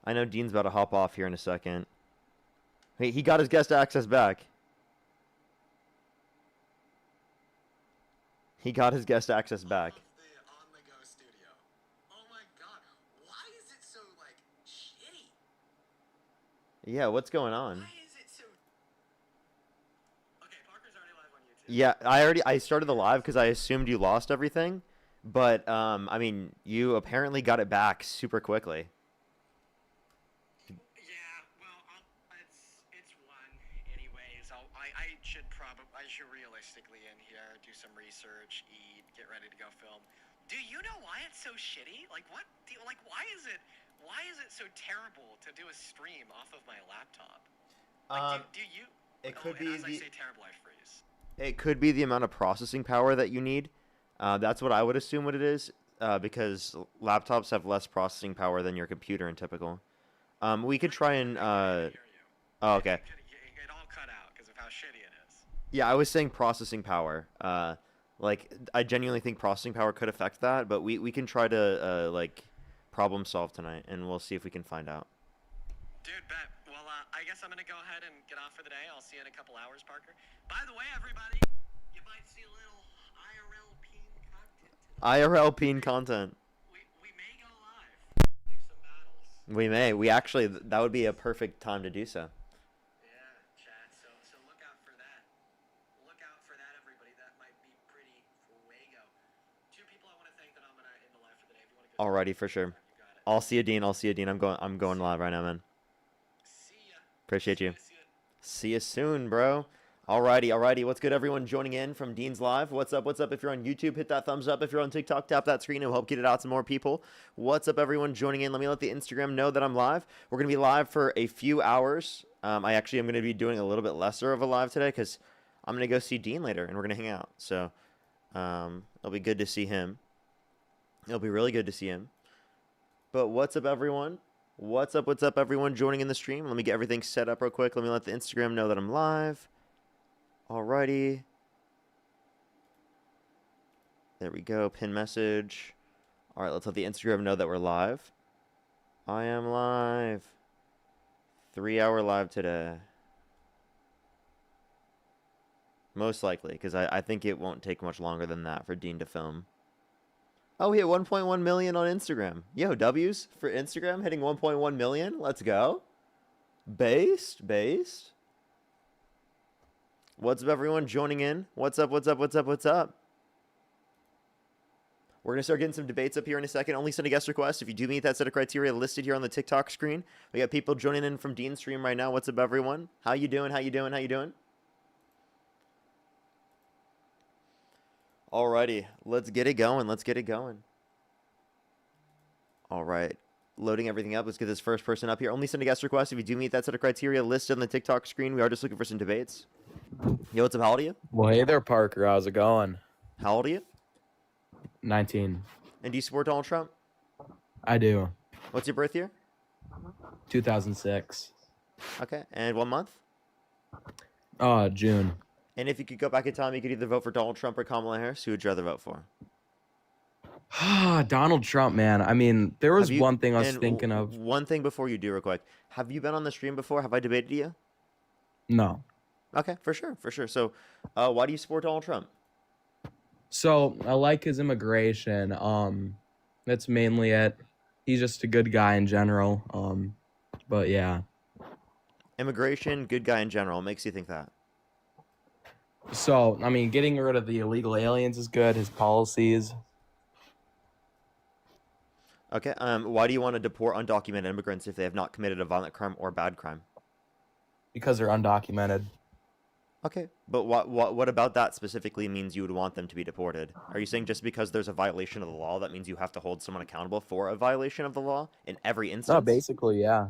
I know Dean's about to hop off here in a second. Hey, he got his guest access back. He got his guest access back. On the go studio. Oh my god. Why is it so like shitty? Yeah, what's going on? Why is it so Okay, Parker's already live on YouTube. Yeah, I started the live because I assumed you lost everything. But I mean, you apparently got it back super quickly. Yeah, well, it's one anyways. I should realistically in here do some research, eat, get ready to go film. Do you know why it's so shitty? Like what? Why is it so terrible to do a stream off of my laptop? Like, do you? It could be as I say terrible, I freeze. It could be the amount of processing power that you need. That's what I would assume what it is, because laptops have less processing power than your computer in typical. We could try and. Oh, okay. It all cut out because of how shitty it is. Yeah, I was saying processing power. Like I genuinely think processing power could affect that, but we can try to like problem solve tonight, and we'll see if we can find out. Dude, bet. Well, I guess I'm gonna go ahead and get off for the day. I'll see you in a couple hours, Parker. By the way, everybody, you might see a little IRL peen content tonight. IRL peen content. We may go live, do some battles. We may. We actually, that would be a perfect time to do so. Yeah, chat. So look out for that. Look out for that, everybody. That might be pretty fuego. Two people I want to thank that I'm gonna end the live for the day. If you want to go. Alrighty, for sure. You got it. I'll see you, Dean. I'm going live right now, man. See ya. Appreciate you. See ya. See you soon, bro. Alrighty. What's good, everyone joining in from Dean's Live? What's up? If you're on YouTube, hit that thumbs up. If you're on TikTok, tap that screen. It'll help get it out to more people. What's up, everyone joining in? Let me let the Instagram know that I'm live. We're going to be live for a few hours. I actually am going to be doing a little bit lesser of a live today because I'm going to go see Dean later, and we're going to hang out. So it'll be good to see him. It'll be really good to see him. But what's up, everyone? What's up, everyone joining in the stream? Let me get everything set up real quick. Let me let the Instagram know that I'm live. Alrighty. There we go. Pin message. Alright, let's let the Instagram know that we're live. I am live. 3-hour live today. Most likely, because I think it won't take much longer than that for Dean to film. Oh, we hit 1.1 million on Instagram. Yo, W's for Instagram hitting 1.1 million. Let's go. Based. What's up, everyone joining in? What's up? We're going to start getting some debates up here in a second. Only send a guest request if you do meet that set of criteria listed here on the TikTok screen. We got people joining in from Dean's stream right now. What's up, everyone? How you doing? Alrighty, let's get it going. Alright, loading everything up. Let's get this first person up here. Only send a guest request if you do meet that set of criteria listed on the TikTok screen. We are just looking for some debates. Yo, what's up? How old are you? Well, hey there, Parker. How's it going? How old are you? 19. And do you support Donald Trump? I do. What's your birth year? 2006. Okay, and what month? June. And if you could go back in time, you could either vote for Donald Trump or Kamala Harris. Who would you rather vote for? Donald Trump, man. I mean, there was one thing I was and thinking of. One thing before you do, real quick. Have you been on the stream before? Have I debated you? No. Okay, for sure. So, why do you support Donald Trump? So, I like his immigration. That's mainly it. He's just a good guy in general. But yeah. Immigration, good guy in general. Makes you think that. So, I mean, getting rid of the illegal aliens is good. His policies. Okay. Why do you want to deport undocumented immigrants if they have not committed a violent crime or bad crime? Because they're undocumented. Okay, but what about that specifically means you would want them to be deported? Are you saying just because there's a violation of the law, that means you have to hold someone accountable for a violation of the law in every instance? No, basically, yeah.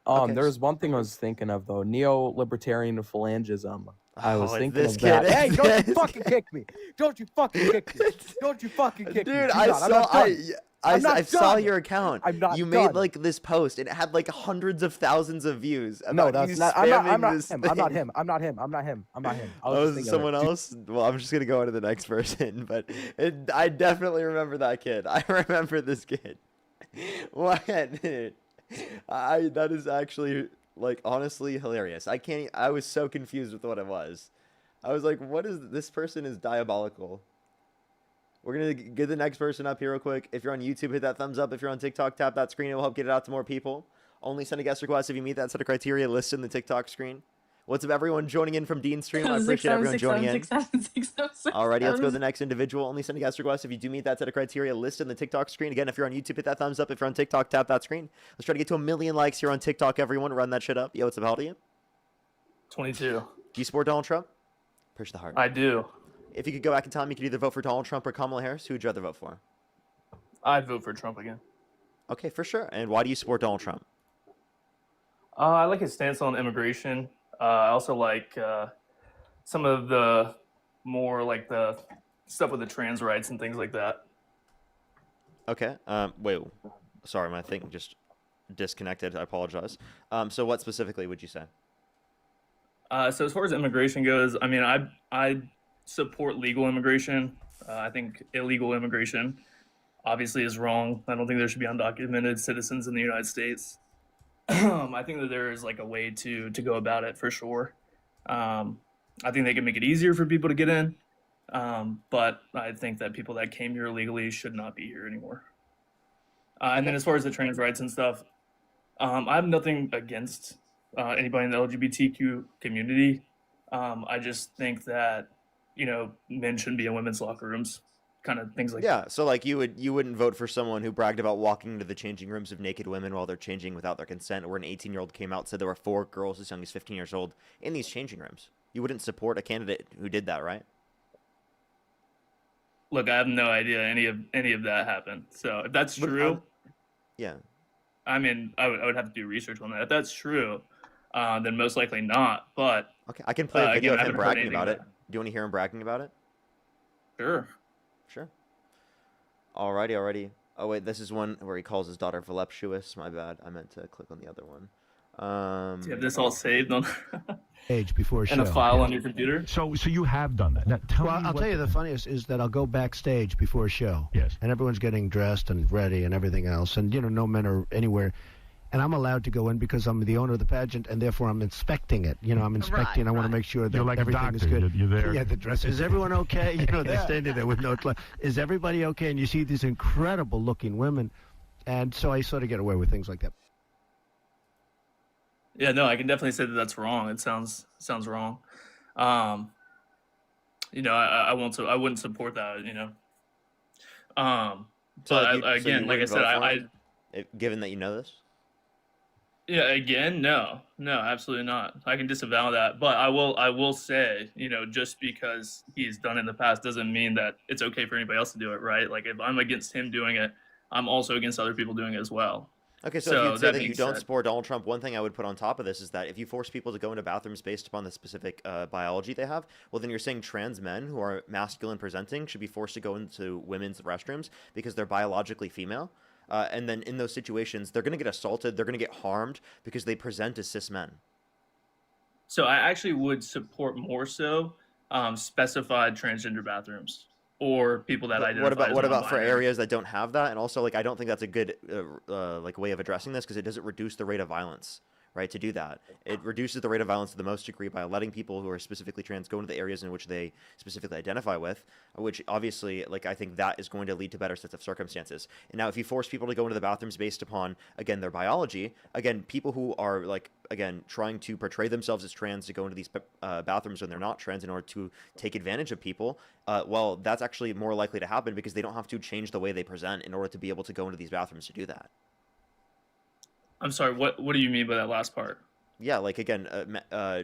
Okay. There's one thing I was thinking of, though. Neo-libertarian phalangism. I was thinking this of that. kid. Hey, don't you fucking kick me. Don't you fucking kick me. Don't you fucking kick me. Dude, Do I not. I'm not done. I saw done. your account. I'm not You done. made like this post and it had like hundreds of thousands of views. No, About that's you not. I'm not this him. thing. I'm not him. I'm not him. I'm not him. I'm not him. I was Oh, just is it thinking of someone it. else? Well, I'm just gonna go on to the next person, but I definitely remember that kid. I remember this kid. What? Dude. That is actually like honestly hilarious. I was so confused with what it was. I was like, what is this person is diabolical. We're gonna get the next person up here real quick. If you're on YouTube, hit that thumbs up. If you're on TikTok, tap that screen. It will help get it out to more people. Only send a guest request if you meet that set of criteria listed in the TikTok screen. What's up, everyone joining in from Dean's stream? I appreciate everyone joining in. Alrighty, let's go to the next individual. Only send a guest request if you do meet that set of criteria listed in the TikTok screen. Again, if you're on YouTube, hit that thumbs up. If you're on TikTok, tap that screen. Let's try to get to 1 million likes here on TikTok, everyone. Run that shit up. Yo, what's up? How old are you? 22. Do you support Donald Trump? Push the heart. I do. If you could go back in time, you could either vote for Donald Trump or Kamala Harris. Who would you rather vote for? I'd vote for Trump again. Okay, for sure. And why do you support Donald Trump? I like his stance on immigration. I also like some of the more like the stuff with the trans rights and things like that. Okay. Wait. Sorry, my thing just disconnected. I apologize. So what specifically would you say? So as far as immigration goes, I mean, I support legal immigration. I think illegal immigration obviously is wrong. I don't think there should be undocumented citizens in the United States. I think that there is like a way to go about it for sure. I think they can make it easier for people to get in, but I think that people that came here illegally should not be here anymore. And then as far as the trans rights and stuff, I have nothing against anybody in the LGBTQ community. I just think that men shouldn't be in women's locker rooms, kind of things like that. Yeah, so like you wouldn't vote for someone who bragged about walking into the changing rooms of naked women while they're changing without their consent, or an 18-year-old came out and said there were 4 girls as young as 15 years old in these changing rooms. You wouldn't support a candidate who did that, right? Look, I have no idea any of that happened. So if that's true, yeah. I mean, I would have to do research on that. If that's true, then most likely not. But okay, I can play a video again, of him bragging about it. Do you want to hear him bragging about it? Sure. Sure. Alrighty. Oh wait, this is one where he calls his daughter voluptuous. My bad. I meant to click on the other one. Do you have this all saved on Stage before a show. in a file on your computer? So you have done that. Now, I'll tell you the funniest is that I'll go backstage before a show. Yes. And everyone's getting dressed and ready and everything else. And, no men are anywhere. And I'm allowed to go in because I'm the owner of the pageant, and therefore I'm inspecting it. I'm inspecting. I want to make sure that You're like a everything is doctor. good. You're there. Yeah, the dress. Is everyone okay? They're standing there with no clothes. Is everybody okay? And you see these incredible-looking women. And so I sort of get away with things like that. Yeah, no, I can definitely say that that's wrong. It sounds wrong. I wouldn't support that. Again, like I said, given that you know this. Yeah, again, no, absolutely not. I can disavow that, but I will say, just because he's done it in the past doesn't mean that it's okay for anybody else to do it, right? Like if I'm against him doing it, I'm also against other people doing it as well. Okay, so if you say that you don't support Donald Trump, one thing I would put on top of this is that if you force people to go into bathrooms based upon the specific biology they have, well, then you're saying trans men who are masculine presenting should be forced to go into women's restrooms because they're biologically female. And then in those situations, they're going to get assaulted, they're going to get harmed because they present as cis men. So I actually would support more so specified transgender bathrooms. Or people that identify. What about for areas that don't have that? And also, like, I don't think that's a good way of addressing this because it doesn't reduce the rate of violence, right? To do that, it reduces the rate of violence to the most degree by letting people who are specifically trans go into the areas in which they specifically identify with, which obviously, like, I think that is going to lead to better sets of circumstances. And now, if you force people to go into the bathrooms based upon, again, their biology, again, people who are like, again, trying to portray themselves as trans to go into these bathrooms when they're not trans in order to take advantage of people, well, that's actually more likely to happen because they don't have to change the way they present in order to be able to go into these bathrooms to do that. I'm sorry, what do you mean by that last part? Yeah, like, again,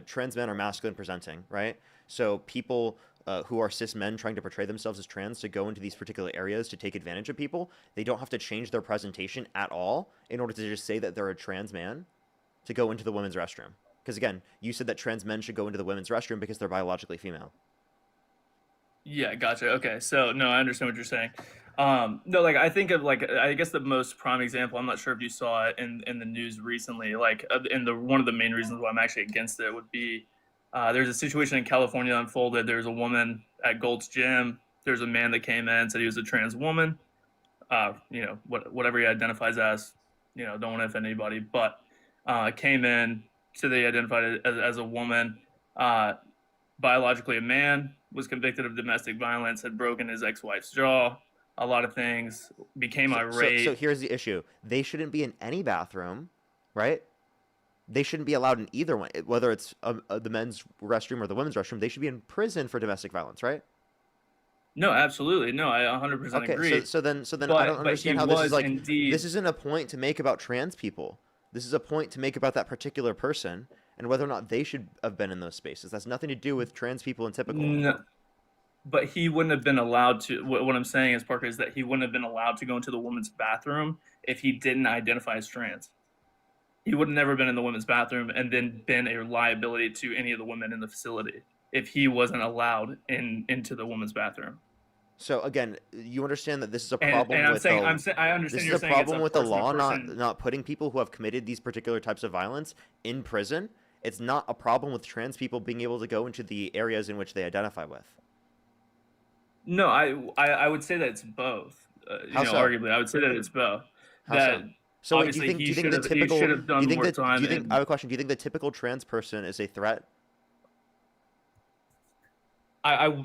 trans men are masculine presenting, right? So people who are cis men trying to portray themselves as trans to go into these particular areas to take advantage of people, they don't have to change their presentation at all in order to just say that they're a trans man to go into the women's restroom. Because, again, you said that trans men should go into the women's restroom because they're biologically female. Yeah, gotcha. Okay, so, no, I understand what you're saying. No, like, I think of, like, I guess the most prime example, I'm not sure if you saw it in the news recently, like, one of the main reasons why I'm actually against it would be there's a situation in California that unfolded. There's a woman at Gold's Gym. There's a man that came in and said he was a trans woman, whatever he identifies as. don't want to offend anybody, but came in, so they identified as a woman, biologically a man, was convicted of domestic violence, had broken his ex-wife's jaw, a lot of things, became So irate. here's the issue: they shouldn't be in any bathroom, right? They shouldn't be allowed in either one, whether it's the men's restroom or the women's restroom. They should be in prison for domestic violence, right? No, absolutely. No, I 100% Okay, agree. so then I don't But he understand how this is was like. indeed. This isn't a point to make about trans people. This is a point to make about that particular person and whether or not they should have been in those spaces. That's nothing to do with trans people in typical. No, but he wouldn't have been allowed to. What I'm saying is, Parker, is that he wouldn't have been allowed to go into the women's bathroom if he didn't identify as trans. He would have never been in the women's bathroom and then been a liability to any of the women in the facility if he wasn't allowed into the women's bathroom. So again, you understand that this is a And, problem and I'm with saying, the, I'm saying, I understand this is you're a saying it's problem with the law person-to-person. not putting people who have committed these particular types of violence in prison. It's not a problem with trans people being able to go into the areas in which they identify with. No, I would say that it's both. How so? Arguably, I would say that it's both. How That so? So wait, obviously do he you think the should typical have done more time. do you think and I have a question? Do you think the typical trans person is a threat?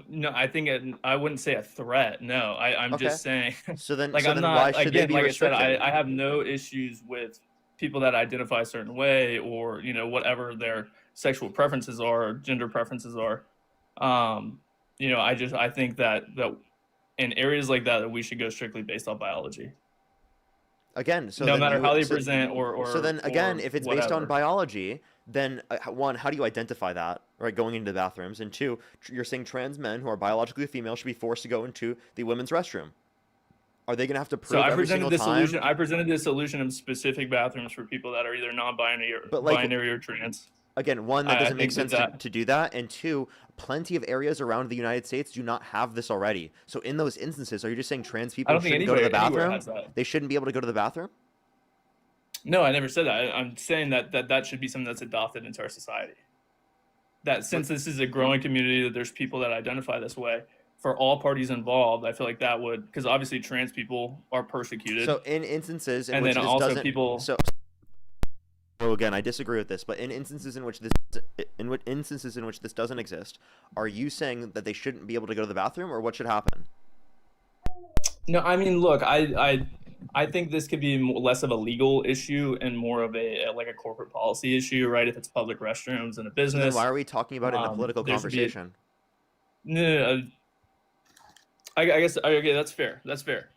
no, I think I wouldn't say a threat. No, I'm Okay. just saying. So then, Like so I'm then not why should they again, be like I said, restricted? I have no issues with people that identify a certain way or whatever their sexual preferences are, or gender preferences are. I think that in areas like that we should go strictly based on biology, Again, so no then matter you how they so, present so then again, or if it's based on whatever. biology, then one, how do you identify that? Right, going into the bathrooms, and two, you're saying trans men who are biologically female should be forced to go into the women's restroom. Are they going to have to So prove I every presented single this time? solution. I presented this solution of specific bathrooms for people that are either non-binary or But like binary or trans. again, one, that I doesn't make think sense that to do that, and two, plenty of areas around the United States do not have this already. So in those instances, are you just saying trans I people don't think shouldn't go to the anywhere bathroom? has that. They shouldn't be able to go to the bathroom? No, I never said that. I'm saying that should be something that's adopted into our society. That since this is a growing community, that there's people that identify this way, for all parties involved, I feel like that would, because obviously trans people are persecuted, So in instances in and which then this also doesn't, people. so again, I disagree with this, but in instances in which this doesn't exist, are you saying that they shouldn't be able to go to the bathroom, or what should happen? No, I mean, look, I think this could be less of a legal issue and more of like a corporate policy issue, right? If it's public restrooms in a So then business, why are we talking about it in a political there should be conversation? no. I guess okay, that's fair. That's fair.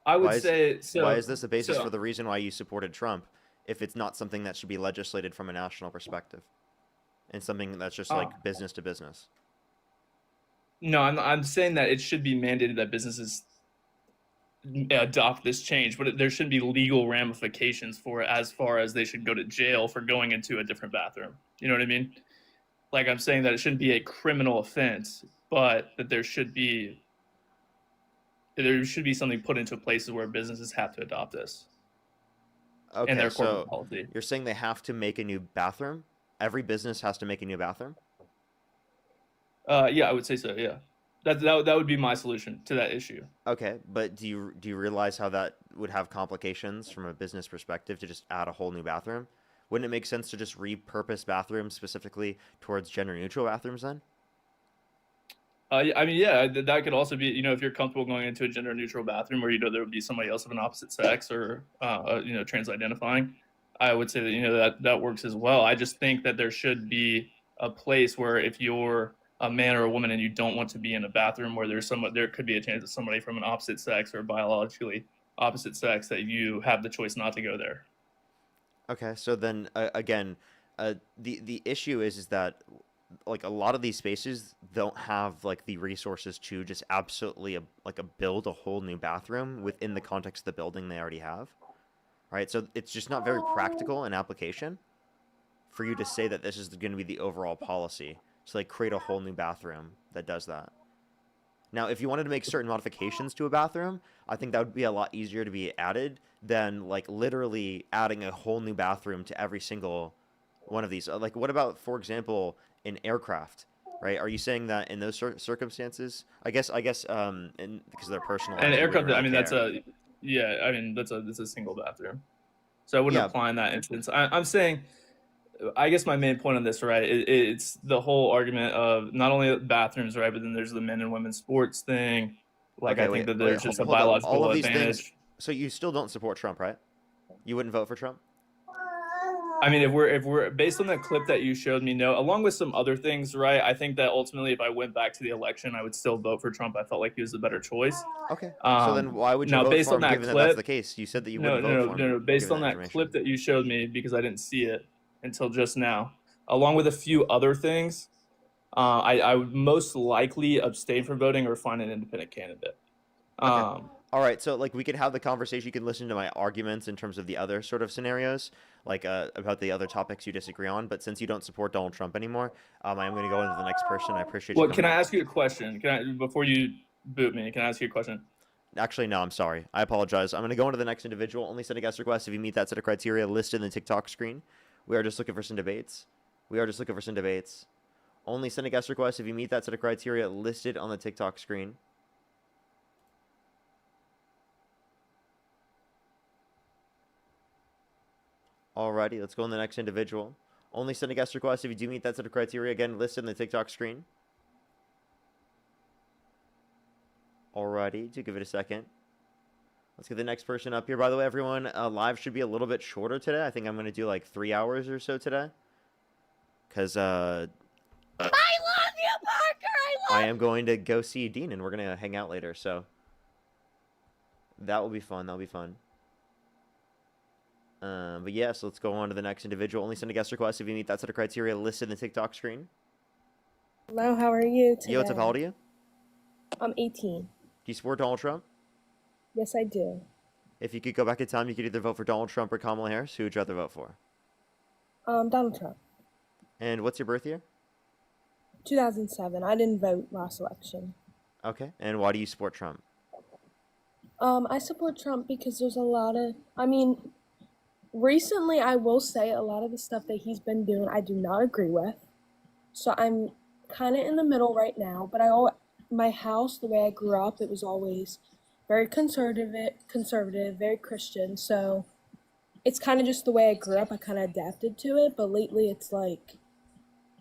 I would say so. Why is this a basis so, for the reason why you supported Trump if it's not something that should be legislated from a national perspective and something that's just like business to business? No, I'm saying that it should be mandated that businesses adopt this change, but there should be legal ramifications for it as far as they should go to jail for going into a different bathroom. You know what I mean? Like I'm saying that it shouldn't be a criminal offense, but that there should be something put into places where businesses have to adopt this in Okay, their corporate so policy. you're saying they have to make a new bathroom? Every business has to make a new bathroom? Yeah, I would say so. Yeah, that would be my solution to that issue. Okay, but do you realize how that would have complications from a business perspective to just add a whole new bathroom? Wouldn't it make sense to just repurpose bathrooms specifically towards gender neutral bathrooms then? I mean, yeah, that could also be, if you're comfortable going into a gender neutral bathroom where there would be somebody else of an opposite sex or trans identifying. I would say that that works as well. I just think that there should be a place where if you're a man or a woman and you don't want to be in a bathroom where there could be a chance that somebody from an opposite sex or biologically opposite sex, that you have the choice not to go there. Okay, so then again, the issue is that like a lot of these spaces don't have like the resources to just absolutely build a whole new bathroom within the context of the building they already have, right? So it's just not very practical in application for you to say that this is going to be the overall policy. So like create a whole new bathroom that does that. Now, if you wanted to make certain modifications to a bathroom, I think that would be a lot easier to be added than like literally adding a whole new bathroom to every single one of these. Like what about, for example, in aircraft? right? Are you saying that in those circumstances? I guess, because they're personal And lives, you wouldn't aircraft, I really mean, care. that's a single bathroom. So I wouldn't Yeah. apply in that instance. I'm saying, I guess my main point on this, right, it's the whole argument of not only bathrooms, right, but then there's the men and women's sports thing. Like, Okay. I Wait. think that Wait. there's just a Hold up. All biological of these things. advantage. So you still don't support Trump, right? You wouldn't vote for Trump? I mean, if we're based on that clip that you showed me, no, along with some other things, right? I think that ultimately, if I went back to the election, I would still vote for Trump. I felt like he was the better choice. Okay. So then why would you Now, vote based for on him, that given that that's the clip, case? You said that you no, wouldn't vote no, for no, him, no. Based given on that that information. clip that you showed me, because I didn't see it until just now, along with a few other things, I would most likely abstain from voting or find an independent candidate. Okay. Um, All right. So like we could have the conversation. You can listen to my arguments in terms of the other sort of scenarios, like about the other topics you disagree on. But since you don't support Donald Trump anymore, I am going to go into the next person. I appreciate you well, can coming I on. ask you a question? Can I, before you boot me, can I ask you a question? Actually, no, I'm sorry. I apologize. I'm going to go into the next individual. Only send a guest request if you meet that set of criteria listed in the TikTok screen. We are just looking for some debates. Only send a guest request if you meet that set of criteria listed on the TikTok screen. Alrighty, let's go on the next individual. Only send a guest request if you do meet that set of criteria, again, listed in the TikTok screen. Alrighty, to give it a second. Let's get the next person up here. By the way, everyone, live should be a little bit shorter today. I think I'm going to do like 3 hours or so today. Because I love you, Parker. I am going to go see Dean, and we're going to hang out later. So that will be fun. But yes, let's go on to the next individual. Only send a guest request if you meet that set of criteria listed in the TikTok screen. Hello, how are you today? Yo, what's up? How old are you? I'm 18. Do you support Donald Trump? Yes, I do. If you could go back in time, you could either vote for Donald Trump or Kamala Harris. Who would you rather vote for? Donald Trump. And what's your birth year? 2007. I didn't vote last election. Okay. And why do you support Trump? I support Trump because there's a lot of, recently I will say a lot of the stuff that he's been doing I do not agree with. So I'm kind of in the middle right now, but my house, the way I grew up, it was always very conservative, very Christian. So it's kind of just the way I grew up. I kind of adapted to it, but lately it's like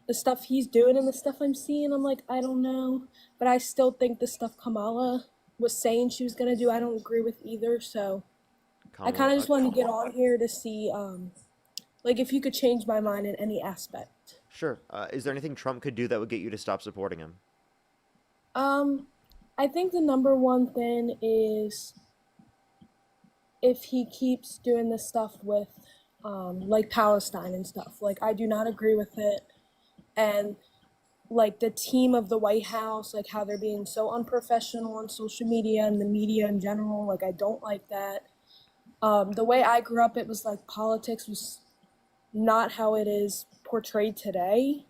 the stuff he's doing and the stuff I'm seeing, I'm like, I don't know. But I still think the stuff Kamala was saying she was going to do, I don't agree with either. So I kind of just wanted to get on here to see, like, if you could change my mind in any aspect. Sure. Is there anything Trump could do that would get you to stop supporting him? I think the number one thing is if he keeps doing this stuff with, like, Palestine and stuff. Like, I do not agree with it. And like the team of the White House, like how they're being so unprofessional on social media and the media in general, like I don't like that. The way I grew up, it was like politics was not how it is portrayed today.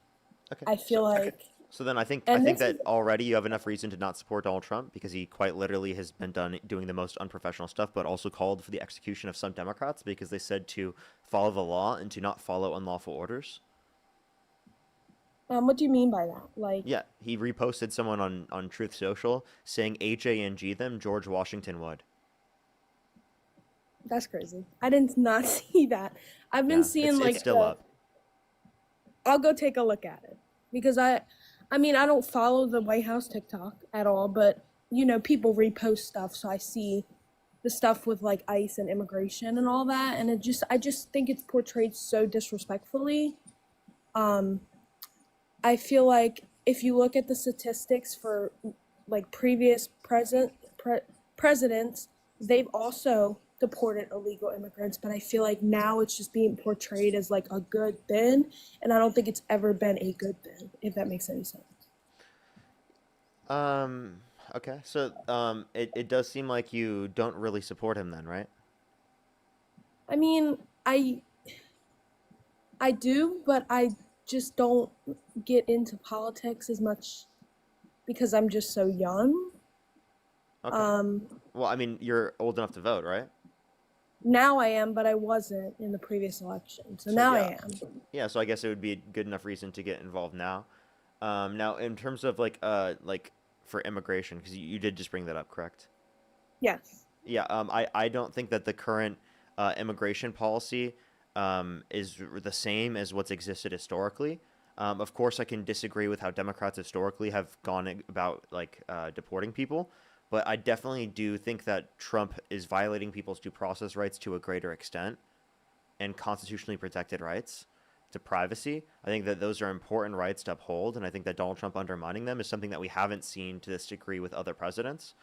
Okay. I feel like. So then I think this that already you have enough reason to not support Donald Trump because he quite literally has been doing the most unprofessional stuff, but also called for the execution of some Democrats because they said to follow the law and to not follow unlawful orders. What do you mean by that? Like, Yeah, he reposted someone on Truth Social saying HANG them, George Washington would. that's crazy. I did not see that. I've been seeing it's like still up. I'll go take a look at it because I don't follow the White House TikTok at all, but people repost stuff, so I see the stuff with like ICE and immigration and all that, and I just think it's portrayed so disrespectfully. I feel like if you look at the statistics for like previous presidents, they've also deported illegal immigrants, but I feel like now it's just being portrayed as like a good thing, and I don't think it's ever been a good thing, if that makes any sense. Okay. So it does seem like you don't really support him then, right? I mean, I do, but I just don't get into politics as much because I'm just so young. Okay. Well, I mean, you're old enough to vote, right? Now I am, but I wasn't in the previous election, so now yeah. I am. Yeah, so I guess it would be a good enough reason to get involved now. Now, in terms of like for immigration, because you did just bring that up, correct? Yes. Yeah. I don't think that the current immigration policy is the same as what's existed historically. Of course, I can disagree with how Democrats historically have gone about like deporting people, but I definitely do think that Trump is violating people's due process rights to a greater extent and constitutionally protected rights to privacy. I think that those are important rights to uphold, and I think that Donald Trump undermining them is something that we haven't seen to this degree with other presidents,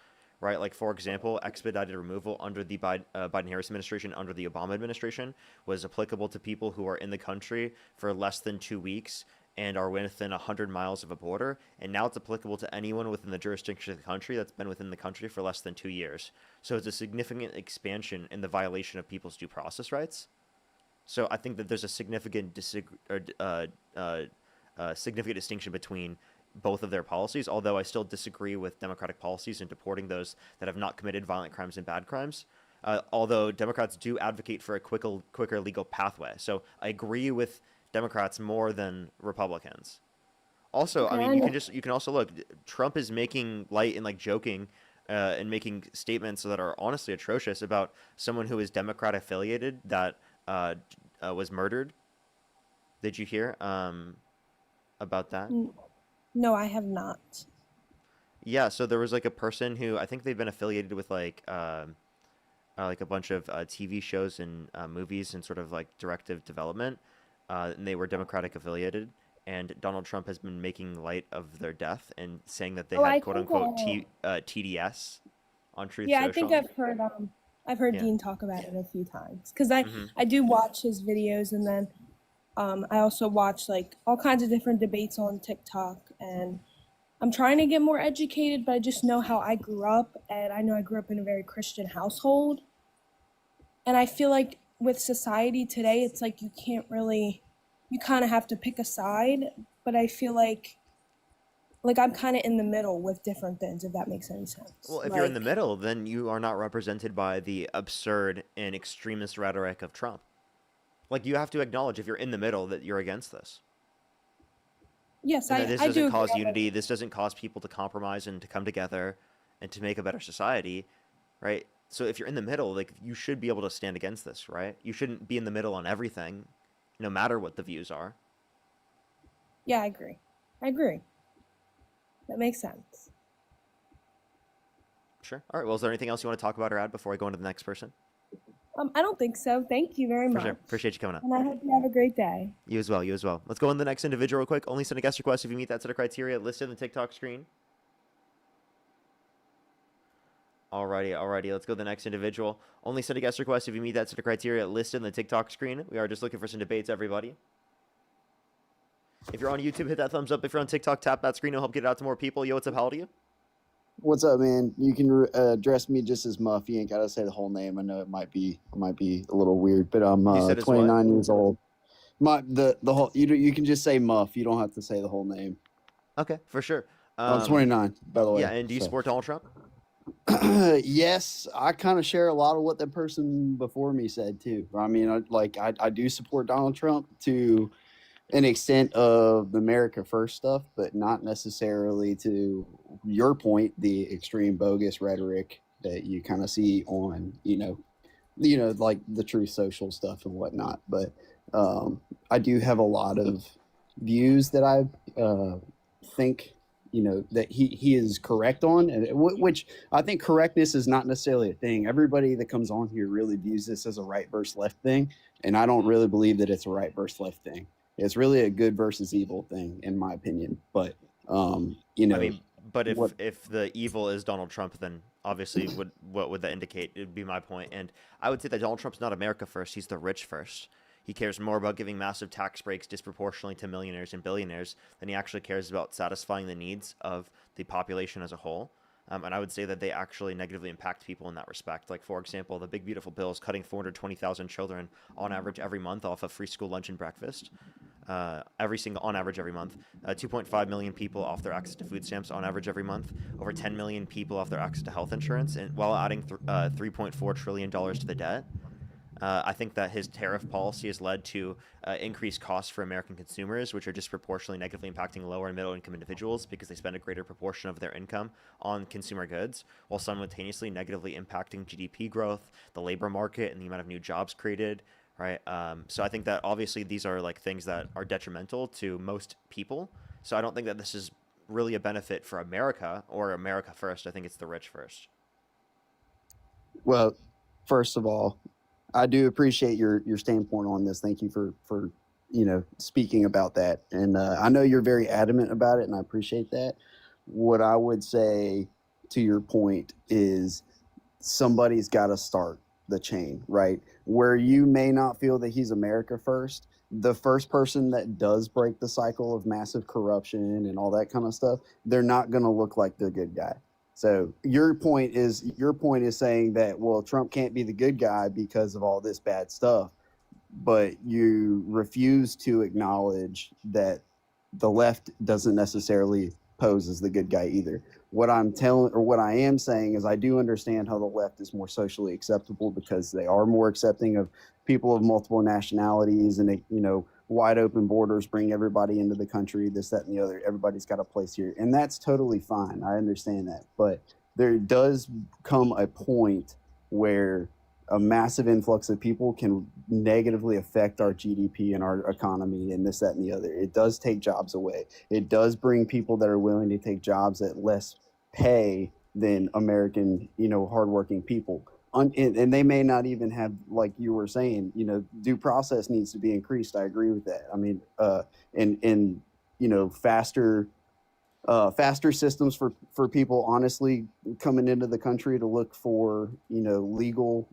right? Like, for example, expedited removal under the Biden-Harris administration, under the Obama administration, was applicable to people who are in the country for less than 2 weeks and are within 100 miles of a border. And now it's applicable to anyone within the jurisdiction of the country that's been within the country for less than 2 years. So it's a significant expansion in the violation of people's due process rights. So I think that there's a significant distinction between both of their policies, although I still disagree with Democratic policies in deporting those that have not committed violent crimes and bad crimes. Although Democrats do advocate for a quicker legal pathway. So I agree with Democrats more than Republicans. Also, I Okay, mean, you can also look. Trump is making light and like joking, and making statements that are honestly atrocious about someone who is Democrat affiliated that was murdered. Did you hear about that? No, I have not. Yeah, so there was like a person who I think they've been affiliated with like a bunch of TV shows and movies and sort of like directive development, and they were Democratic affiliated. And Donald Trump has been making light of their death and saying that they Oh, I had quote think unquote TDS on Truth yeah, I think Social. I've heard Yeah. Dean talk about it a few times because Hmm. I do watch his videos, and then I also watch like all kinds of different debates on TikTok, and I'm trying to get more educated, but I just know how I grew up, and I know I grew up in a very Christian household, and I feel like with society today, it's like you kind of have to pick a side, but I feel like I'm kind of in the middle with different things, if that makes any sense. Well, if you're in the middle, then you are not represented by the absurd and extremist rhetoric of Trump. Like, you have to acknowledge if you're in the middle that you're against this. Yes, And that this I do doesn't agree cause on unity. This doesn't cause people to compromise and to come together and to make a better society, right? So if you're in the middle, like, you should be able to stand against this, right? You shouldn't be in the middle on everything, no matter what the views are. Yeah, I agree. I agree. That makes sense. Sure. All right. Well, is there anything else you want to talk about or add before I go into the next person? I don't think so. Thank you very For much. sure. Appreciate you coming up. And I hope you have a great day. You as well. You as well. Let's go on to the next individual real quick. Only send a guest request if you meet that set of criteria listed in the TikTok screen. Alrighty. Let's go to the next individual. Only send a guest request if you meet that set of criteria listed in the TikTok screen. We are just looking for some debates, everybody. If you're on YouTube, hit that thumbs up. If you're on TikTok, tap that screen. It'll help get it out to more people. Yo, what's up? How old are you? What's up, man? You can address me just as Muff. You ain't gotta say the whole name. I know it might be a little weird, but I'm You said it's 29 years old. The whole you can just say Muff. You don't have to say the whole name. Okay, for sure. I'm 29, by the way. Yeah, and do you so. support Donald Trump? Yes, I kind of share a lot of what the person before me said too. I mean, I do support Donald Trump to an extent of the America First stuff, but not necessarily to your point, the extreme bogus rhetoric that you kind of see on, like the Truth Social stuff and whatnot. But I do have a lot of views that I think, that he is correct on, and which I think correctness is not necessarily a thing. Everybody that comes on here really views this as a right versus left thing, and I don't really believe that it's a right versus left thing. It's really a good versus evil thing, in my opinion. But I mean, but if the evil is Donald Trump, then obviously what would that indicate? It would be my point. And I would say that Donald Trump's not America first. He's the rich first. He cares more about giving massive tax breaks disproportionately to millionaires and billionaires than he actually cares about satisfying the needs of the population as a whole. And I would say that they actually negatively impact people in that respect. Like, for example, the Big Beautiful Bill is cutting 420,000 children on average every month off of free school lunch and breakfast. On average every month. 2.5 million people off their access to food stamps on average every month. Over 10 million people off their access to health insurance, and while adding $3.4 trillion to the debt. I think that his tariff policy has led to increased costs for American consumers, which are disproportionately negatively impacting lower and middle income individuals because they spend a greater proportion of their income on consumer goods, while simultaneously negatively impacting GDP growth, the labor market, and the amount of new jobs created. Right. So I think that obviously these are like things that are detrimental to most people. So I don't think that this is really a benefit for America or America first. I think it's the rich first. Well, first of all, I do appreciate your standpoint on this. Thank you for speaking about that. And I know you're very adamant about it, and I appreciate that. What I would say to your point is somebody's got to start the chain, right? Where you may not feel that he's America first, the first person that does break the cycle of massive corruption and all that kind of stuff, they're not going to look like the good guy. So your point is saying that, well, Trump can't be the good guy because of all this bad stuff, but you refuse to acknowledge that the left doesn't necessarily pose as the good guy either. What I am saying is I do understand how the left is more socially acceptable because they are more accepting of people of multiple nationalities, and wide open borders bring everybody into the country, this, that, and the other. Everybody's got a place here, and that's totally fine. I understand that, but there does come a point where a massive influx of people can negatively affect our GDP and our economy and this, that, and the other. It does take jobs away. It does bring people that are willing to take jobs at less pay than American, hardworking people. And they may not even have, like you were saying, due process needs to be increased. I agree with that. I mean, and faster systems for people honestly coming into the country to look for legal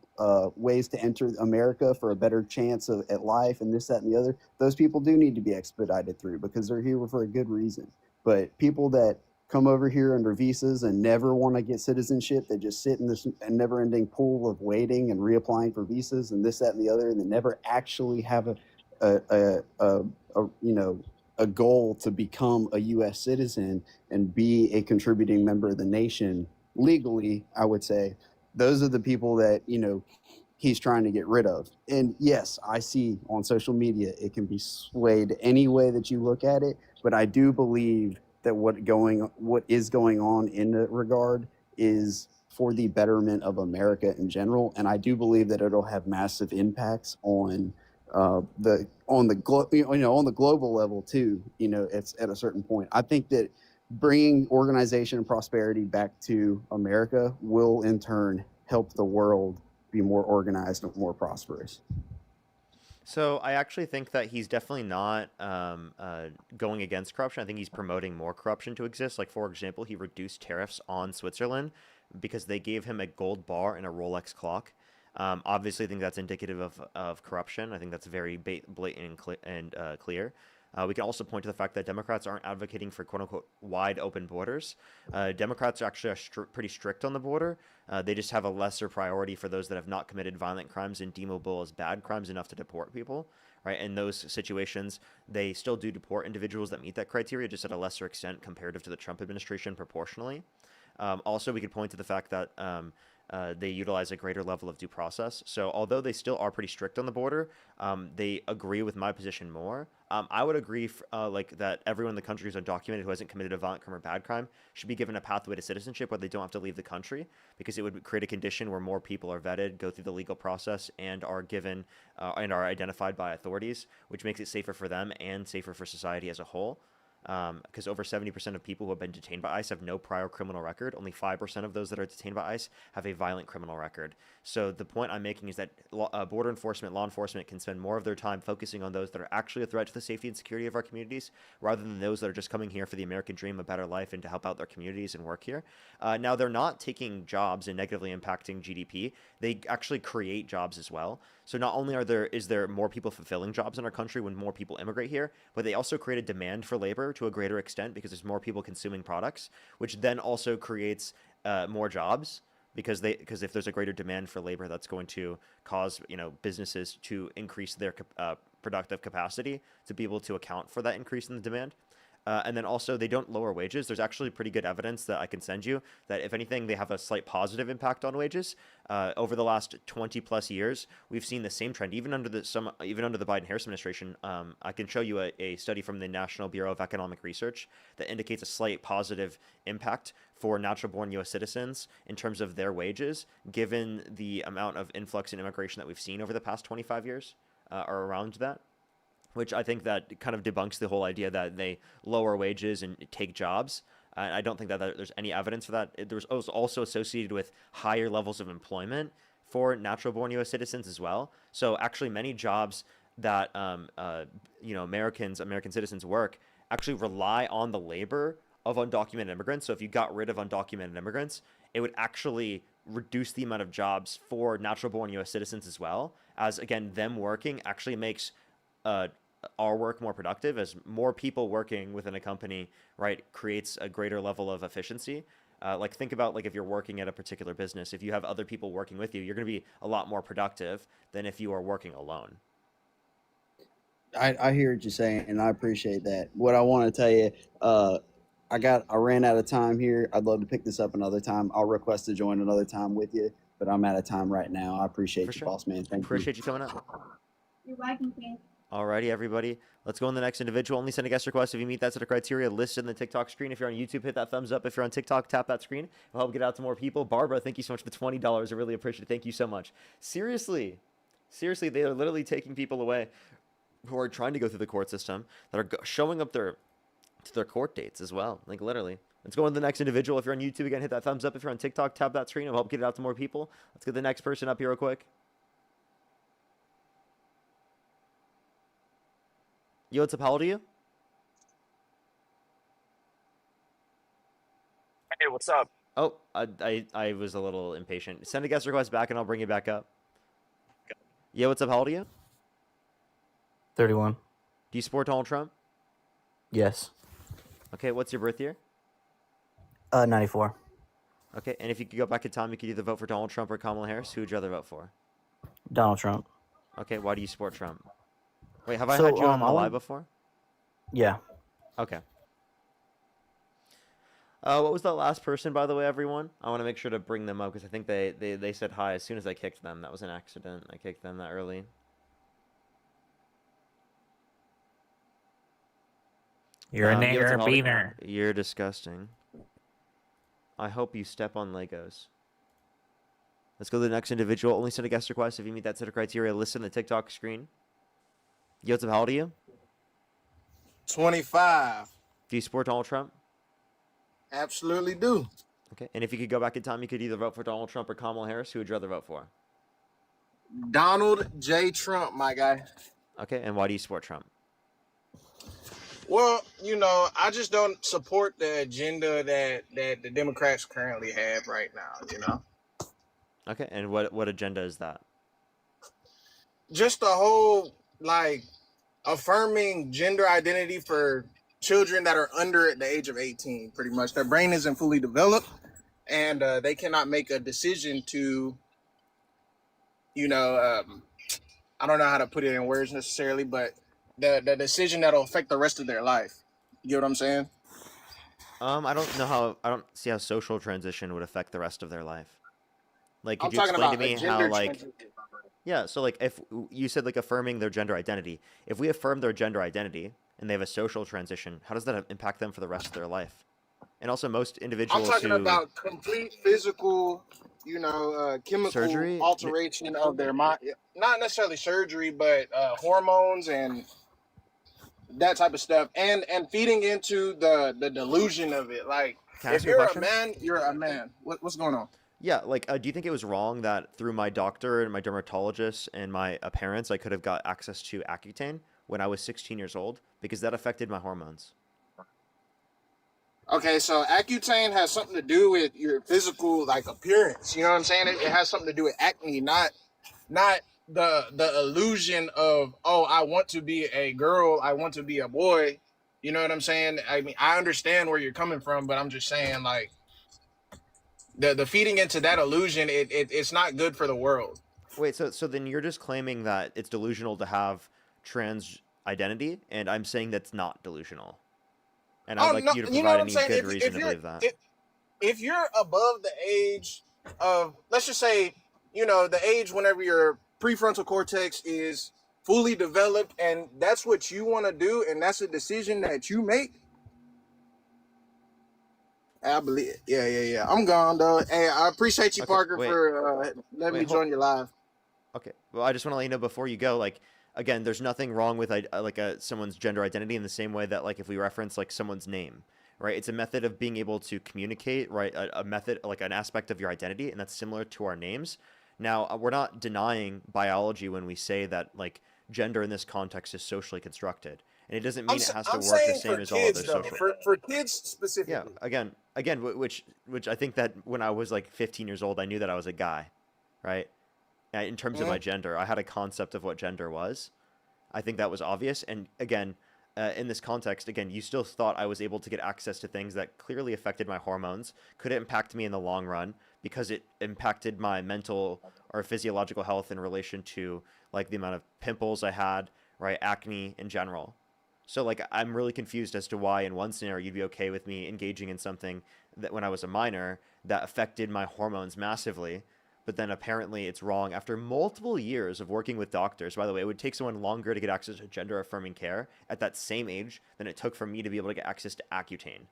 ways to enter America for a better chance at life and this, that, and the other. Those people do need to be expedited through because they're here for a good reason. But people that come over here under visas and never want to get citizenship, they just sit in this never-ending pool of waiting and reapplying for visas and this, that, and the other, and they never actually have a goal to become a U.S. citizen and be a contributing member of the nation legally. I would say those are the people that he's trying to get rid of. And yes, I see on social media it can be swayed any way that you look at it, but I do believe that what is going on in that regard is for the betterment of America in general, and I do believe that it'll have massive impacts on the global level too. It's at a certain point. I think that bringing organization and prosperity back to America will in turn help the world be more organized and more prosperous. So I actually think that he's definitely not going against corruption. I think he's promoting more corruption to exist. Like, for example, he reduced tariffs on Switzerland because they gave him a gold bar and a Rolex clock. Obviously, I think that's indicative of corruption. I think that's very blatant and clear. We can also point to the fact that Democrats aren't advocating for quote-unquote wide open borders. Democrats are actually pretty strict on the border. They just have a lesser priority for those that have not committed violent crimes and deemable as bad crimes enough to deport people. Right? In those situations, they still do deport individuals that meet that criteria, just at a lesser extent comparative to the Trump administration proportionally. Also, we could point to the fact that they utilize a greater level of due process. So although they still are pretty strict on the border, they agree with my position more. I would agree that everyone in the country who's undocumented who hasn't committed a violent crime or bad crime should be given a pathway to citizenship where they don't have to leave the country, because it would create a condition where more people are vetted, go through the legal process, and are given and are identified by authorities, which makes it safer for them and safer for society as a whole. Because over 70% of people who have been detained by ICE have no prior criminal record. Only 5% of those that are detained by ICE have a violent criminal record. So the point I'm making is that border enforcement, law enforcement can spend more of their time focusing on those that are actually a threat to the safety and security of our communities, rather than those that are just coming here for the American dream, a better life, and to help out their communities and work here. Now, they're not taking jobs and negatively impacting GDP. They actually create jobs as well. So not only is there more people fulfilling jobs in our country when more people immigrate here, but they also create a demand for labor to a greater extent because there's more people consuming products, which then also creates more jobs, because if there's a greater demand for labor, that's going to cause businesses to increase their productive capacity to be able to account for that increase in the demand. And then also they don't lower wages. There's actually pretty good evidence that I can send you that if anything, they have a slight positive impact on wages. Over the last 20 plus years, we've seen the same trend, even under the Biden-Harris administration. I can show you a study from the National Bureau of Economic Research that indicates a slight positive impact for natural-born U.S. citizens in terms of their wages, given the amount of influx in immigration that we've seen over the past 25 years, or around that. Which I think that kind of debunks the whole idea that they lower wages and take jobs. I don't think that there's any evidence for that. There's also associated with higher levels of employment for natural-born U.S. citizens as well. So actually, many jobs that American citizens work actually rely on the labor of undocumented immigrants. So if you got rid of undocumented immigrants, it would actually reduce the amount of jobs for natural-born U.S. citizens as well. As again, them working actually makes our work more productive, as more people working within a company, right, creates a greater level of efficiency. Like think about like if you're working at a particular business, if you have other people working with you, you're going to be a lot more productive than if you are working alone. I hear what you're saying, and I appreciate that. What I want to tell you, I ran out of time here. I'd love to pick this up another time. I'll request to join another time with you, but I'm out of time right now. I appreciate For you, sure. boss man. Thank Appreciate you coming up. You're welcome, Ken. Alrighty, everybody. Let's go on the next individual. Only send a guest request if you meet that set of criteria listed in the TikTok screen. If you're on YouTube, hit that thumbs up. If you're on TikTok, tap that screen. It'll help get out to more people. Barbara, thank you so much for $20. I really appreciate it. Thank you so much. Seriously, they are literally taking people away who are trying to go through the court system, that are showing up to their court dates as well. Like literally. Let's go on to the next individual. If you're on YouTube, again, hit that thumbs up. If you're on TikTok, tap that screen. It'll help get it out to more people. Let's get the next person up here real quick. Yo, what's up? How old are you? Hey, what's up? Oh, I was a little impatient. Send a guest request back and I'll bring you back up. Yeah, what's up? How old are you? 31. Do you support Donald Trump? Yes. Okay, what's your birth year? 94. Okay, and if you could go back in time, you could either vote for Donald Trump or Kamala Harris. Who would you rather vote for? Donald Trump. Okay, why do you support Trump? Wait, have I had you on the live before? Yeah. Okay. What was that last person, by the way, everyone? I want to make sure to bring them up because I think they said hi as soon as I kicked them. That was an accident. I kicked them that early. You're a nigger beaner. You're disgusting. I hope you step on Legos. Let's go to the next individual. Only send a guest request if you meet that set of criteria listed on the TikTok screen. Yo, what's up? How old are you? 25. Do you support Donald Trump? Absolutely do. Okay. And if you could go back in time, you could either vote for Donald Trump or Kamala Harris. Who would you rather vote for? Donald J. Trump, my guy. Okay. And why do you support Trump? Well, I just don't support the agenda that the Democrats currently have right now, Okay. And what agenda is that? Just the whole, affirming gender identity for children that are under the age of 18, pretty much. Their brain isn't fully developed, and they cannot make a decision to, I don't know how to put it in words necessarily, but the decision that'll affect the rest of their life. You know what I'm saying? I don't see how social transition would affect the rest of their life. Like, could I'm you talking explain about to me a how, gender like, transition. yeah, so, like, if you said, like, affirming their gender identity, if we affirm their gender identity and they have a social transition, how does that impact them for the rest of their life? And also, most individuals I'm talking about complete physical, chemical surgery alteration of their mind. Not necessarily surgery, but hormones and that type of stuff, and feeding into the delusion of it. Like, Can I ask if you a you're a question? man, you're a man. What's going on? Yeah, like, do you think it was wrong that through my doctor and my dermatologist and my parents, I could have got access to Accutane when I was 16 years old? Because that affected my hormones. Okay, so Accutane has something to do with your physical, appearance. You know what I'm saying? It has something to do with acne, not the illusion of, oh, I want to be a girl, I want to be a boy. You know what I'm saying? I mean, I understand where you're coming from, but I'm just saying, the feeding into that illusion, it's not good for the world. Wait, so then you're just claiming that it's delusional to have trans identity, and I'm saying that's not delusional. And I'd Oh like no, you to you know what provide I'm any saying? good reason to believe that. If you're above the age of, let's just say, you know, the age whenever your prefrontal cortex is fully developed, and that's what you want to do, and that's a decision that you make. I believe it. Yeah. I'm gone though. Hey, I appreciate you, Okay, Parker, wait, for letting me hold. join your live. Okay. Well, I just want to let you know before you go, like, again, there's nothing wrong with someone's gender identity in the same way that, like, if we reference like someone's name, right? It's a method of being able to communicate, right? A method, like an aspect of your identity, and that's similar to our names. Now, we're not denying biology when we say that, like, gender in this context is socially constructed, and it doesn't mean it has to I'm work the saying same for as all other kids though, social. for kids Yeah. specifically. Again, which I think that when I was like 15 years old, I knew that I was a guy, right? In terms of my Mhm. gender, I had a concept of what gender was. I think that was obvious. And again, in this context, again, you still thought I was able to get access to things that clearly affected my hormones, could impact me in the long run because it impacted my mental or physiological health in relation to like the amount of pimples I had, right? Acne in general. So like I'm really confused as to why in one scenario you'd be okay with me engaging in something that when I was a minor that affected my hormones massively, but then apparently it's wrong after multiple years of working with doctors. By the way, it would take someone longer to get access to gender affirming care at that same age than it took for me to be able to get access to Accutane.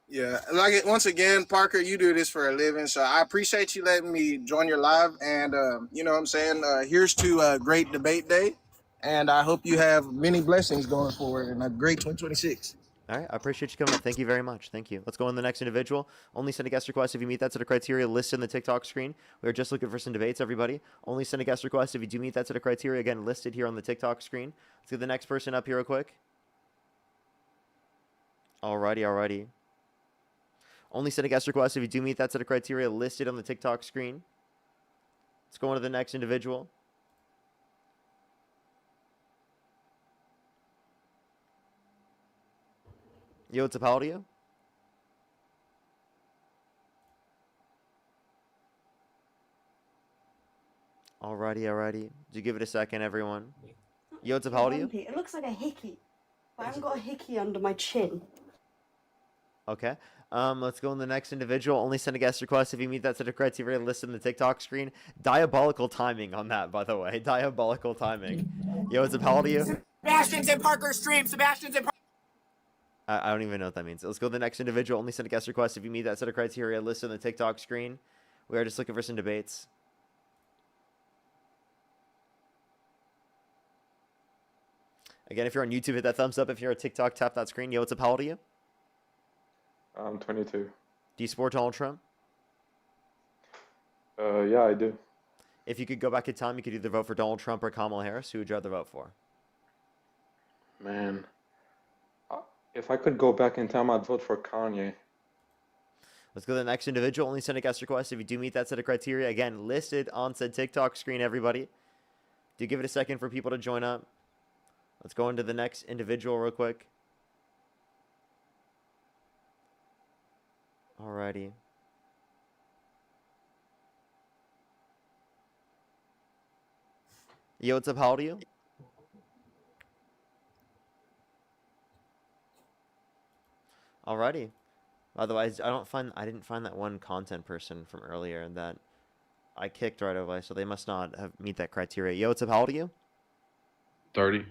Yeah, like once again, Parker, you do this for a living, so I appreciate you letting me join your live. And you know what I'm saying. Here's to a great debate day, and I hope you have many blessings going forward and a great 2026. All right, I appreciate you coming up. Thank you very much. Thank you. Let's go on to the next individual. Only send a guest request if you meet that set of criteria listed in the TikTok screen. We are just looking for some debates, everybody. Only send a guest request if you do meet that set of criteria, again, listed here on the TikTok screen. Let's get the next person up here real quick. Alrighty. Only send a guest request if you do meet that set of criteria listed on the TikTok screen. Let's go on to the next individual. Yo, what's up? How old are you? Alrighty. Do give it a second, everyone. Yo, what's up? How old are you? It looks like a hickey. I haven't got a hickey under my chin. Okay. Let's go on the next individual. Only send a guest request if you meet that set of criteria listed in the TikTok screen. Diabolical timing on that, by the way. Diabolical timing. Yo, what's up? How old are you? Sebastian's in Parker's stream. I don't even know what that means. Let's go to the next individual. Only send a guest request if you meet that set of criteria listed on the TikTok screen. We are just looking for some debates. Again, if you're on YouTube, hit that thumbs up. If you're on TikTok, tap that screen. Yo, what's up? How old are you? I'm 22. Do you support Donald Trump? Yeah, I do. If you could go back in time, you could either vote for Donald Trump or Kamala Harris. Who would you rather vote for? Man, if I could go back in time, I'd vote for Kanye. Let's go to the next individual. Only send a guest request if you do meet that set of criteria. Again, listed on said TikTok screen, everybody. Do give it a second for people to join up. Let's go into the next individual real quick. Alrighty. Yo, what's up? How old are you? Alrighty. Otherwise, I didn't find that one content person from earlier that I kicked right away, so they must not have meet that criteria. Yo, what's up? How old are you? 30. Do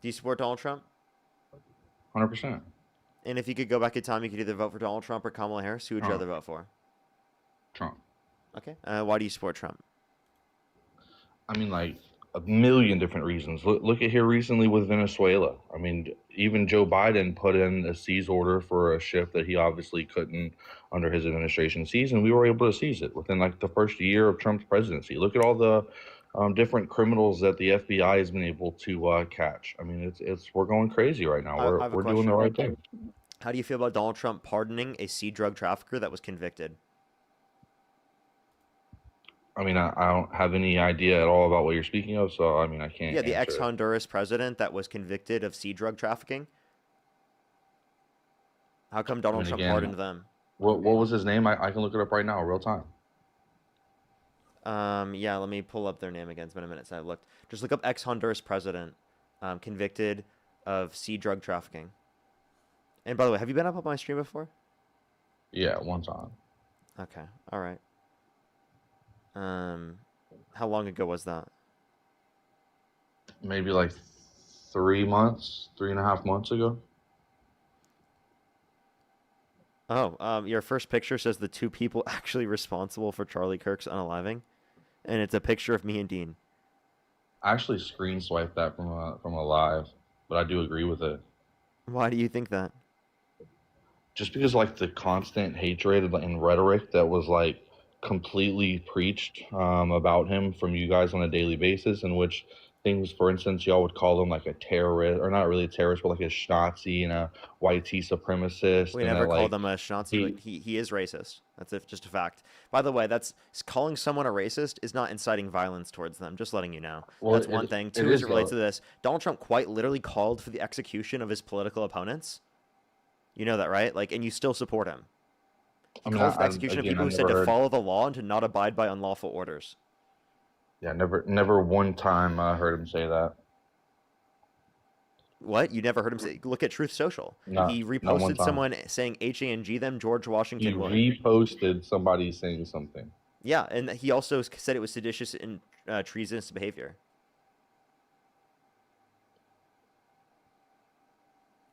you support Donald Trump? 100%. And if you could go back in time, you could either vote for Donald Trump or Kamala Harris. Who would you Trump. rather vote for? Trump. Okay. Why do you support Trump? I mean, like a million different reasons. Look at here recently with Venezuela. I mean, even Joe Biden put in a seize order for a ship that he obviously couldn't under his administration seize, and we were able to seize it within like the first year of Trump's presidency. Look at all the different criminals that the FBI has been able to catch. I mean, it's we're going crazy right now. I have a We're doing the question. right thing. How do you feel about Donald Trump pardoning a seed drug trafficker that was convicted? I mean, I don't have any idea at all about what you're speaking of, so I mean, I can't. Yeah, the answer it. ex-Honduras president that was convicted of seed drug trafficking. How come Donald Trump again, pardoned them? What was his name? I can look it up right now, real time. Yeah, let me pull up their name again. It's been a minute since I looked. Just look up ex-Honduras president convicted of seed drug trafficking. And by the way, have you been up on my stream before? Yeah, one time. Okay, all right. How long ago was that? Maybe like 3 months, 3.5 months ago. Oh, your first picture says the two people actually responsible for Charlie Kirk's unaliving, and it's a picture of me and Dean. I actually screen swiped that from a live, but I do agree with it. Why do you think that? Just because like the constant hatred and rhetoric that was like completely preached about him from you guys on a daily basis, in which things, for instance, y'all would call him like a terrorist, or not really a terrorist, but like a Schnazi and a YT supremacist, We and never that called like him a Schnazi, but he is racist. That's just a fact. By the way, that's calling someone a racist is not inciting violence towards them. Just letting you know. well, That's one thing. Two, it as is it relates though. to this, Donald Trump quite literally called for the execution of his political opponents. You know that, right? Like, and you still support him. He I mean, called for the execution of again, people I who said never to heard. follow the law and to not abide by unlawful orders. Yeah, never one time heard him say that. What? You never heard him say? Look at Truth Social. He Not one reposted time. someone saying HANG them, George He Washington Wood. reposted somebody saying something. Yeah, and he also said it was seditious and treasonous behavior.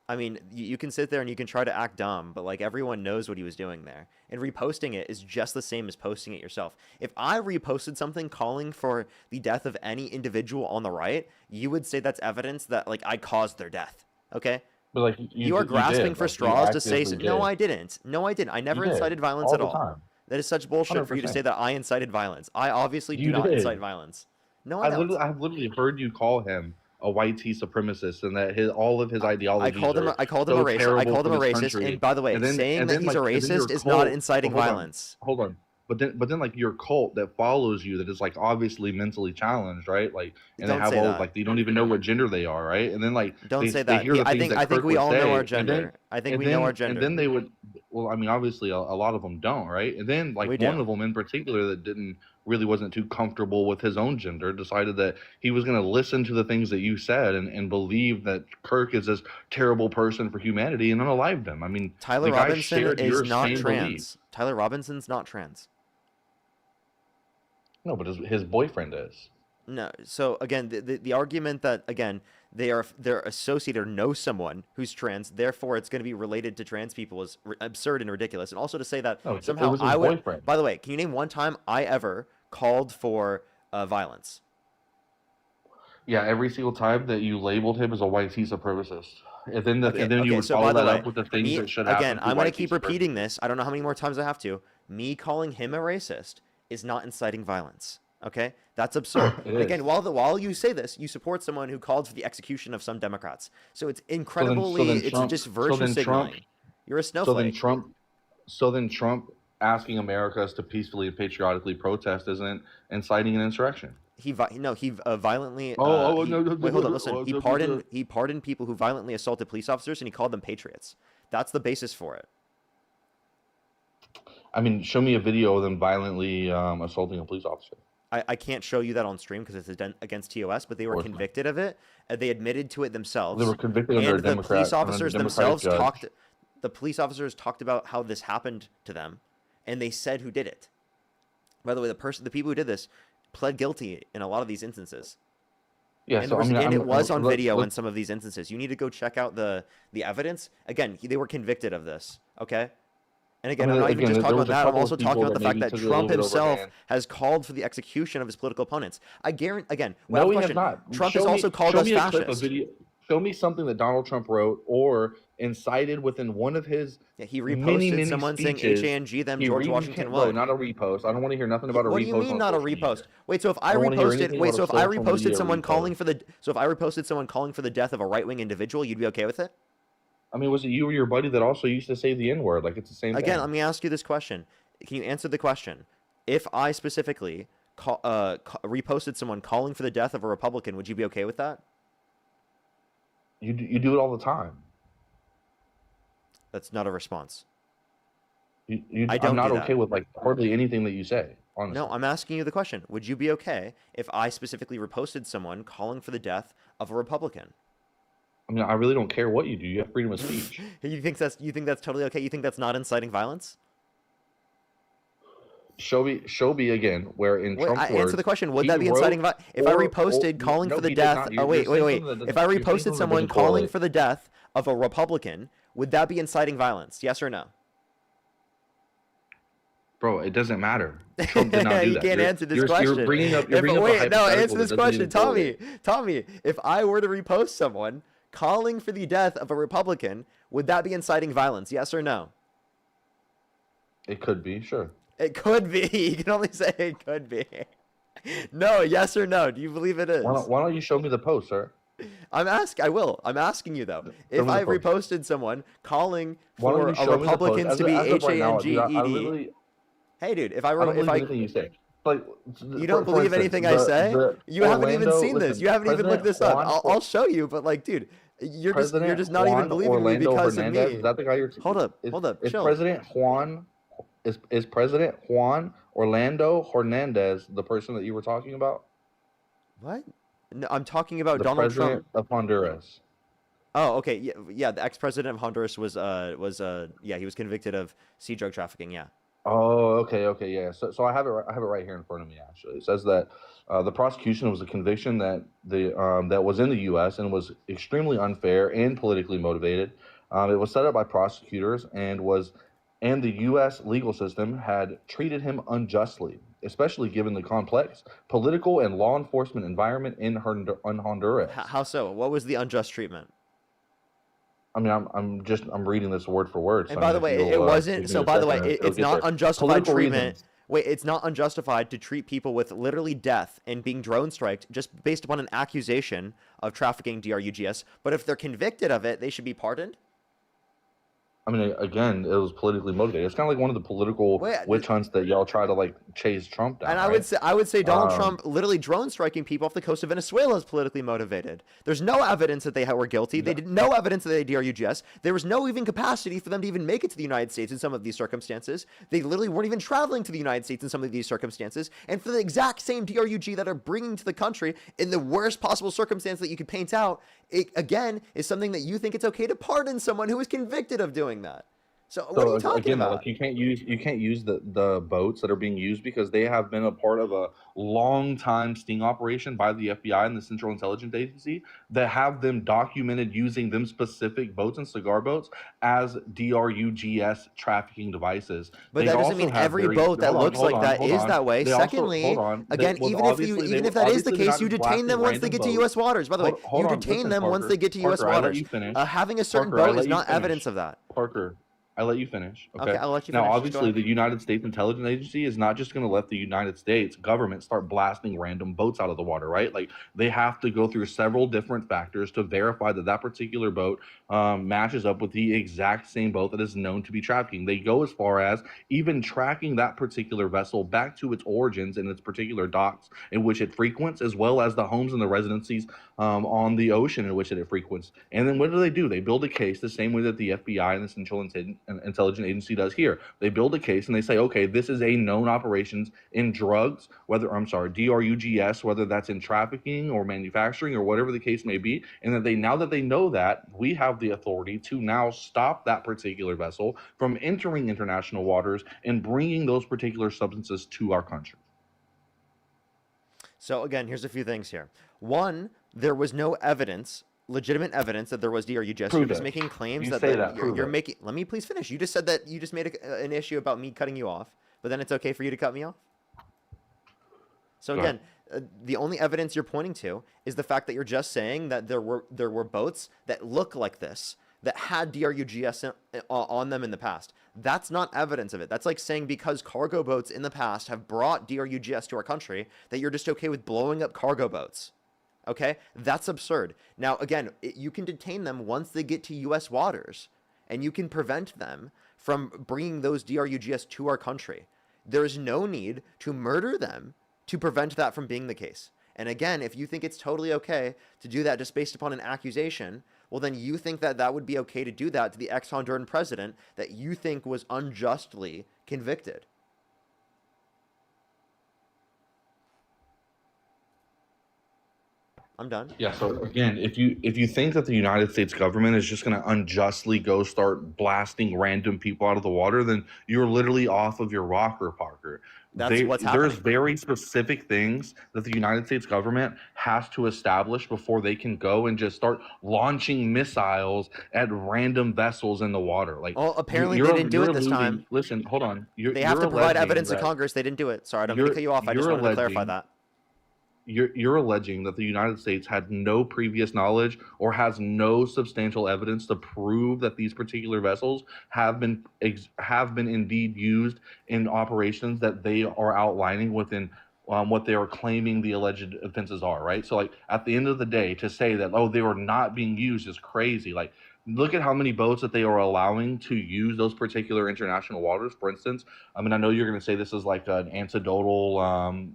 I mean, you can sit there and you can try to act dumb, but like everyone knows what he was doing there. And reposting it is just the same as posting it yourself. If I reposted something calling for the death of any individual on the right, you would say that's evidence that like I caused their death. Okay? But like You are grasping for straws to say no, did. I didn't. No, I didn't. I never You did. incited violence All at the all. time. That is such bullshit for you to 100%. say that I incited violence. I obviously do You not did. incite violence. No, I don't. I've literally heard you call him a YT supremacist, and that all of his ideologies I called him are a so racist. I terrible called him for a this racist. country. And by the way, saying that he's a racist is not inciting violence. Hold on. But then like your cult that follows you, that is like obviously mentally challenged, right? Like, and they Don't have say all that. like they don't even know what gender they are, right? And then like Don't they say that. hear the I things think that I think Kirk we would all know say, our and gender. then I think we know our gender. and then they would, well, I mean, obviously a lot of them don't, right? And then like We one do. of them in particular that really wasn't too comfortable with his own gender, decided that he was going to listen to the things that you said and believe that Kirk is this terrible person for humanity and unalived him. I mean, Tyler the guy Robinson shared is your not same trans. belief. Tyler Robinson's not trans. No, but his boyfriend is. No. So again, the argument that again they're associated or know someone who's trans, therefore it's going to be related to trans people is absurd and ridiculous. And also to say that No, it somehow was his I would. boyfriend. By the way, can you name one time I ever called for violence? Yeah, every single time that you labeled him as a YT supremacist, and then you would So follow by the that way, up with the things me, that should happen. again, to I'm going to YT keep repeating supremacists. this. I don't know how many more times I have to. Me calling him a racist is not inciting violence. Okay, that's absurd. It And is. again, while you say this, you support someone who called for the execution of some Democrats. So it's incredibly, it's just virtue signaling. You're a snowflake. So then Trump asking Americans to peacefully and patriotically protest isn't inciting an insurrection. He violently. No, wait, hold on. Listen, oh, he no, pardoned no. he pardoned people who violently assaulted police officers, and he called them patriots. That's the basis for it. I mean, show me a video of them violently assaulting a police officer. I can't show you that on stream because it's against TOS, but they were convicted of it. They admitted to it themselves. They were convicted under a and the Democrat- police under a officers Democratic themselves judge. The police officers talked about how this happened to them, and they said who did it. By the way, the people who did this pled guilty in a lot of these instances. Yeah, And, so it was on video in let's- some of these instances. You need to go check out the evidence. Again, they were convicted of this. Okay. And again, I mean, I'm not even again, just there talking was about a that. I'm couple also of talking people about the that fact maybe that took it a little Trump bit himself overhand. has called for the execution of his political opponents. I guarantee. Again, No, he has question. not. Trump Show has me- also called show us me a clip of fascist. video. Show me something that Donald Trump wrote or incited within one of his He reposted many someone speeches. saying HANG them, He George re- Washington Bro, Wood. not a repost. I don't want to hear nothing about a repost. What do you mean on not a social repost? media. Wait, so if I don't wanna hear reposted, anything wait, about so a if I social reposted media someone repost. calling for the, so if I reposted someone calling for the death of a right-wing individual, you'd be okay with it? I mean, was it you or your buddy that also used to say the N-word? Like, it's the same Again, thing. let me ask you this question. Can you answer the question? If I specifically reposted someone calling for the death of a Republican, would you be okay with that? You do it all the time. That's not a response. I don't I'm not do that. okay with like hardly anything that you say. Honestly. No, I'm asking you the question. Would you be okay if I specifically reposted someone calling for the death of a Republican? I mean, I really don't care what you do. You have freedom of speech. You think that's totally okay? You think that's not inciting violence? Show me again where in Wait, Trump's answer words the question. Would he that be inciting wrote violence? If I or reposted calling no, for the he did death, not. oh wait, You're saying wait. something that If I you're saying reposted something that someone doesn't calling correlate. for the death of a Republican, would that be inciting violence? Yes or no? Bro, it doesn't matter. Trump did not do You that. can't answer this You're question. bringing up If a wait, no, hypothetical answer that this doesn't question, even correlate. Tommy. If I were to repost someone calling for the death of a Republican, would that be inciting violence? Yes or no? It could be, sure. It could be. You can only say it could be. No, yes or no? Do you believe it is? Why don't you show me the post, sir? I will. I'm asking you though. Show If me the I post. reposted someone calling Why don't for you a show me the post? Republicans to be As of right now, dude, I Hanged, literally hey dude, I don't believe anything you say. Like, you don't for believe instance, anything I say, you haven't even Orlando, seen this. listen, You haven't even looked President this up. Juan, I'll show you, but like, dude, you're President just not even Juan believing Orlando me because Hernandez, of me. is that the guy you're? Hold up, Is chill. President Juan is President Juan Orlando Hernandez the person that you were talking about? What? No, I'm talking about The Donald president Trump. of Honduras. Oh, okay, yeah. The ex-president of Honduras was yeah, he was convicted of sea drug trafficking. Yeah. Oh, okay, yeah. So I have it right here in front of me. Actually, it says that the prosecution was a conviction that that was in the U.S. and was extremely unfair and politically motivated. It was set up by prosecutors and the U.S. legal system had treated him unjustly, especially given the complex political and law enforcement environment in Honduras. How so? What was the unjust treatment? I mean, I'm reading this word for word. And by the way, it wasn't. So by the way, it's not unjustified treatment. Wait, it's not unjustified to treat people with literally death and being drone striked just based upon an accusation of trafficking DRUGS. But if they're convicted of it, they should be pardoned. I mean, again, it was politically motivated. It's kind of like one of the political witch hunts that y'all try to like chase Trump down. And I would say Donald Trump literally drone striking people off the coast of Venezuela is politically motivated. There's no evidence that they were guilty. They did no evidence that they DRUGS. There was no even capacity for them to even make it to the United States in some of these circumstances. They literally weren't even traveling to the United States in some of these circumstances. And for the exact same DRUG that are bringing to the country in the worst possible circumstance that you could paint out, it again is something that you think it's okay to pardon someone who was convicted of doing that. So what are you talking about? Like you can't use the boats that are being used because they have been a part of a long time sting operation by the FBI and the Central Intelligence Agency that have them documented using them specific boats and cigar boats as DRUGS trafficking devices. But that doesn't mean every boat that looks like that is that way. Secondly, again, even if that is the case, you detain them once they get to U.S. waters. By the way, you detain them once they get to U.S. waters. Having a certain boat is not evidence of that. Parker, I let you finish. Okay, I'll let you now, finish. obviously, the United States Intelligence Agency is not just going to let the United States government start blasting random boats out of the water, right? Like, they have to go through several different factors to verify that that particular boat matches up with the exact same boat that is known to be trafficking. They go as far as even tracking that particular vessel back to its origins and its particular docks in which it frequents, as well as the homes and the residencies on the ocean in which it frequents. And then what do? They build a case the same way that the FBI and the Central Intelligence Agency does here. They build a case and they say, okay, this is a known operations in drugs, DRUGS, whether that's in trafficking or manufacturing or whatever the case may be. And that now that they know that, we have the authority to now stop that particular vessel from entering international waters and bringing those particular substances to our country. So again, here's a few things here. One, there was no evidence, legitimate evidence that there was DRUGS. You're just making claims you're making. Let me please finish. You just said that you just made an issue about me cutting you off, but then it's okay for you to cut me off. So again, the only evidence you're pointing to is the fact that you're just saying that there were boats that look like this that had DRUGS on them in the past. That's not evidence of it. That's like saying because cargo boats in the past have brought DRUGS to our country that you're just okay with blowing up cargo boats. Okay? That's absurd. Now, again, you can detain them once they get to U.S. waters, and you can prevent them from bringing those DRUGS to our country. There is no need to murder them to prevent that from being the case. And again, if you think it's totally okay to do that just based upon an accusation, well, then you think that that would be okay to do that to the ex-Honduran president that you think was unjustly convicted. I'm done. Yeah, so again, if you think that the United States government is just going to unjustly go start blasting random people out of the water, then you're literally off of your rocker, Parker. That's what's There's happening. very specific things that the United States government has to establish before they can go and just start launching missiles at random vessels in the water. Like, Well, apparently they didn't do it this time. Listen, hold on. They have to provide evidence to that Congress. They didn't do it. Sorry, I don't mean to cut you off. I just wanted to clarify that. You're alleging that the United States had no previous knowledge or has no substantial evidence to prove that these particular vessels have been indeed used in operations that they are outlining within what they are claiming the alleged offenses are, right? So, like, at the end of the day, to say that, oh, they were not being used is crazy. Like, look at how many boats that they are allowing to use those particular international waters. For instance, I mean, I know you're going to say this is like an anecdotal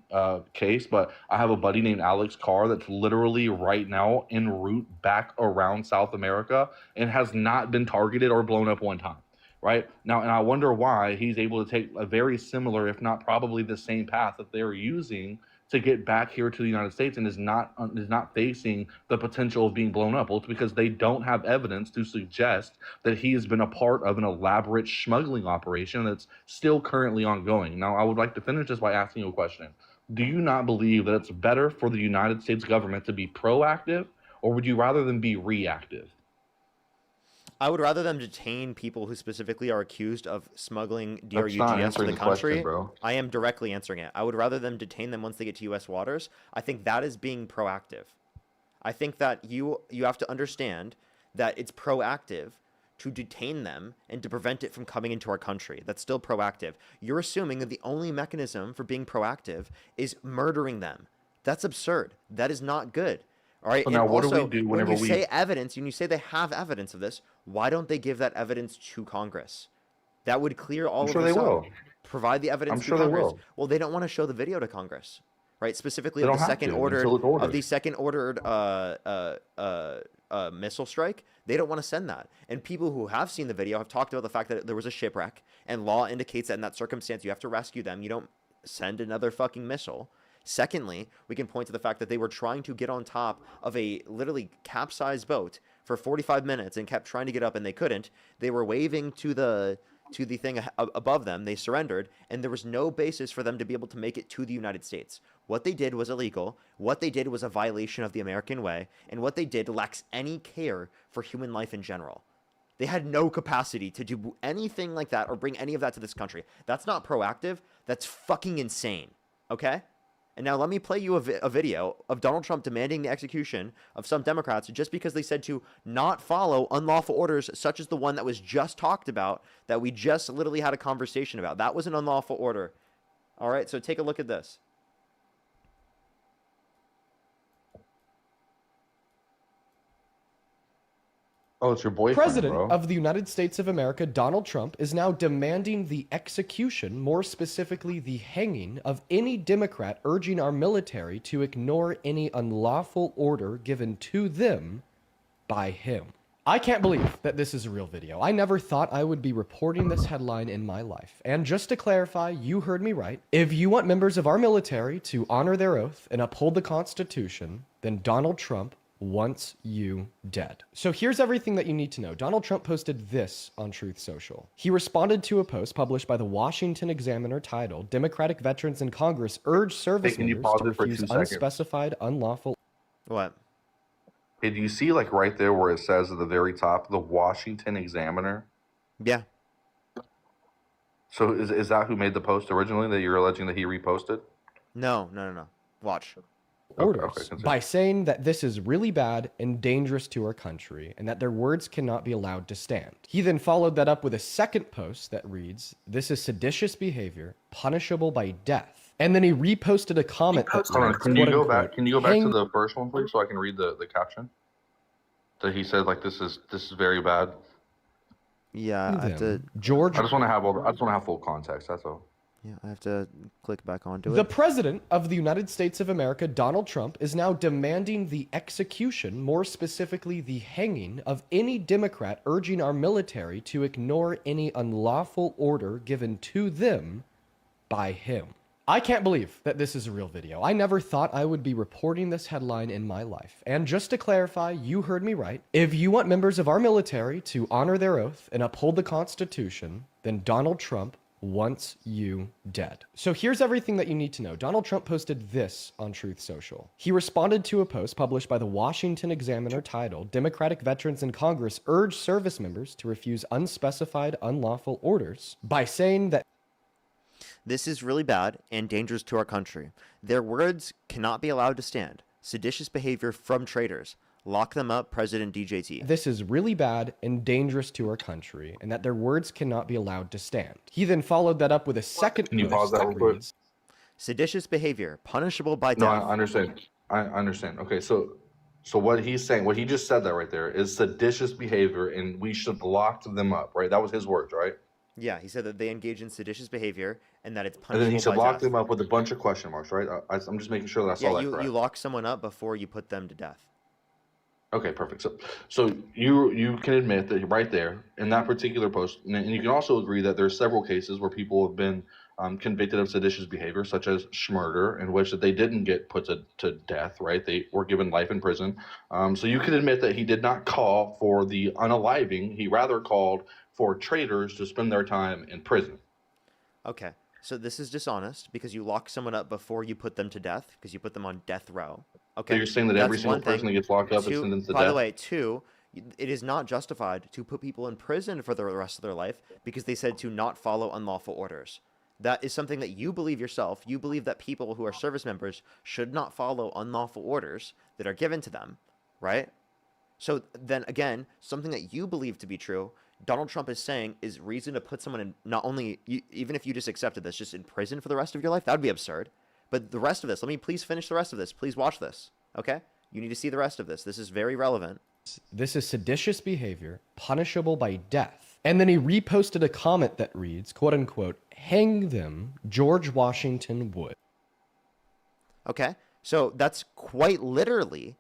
case, but I have a buddy named Alex Carr that's literally right now en route back around South America and has not been targeted or blown up one time. Right now, and I wonder why he's able to take a very similar, if not probably the same path that they're using to get back here to the United States and is not facing the potential of being blown up. Well, it's because they don't have evidence to suggest that he has been a part of an elaborate smuggling operation that's still currently ongoing. Now, I would like to finish this by asking you a question. Do you not believe that it's better for the United States government to be proactive, or would you rather than be reactive? I would rather them detain people who specifically are accused of smuggling DRUGS to the country. Question, bro. I am directly answering it. I would rather them detain them once they get to U.S. waters. I think that is being proactive. I think that you have to understand that it's proactive to detain them and to prevent it from coming into our country. That's still proactive. You're assuming that the only mechanism for being proactive is murdering them. That's absurd. That is not good. All right. So now, what do we do whenever when you say evidence, and you say they have evidence of this, why don't they give that evidence to Congress? That would clear all of this up. Provide the evidence to Congress. Well, they don't want to show the video to Congress, right? Specifically, of the second ordered missile strike. They don't want to send that. And people who have seen the video have talked about the fact that there was a shipwreck, and law indicates that in that circumstance you have to rescue them. You don't send another fucking missile. Secondly, we can point to the fact that they were trying to get on top of a literally capsized boat for 45 minutes and kept trying to get up, and they couldn't. They were waving to the thing above them. They surrendered, and there was no basis for them to be able to make it to the United States. What they did was illegal. What they did was a violation of the American way, and what they did lacks any care for human life in general. They had no capacity to do anything like that or bring any of that to this country. That's not proactive. That's fucking insane. Okay? And now let me play you a video of Donald Trump demanding the execution of some Democrats just because they said to not follow unlawful orders such as the one that was just talked about, that we just literally had a conversation about. That was an unlawful order. All right, so take a look at this. Oh, it's your boyfriend, President bro. of the United States of America, Donald Trump, is now demanding the execution, more specifically the hanging, of any Democrat urging our military to ignore any unlawful order given to them by him. I can't believe that this is a real video. I never thought I would be reporting this headline in my life. And just to clarify, you heard me right. If you want members of our military to honor their oath and uphold the Constitution, then Donald Trump wants you dead. So here's everything that you need to know. Donald Trump posted this on Truth Social. He responded to a post published by the Washington Examiner titled, "Democratic Veterans in Congress Urge Service Members to Refuse Unspecified Unlawful..." What? Hey, do you see, like, right there where it says at the very top, the Washington Examiner? Yeah. So is that who made the post originally that you're alleging that he reposted? No. Watch. Orders by saying that this is really bad and dangerous to our country and that their words cannot be allowed to stand. He then followed that up with a second post that reads, "This is seditious behavior, punishable by death." And then he reposted a comment that reads, Can you go back to the first one, please, so I can read the caption? That he said, like, this is very bad. Yeah, I have to. George. I just want to have full context. That's all. Yeah, I have to click back onto it. The President of the United States of America, Donald Trump, is now demanding the execution, more specifically the hanging, of any Democrat urging our military to ignore any unlawful order given to them by him. I can't believe that this is a real video. I never thought I would be reporting this headline in my life. And just to clarify, you heard me right. If you want members of our military to honor their oath and uphold the Constitution, then Donald Trump wants you dead. So here's everything that you need to know. Donald Trump posted this on Truth Social. He responded to a post published by the Washington Examiner titled, "Democratic Veterans in Congress Urge Service Members to Refuse Unspecified Unlawful Orders," by saying that this is really bad and dangerous to our country. Their words cannot be allowed to stand. Seditious behavior from traitors. Lock them up, President DJT. This is really bad and dangerous to our country, and that their words cannot be allowed to stand. He then followed that up with a second Can you pause post that real quick? reads, Seditious behavior, punishable by No, death. I understand. I understand. Okay, so what he's saying, what he just said that right there is seditious behavior, and we should lock them up, right? That was his words, right? Yeah, he said that they engage in seditious behavior and that it's And punishable then he said by lock death. them up with a bunch of question marks, right? I'm just making sure that I saw Yeah, that correct. you lock someone up before you put them to death. Okay, perfect. So you can admit that right there in that particular post, and you can also agree that there's several cases where people have been convicted of seditious behavior, such as Schmurder, in which that they didn't get put to death, right? They were given life in prison. So you can admit that he did not call for the unaliving. He rather called for traitors to spend their time in prison. Okay, so this is dishonest because you lock someone up before you put them to death because you put them on death row. Okay, So you're saying that every that's single one thing. person that gets locked up is Two, sentenced to by death? the way, two, it is not justified to put people in prison for the rest of their life because they said to not follow unlawful orders. That is something that you believe yourself. You believe that people who are service members should not follow unlawful orders that are given to them, right? So then again, something that you believe to be true, Donald Trump is saying is reason to put someone in, not only, even if you just accepted this, just in prison for the rest of your life. That would be absurd. But the rest of this, let me please finish the rest of this. Please watch this, okay? You need to see the rest of this. This is very relevant. this is seditious behavior, punishable by death. And then he reposted a comment that reads, quote unquote, "Hang them, George Washington would." Okay? So that's quite literally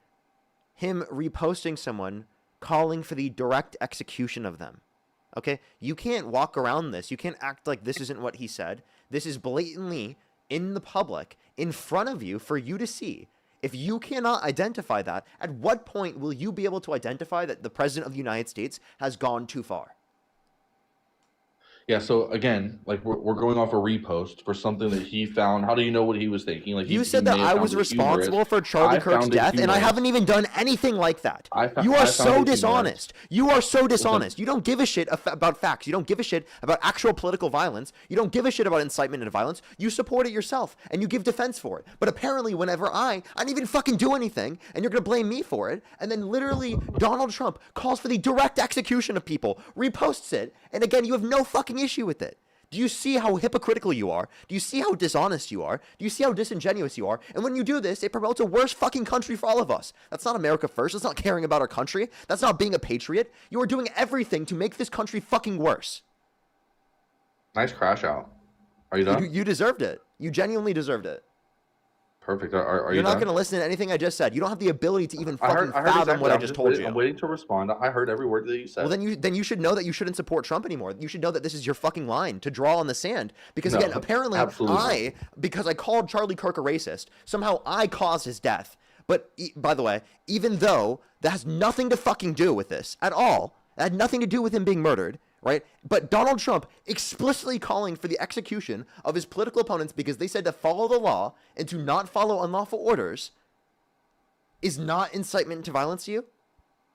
him reposting someone calling for the direct execution of them. Okay? You can't walk around this. You can't act like this isn't what he said. This is blatantly in the public, in front of you, for you to see. If you cannot identify that, at what point will you be able to identify that the President of the United States has gone too far? Yeah, so again, like we're going off a repost for something that he found. How do you know what he was thinking? Like You said that I was responsible for Charlie Kirk's death, and I haven't even done anything like that. You are so dishonest. You are so dishonest. You don't give a shit about facts. You don't give a shit about actual political violence. You don't give a shit about incitement into violence. You support it yourself, and you give defense for it. But apparently, whenever I didn't even fucking do anything, and you're going to blame me for it, and then literally Donald Trump calls for the direct execution of people, reposts it, and again, you have no fucking issue with it. Do you see how hypocritical you are? Do you see how dishonest you are? Do you see how disingenuous you are? And when you do this, it promotes a worse fucking country for all of us. That's not America first. That's not caring about our country. That's not being a patriot. You are doing everything to make this country fucking worse. Nice crash out. Are you done? You deserved it. You genuinely deserved it. Perfect. Are you You're not done? going to listen to anything I just said. You don't have the ability to even I fucking heard fathom exactly. what I I'm just told you. I'm waiting to respond. I heard every word that you said. Well, then you should know that you shouldn't support Trump anymore. You should know that this is your fucking line to draw on the sand. Because No, again, apparently absolutely. because I called Charlie Kirk a racist, somehow I caused his death. But by the way, even though that has nothing to fucking do with this at all, it had nothing to do with him being murdered, right? But Donald Trump explicitly calling for the execution of his political opponents because they said to follow the law and to not follow unlawful orders is not incitement to violence to you?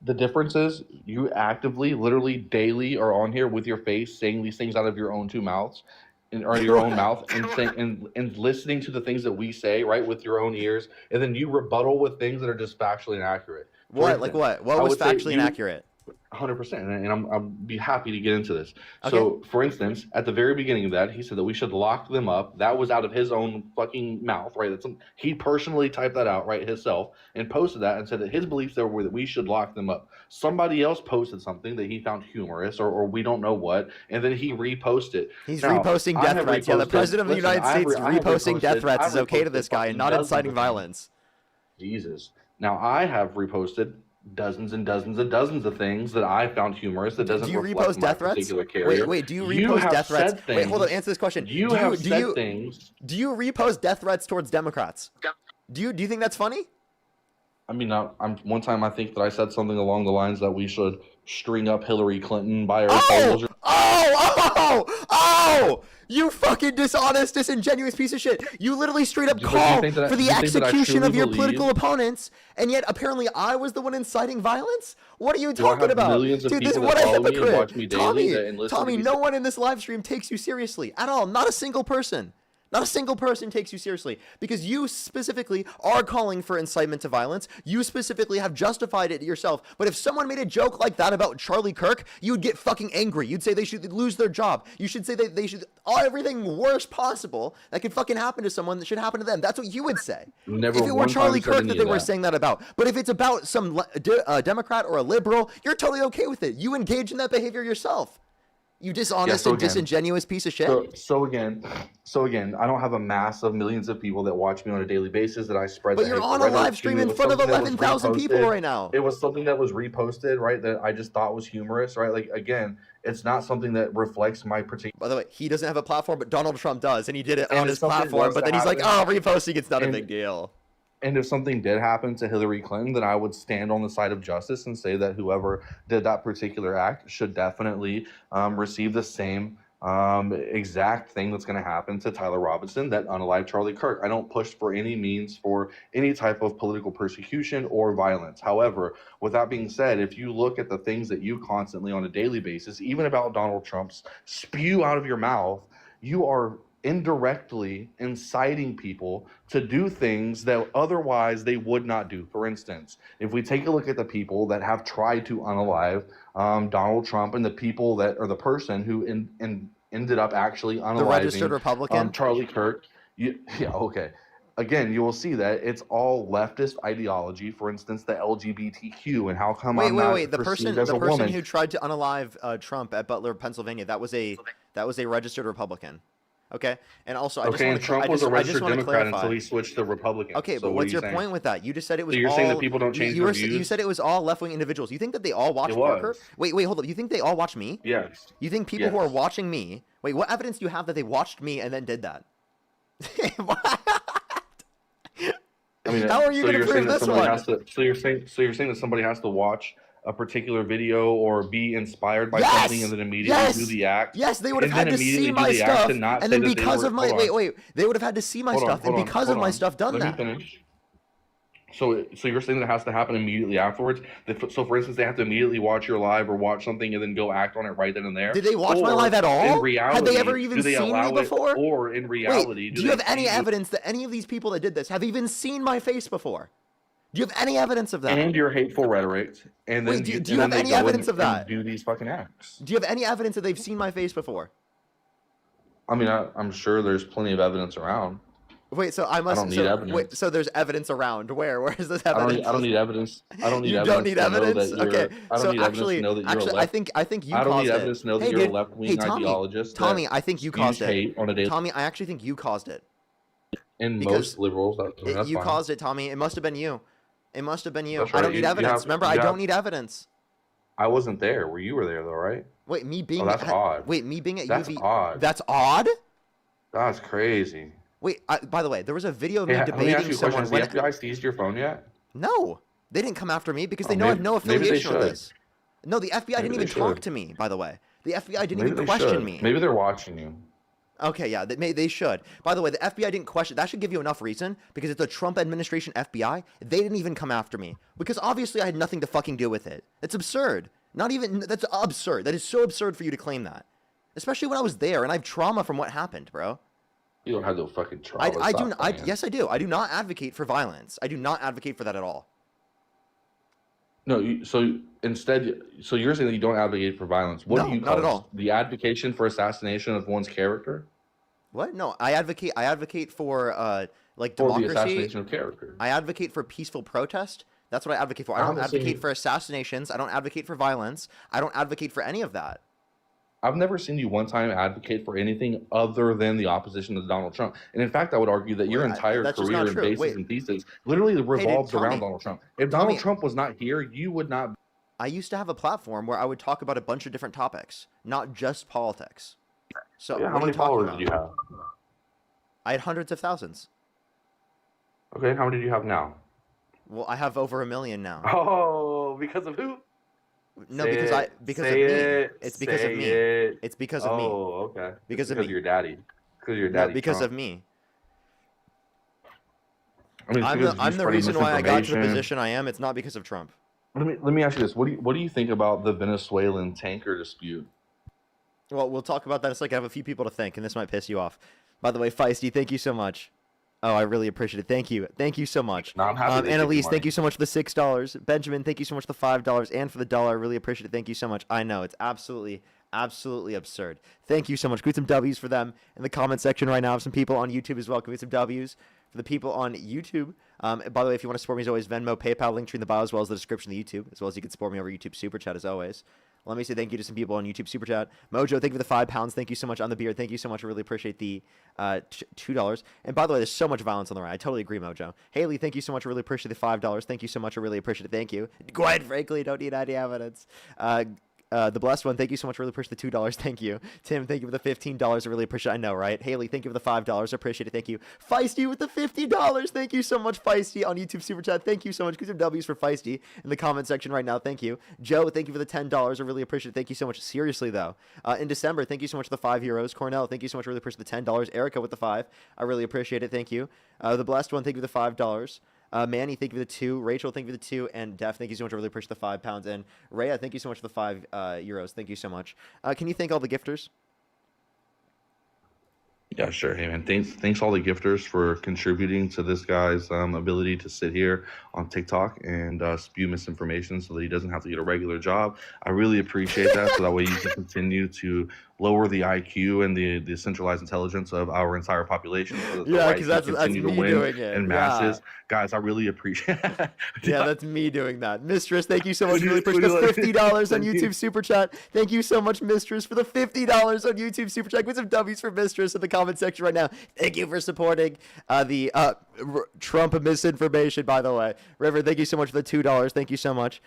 The difference is you actively, literally daily are on here with your face saying these things out of your own two mouths. Or your own mouth and saying and listening to the things that we say, right, with your own ears, and then you rebuttal with things that are just factually inaccurate. What? Like what? What was factually inaccurate? 100%, and I'll be happy to get into this. Okay. So, for instance, at the very beginning of that, he said that we should lock them up. That was out of his own fucking mouth, right? He personally typed that out, right, himself, and posted that and said that his beliefs there were that we should lock them up. Somebody else posted something that he found humorous, or we don't know what, and then he reposted. He's reposting death threats. Yeah, the president of the United States reposting death threats is okay to this guy and not inciting violence. Jesus. Now, I have reposted dozens and dozens and dozens of things that I found humorous that doesn't Do you reflect repost my death threats? particular carrier. Wait, do you You repost have death threats? said things. Wait, hold on, answer this question. You do have do said you, things. Do you repost death threats towards Democrats? Do you think that's funny? I mean, one time I think that I said something along the lines that we should string up Hillary Clinton by her toes. Oh! You fucking dishonest, disingenuous piece of shit. You literally straight up Do you call think that for do the you think that I execution truly of your believe- political opponents, and yet apparently I was the one inciting violence? What are you Do I talking have about? millions of Dude, this people what that a follow me and hypocrite. watch me daily that enlist Tommy, to be no one in this live stream takes you seriously at all. Not a single person. Not a single person takes you seriously because you specifically are calling for incitement to violence. You specifically have justified it yourself. But if someone made a joke like that about Charlie Kirk, you would get fucking angry. You'd say they should lose their job. You should say that they should everything worst possible that could fucking happen to someone that should happen to them. That's what you would say. Never if it were one Charlie time said Kirk any that of they were that. saying that about. But if it's about some Democrat or a liberal, you're totally okay with it. You engage in that behavior yourself. You dishonest so and again- disingenuous piece of shit. So again, I don't have a mass of millions of people that watch me on a daily basis that I spread. But the you're hateful on a rhetoric live to. stream It in was front of something that was 11,000 people reposted. right now. It was something that was reposted, right? That I just thought was humorous, right? Like again, it's not something that reflects my particular. By the way, he doesn't have a platform, but Donald Trump does, and he did it And on if his something platform. was But to then he's like, "Oh, happen- reposting, it's not a and- big deal." And if something did happen to Hillary Clinton, then I would stand on the side of justice and say that whoever did that particular act should definitely receive the same exact thing that's going to happen to Tyler Robinson that unalived Charlie Kirk. I don't push for any means for any type of political persecution or violence. However, with that being said, if you look at the things that you constantly on a daily basis, even about Donald Trump's spew out of your mouth, you are indirectly inciting people to do things that otherwise they would not do. For instance, if we take a look at the people that have tried to unalive Donald Trump and the people that are the person who ended up actually unaliving The registered Republican? Charlie Kirk. Okay. Again, you will see that it's all leftist ideology. For instance, the LGBTQ and how come I'm not wait. The perceived person as a woman. who tried to unalive Trump at Butler, Pennsylvania, that was a registered Republican. Okay, and also I just Okay, want and to Trump was a registered Democrat clarify. until he switched to Republican. Okay, So but what what's are your you saying? point with that? You just said it was So you're all. saying that people don't change you their were, views? You said it was all left-wing individuals. You think that they all watch It Parker? was. Wait, hold up. You think they all watch me? Yes. You think people who are Yes. watching me? Wait, what evidence do you have that they watched me and then did that? I mean, How are you so gonna you're prove saying that this somebody one? has to. So you're saying that somebody has to watch a particular video or be inspired by Yes! something and then immediately do the act. Yes, they would have and had then to see immediately do my the act stuff, and not and say then that they because were- of my hold on. wait, they would have had to see my Hold on, stuff, and hold on, because of hold my on. stuff done Let that. me finish. So you're saying that it has to happen immediately afterwards? So for instance, they have to immediately watch your live or watch something and then go act on it right then and there? Did they watch my Or live at all? In reality, Had they ever even do they seen allow me it- before? Or in reality, Wait, do you they have any see you- evidence that any of these people that did this have even seen my face before? Do you have any evidence of that? And your hateful rhetoric, and then Wait, do you and have then they any go evidence and- of that? and do these fucking acts. Do you have any evidence that they've seen my face before? I mean, I'm sure there's plenty of evidence around. Wait, so I must. don't need so, evidence. Wait, so there's evidence around. Where is this I evidence? don't need evidence. I don't need You evidence. don't need to know evidence? that you're- Okay. I don't So need evidence to know that you're a actually, left. I think you I don't caused need it. evidence to know that Hey, you're a dude. left-wing Hey, Tommy. ideologist. Tommy, that I think you spews caused it. hate on a daily. Tommy, I actually think you caused it. And because most liberals, that's You fine. caused it, Tommy. It must have been you. It must have been you. That's I don't right. need You evidence. have- Remember, you I don't have- need evidence. I wasn't there. Where you were there though, right? Wait, me being that's odd. Wait, me being at That's UV. odd. That's odd. That's crazy. Wait, by the way, there was a video of Hey, me let me ask debating you a someone. question. Has the FBI seized your phone yet? No, they didn't come after me because they Oh, know I have maybe- no maybe they affiliation with should. this. No, the FBI didn't Maybe even they talk should. to me. By the way, the FBI didn't Maybe even they question should. me. Maybe they're watching you. Okay, yeah, they should. By the way, the FBI didn't question. That should give you enough reason because it's the Trump administration FBI. They didn't even come after me because obviously I had nothing to fucking do with it. It's absurd. Not even that's absurd. That is so absurd for you to claim that, especially when I was there and I have trauma from what happened, bro. You don't have no fucking trauma. I do. Stop playing. Yes, I do. I do not advocate for violence. I do not advocate for that at all. No, so instead, so you're saying that you don't advocate for violence. What No, do you not call at this? all. The advocation for assassination of one's character? What? No, I advocate for like Or the democracy. assassination of character. I advocate for peaceful protest. That's what I advocate for. I I'm don't the advocate same- for assassinations. I don't advocate for violence. I don't advocate for any of that. I've never seen you one time advocate for anything other than the opposition to Donald Trump. And in fact, I would argue that your entire That's just career not and true. basis Wait. and thesis literally Hey, dude, revolves around Tommy. Donald Trump. If Tommy, Donald Trump was not here, you would not. I used to have a platform where I would talk about a bunch of different topics, not just politics. So Yeah, how what are many you talking followers about? do you have? I had hundreds of thousands. Okay, how many do you have now? Well, I have over 1 million now. Oh, because of who? No, Say because it, because say of me. it, It's because of say me. it. It's because of me. Oh, okay. Because of Because me. of your daddy. Because of your No, daddy. because Trump. of me. I mean, it's because of you I'm the spreading reason why I got to the misinformation. position I am. It's not because of Trump. Let me ask you this: what do you think about the Venezuelan tanker dispute? Well, we'll talk about that in a second. I have a few people to thank, and this might piss you off. By the way, Feisty, thank you so much. Oh, I really appreciate it. Thank you. Thank you so much. No, I'm happy they take your Annalise, money. thank you so much for the $6. Benjamin, thank you so much for the $5 and for the $1. I really appreciate it. Thank you so much. I know it's absolutely absurd. Thank you so much. Give some W's for them in the comment section right now. I have some people on YouTube as well. Give me some W's for the people on YouTube. By the way, if you want to support me, as always, Venmo, PayPal, link tree in the bio, as well as the description of the YouTube, as well as you can support me over YouTube Super Chat, as always. Let me say thank you to some people on YouTube Super Chat. Mojo, thank you for the £5. Thank you so much on the beard. Thank you so much. I really appreciate the $2. And by the way, there's so much violence on the right. I totally agree, Mojo. Haley, thank you so much. I really appreciate the $5. Thank you so much. I really appreciate it. Thank you. Quite frankly, don't need any evidence. The blessed one, thank you so much. I really appreciate the $2. Thank you. Tim, thank you for the $15. I really appreciate it. I know, right? Haley, thank you for the $5. I appreciate it. Thank you. Feisty with the $50. Thank you so much, Feisty, on YouTube Super Chat. Thank you so much. Give some W's for Feisty in the comment section right now. Thank you. Joe, thank you for the $10. I really appreciate it. Thank you so much. Seriously, though. In December, thank you so much for the €5. Cornell, thank you so much. I really appreciate the $10. Erica with the 5. I really appreciate it. Thank you. The blessed one, thank you for the $5. Manny, thank you for the 2. Rachel, thank you for the 2. And Def, thank you so much. I really appreciate the £5. And Rhea, thank you so much for the €5. Thank you so much. Can you thank all the gifters? Yeah, sure. Hey, man. Thanks all the gifters for contributing to this guy's ability to sit here on TikTok and spew misinformation so that he doesn't have to get a regular job. I really appreciate that. So that way you can continue to lower the IQ and the centralized intelligence of our entire population. So that the Yeah, right because can that's continue me to win doing it. in masses. Guys, I really appreciate Yeah, that's me doing that. Mistress, thank you so much. Really appreciate Would the you like- $50 on Thank you. YouTube Super Chat. Thank you so much, Mistress, for the $50 on YouTube Super Chat. With some W's for Mistress in the comment section right now. Thank you for supporting the Trump misinformation, by the way. River, thank you so much for the $2. Thank you so much.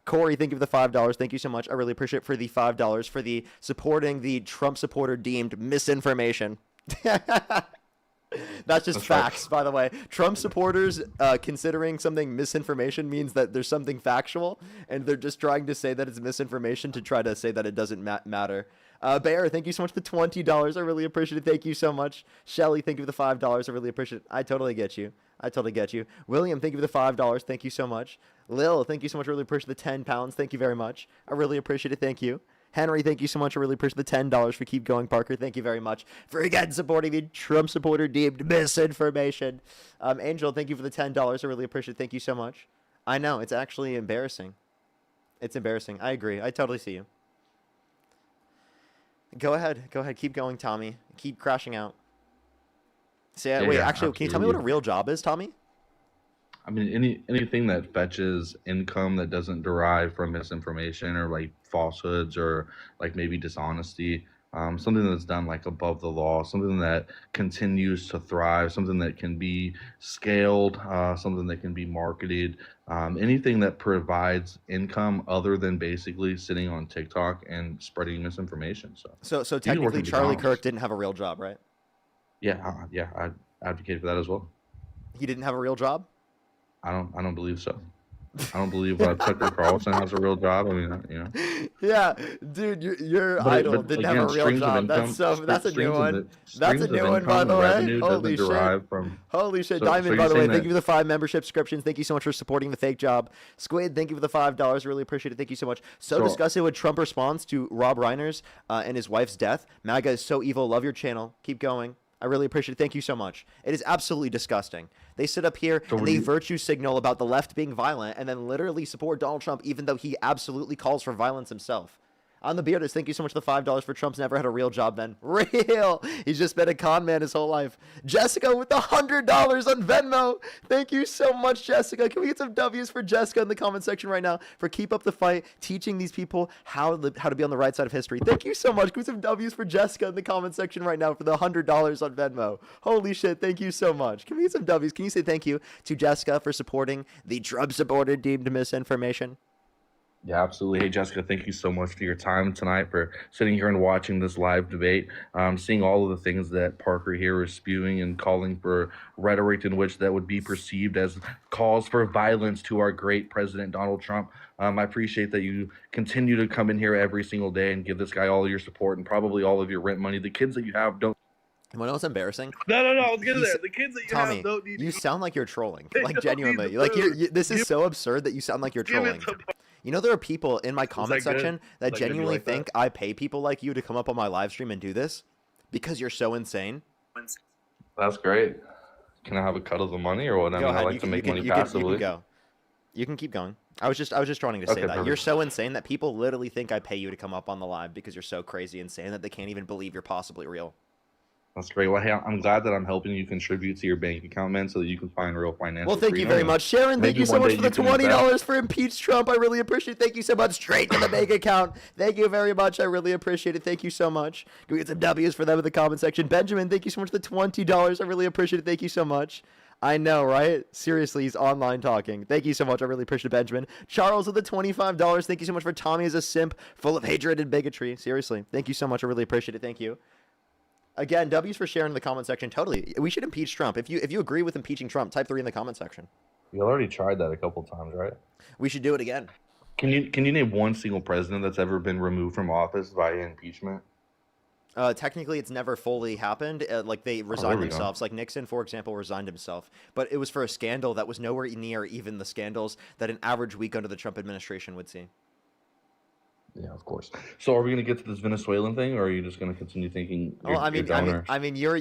Corey, thank you for the $5. Thank you so much. I really appreciate it for the $5 for the supporting the Trump supporter deemed misinformation. That's just That's right. facts, by the way. Trump supporters considering something misinformation means that there's something factual, and they're just trying to say that it's misinformation to try to say that it doesn't matter. Bear, thank you so much for the $20. I really appreciate it. Thank you so much. Shelly, thank you for the $5. I really appreciate it. I totally get you. William, thank you for the $5. Thank you so much. Lil, thank you so much. I really appreciate the £10. Thank you very much. I really appreciate it. Thank you. Henry, thank you so much. I really appreciate the $10 for Keep Going, Parker. Thank you very much for again supporting the Trump supporter deemed misinformation. Angel, thank you for the $10. I really appreciate it. Thank you so much. I know, it's actually embarrassing. It's embarrassing. I agree. I totally see you. Go ahead. Keep going, Tommy. Keep crashing out. Wait, actually, can you tell me what a real job is, Tommy? I mean, anything that fetches income that doesn't derive from misinformation or like falsehoods or like maybe dishonesty, something that's done like above the law, something that continues to thrive, something that can be scaled, something that can be marketed, anything that provides income other than basically sitting on TikTok and spreading misinformation. So you can work technically, in Charlie McDonald's. Kirk didn't have a real job, right? Yeah, I advocate for that as well. He didn't have a real job? I don't believe so. I don't believe Tucker Carlson has a real job. I mean, you know. Yeah, dude, your idol didn't have a real streams of job. income- That's a new streams of one. the- That's a streams new of one, by income the and way. revenue doesn't Holy shit. derive from- Holy shit. So Diamond, you're by the way, saying thank that- you for the 5 membership subscriptions. Thank you so much for supporting the fake job. Squid, thank you for the $5. Really appreciate it. Thank you so much. So disgusted with Trump response to Rob Reiner's and his wife's death. MAGA is so evil. Love your channel. Keep going. I really appreciate it. Thank you so much. It is absolutely disgusting. They sit up here and they virtue signal about the left being violent and then literally support Donald Trump even though he absolutely calls for violence himself. On the Bearders, thank you so much for the $5 for Trump's never had a real job, Ben. Real. He's just been a con man his whole life. Jessica with the $100 on Venmo. Thank you so much, Jessica. Can we get some W's for Jessica in the comment section right now for keep up the fight, teaching these people how to be on the right side of history. Thank you so much. Can we get some W's for Jessica in the comment section right now for the $100 on Venmo. Holy shit. Thank you so much. Can we get some W's? Can you say thank you to Jessica for supporting the Trump supporter deemed misinformation? Yeah, absolutely. Hey, Jessica, thank you so much for your time tonight, for sitting here and watching this live debate, seeing all of the things that Parker here is spewing and calling for rhetoric in which that would be perceived as calls for violence to our great President Donald Trump. I appreciate that you continue to come in here every single day and give this guy all of your support and probably all of your rent money. The kids that you have don't. You know what's embarrassing? No, I was getting there. The kids that you Tommy, have don't need. You sound like you're trolling. Like don't genuinely. need the Like food. this is so absurd that you sound like you're trolling. You know, there are people in my comment that good? section that Is that good? You genuinely like that? think I pay people like you to come up on my live stream and do this because you're so insane. That's great. Can I have a cut of the money or what? I Go mean, I ahead. like You to can, make you can, money you can, passively. you can go. You can keep going. I was just trying to say Okay, that. perfect. You're so insane that people literally think I pay you to come up on the live because you're so crazy insane that they can't even believe you're possibly real. That's great. Well, hey, I'm glad that I'm helping you contribute to your bank account, man, so that you can find real financial Well, thank you freedom. very And much. Sharon, thank maybe you so one much day for the you can invest. $20 for impeach Trump. I really appreciate it. Thank you so much. Straight to the bank account. Thank you very much. I really appreciate it. Thank you so much. Can we get some W's for them in the comment section? Benjamin, thank you so much for the $20. I really appreciate it. Thank you so much. I know, right? Seriously, he's online talking. Thank you so much. I really appreciate it, Benjamin. Charles with the $25. Thank you so much for Tommy as a simp full of hatred and bigotry. Seriously. Thank you so much. I really appreciate it. Thank you. Again, W's for sharing in the comment section. Totally. We should impeach Trump. If you agree with impeaching Trump, type 3 in the comment section. You already tried that a couple times, right? We should do it again. Can you name one single president that's ever been removed from office via impeachment? Technically, it's never fully happened. Like, they resigned there we go. themselves. Like, Nixon, for example, resigned himself. But it was for a scandal that was nowhere near even the scandals that an average week under the Trump administration would see. Yeah, of course. So are we going to get to this Venezuelan thing, or are you just going to continue thinking Well, your donors?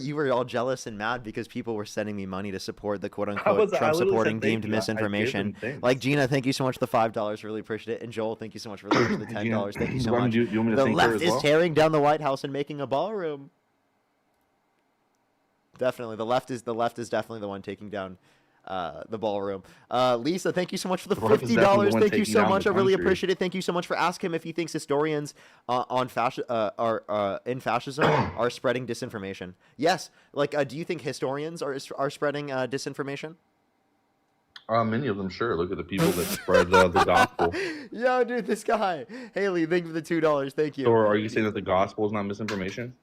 you were all jealous and mad because people were sending me money to support the quote I unquote literally Trump said supporting thank deemed you. I gave them misinformation. thanks. Like Gina, thank you so much for the $5. Really appreciate it. And Joel, thank you so much for the $10. Thank you so Ryan, much. do you want me to The thank her left as is well? tearing down the White House and making a ballroom. Definitely, the left is definitely the one taking down the ballroom. Lisa, thank you so much for the The left is definitely the $50. one Thank you taking so down much. the I really country. appreciate it. Thank you so much for asking him if he thinks historians are in fascism are spreading disinformation. Yes. Like, do you think historians are spreading disinformation? Many of them, sure. Look at the people that spread the gospel. Yo, dude, this guy. Haley, thank you for the $2. Thank you. So are you saying that the gospel is not misinformation?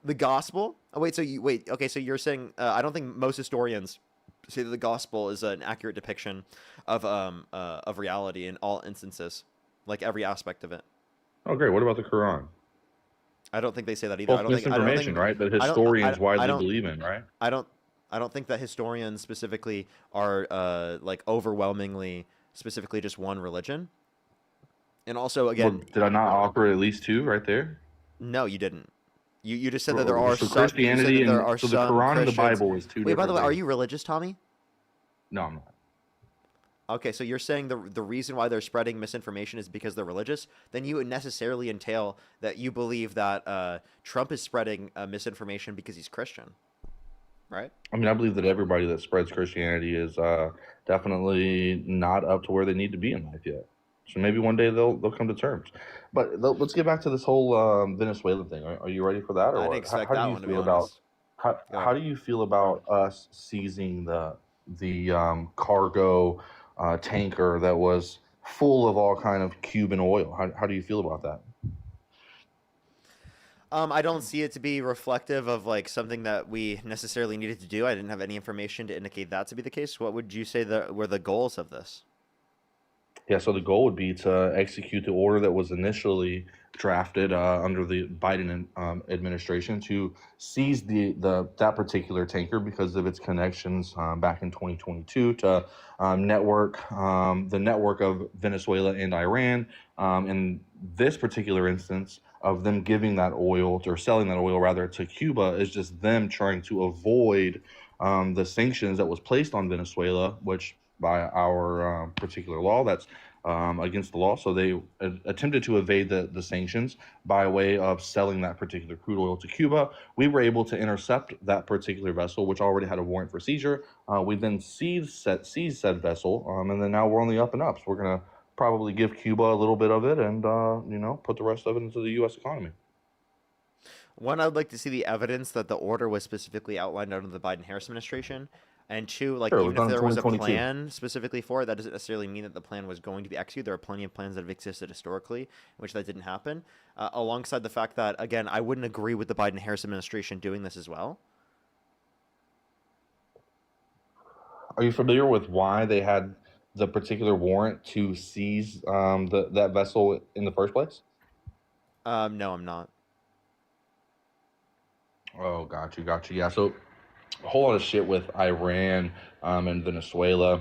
The gospel? Oh, wait. Okay. So you're saying I don't think most historians say that the gospel is an accurate depiction of reality in all instances, like every aspect of it. Oh, great. What about the Quran? I don't think they say that either. Both I don't misinformation, think, right? That I don't- historians I widely don't- believe in, right? I don't think that historians specifically are like overwhelmingly specifically just one religion. And also, again, Well, did I not offer at least two right there? no, you didn't. You just said that there are So some. You said Christianity that there and are so the some Quran and the Christians- Bible is two Wait, by the different way, are things. you religious, Tommy? No, I'm not. Okay, so you're saying the reason why they're spreading misinformation is because they're religious? Then you would necessarily entail that you believe that Trump is spreading misinformation because he's Christian, right? I mean, I believe that everybody that spreads Christianity is definitely not up to where they need to be in life yet. So maybe one day they'll come to terms. But let's get back to this whole Venezuela thing. Are you ready for that, or I didn't what? expect how that do you one, to be feel about honest. Go how do you feel about us seizing the cargo tanker that was full of all kind of Cuban oil? How do you feel about that? I don't see it to be reflective of like something that we necessarily needed to do. I didn't have any information to indicate that to be the case. What would you say were the goals of this? Yeah, so the goal would be to execute the order that was initially drafted under the Biden administration to seize that particular tanker because of its connections back in 2022 to the network of Venezuela and Iran. In this particular instance of them giving that oil or selling that oil rather to Cuba is just them trying to avoid the sanctions that was placed on Venezuela, which by our particular law. That's against the law. So they attempted to evade the sanctions by way of selling that particular crude oil to Cuba. We were able to intercept that particular vessel, which already had a warrant for seizure. We then seized said vessel, and then now we're on the up and up. So we're going to probably give Cuba a little bit of it and, put the rest of it into the U.S. economy. One, I'd like to see the evidence that the order was specifically outlined under the Biden-Harris administration. And two, like, Sure, even if there was a 2022. plan specifically for it, that doesn't necessarily mean that the plan was going to be executed. There are plenty of plans that have existed historically in which that didn't happen. Alongside the fact that, again, I wouldn't agree with the Biden-Harris administration doing this as well. Are you familiar with why they had the particular warrant to seize that vessel in the first place? No, I'm not. Oh, got you. Yeah, so a whole lot of shit with Iran and Venezuela.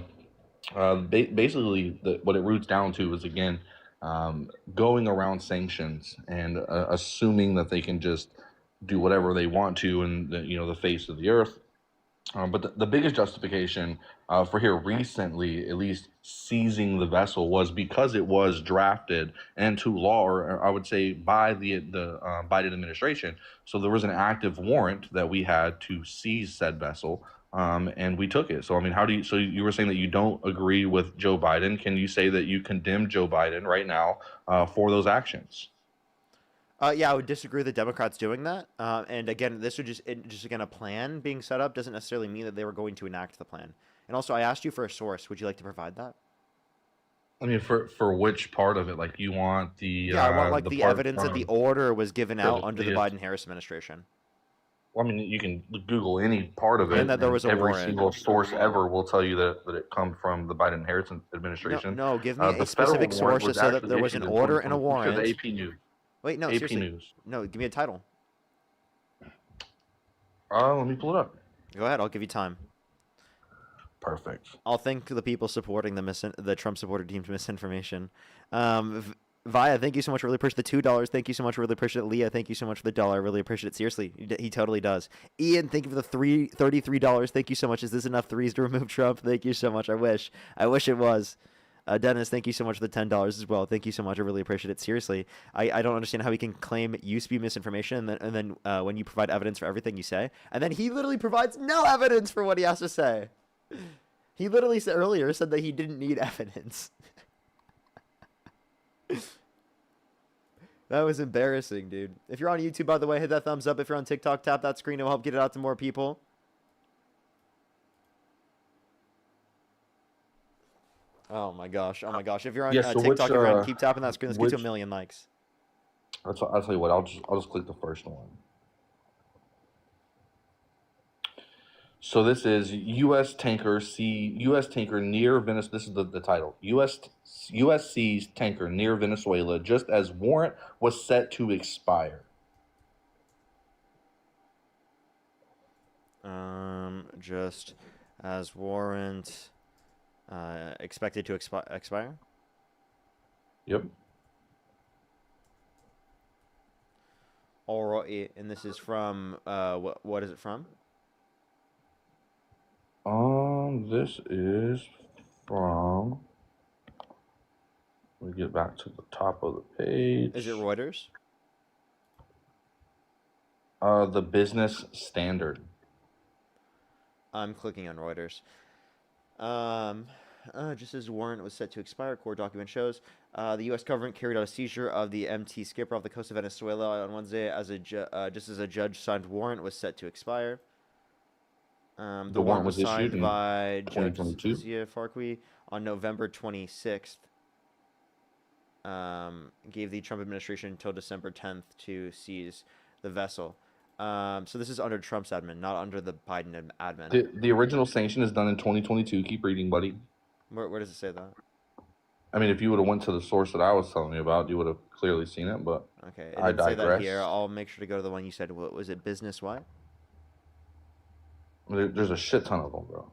Basically, what it roots down to is, again, going around sanctions and assuming that they can just do whatever they want to in the face of the earth. But the biggest justification for here recently, at least seizing the vessel, was because it was drafted into law, or I would say by the Biden administration. So there was an active warrant that we had to seize said vessel, and we took it. So I mean, how do you? So you were saying that you don't agree with Joe Biden. Can you say that you condemn Joe Biden right now for those actions? Yeah, I would disagree with the Democrats doing that. And again, this would just again, a plan being set up doesn't necessarily mean that they were going to enact the plan. And also, I asked you for a source. Would you like to provide that? I mean, for which part of it? Like, you want the Yeah, I want the part evidence that from- the order was given Sure, out under the Biden-Harris administration. Well, I mean, you can Google any part of it, And that there was a every warrant. single source ever will tell you that it comes from the Biden-Harris administration. No, give me The a specific federal warrant source that was said that actually there was an issued in order and a 2022. warrant. The AP News. Wait, no, AP seriously. News. No, give me a title. Let me pull it up. Go ahead, I'll give you time. Perfect. I'll thank the people supporting the Trump supporter team's misinformation. Via, thank you so much. Really appreciate the $2. Thank you so much. Really appreciate it. Leah, thank you so much for the $1. I really appreciate it. Seriously, he totally does. Ian, thank you for the $33. Thank you so much. Is this enough threes to remove Trump? Thank you so much. I wish it was. Dennis, thank you so much for the $10 as well. Thank you so much. I really appreciate it. Seriously, I don't understand how he can claim it used to be misinformation, and then when you provide evidence for everything you say, and then he literally provides no evidence for what he has to say. He literally said that he didn't need evidence. That was embarrassing, dude. If you're on YouTube, by the way, hit that thumbs up. If you're on TikTok, tap that screen. It will help get it out to more people. Oh my gosh. If you're on TikTok, keep tapping that screen. Let's get to 1 million likes. I'll tell you what. I'll just click the first one. So this is U.S. tanker near Venezuela. This is the title. U.S. seized tanker near Venezuela just as warrant was set to expire. Just as warrant expected to expire. Yep. All right, and this is from what is it from? This is from. Let me get back to the top of the page. Is it Reuters? The Business Standard. I'm clicking on Reuters. Just as warrant was set to expire, court document shows the U.S. government carried out a seizure of the MT Skipper off the coast of Venezuela on Wednesday just as a judge-signed warrant was set to expire. The warrant was signed by Judge Zia Farqui on November 26th. Gave the Trump administration until December 10th to seize the vessel. So this is under Trump's admin, not under the Biden admin. The original sanction is done in 2022. Keep reading, buddy. Where does it say that? I mean, if you would have went to the source that I was telling you about, you would have clearly seen it. But okay, I digress. Say that here. I'll make sure to go to the one you said. What was it? Business what? There's a shit ton of them, bro.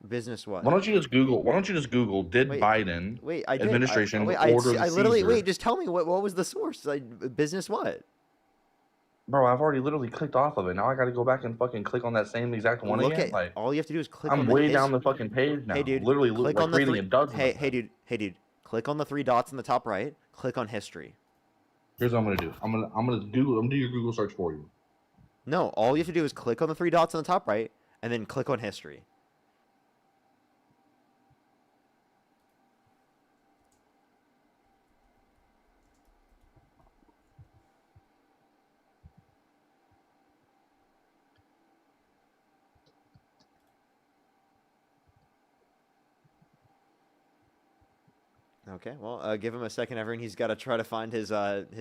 Business what? Why don't you just Google? Did Biden administration order the I literally seizure? wait. Just tell me what was the source? Business what? Bro, I've already literally clicked off of it. Now I got to go back and fucking click on that same exact one Look again. at Like, all you have to do is click I'm on the way down the fucking page now. Hey dude, Literally, click like on the reading three. a dozen. Hey dude, click on the 3 dots in the top right. Click on history. Here's what I'm gonna do. I'm gonna do your Google search for you. No, all you have to do is click on the 3 dots on the top right, and then click on history. Okay, well, give him a second, everyone. He's got to try to find his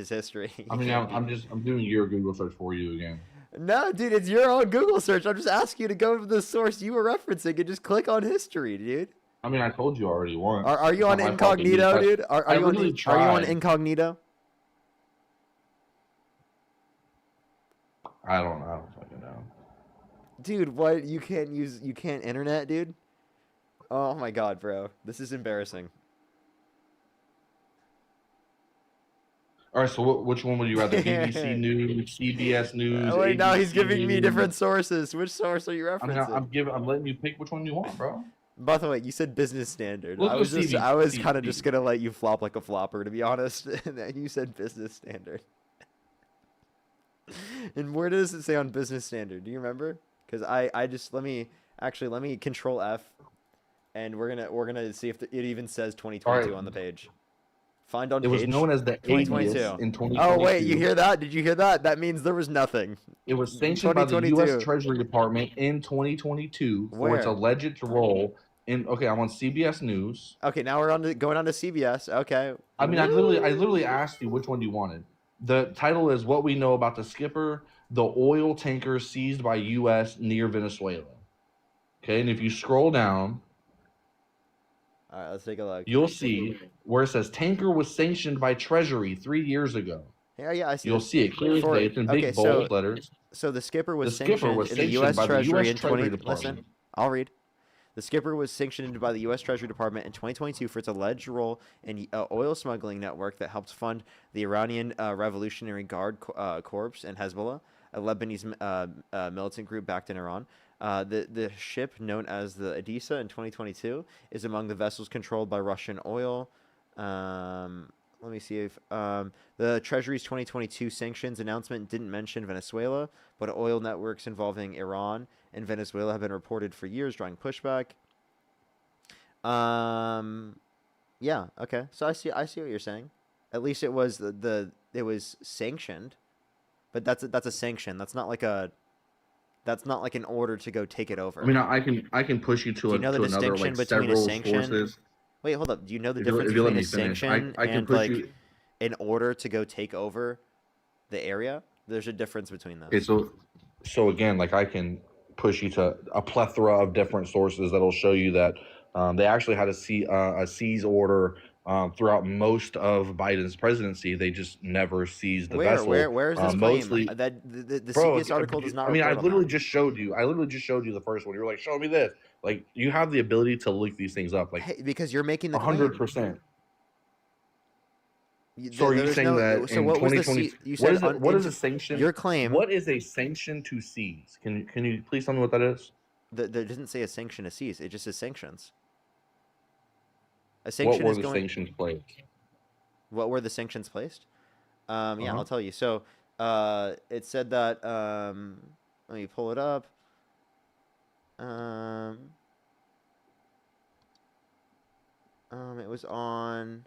history. I mean, I'm doing your Google search for you again. No, dude, it's your own Google search. I'm just asking you to go to the source you were referencing and just click on history, dude. I mean, I told you already once. Are you on incognito, dude? Are you on incognito? I don't fucking know. Dude, what? You can't internet, dude? Oh my god, bro. This is embarrassing. All right, so which one would you rather? BBC News, CBS News? Wait, now he's ABC giving me News? different sources. Which source are you I mean, referencing? I'm letting you pick which one you want, bro. By the way, you said business standard. Let's I go was CB. kind of just gonna let you flop like a flopper, to be honest. And then you said business standard. And where does it say on business standard? Do you remember? Because I just let me control F, and we're gonna see if it even says 2022 on the page. Find on It was page known as the 2022. 80th in 2022. Oh wait, you hear that? Did you hear that? That means there was nothing. It was sanctioned by the U.S. Treasury Department in 2022 for its Where? alleged role in. Okay, I'm on CBS News. Okay, now we're going on to CBS. Okay. I mean, I literally asked you which one you wanted. The title is "What We Know About the Skipper, the Oil Tanker Seized by U.S. Near Venezuela." Okay, and if you scroll down, all right, let's take a look. You'll see where it says tanker was sanctioned by Treasury 3 years ago. Yeah, I see. You'll see it clearly today. It's in big bold letters. So the skipper was sanctioned in the U.S. Treasury in 20. Listen, I'll read. The skipper was sanctioned by the U.S. Treasury Department in 2022 for its alleged role in oil smuggling network that helped fund the Iranian Revolutionary Guard Corps and Hezbollah, a Lebanese militant group backed in Iran. The ship, known as the Odessa in 2022, is among the vessels controlled by Russian oil. Let me see if the Treasury's 2022 sanctions announcement didn't mention Venezuela, but oil networks involving Iran and Venezuela have been reported for years, drawing pushback. Yeah, okay. So I see what you're saying. At least it was it was sanctioned, but that's a sanction. That's not like an order to go take it over. I mean, I can push you to another like several sources. Wait, hold up. Do you know the difference between a sanction and like an order to go take over the area? There's a difference between those. Okay, so again, like I can push you to a plethora of different sources that'll show you that they actually had a seize order throughout most of Biden's presidency. They just never seized the vessel. Where is this mostly, claim? That the CBS article does not. I mean, I report on literally that. just showed you. I literally just showed you the first one. You're like, show me this. Like, you have the ability to look these things up. Like, hey, because you're making the 100%. So are you saying that so in what 2020? was you said what is a sanction? Your claim. What is a sanction to seize? Can you please tell me what that is? There doesn't say a sanction to seize. It just says sanctions. A sanction What were the sanctions placed? What were the sanctions placed? Yeah, I'll tell you. So, it said that. Let me pull it up. It was on.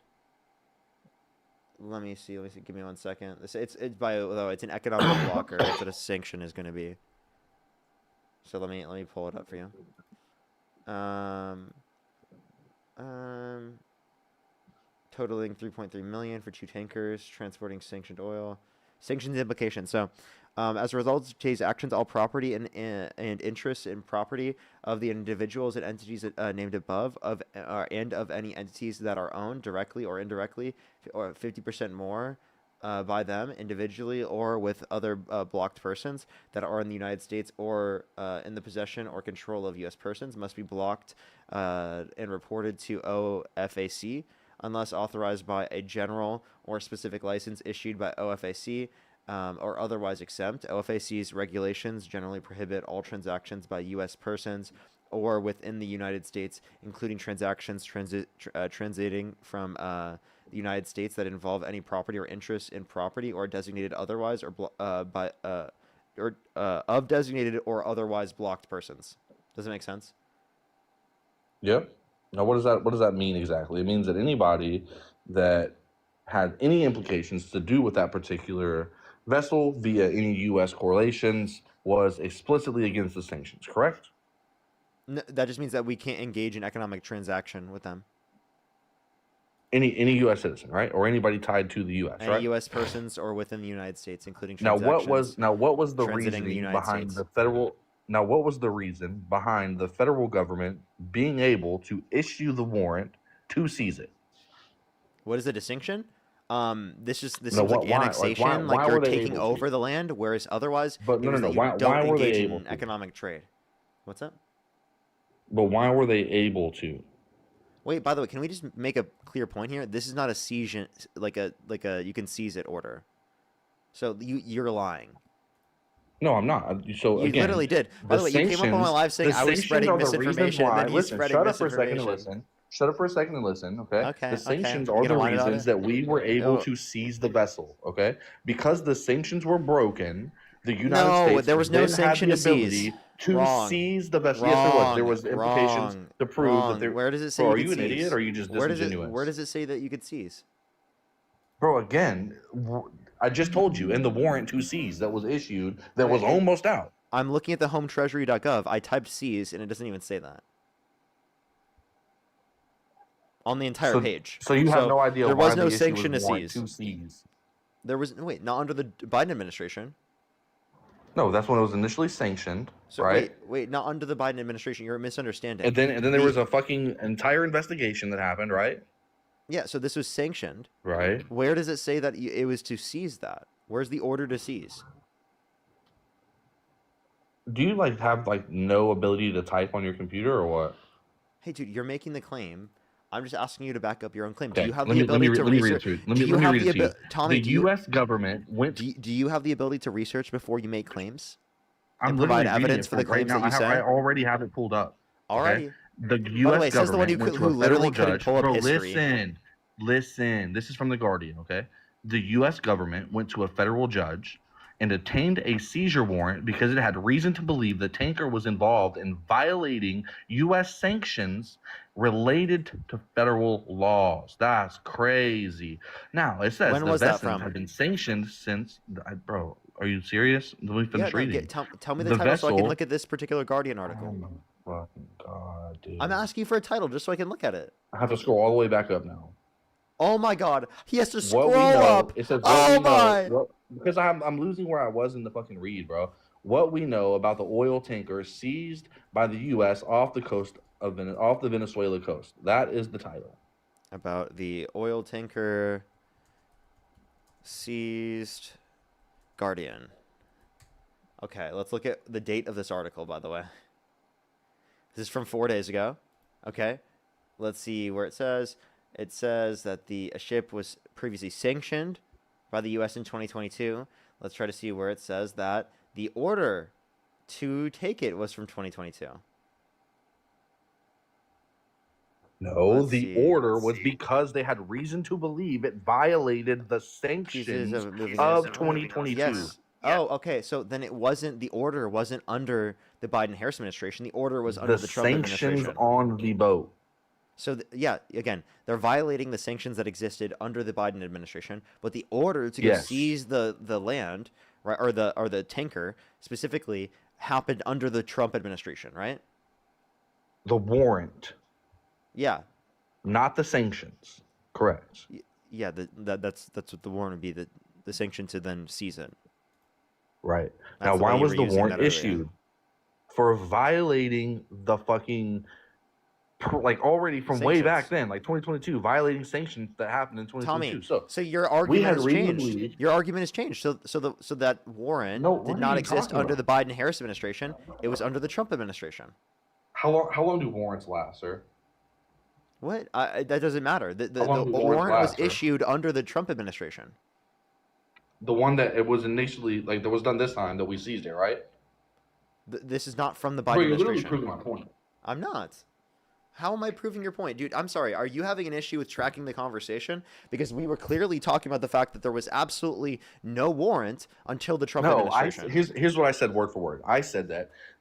Let me see. Give me 1 second. It's an economic blocker. That's what a sanction is going to be. So let me pull it up for you. Totaling 3.3 million for 2 tankers transporting sanctioned oil. Sanctions implications. So, as a result of today's actions, all property and interests in property of the individuals and entities named above and of any entities that are owned directly or indirectly, or 50% more by them individually or with other blocked persons that are in the United States or in the possession or control of U.S. persons must be blocked and reported to OFAC unless authorized by a general or specific license issued by OFAC or otherwise exempt. OFAC's regulations generally prohibit all transactions by U.S. persons or within the United States, including transactions transiting from the United States that involve any property or interest in property or designated otherwise or of designated or otherwise blocked persons. Does it make sense? Yep. Now, what does that mean exactly? It means that anybody that had any implications to do with that particular vessel via any U.S. correlations was explicitly against the sanctions, correct? No, that just means that we can't engage in economic transaction with them. Any U.S. citizen, right, or anybody tied to the U.S., Any right? U.S. persons or within the United States, including Now, transactions. what was the transiting the reasoning United behind States. the federal? Now, what was the reason behind the federal government being able to issue the warrant to seize it? What is the distinction? This No, seems like why? annexation, Why like you're were they taking able over to? the land, whereas otherwise But it was that you Why don't were they engage able in to? economic trade. What's that? But why were they able to? Wait, by the way, can we just make a clear point here? This is not a seize, like a you can seize it order. So you're lying. No, I'm not. So You again, literally did. By the way, you came up on my live saying I was spreading are the reasons misinformation, and why. then he's Listen, spreading shut up for a second and misinformation. listen. Shut up for a second and listen, okay? Okay, The sanctions okay. You are the gonna whine about reasons it? that we were able Oh. to seize the vessel, okay? Because the sanctions were broken, the United No, States there was no then sanction had to the ability seize. to Wrong. seize the vessel. Wrong. Yes, there was. There was implications Wrong. to prove that Wrong. there. Where does it say Bro, you are could you an seize? idiot or are you just disingenuous? Where does it say that you could seize? Bro, again, I just told you in the warrant to seize that was issued that was Wait, almost out. I'm looking at the hometreasury.gov. I typed seize and it doesn't even say that. On the entire page. So you have no idea there why was no the issue sanction was to warrant seize. to seize. There was not under the Biden administration. No, that's when it was initially sanctioned, So right? wait, not under the Biden administration. You're misunderstanding. And then there was a fucking entire investigation that happened, right? Yeah, so this was sanctioned. Right. Where does it say that it was to seize that? Where's the order to seize? Do you have no ability to type on your computer or what? Hey, dude, you're making the claim. I'm just asking you to back up your own claim. Okay, Do you have the ability to research? Let me read it to you. Tommy, the U.S. government went. Do you have the ability to research before you make claims? I'm and provide literally evidence for the right claims now. that you say? I already have it pulled up. Alrighty. Okay? The By the U.S. way, it says the one government who went to a literally federal couldn't judge. pull up Bro, history. listen. This is from the Guardian. Okay, the U.S. government went to a federal judge and obtained a seizure warrant because it had reason to believe the tanker was involved in violating U.S. sanctions related to federal laws. That's crazy. Now, it says When the was that vessels from? have been sanctioned since... Bro, are you serious? Let me finish reading. Tell me the title so I can look at this particular Guardian article. Oh my fucking God, dude. I'm asking you for a title just so I can look at it. I have to scroll all the way back up now. Oh my God, he has to scroll What we know, up. it says Oh my! because I'm losing where I was in the fucking read, bro. What we know about the oil tanker seized by the U.S. off the Venezuela coast. That is the title. About the oil tanker seized Guardian. Okay, let's look at the date of this article, by the way. This is from 4 days ago. Okay, let's see where it says. It says that a ship was previously sanctioned by the U.S. in 2022. Let's try to see where it says that the order to take it was from 2022. No, the order was because they had reason to believe it violated the sanctions of 2022. Yes. Oh, okay. So then it wasn't, the order wasn't under the Biden-Harris administration. The order was under the Trump administration. The sanctions on the boat. So, yeah, again, they're violating the sanctions that existed under the Biden administration, but the order to go seize the land, right, or the tanker specifically, happened under the Trump administration, right? The warrant. Yeah. Not the sanctions. Correct. Yeah, that's what the warrant would be, the sanction to then seize it. Right. That's now, the why way you was were the using warrant that earlier. issued? For violating the fucking, already from way back then, 2022, violating sanctions that happened in 2022. Tommy, so your argument has changed. Your argument has changed. So that warrant did not exist under the Biden-Harris administration. It was under the Trump administration. How long do warrants last, sir? What? That doesn't matter. The How long do warrant warrants was last, sir? issued under the Trump administration. The one that it was initially like that was done this time that we seized it, right? This is not from the Bro, Biden you're literally administration. proving my point. I'm not. How am I proving your point? Dude, I'm sorry. Are you having an issue with tracking the conversation? Because we were clearly talking about the fact that there was absolutely no warrant until the Trump No, administration. here's what I said word for word. I said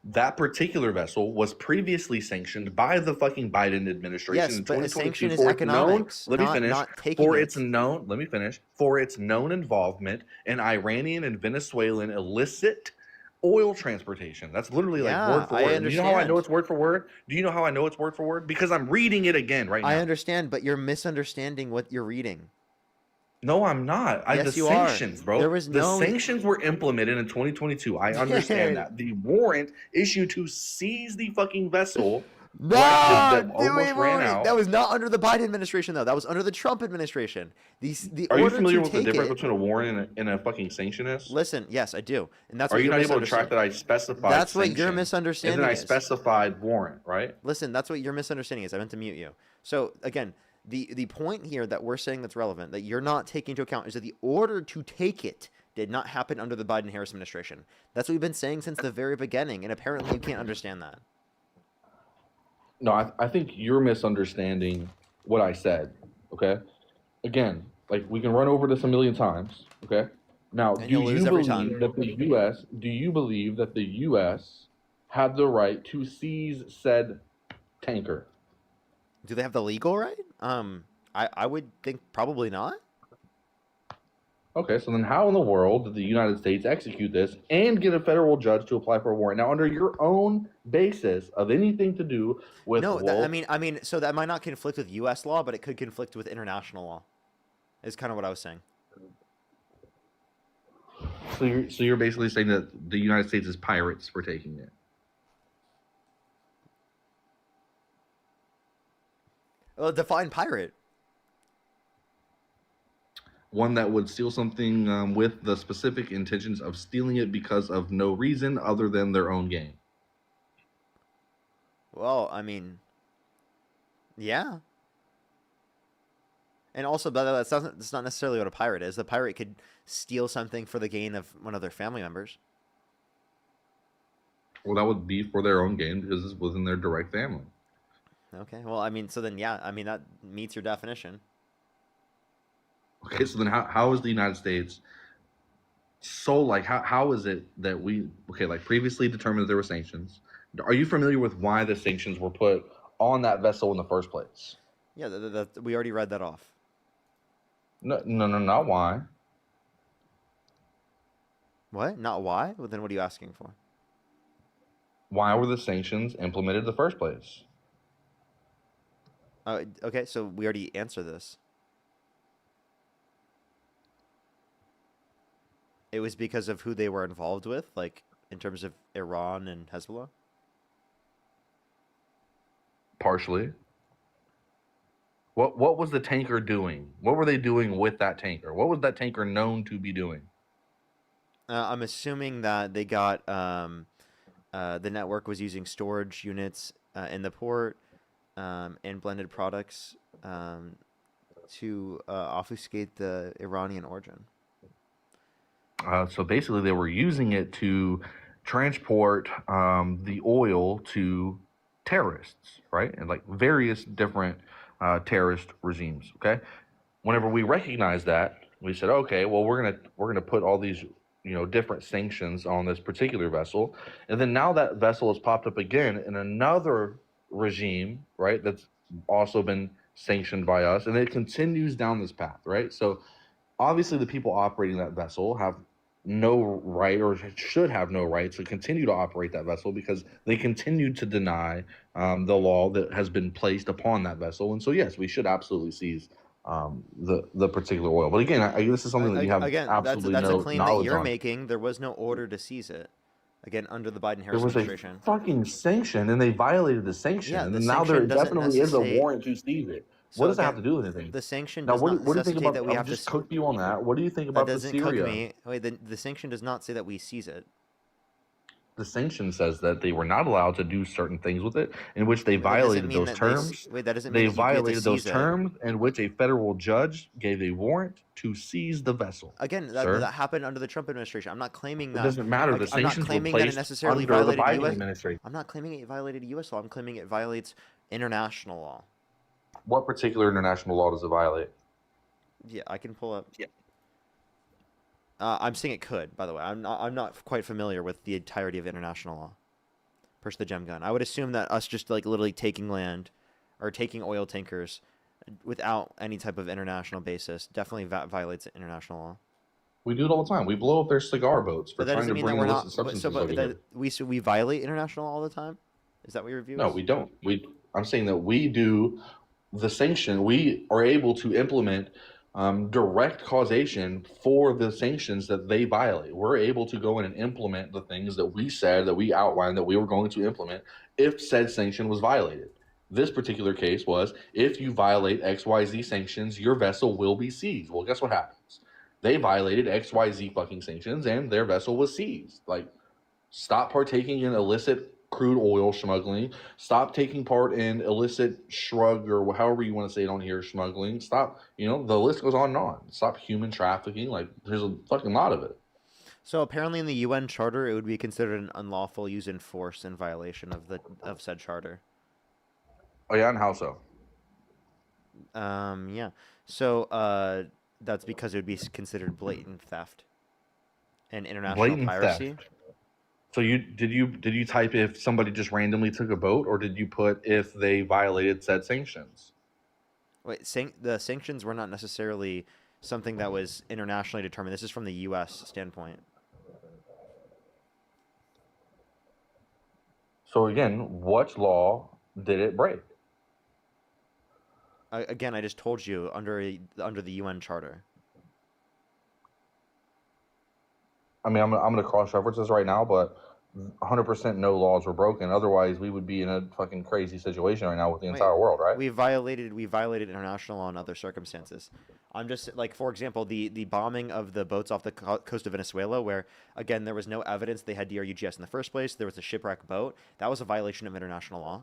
that particular vessel was previously sanctioned by the fucking Biden administration Yes, in but a 2022 sanction is for its known. economics, Let me finish. not taking For it. its known. Let me finish. For its known involvement in Iranian and Venezuelan illicit oil transportation. That's literally like Yeah, word for I word. And do you know how I know understand. it's word for word? Do you know how I know it's word for word? Because I'm reading it again right I now. understand, but you're misunderstanding what you're reading. No, I'm not. Yes, The you are. sanctions, bro. There was The no. sanctions were implemented in 2022. I understand that. The warrant issued to seize the fucking vessel, right, No, that almost ran out. that was not under the Biden administration, though. That was under the Trump administration. The Are you order familiar to with the take difference it. between a warrant and a fucking sanction is? Listen, yes, I do, and that's Are what you you're not able to track misunderstanding. that I specified That's what your sanction, and then misunderstanding I is. specified warrant, right? Listen, that's what your misunderstanding is. I meant to mute you. So again, the point here that we're saying that's relevant, that you're not taking into account, is that the order to take it did not happen under the Biden-Harris administration. That's what we've been saying since the very beginning, and apparently you can't understand that. No, I think you're misunderstanding what I said, okay? Again, like we can run over this a million times, okay? Now, And do you'll lose you every believe time. that the U.S. do you believe that the U.S. had the right to seize said tanker? Do they have the legal right? I would think probably not. Okay, so then how in the world did the United States execute this and get a federal judge to apply for a warrant? Now, under your own basis of anything to do with No, I mean, so that might not conflict with U.S. law, but it could conflict with international law. Is kind of what I was saying. So you're basically saying that the United States is pirates for taking it. Well, define pirate. One that would steal something with the specific intentions of stealing it because of no reason other than their own gain. Well, I mean, yeah. And also, that's not necessarily what a pirate is. The pirate could steal something for the gain of one of their family members. Well, that would be for their own gain because it's within their direct family. Okay, well, I mean, so then, yeah, I mean, that meets your definition. Okay, so then how is the United States so, like, how is it that like, previously determined that there were sanctions? Are you familiar with why the sanctions were put on that vessel in the first place? Yeah, we already read that off. No, not why. What? Not why? Well, then what are you asking for? Why were the sanctions implemented in the first place? Okay, so we already answered this. It was because of who they were involved with, like, in terms of Iran and Hezbollah? Partially. What was the tanker doing? What were they doing with that tanker? What was that tanker known to be doing? I'm assuming that they got the network was using storage units in the port and blended products to obfuscate the Iranian origin. So basically, they were using it to transport the oil to terrorists, right? And like various different terrorist regimes. Okay. Whenever we recognize that, we said, okay, well, we're gonna put all these different sanctions on this particular vessel, and then now that vessel has popped up again in another regime, right? That's also been sanctioned by us, and it continues down this path, right? So obviously, the people operating that vessel have no right, or should have no right, to continue to operate that vessel because they continue to deny the law that has been placed upon that vessel. And so, yes, we should absolutely seize the particular oil. But again, this is something that you have absolutely that's no a claim knowledge that you're on. making. There was no order to seize it. Again, under the Biden-Harris There was administration. a fucking sanction, and they violated the sanction. Yeah, and now there definitely is a warrant to seize it. So What does that again, have to do with anything? The sanction Now, does what not do you think necessitate about? that we I've have just to. cooked you on that. What do you think That about the doesn't cook Syria? me. Wait, the sanction does not say that we seize it. The sanction says that they were not allowed to do certain things with it, in which they That doesn't violated mean those that terms. wait, that doesn't mean They that you get to violated those seize it. terms in which a federal judge gave a warrant to seize the vessel. Again, Sir, that happened under the Trump administration. I'm not claiming it that. doesn't matter. The I'm not sanctions were claiming that it placed necessarily under the violated Biden U.S. administration. I'm not claiming it violated U.S. law. I'm claiming it violates international law. What particular international law does it violate? Yeah, I can pull up. Yeah. I'm saying it could. By the way, I'm not quite familiar with the entirety of international law. Push the gem gun. I would assume that us just like literally taking land or taking oil tankers without any type of international basis definitely violates international law. We do it all the time. We blow up their cigar boats for But that trying doesn't to mean that bring we're illicit not. substances So, but over here. we violate international law all the time. Is that what your view No, is? we don't. I'm saying that we do the sanction. We are able to implement direct causation for the sanctions that they violate. We're able to go in and implement the things that we said, that we outlined, that we were going to implement if said sanction was violated. This particular case was, if you violate XYZ sanctions, your vessel will be seized. Well, guess what happens? They violated XYZ fucking sanctions and their vessel was seized. Like, stop partaking in illicit crude oil smuggling. Stop taking part in illicit shrug or however you want to say it on here, smuggling. Stop, the list goes on and on. Stop human trafficking. Like, there's a fucking lot of it. So apparently in the UN Charter, it would be considered an unlawful use in force in violation of said charter. Oh yeah, and how so? Yeah. So that's because it would be considered blatant theft and international Blatant piracy. theft. So did you type if somebody just randomly took a boat, or did you put if they violated said sanctions? Wait, the sanctions were not necessarily something that was internationally determined. This is from the U.S. standpoint. So again, what law did it break? Again, I just told you under the UN Charter. I mean, I'm going to cross-reference this right now, but 100% no laws were broken. Otherwise, we would be in a fucking crazy situation right now with the entire world, right? We violated international law in other circumstances. I'm just like, for example, the bombing of the boats off the coast of Venezuela, where again there was no evidence they had DRUGS in the first place. There was a shipwreck boat. That was a violation of international law.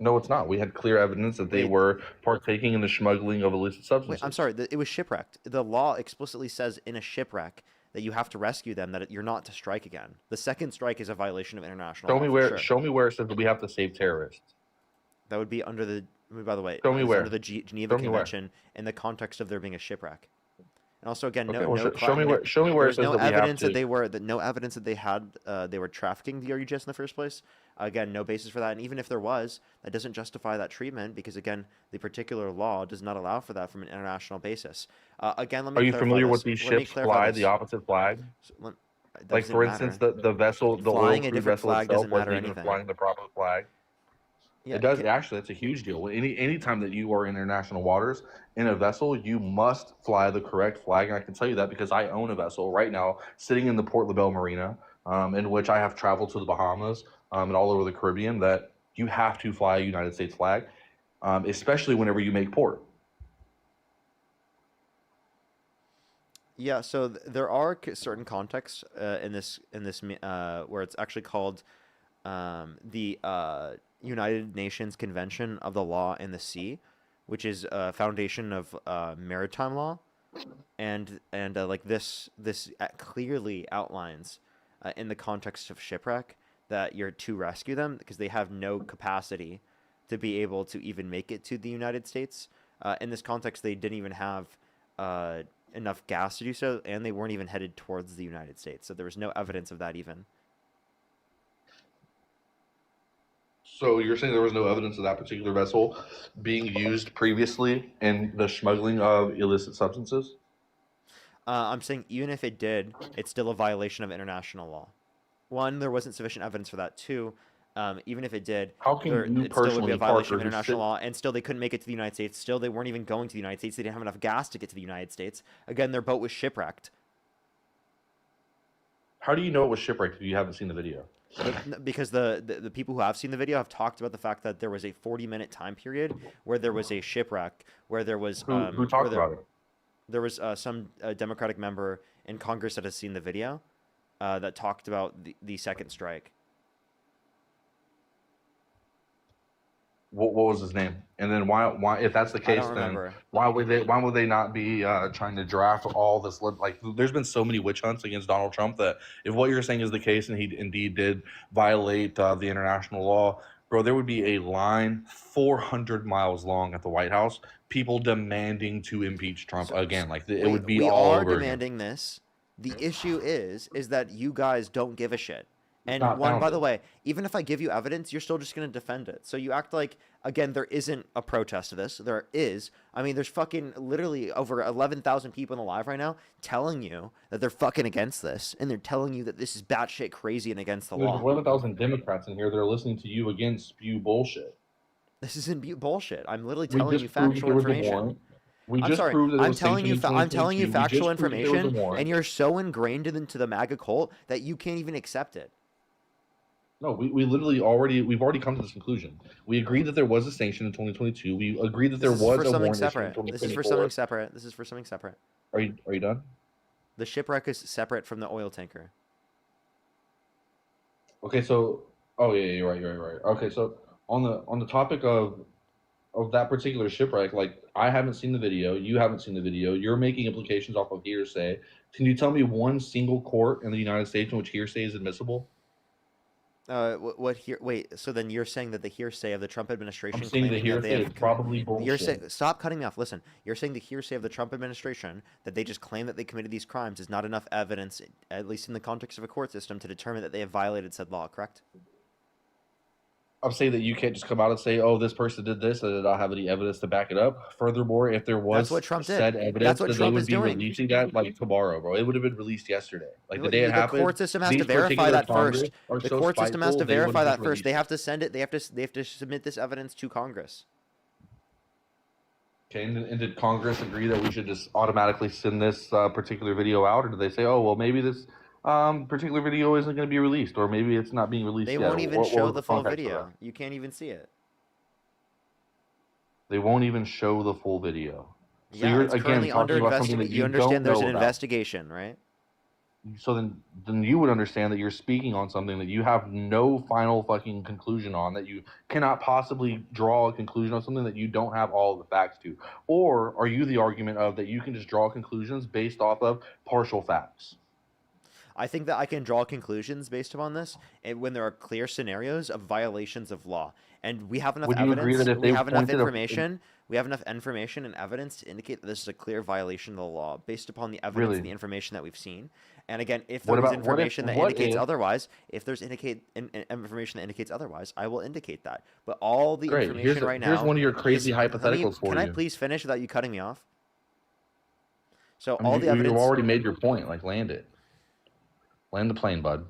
No, it's not. We had clear evidence that they were partaking in the smuggling of illicit substances. Wait, I'm sorry. It was shipwrecked. The law explicitly says in a shipwreck that you have to rescue them, that you're not to strike again. The second strike is a violation of international law. Show me where it says that we have to save terrorists. That would be under the. By the way, show me where. Under the Geneva Convention in the context of there being a shipwreck. And also, again, show me where it says no that we evidence have to. that they were no evidence that they were trafficking the DRUGS in the first place. Again, no basis for that. And even if there was, that doesn't justify that treatment because again, the particular law does not allow for that from an international basis. Again, let me. Are you familiar with these ships fly the opposite flag? Like for instance, the vessel, the flying oil a crew different vessel flag itself doesn't matter wasn't even anything. flying the proper flag. Yeah, it does actually. That's a huge deal. Any time that you are in international waters in a vessel, you must fly the correct flag. And I can tell you that because I own a vessel right now sitting in the Port LaBelle Marina, in which I have traveled to the Bahamas and all over the Caribbean. That you have to fly a United States flag, especially whenever you make port. Yeah, so there are certain contexts in this where it's actually called the United Nations Convention of the Law in the Sea, which is a foundation of maritime law, and like this clearly outlines in the context of shipwreck that you're to rescue them because they have no capacity to be able to even make it to the United States. In this context, they didn't even have enough gas to do so, and they weren't even headed towards the United States. So there was no evidence of that even. So you're saying there was no evidence of that particular vessel being used previously in the smuggling of illicit substances? I'm saying even if it did, it's still a violation of international law. One, there wasn't sufficient evidence for that. Two, even if it did, it still would be a violation of international law, and still they couldn't make it to the United States. Still, they weren't even going to the United States. They didn't have enough gas to get to the United States. Again, their boat was shipwrecked. How do you know it was shipwrecked if you haven't seen the video? Because the people who have seen the video have talked about the fact that there was a 40-minute time period where there was a shipwreck, where there was who talked about it? There was some Democratic member in Congress that has seen the video, that talked about the second strike. What was his name? And then why if that's the I case, don't then remember. why would they not be trying to draft all this? Like, there's been so many witch hunts against Donald Trump that if what you're saying is the case and he indeed did violate the international law, bro, there would be a line 400 miles long at the White House, people demanding to impeach Trump again. Like it would be We all are over again. demanding this. The issue is that you guys don't give a shit. And not one, by the founded. way, even if I give you evidence, you're still just going to defend it. So you act like, again, there isn't a protest to this. There is. I mean, there's fucking literally over 11,000 people in the live right now telling you that they're fucking against this. And they're telling you that this is batshit crazy and against the There's law. 11,000 Democrats in here that are listening to you again spew bullshit. This isn't bullshit. I'm literally We telling just you proved factual there was a information. warrant. We I'm just sorry. proved that it I'm was telling you. sanctioned in I'm telling you 2022. We just factual proved that there was a information, warrant. and you're so ingrained into the MAGA cult that you can't even accept it. No, we literally we've already come to this conclusion. We agreed that there was a sanction in 2022. We agreed that there This is was for a something warrant issued in separate. 2024. This is for something separate. This is for something separate. Are you done? The shipwreck is separate from the oil tanker. Okay, so yeah, you're right. Okay, so on the topic of that particular shipwreck, like I haven't seen the video, you haven't seen the video, you're making implications off of hearsay. Can you tell me one single court in the United States in which hearsay is admissible? Wait, so then you're saying that the hearsay of the Trump administration I'm saying the claiming that they hearsay have is probably bullshit. Stop cutting me off. Listen, you're saying the hearsay of the Trump administration that they just claim that they committed these crimes is not enough evidence, at least in the context of a court system, to determine that they have violated said law, correct? I'm saying that you can't just come out and say, "Oh, this person did this," and I have any evidence to back it up. Furthermore, if there was That's what Trump did. said evidence, That's what then Trump they would is be doing. releasing that like tomorrow, bro. It would have been released yesterday, like the day it happened. The court system has to These verify particular that Congress first. are The so court system has to spiteful, they verify would've that just first. released They it. have to send it. They have to submit this evidence to Congress. Okay, and did Congress agree that we should just automatically send this particular video out, or did they say, "Oh, well, maybe this particular video isn't going to be released, or maybe it's not being released They yet"? won't even What show was the full context of video. that? You can't even see it. They won't even show the full video. So Yeah, you're it's again currently talking under about something that investigation. you You understand don't there's know an about. investigation, right? So then you would understand that you're speaking on something that you have no final fucking conclusion on, that you cannot possibly draw a conclusion on something that you don't have all of the facts to. Or are you the argument of that you can just draw conclusions based off of partial facts? I think that I can draw conclusions based upon this, and when there are clear scenarios of violations of law, and we have enough Would you agree evidence, that if we they have enough pointed a- information, we have enough information and evidence to indicate that this is a clear violation of the law based upon the evidence Really? and the information that we've seen. And again, if What there is about- what if- information that what indicates if- otherwise, if there's information that indicates otherwise, I will indicate that. But all the Great. information right now. Here's one of your crazy is- hypotheticals for Can I you. please finish without you cutting me off? So I mean, all the you've evidence. already made your point. Like, land it. Land the plane, bud.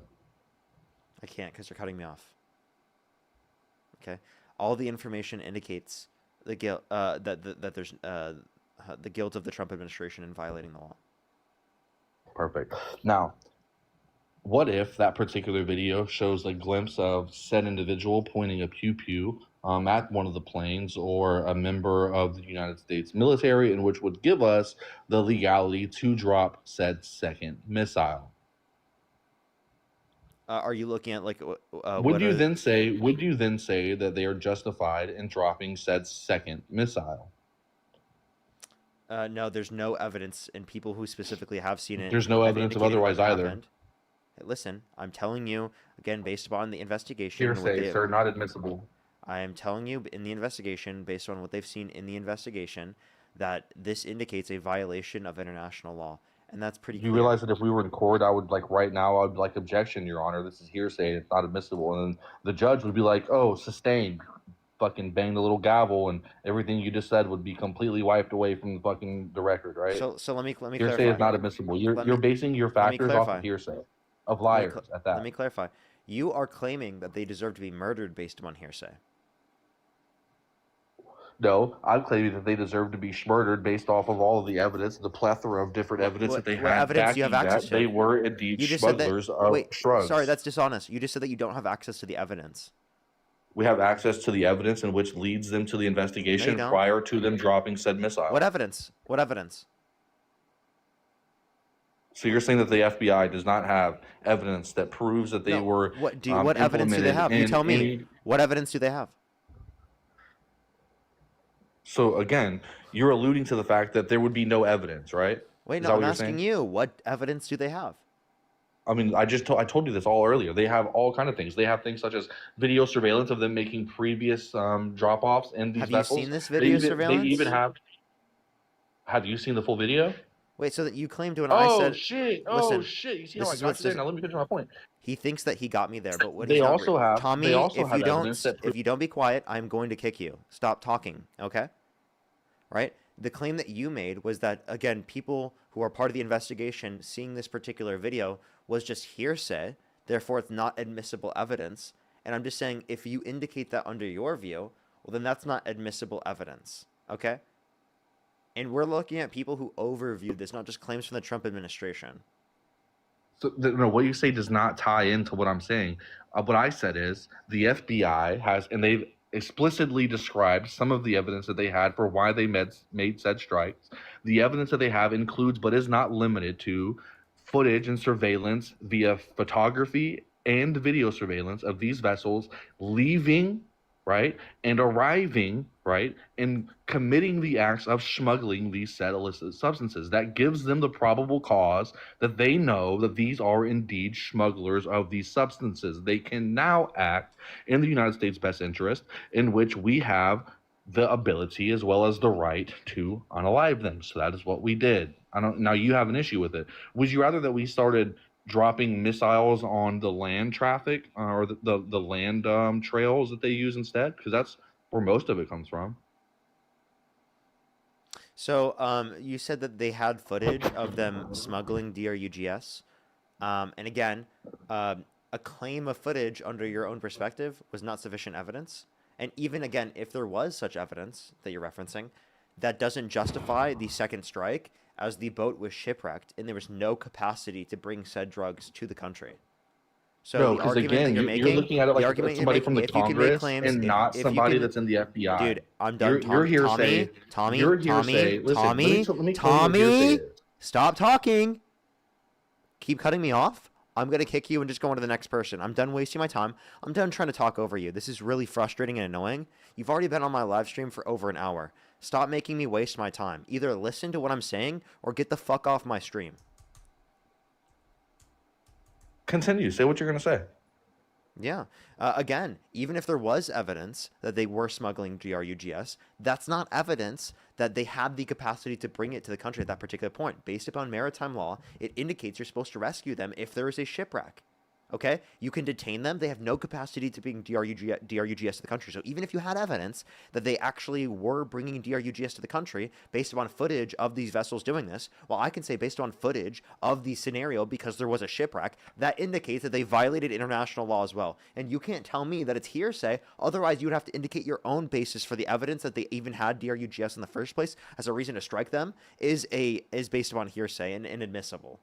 I can't because you're cutting me off. Okay, all the information indicates the guilt that there's the guilt of the Trump administration in violating the law. Perfect. Now, what if that particular video shows a glimpse of said individual pointing a pew-pew at one of the planes, or a member of the United States military, in which would give us the legality to drop said second missile? Are you looking at like Would you then say that they are justified in dropping said second missile? No, there's no evidence in people who specifically have seen it. There's no have evidence of indicated what otherwise either. happened. Hey, listen, I'm telling you again, based upon the investigation. what Hearsay, they- sir, not admissible. I am telling you in the investigation, based on what they've seen in the investigation, that this indicates a violation of international law, and that's pretty. You clear. realize that if we were in court, I would right now, I would objection, Your Honor. This is hearsay. It's not admissible. And then the judge would be like, "Oh, sustained." Fucking bang the little gavel, and everything you just said would be completely wiped away from the record, right? So let me hearsay clarify. is not admissible. You're basing your let me factors off clarify. of hearsay, of Let me liars cl- at that. Let me clarify. You are claiming that they deserve to be murdered based upon hearsay. No, I'm claiming that they deserve to be murdered based off of all of the evidence, the plethora of different evidence that they What had evidence do you have backing access that to? they were indeed You just said that. smugglers of Wait, drugs. sorry, that's dishonest. You just said that you don't have access to the evidence. We have access to the evidence in which leads them to the investigation don't. prior to them dropping said missile. What evidence? What evidence? So you're saying that the FBI does not have evidence that proves that they No. were What evidence do they implemented have? You in tell me. any. What evidence do they have? So again, you're alluding to the fact that there would be no evidence, right? Wait, Is no, that I'm what you're asking saying? you. What evidence do they have? I mean, I told you this all earlier. They have all kind of things. They have things such as video surveillance of them making previous drop-offs in these Have you vessels. seen this They video even surveillance? have. Have you seen the full video? Wait, so that you claimed to, and I Oh said, shit! Oh listen, shit! You see how this I is got what's you there? just. Now let me finish my point. He thinks that he got me there, but what They he's not. also have. They Tommy, also have evidence that. if you don't be quiet, I'm going to kick you. Stop talking, okay? Right? The claim that you made was that, again, people who are part of the investigation seeing this particular video was just hearsay, therefore it's not admissible evidence. And I'm just saying, if you indicate that under your view, well, then that's not admissible evidence, okay? And we're looking at people who overviewed this, not just claims from the Trump administration. So, no, what you say does not tie into what I'm saying. What I said is the FBI has, and they've explicitly described some of the evidence that they had for why they made said strikes. The evidence that they have includes, but is not limited to, footage and surveillance via photography and video surveillance of these vessels leaving, right, and arriving, right, and committing the acts of smuggling these said illicit substances. That gives them the probable cause that they know that these are indeed smugglers of these substances. They can now act in the United States' best interest, in which we have the ability as well as the right to unalive them. So that is what we did. Now you have an issue with it. Would you rather that we started dropping missiles on the land traffic or the land trails that they use instead? Because that's where most of it comes from. So you said that they had footage of them smuggling DRUGS. And again, a claim of footage under your own perspective was not sufficient evidence. And even again, if there was such evidence that you're referencing, that doesn't justify the second strike, as the boat was shipwrecked and there was no capacity to bring said drugs to the country. So No, the because argument again, that you're looking at it like somebody from the if you can make Congress claims, and not if you somebody can, that's in the FBI. dude, I'm done. You're hearsay. You're hearsay. Listen, let me tell you what hearsay is. Stop talking. Keep cutting me off. I'm gonna kick you and just go on to the next person. I'm done wasting my time. I'm done trying to talk over you. This is really frustrating and annoying. You've already been on my live stream for over an hour. Stop making me waste my time. Either listen to what I'm saying or get the fuck off my stream. Continue. Say what you're gonna say. Yeah. Again, even if there was evidence that they were smuggling GRUGS, that's not evidence that they had the capacity to bring it to the country at that particular point. Based upon maritime law, it indicates you're supposed to rescue them if there is a shipwreck. Okay? You can detain them. They have no capacity to bring DRUGS to the country. So even if you had evidence that they actually were bringing DRUGS to the country based upon footage of these vessels doing this, well, I can say based on footage of the scenario because there was a shipwreck, that indicates that they violated international law as well. And you can't tell me that it's hearsay. Otherwise, you would have to indicate your own basis for the evidence that they even had DRUGS in the first place as a reason to strike them is based upon hearsay and inadmissible.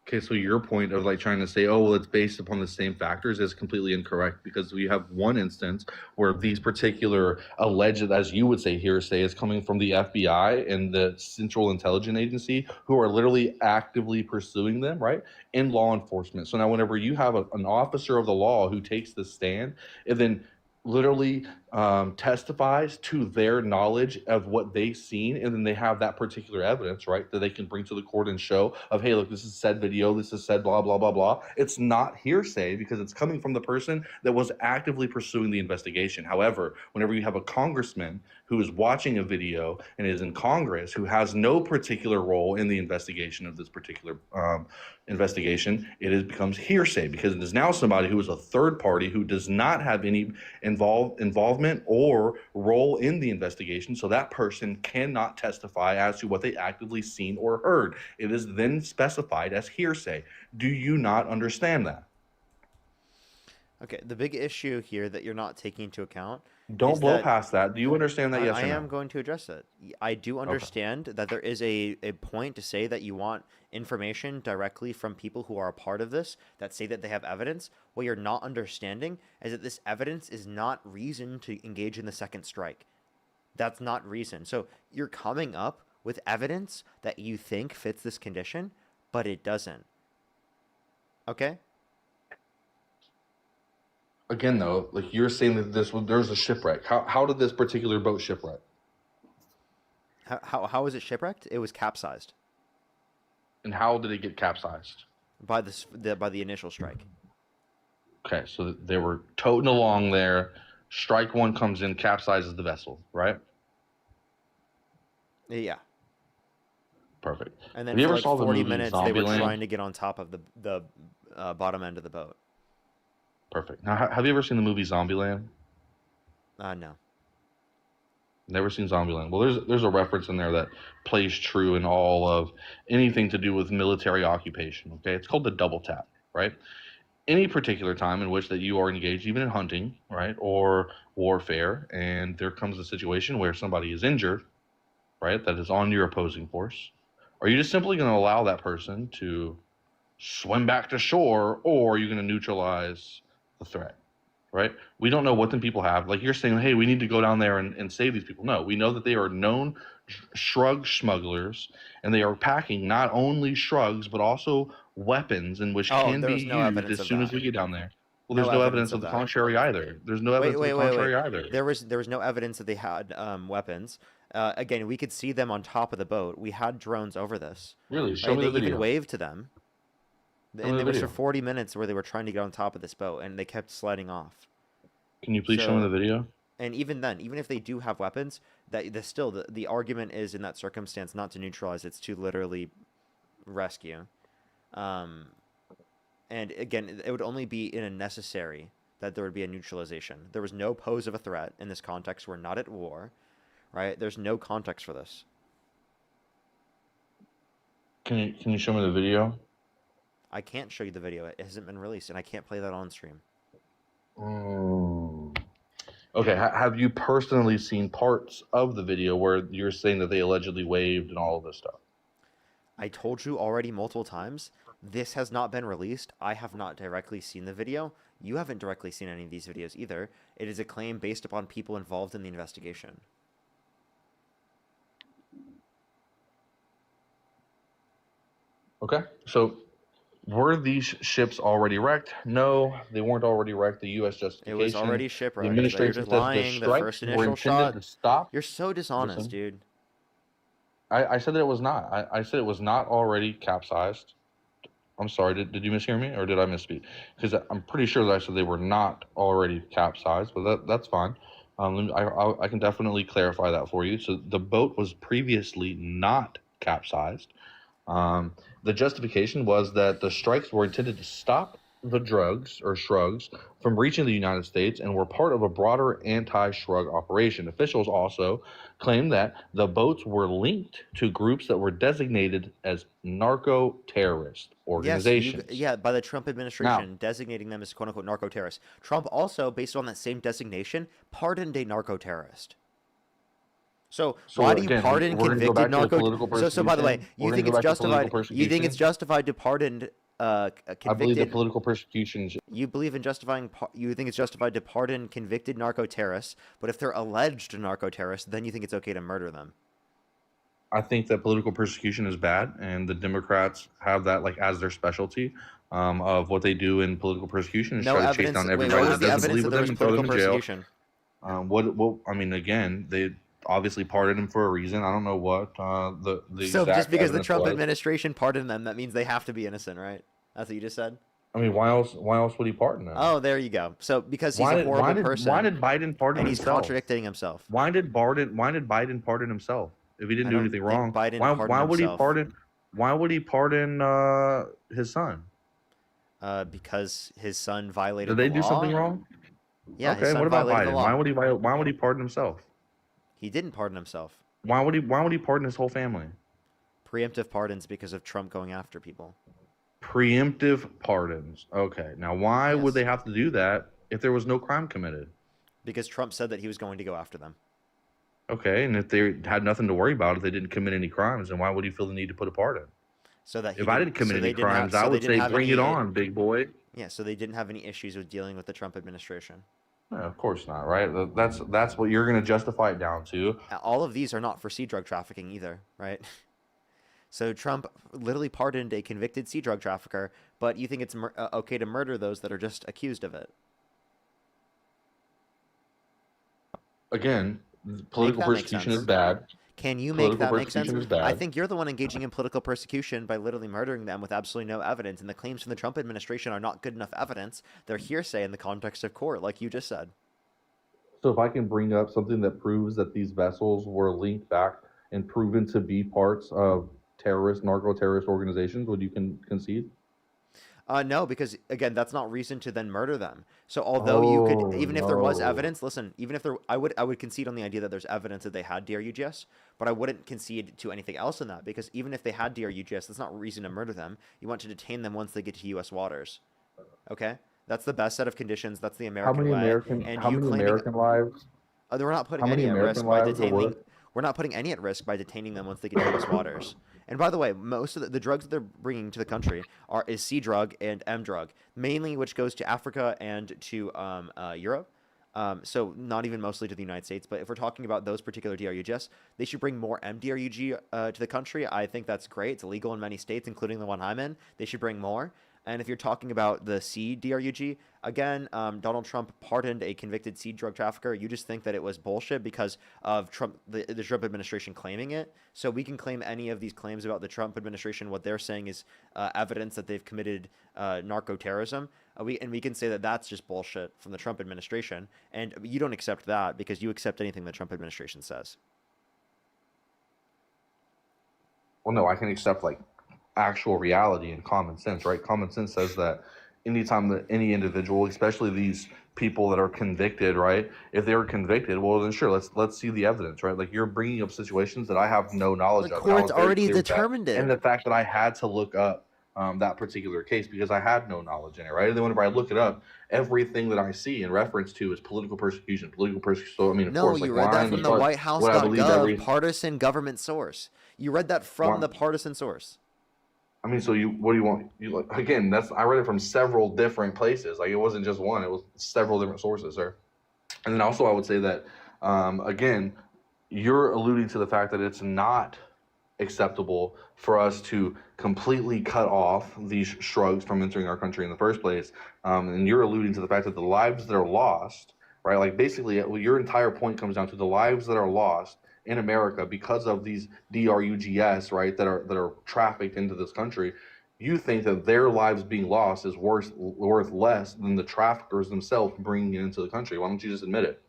Okay, so your point of like trying to say, oh, well, it's based upon the same factors is completely incorrect, because we have one instance where these particular alleged, as you would say, hearsay is coming from the FBI and the Central Intelligence Agency, who are literally actively pursuing them, right, in law enforcement. So now whenever you have an officer of the law who takes the stand and then literally testifies to their knowledge of what they've seen, and then they have that particular evidence, right, that they can bring to the court and show of, hey, look, this is said video, this is said blah, blah, blah, blah. It's not hearsay because it's coming from the person that was actively pursuing the investigation. However, whenever you have a congressman who is watching a video and is in Congress who has no particular role in the investigation of this particular investigation, it becomes hearsay because it is now somebody who is a third party who does not have any involvement or role in the investigation, so that person cannot testify as to what they actively seen or heard. It is then specified as hearsay. Do you not understand that? Okay, the big issue here that you're not taking into account. Don't blow past that. Do you understand that? Yes or no? I am going to address it. I do understand that there is a point to say that you want information directly from people who are a part of this that say that they have evidence. What you're not understanding is that this evidence is not reason to engage in the second strike. That's not reason. So you're coming up with evidence that you think fits this condition, but it doesn't. Okay? Again, though, like you're saying that there's a shipwreck. How did this particular boat shipwreck? How was it shipwrecked? It was capsized. And how did it get capsized? By the initial strike. Okay, so they were toting along there. Strike one comes in, capsizes the vessel, right? Yeah. Perfect. And then Have you for ever like saw the 40 movie minutes, they were Zombieland? trying to get on top of the bottom end of the boat. Perfect. Now, have you ever seen the movie Zombieland? No. Never seen Zombieland. Well, there's a reference in there that plays true in all of anything to do with military occupation. Okay, it's called the double tap, right? Any particular time in which that you are engaged, even in hunting, right, or warfare, and there comes a situation where somebody is injured, right, that is on your opposing force, are you just simply going to allow that person to swim back to shore, or are you going to neutralize the threat? Right? We don't know what the people have. Like you're saying, hey, we need to go down there and save these people. No, we know that they are known shrug smugglers, and they are packing not only shrugs but also weapons, in which can be used as soon as we get down there. Well, there's no evidence of the contrary either. There's no evidence of the contrary either. There was no evidence that they had weapons. Again, we could see them on top of the boat. We had drones over this. Really? Show me the They video. even waved to them. Show me And the it was for video. 40 minutes where they were trying to get on top of this boat, and they kept sliding off. Can you please show me the video? And even then, even if they do have weapons, the argument is in that circumstance not to neutralize, it's to literally rescue. And again, it would only be in a necessary that there would be a neutralization. There was no pose of a threat in this context. We're not at war, right? There's no context for this. Can you show me the video? I can't show you the video. It hasn't been released, and I can't play that on stream. Okay, have you personally seen parts of the video where you're saying that they allegedly waved and all of this stuff? I told you already multiple times, this has not been released. I have not directly seen the video. You haven't directly seen any of these videos either. It is a claim based upon people involved in the investigation. Okay, so were these ships already wrecked? No, they weren't already wrecked. The U.S. justification. It was already shipwrecked. The administration You're just says lying. the The strikes first were initial intended shot. to stop. You're so dishonest, Listen. dude. I said that it was not. I said it was not already capsized. I'm sorry. Did you mishear me, or did I misspeak? Because I'm pretty sure that I said they were not already capsized, but that's fine. I can definitely clarify that for you. So the boat was previously not capsized. The justification was that the strikes were intended to stop the drugs or shrugs from reaching the United States and were part of a broader anti-shrug operation. Officials also claimed that the boats were linked to groups that were designated as narco-terrorist organizations. Yes, by the Trump administration, designating them as quote-unquote narco-terrorists. Trump also, based on that same designation, pardoned a narco-terrorist. So why do you pardon convicted narco? So by the way, you think it's justified? You think it's justified to pardon convicted? I believe the political persecution. You believe in justifying? You think it's justified to pardon convicted narco terrorists, but if they're alleged narco terrorists, then you think it's okay to murder them? I think that political persecution is bad, and the Democrats have that like as their specialty of what they do in political persecution is try to chase down everybody that doesn't believe with them and throw them in jail. What I mean, again, they obviously pardoned him for a reason. I don't know what the So just because the Trump was. administration pardoned them, that means they have to be innocent, right? That's what you just said. I mean, why else would he pardon them? Oh, there you go. So because he's a horrible person. Why did Biden pardon and he's himself? contradicting himself. Why did Biden pardon himself if he didn't do anything wrong? Why would he pardon? Why would he pardon his son? Because his son violated. Did they the do law. something wrong? Yeah. Okay. What about Biden? Why would he pardon himself? He didn't pardon himself. Why would he pardon his whole family? Preemptive pardons because of Trump going after people. Preemptive pardons. Okay. Now, why would they have to do that if there was no crime committed? Because Trump said that he was going to go after them. Okay, and if they had nothing to worry about, if they didn't commit any crimes, then why would he feel the need to put a pardon? So that if I didn't commit any crimes, I would say bring it on, big boy. Yeah, so they didn't have any issues with dealing with the Trump administration. No, of course not, right? That's what you're going to justify it down to. All of these are not for sea drug trafficking either, right? So Trump literally pardoned a convicted sea drug trafficker, but you think it's okay to murder those that are just accused of it? Again, Make political that make persecution sense. is bad. Can you make Political that make sense? persecution is I bad. think you're the one engaging in political persecution by literally murdering them with absolutely no evidence, and the claims from the Trump administration are not good enough evidence. They're hearsay in the context of court, like you just said. So if I can bring up something that proves that these vessels were linked back and proven to be parts of narco-terrorist organizations, would you concede? No, because again, that's not reason to then murder them. So although you could, Oh even if there was no. evidence, listen, even if there, I would concede on the idea that there's evidence that they had DRUGS, but I wouldn't concede to anything else in that because even if they had DRUGS, that's not reason to murder them. You want to detain them once they get to U.S. waters. Okay, that's the best set of conditions. That's the How American many way. American And how you many claiming American lives? we're not How putting many any at American risk by lives are detaining. worth? We're not putting any at risk by detaining them once they get to U.S. waters. And by the way, most of the drugs that they're bringing to the country is C drug and M drug, mainly which goes to Africa and to Europe. So not even mostly to the United States. But if we're talking about those particular DRUGs, they should bring more MDRUG to the country. I think that's great. It's illegal in many states, including the one I'm in. They should bring more. And if you're talking about the C DRUG, again, Donald Trump pardoned a convicted seed drug trafficker. You just think that it was bullshit because of the Trump administration claiming it. So we can claim any of these claims about the Trump administration. What they're saying is evidence that they've committed narco-terrorism. We can say that that's just bullshit from the Trump administration. And you don't accept that because you accept anything the Trump administration says. Well, no, I can accept like actual reality and common sense, right? Common sense says that anytime that any individual, especially these people that are convicted, right? If they were convicted, well, then sure, let's see the evidence, right? Like you're bringing up situations that I have no knowledge The of. And I court's was very already clear with that. determined it. And the fact that I had to look up that particular case because I had no knowledge in it, right? And then whenever I look it up, everything that I see in reference to is political persecution. So I mean, of No, course, like you read that lying from as the far as what I believe whitehouse.gov partisan government source. You read that from the partisan source. I mean, so what do you want? You like again? I read it from several different places. Like it wasn't just one; it was several different sources, sir. And then also, I would say that again, you're alluding to the fact that it's not acceptable for us to completely cut off these shrugs from entering our country in the first place. And you're alluding to the fact that the lives that are lost, right? Like basically, your entire point comes down to the lives that are lost in America because of these DRUGS, right? That are trafficked into this country. You think that their lives being lost is worth less than the traffickers themselves bringing it into the country. Why don't you just admit it?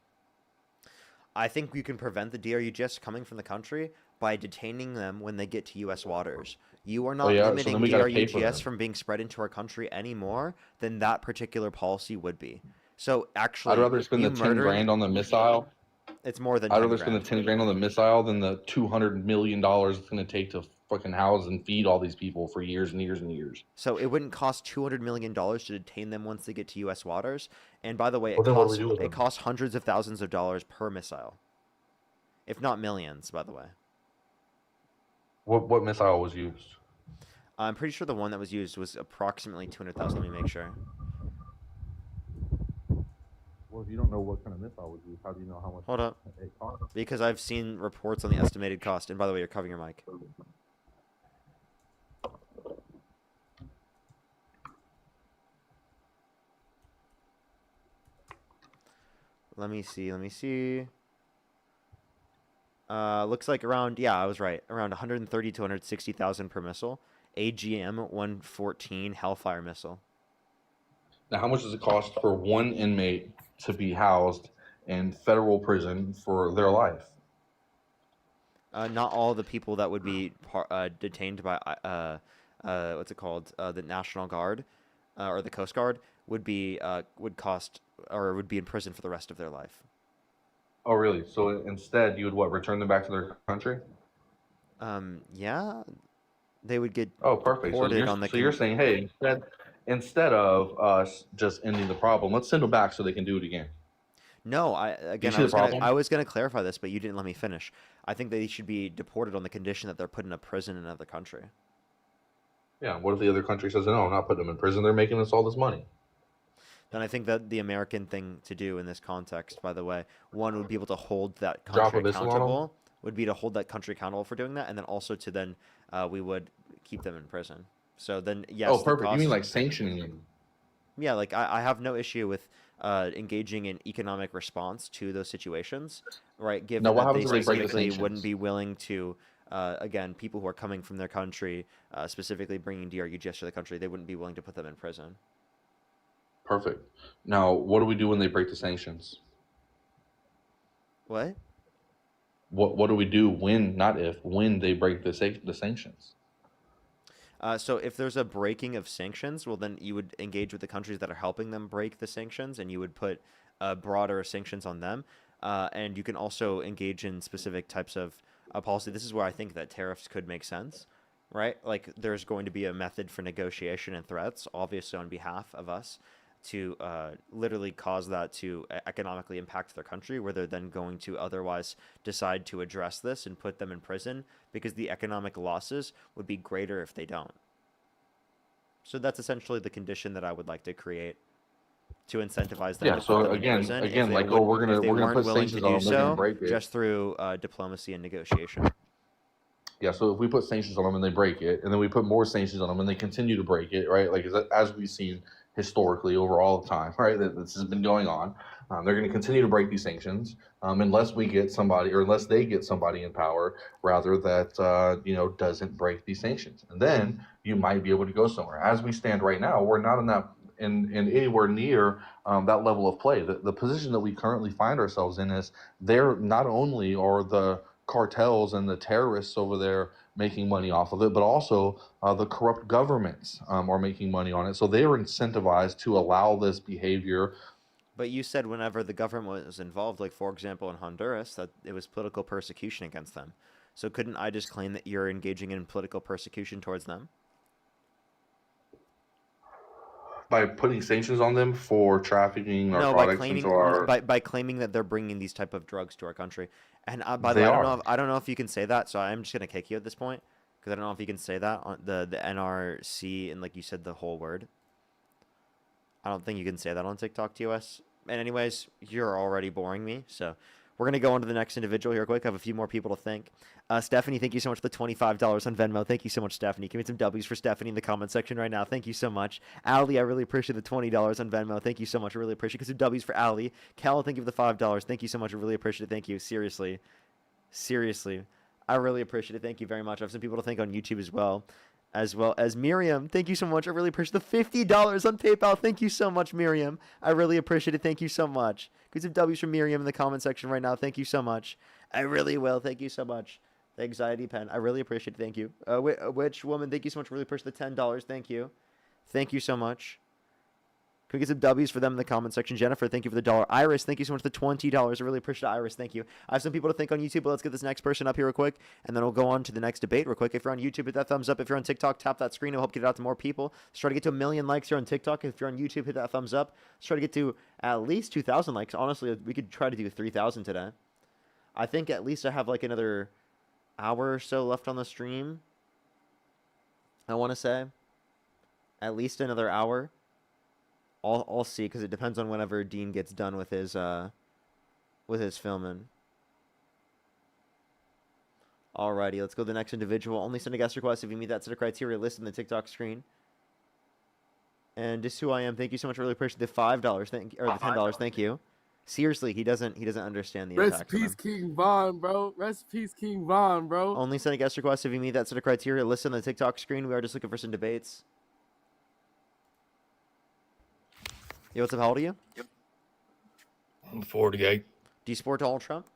I think you can prevent the DRUGS coming from the country by detaining them when they get to U.S. waters. You are not limiting so then we gotta pay for DRUGS them. from being spread into our country any more than that particular policy would be. So actually, I'd rather spend you the 10 grand on the missile. It's more than I'd 10 rather spend the grand. 10 grand on the missile than the $200 million it's going to take to fucking house and feed all these people for years and years and years. So it wouldn't cost $200 million to detain them once they get to U.S. waters. And by the way, Well, then what do we do with them? it costs hundreds of thousands of dollars per missile. If not millions, by the way. What missile was used? I'm pretty sure the one that was used was approximately 200,000. Let me make sure. Well, if you don't know what kind of missile was used, how do you know how much Hold up. it cost? Because I've seen reports on the estimated cost. And by the way, you're covering your mic. Let me see. Looks like around, yeah, I was right. Around 130 to 160,000 per missile. AGM-114 Hellfire missile. Now, how much does it cost for one inmate to be housed in federal prison for their life? Not all the people that would be detained by what's it called? The National Guard or the Coast Guard would be would be in prison for the rest of their life. Oh, really? So instead, you would what? Return them back to their country? Yeah, they would get perfect. deported on the. So you're saying, hey, instead of us just ending the problem, let's send them back so they can do it again. No, You see the problem? I was gonna clarify this, but you didn't let me finish. I think they should be deported on the condition that they're put in a prison in another country. Yeah. What if the other country says, no, I'm not putting them in prison. They're making us all this money. then I think that the American thing to do in this context, by the way, one would be able to hold that Drop country a missile on 'em? accountable, would be to hold that country accountable for doing that, and then also to then we would keep them in prison. So then, yes, Oh, the perfect. You mean cost. like sanctioning them? Yeah, like I have no issue with engaging in economic response to those situations, right? Now, Given what that they happens if they break the specifically wouldn't sanctions? be willing to, again, people who are coming from their country, specifically bringing DRU to the country, they wouldn't be willing to put them in prison. Perfect. Now, what do we do when they break the sanctions? What? What do we do when, not if, when they break the sanctions? So if there's a breaking of sanctions, well, then you would engage with the countries that are helping them break the sanctions, and you would put broader sanctions on them. And you can also engage in specific types of policy. This is where I think that tariffs could make sense, right? Like there's going to be a method for negotiation and threats, obviously on behalf of us, to literally cause that to economically impact their country, where they're then going to otherwise decide to address this and put them in prison because the economic losses would be greater if they don't. So that's essentially the condition that I would like to create to incentivize them Yeah. to put So them in prison again, like, if we're they gonna weren't put willing to sanctions on do them. They're gonna so break it. just through diplomacy and negotiation. Yeah, so if we put sanctions on them and they break it, and then we put more sanctions on them and they continue to break it, right? Like as we've seen historically over all the time, right? That this has been going on. They're going to continue to break these sanctions unless we get somebody, or unless they get somebody in power, rather that doesn't break these sanctions, and then you might be able to go somewhere. As we stand right now, we're not in that in anywhere near that level of play. The position that we currently find ourselves in is they're not only are the cartels and the terrorists over there making money off of it, but also the corrupt governments are making money on it. So they are incentivized to allow this behavior. But you said whenever the government was involved, like for example in Honduras, that it was political persecution against them. So couldn't I just claim that you're engaging in political persecution towards them? By putting sanctions on them for trafficking No, by narcotics into claiming our. by claiming that they're bringing these type of drugs to our country. And by the They way, are. I don't know if you can say that, so I'm just gonna kick you at this point because I don't know if you can say that on the NRC and like you said the whole word. I don't think you can say that on TikTok TOS. And anyways, you're already boring me, so we're going to go on to the next individual here quick. I have a few more people to thank. Stephanie, thank you so much for the $25 on Venmo. Thank you so much, Stephanie. Give me some W's for Stephanie in the comment section right now. Thank you so much. Ali, I really appreciate the $20 on Venmo. Thank you so much. I really appreciate it. Give some W's for Ali. Cal, thank you for the $5. Thank you so much. I really appreciate it. Thank you. Seriously. I really appreciate it. Thank you very much. I have some people to thank on YouTube as well as Miriam. Thank you so much. I really appreciate the $50 on PayPal. Thank you so much, Miriam. I really appreciate it. Thank you so much. Get some W's from Miriam in the comment section right now. Thank you so much. I really will. Thank you so much. The anxiety pen. I really appreciate it. Thank you. Which woman? Thank you so much. Really appreciate the $10. Thank you. Thank you so much. Can we get some W's for them in the comment section? Jennifer, thank you for the $1. Iris, thank you so much for the $20. I really appreciate it, Iris. Thank you. I have some people to thank on YouTube, but let's get this next person up here real quick, and then we'll go on to the next debate real quick. If you're on YouTube, hit that thumbs up. If you're on TikTok, tap that screen. It'll help get it out to more people. Let's try to get to 1 million likes here on TikTok. If you're on YouTube, hit that thumbs up. Let's try to get to at least 2,000 likes. Honestly, we could try to do 3,000 today. I think at least I have like another hour or so left on the stream. I want to say at least another hour. I'll see, because it depends on whenever Dean gets done with his filming. Alrighty, let's go to the next individual. Only send a guest request if you meet that set of criteria listed in the TikTok screen. And just who I am. Thank you so much. I really appreciate the $5. The $10. Thank you. Seriously, he doesn't understand the Rest in impact. peace, King Von, bro. Rest in peace, King Von, bro. Only send a guest request if you meet that set of criteria listed on the TikTok screen. We are just looking for some debates. Yo, what's up? How old are you? I'm 48. Do you support Donald Trump?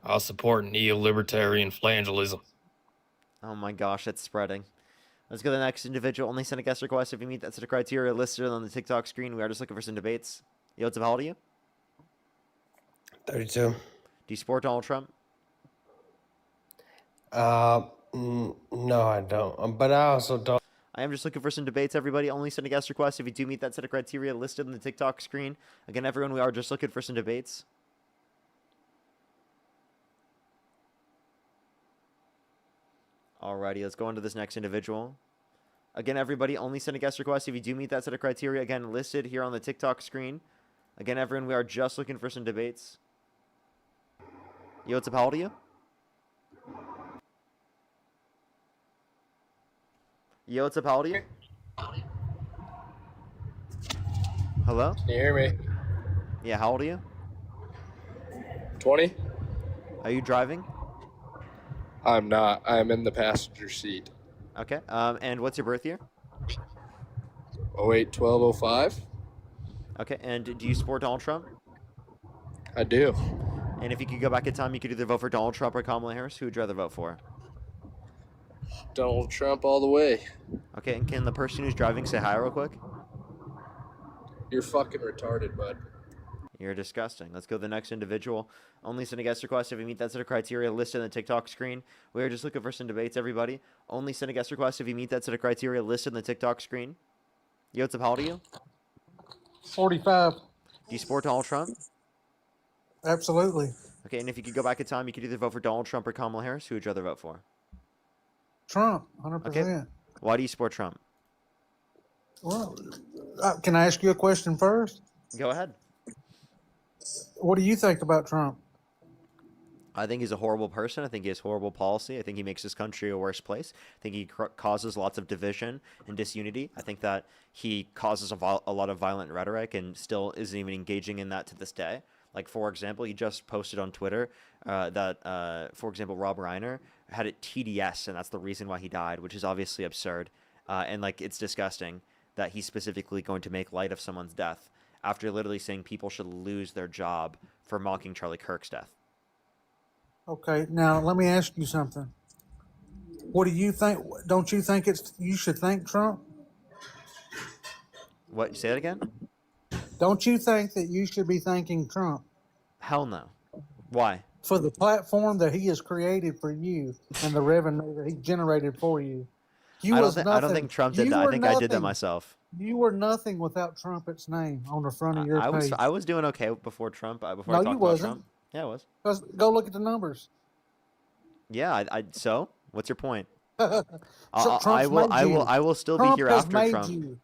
I support neo-libertarian flangelism. Oh my gosh, that's spreading. Let's go to the next individual. Only send a guest request if you meet that set of criteria listed on the TikTok screen. We are just looking for some debates. Yo, what's up? How old are you? 32. Do you support Donald Trump? No, I don't. But I also don't. I am just looking for some debates, everybody. Only send a guest request if you do meet that set of criteria listed on the TikTok screen. Again, everyone, we are just looking for some debates. Alrighty, let's go on to this next individual. Again, everybody, only send a guest request if you do meet that set of criteria. Again, listed here on the TikTok screen. Again, everyone, we are just looking for some debates. Yo, what's up? How old are you? Yo, what's up? How old are you? Hello? Can you hear me? Yeah, how old are you? 20? Are you driving? I'm not. I'm in the passenger seat. Okay. And what's your birth year? 08 12 05? Okay. And do you support Donald Trump? I do. And if you could go back in time, you could either vote for Donald Trump or Kamala Harris. Who would you rather vote for? Donald Trump all the way. Okay. And can the person who's driving say hi real quick? You're fucking retarded, bud. You're disgusting. Let's go to the next individual. Only send a guest request if you meet that set of criteria listed in the TikTok screen. We are just looking for some debates, everybody. Only send a guest request if you meet that set of criteria listed in the TikTok screen. Yo, what's up? How old are you? 45. Do you support Donald Trump? Absolutely. Okay, and if you could go back in time, you could either vote for Donald Trump or Kamala Harris. Who would you rather vote for? Trump, 100%. Okay. Why do you support Trump? Well, can I ask you a question first? Go ahead. What do you think about Trump? I think he's a horrible person. I think he has horrible policy. I think he makes this country a worse place. I think he causes lots of division and disunity. I think that he causes a lot of violent rhetoric and still isn't even engaging in that to this day. Like, for example, he just posted on Twitter that, for example, Rob Reiner had a TDS, and that's the reason why he died, which is obviously absurd. And, like, it's disgusting that he's specifically going to make light of someone's death after literally saying people should lose their job for mocking Charlie Kirk's death. Okay, now let me ask you something. What do you think? Don't you think you should thank Trump? What? Say that again? Don't you think that you should be thanking Trump? Hell no. Why? For the platform that he has created for you and the revenue that he generated for you. I don't think Trump did that. I think I did that myself. You were nothing without Trumpet's name on the front of your page. I was doing okay before Trump. Before No, I talked you about wasn't. Trump. Yeah, I was. Go look at the numbers. Yeah, so what's your point? Trump's I will still be here after Trump.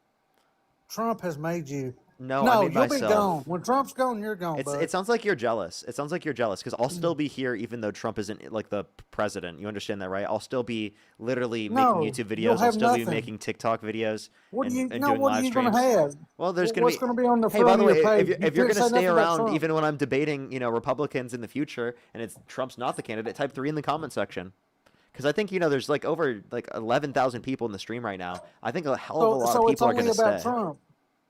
Trump has made you. No, no, I made you'll myself. be gone. When Trump's gone, you're gone. It sounds like you're jealous. It sounds like you're jealous because I'll still be here even though Trump isn't like the president. You understand that, right? I'll still be literally making YouTube videos. I'll still be making TikTok videos. What are you? and No, doing what live are you streams. going to have? Well, there's going What's to going to be on the Hey, front by the of way, your page? if you're going to stay around Trump. even when I'm debating, Republicans in the future, and it's Trump's not the candidate, type 3 in the comment section. Because I think there's like over 11,000 people in the stream right now. I think a hell of a lot of people are going to stay. Trump.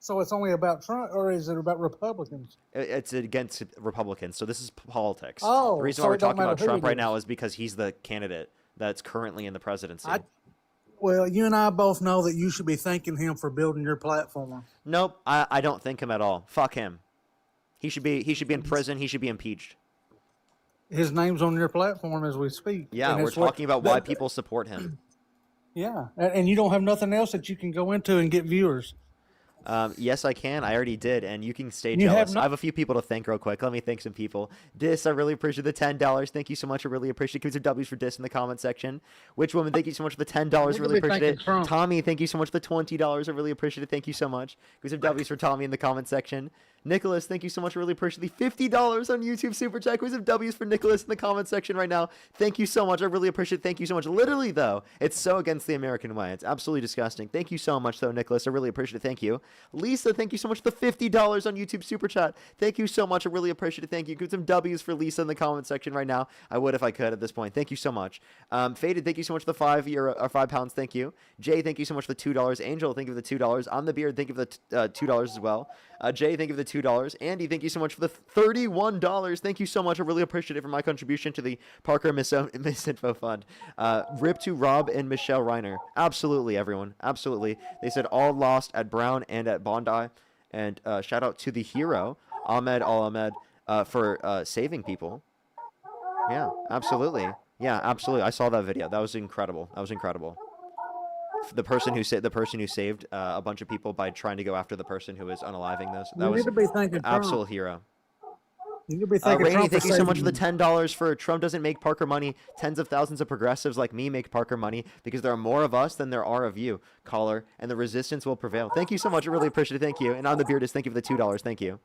So it's only about Trump, or is it about Republicans? It's against Republicans. So this is politics. Oh, the reason so why we're it don't talking about matter who Trump it right is. now is because he's the candidate that's currently in the presidency. Well, you and I both know that you should be thanking him for building your platform. Nope, I don't think him at all. Fuck him. He should be in prison. He should be impeached. His name's on your platform as we speak. Yeah, and we're it's what- talking about why people support him. Yeah, and you don't have nothing else that you can go into and get viewers. Yes, I can. I already did, and you can stay You have jealous. no- I have a few people to thank real quick. Let me thank some people. Dis, I really appreciate the $10. Thank you so much. I really appreciate it. Give me some W's for Dis in the comment section. Which woman? Thank you so much for the $10. We could Really be appreciate thanking it. Trump. Tommy, thank you so much for the $20. I really appreciate it. Thank you so much. Give me some W's for Tommy in the comment section. Nicholas, thank you so much. I really appreciate the $50 on YouTube Super Chat. Give me some W's for Nicholas in the comment section right now. Thank you so much. I really appreciate it. Thank you so much. Literally, though, it's so against the American way. It's absolutely disgusting. Thank you so much, though, Nicholas. I really appreciate it. Thank you. Lisa, thank you so much for the $50 on YouTube Super Chat. Thank you so much. I really appreciate it. Thank you. Give some W's for Lisa in the comment section right now. I would if I could at this point. Thank you so much. Faded, thank you so much for the £5. Thank you. Jay, thank you so much for the $2. Angel, thank you for the $2. On the Beard, thank you for the $2 as well. Jay, thank you for the $2. Andy, thank you so much for the $31. Thank you so much. I really appreciate it for my contribution to the Parker Misinfo Fund. Rip to Rob and Michelle Reiner. Absolutely, everyone. Absolutely. They said all lost at Brown and at Bondi. And shout out to the hero, Ahmed Al-Ahmed, for saving people. Yeah, absolutely. Yeah, absolutely. I saw that video. That was incredible. That was incredible. The person who saved a bunch of people by trying to go after the person who was unaliving those. That You was need to be thanking Trump. absolute hero. You'll be thinking Rainey, Trump thank is you so much for saving the you. $10 for Trump doesn't make Parker money. Tens of thousands of progressives like me make Parker money because there are more of us than there are of you, caller, and the resistance will prevail. Thank you so much. I really appreciate it. Thank you. And on the Beardist, thank you for the $2. Thank you.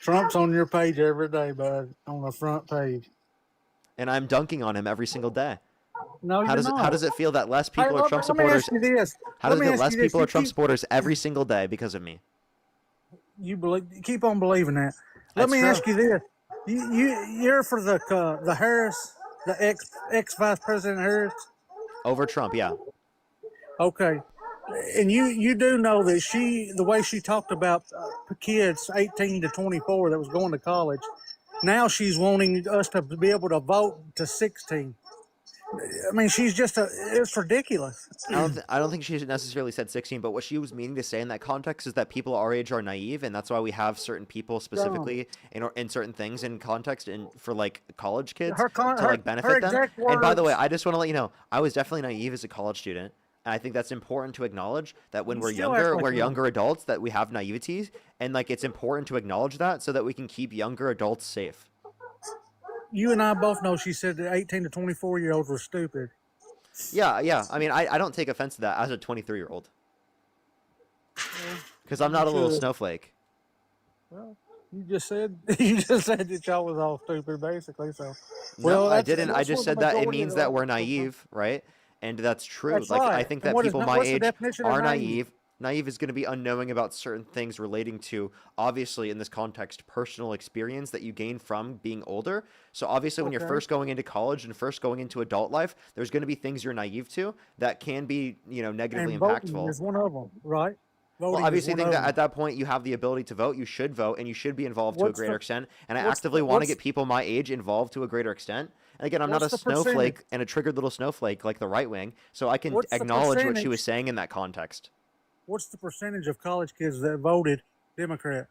Trump's on your page every day, bud, on the front page. And I'm dunking on him every single day. No, How you're does it, how not. does it feel that less Hey, people are Trump let me supporters? ask you this. How Let does it me feel ask less you this. people You are Trump keep supporters every single day because of me? you believe, keep on believing that. Let That's me true. ask you this. You're for the Harris, the ex Vice President Harris. Over Trump, yeah. Okay, and you do know that the way she talked about kids 18 to 24 that was going to college, now she's wanting us to be able to vote to 16. I mean, it's ridiculous. I don't think she necessarily said 16, but what she was meaning to say in that context is that people our age are naive, and that's why we have certain people specifically in certain things in context and for like college kids to like benefit them. exact And by the way, words. I just want to let you know, I was definitely naive as a college student. And I think that's important to acknowledge that when You we're still act younger, like we're one. younger adults, that we have naiveties, and like it's important to acknowledge that so that we can keep younger adults safe. You and I both know she said that 18 to 24-year-olds were stupid. Yeah. I mean, I don't take offense to that as a 23-year-old. Because I'm not a little should. snowflake. Well, you just said that y'all was all stupid, basically. So, No, I that's didn't. I that's just what the said that it majority means of that the we're naive, right? And that's true. That's Like I right. think And that people my what's the age definition of are naive? naive. Naive is going to be unknowing about certain things relating to, obviously, in this context, personal experience that you gain from being older. So obviously, when you're Okay. first going into college and first going into adult life, there's going to be things you're naive to that can be, negatively And voting impactful. is one of them, right? Voting Well, obviously, is I one think of that them. at that point you have the ability to vote. You should vote, and you should be involved to a What's greater the- extent. And I what's actively the- want to what's- get people my age involved to a greater extent. And again, I'm not a What's the percentage? snowflake and a triggered little snowflake like the right wing, so I can What's the acknowledge what she percentage? was saying in that context. What's the percentage of college kids that voted Democrat?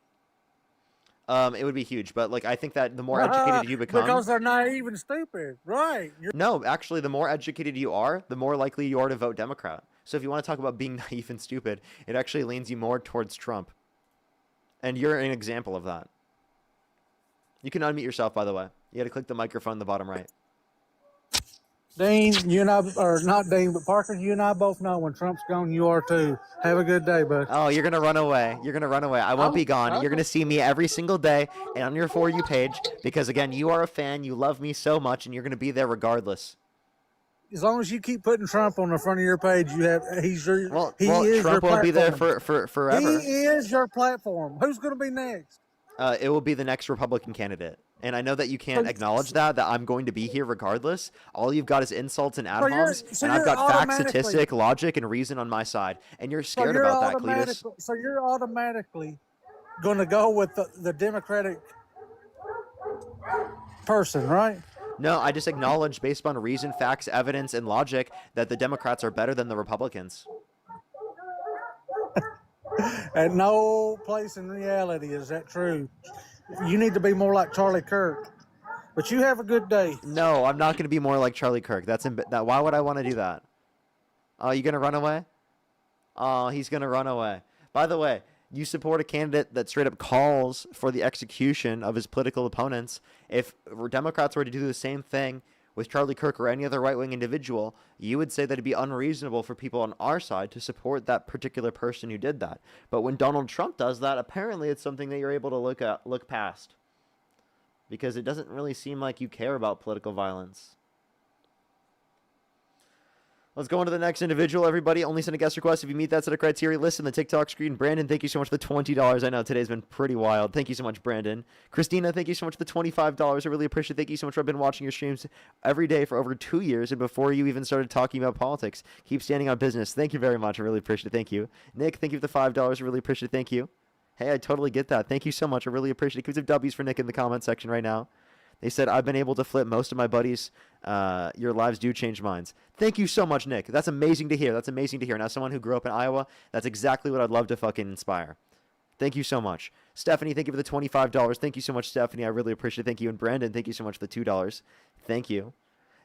It would be huge, but like I think that the more educated you become, Because they're naive and stupid, right? no, actually, the more educated you are, the more likely you are to vote Democrat. So if you want to talk about being naive and stupid, it actually leans you more towards Trump. And you're an example of that. You can unmute yourself, by the way. You got to click the microphone in the bottom right. Dean, you and I, or not Dean, but Parker, you and I both know when Trump's gone, you are too. Have a good day, bud. Oh, you're going to run away. You're going to run away. I won't be gone. You're going to see me every single day and on your For You page because, again, you are a fan. You love me so much, and you're going to be there regardless. As long as you keep putting Trump on the front of your page, he is your Well, your Trump won't be there platform. for forever. He is your platform. Who's going to be next? It will be the next Republican candidate. And I know that you can't acknowledge that I'm going to be here regardless. All you've got is insults and ad homs, and I've got fact, statistic, logic, and reason on my side. And you're scared about that, Cletus. So you're automatically going to go with the Democratic person, right? No, I just acknowledge, based on reason, facts, evidence, and logic, that the Democrats are better than the Republicans. At no place in reality is that true. You need to be more like Charlie Kirk. But you have a good day. No, I'm not going to be more like Charlie Kirk. Why would I want to do that? Oh, you going to run away? Oh, he's going to run away. By the way, you support a candidate that straight up calls for the execution of his political opponents. If Democrats were to do the same thing with Charlie Kirk or any other right-wing individual, you would say that it'd be unreasonable for people on our side to support that particular person who did that. But when Donald Trump does that, apparently it's something that you're able to look past. Because it doesn't really seem like you care about political violence. Let's go on to the next individual, everybody. Only send a guest request if you meet that set of criteria list on the TikTok screen. Brandon, thank you so much for the $20. I know today's been pretty wild. Thank you so much, Brandon. Christina, thank you so much for the $25. I really appreciate it. Thank you so much. I've been watching your streams every day for over 2 years, and before you even started talking about politics. Keep standing on business. Thank you very much. I really appreciate it. Thank you. Nick, thank you for the $5. I really appreciate it. Thank you. Hey, I totally get that. Thank you so much. I really appreciate it. Keep some W's for Nick in the comment section right now. They said, I've been able to flip most of my buddies. Your lives do change minds. Thank you so much, Nick. That's amazing to hear. That's amazing to hear. Now, someone who grew up in Iowa, that's exactly what I'd love to fucking inspire. Thank you so much. Stephanie, thank you for the $25. Thank you so much, Stephanie. I really appreciate it. Thank you. And Brandon, thank you so much for the $2. Thank you.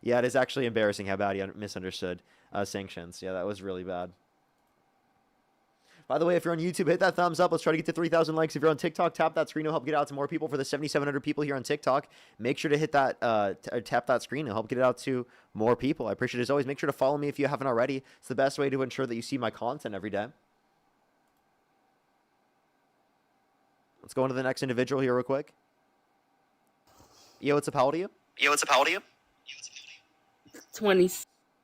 Yeah, it is actually embarrassing how bad he misunderstood sanctions. Yeah, that was really bad. By the way, if you're on YouTube, hit that thumbs up. Let's try to get to 3,000 likes. If you're on TikTok, tap that screen. It'll help get it out to more people. For the 7,700 people here on TikTok, make sure to hit that, tap that screen. It'll help get it out to more people. I appreciate it as always. Make sure to follow me if you haven't already. It's the best way to ensure that you see my content every day. Let's go on to the next individual here real quick. Yo, what's up? How old are you? 20.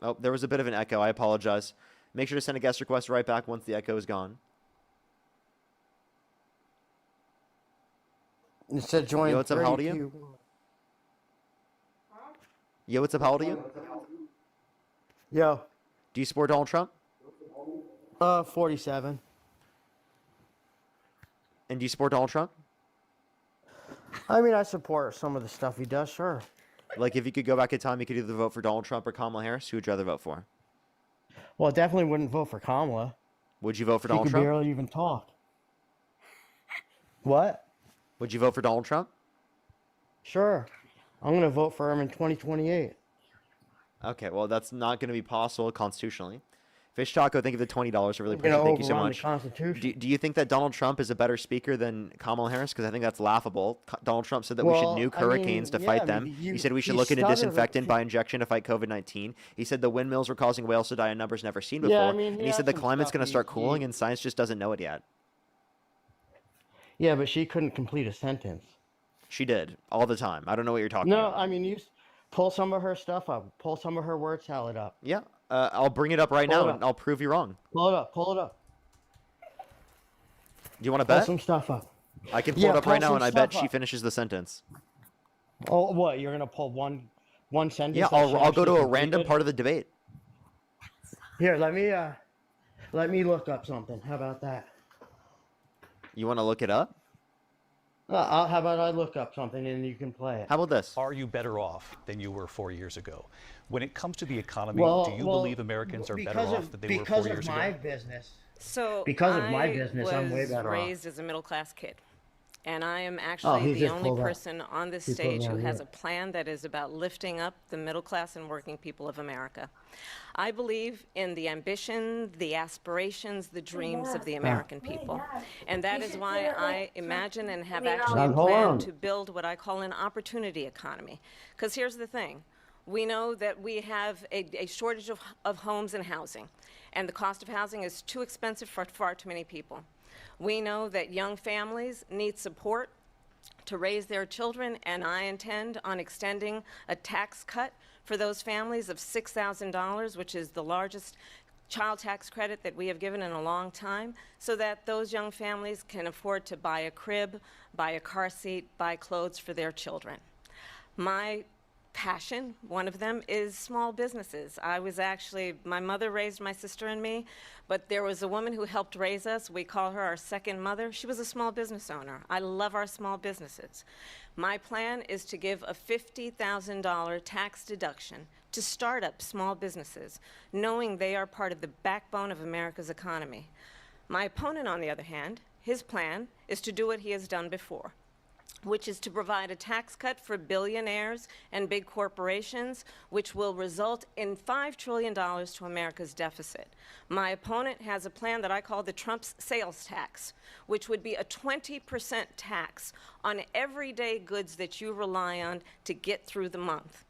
Oh, there was a bit of an echo. I apologize. Make sure to send a guest request right back once the echo is gone. It said join. Yo, what's up? How old are you? Yo, what's up? How old are you? Yo. Do you support Donald Trump? 47. And do you support Donald Trump? I mean, I support some of the stuff he does, sure. Like, if you could go back in time, you could either vote for Donald Trump or Kamala Harris. Who would you rather vote for? Well, I definitely wouldn't vote for Kamala. Would you vote for She Donald could Trump? barely even talk. What? Would you vote for Donald Trump? Sure. I'm going to vote for him in 2028. Okay, well, that's not going to be possible constitutionally. Fish Taco, thank you for the $20. I really You're appreciate it. gonna Thank you so overrun the much. Constitution. Do you think that Donald Trump is a better speaker than Kamala Harris? Because I think that's laughable. Donald Trump said that we should Well, nuke I mean, hurricanes to yeah, fight I them. mean, He said we should he look into stuttered disinfectant it. by injection to fight COVID-19. He said the windmills were causing whales to die in numbers never seen Yeah, before. I mean, and he he said had the some climate's stuff going to start he- cooling and science just doesn't know it yet. Yeah, but she couldn't complete a sentence. She did all the time. I don't know what you're talking No, about. I mean, pull some of her stuff up. Pull some of her word salad up. Yeah, I'll bring it up right Pull now it and up. I'll prove you wrong. Pull it up. Pull it up. Do you want to Pull bet? some stuff up. I can pull Yeah, it up pull right now some and I bet stuff she up. finishes the sentence. Oh, what? You're gonna pull one sentence? Yeah, that she I'll go to actually a random completed? part of the debate. Here, let me look up something. How about that? You want to look it up? How about I look up something and you can play it? How about this? Are you better off than you were 4 years ago? When it comes to the economy, Well, do you well, believe Americans are better because off of- than they were because 4 of years my ago? business. So Because of my I business, I'm way was better off. raised as a middle class kid. And I am actually he the just only pulled up. person on this He pulled stage it who out has here. a plan that is about lifting up the middle class and working people of America. I believe in the ambition, the aspirations, the dreams of the American people. And that is why I imagine and have actually Now, hold planned on. to build what I call an opportunity economy. Because here's the thing. We know that we have a shortage of homes and housing, and the cost of housing is too expensive for far too many people. We know that young families need support to raise their children, and I intend on extending a tax cut for those families of $6,000, which is the largest child tax credit that we have given in a long time, so that those young families can afford to buy a crib, buy a car seat, buy clothes for their children. My passion, one of them, is small businesses. My mother raised my sister and me, but there was a woman who helped raise us. We call her our second mother. She was a small business owner. I love our small businesses. My plan is to give a $50,000 tax deduction to start up small businesses, knowing they are part of the backbone of America's economy. My opponent, on the other hand, his plan is to do what he has done before, which is to provide a tax cut for billionaires and big corporations, which will result in $5 trillion to America's deficit. My opponent has a plan that I call the Trump's sales tax, which would be a 20% tax on everyday goods that you rely on to get through the month.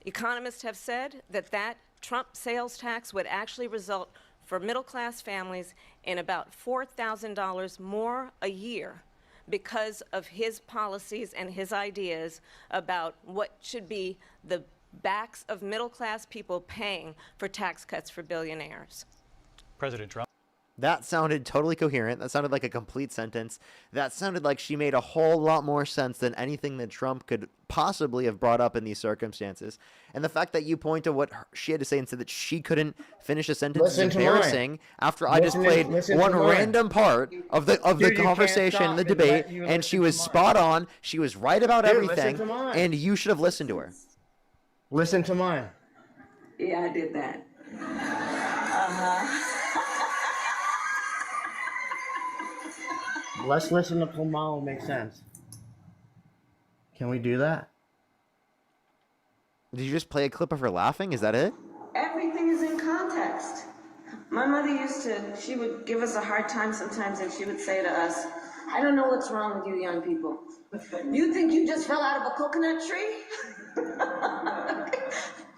Economists have said that Trump sales tax would actually result for middle-class families in about $4,000 more a year because of his policies and his ideas about what should be the backs of middle-class people paying for tax cuts for billionaires. President Trump. That sounded totally coherent. That sounded like a complete sentence. That sounded like she made a whole lot more sense than anything that Trump could possibly have brought up in these circumstances. And the fact that you point to what she had to say and said that she couldn't finish a sentence Listen is to mine. embarrassing after I just played Listen to one mine. random part of the Dude, you can't conversation stop and the and let debate, you and she listen was to mine. spot on. She was right about Dude, listen everything, to mine. and you should have listened to her. Listen to mine. Yeah, I did that. Let's listen to Kamala make sense. Can we do that? Did you just play a clip of her laughing? Is that it? Everything is in context. My mother she would give us a hard time sometimes, and she would say to us, I don't know what's wrong with you young people. You think you just fell out of a coconut tree?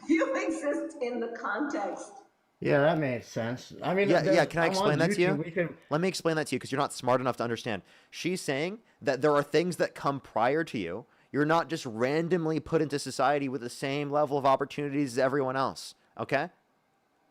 You exist in the context. Yeah, that made sense. I mean, Yeah. Can I I'm explain on that to you? YouTube. We can. Let me explain that to you because you're not smart enough to understand. She's saying that there are things that come prior to you. You're not just randomly put into society with the same level of opportunities as everyone else. Okay?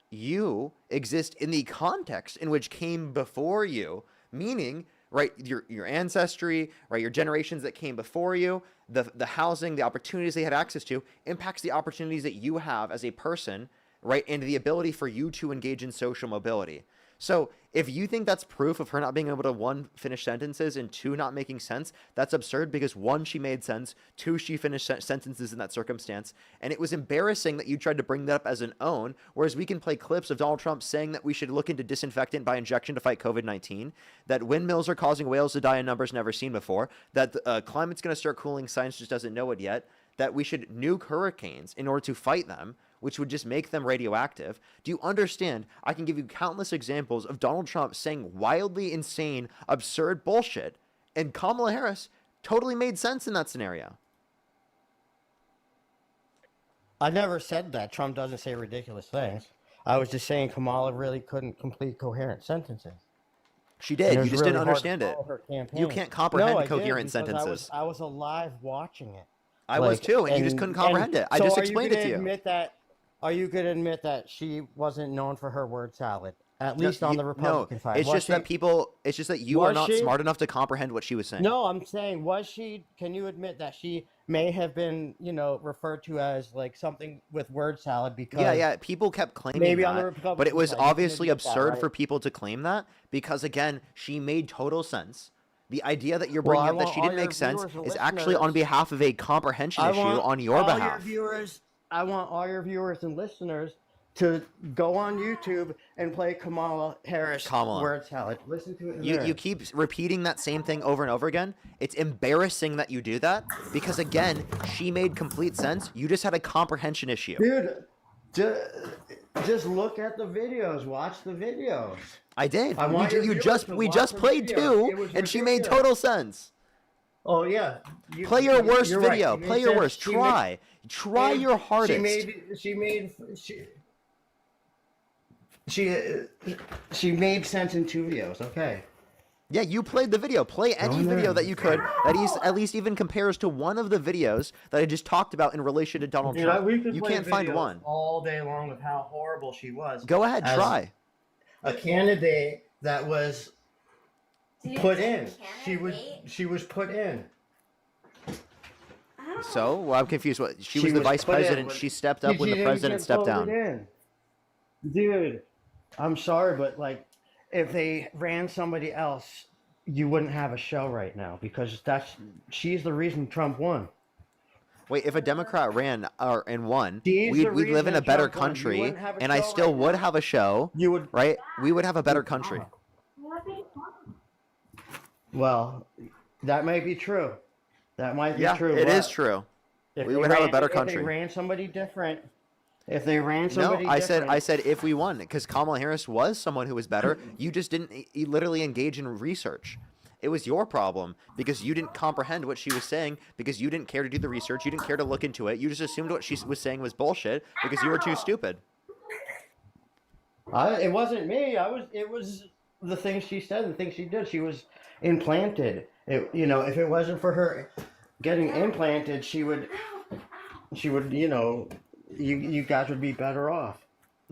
You exist in the context in which came before you, meaning, right, your ancestry, right, your generations that came before you, the housing, the opportunities they had access to impacts the opportunities that you have as a person, right, and the ability for you to engage in social mobility. So if you think that's proof of her not being able to, one, finish sentences, and two, not making sense, that's absurd because one, she made sense, two, she finished sentences in that circumstance, and it was embarrassing that you tried to bring that up as an own, whereas we can play clips of Donald Trump saying that we should look into disinfectant by injection to fight COVID-19, that windmills are causing whales to die in numbers never seen before, that climate's going to start cooling, science just doesn't know it yet, that we should nuke hurricanes in order to fight them, which would just make them radioactive. Do you understand? I can give you countless examples of Donald Trump saying wildly insane, absurd bullshit, and Kamala Harris totally made sense in that scenario. I never said that Trump doesn't say ridiculous things. I was just saying Kamala really couldn't complete coherent sentences. She did. You just didn't understand it. You can't comprehend coherent sentences. I was alive watching it. I was too, and you just couldn't comprehend it. I just explained it to you. Are you going to admit that she wasn't known for her word salad, at least on the Republican side? It's just that people. It's just that you are not smart enough to comprehend what she was saying. No, I'm saying, was she? Can you admit that she may have been, referred to as like something with word salad because? Yeah. People kept claiming that, but it was obviously absurd for people to claim that because, again, she made total sense. The idea that you're bringing up that she didn't make sense is actually on behalf of a comprehension issue on your behalf. I want all your viewers and listeners to go on YouTube and play Kamala Harris word salad. Listen to it. You keep repeating that same thing over and over again. It's embarrassing that you do that because, again, she made complete sense. You just had a comprehension issue. Dude, just look at the videos. Watch the videos. I did. We just played two, and she made total sense. Oh yeah. Play your worst video. Play your worst. Try your hardest. She made sense in two videos. Okay. Yeah, you played the video. Play any video that you could that at least even compares to one of the videos that I just talked about in relation to Donald Trump. You can't find one. All day long with how horrible she was. Go ahead, try. A candidate that was put in. She was put in. So, well, I'm confused. What she was the vice president. She stepped up when the president stepped down. Dude, I'm sorry, but like, if they ran somebody else, you wouldn't have a show right now because she's the reason Trump won. Wait, if a Democrat ran and won, we'd live in a better country, and I still would have a show. You would, right? We would have a better country. Well, that might be true. That might be true. It is true. We would have a better country. If they ran somebody different. I said if we won, because Kamala Harris was someone who was better. You just didn't literally engage in research. It was your problem because you didn't comprehend what she was saying because you didn't care to do the research. You didn't care to look into it. You just assumed what she was saying was bullshit because you were too stupid. It wasn't me. It was the things she said, the things she did. She was implanted. If it wasn't for her getting implanted, she would, you guys would be better off.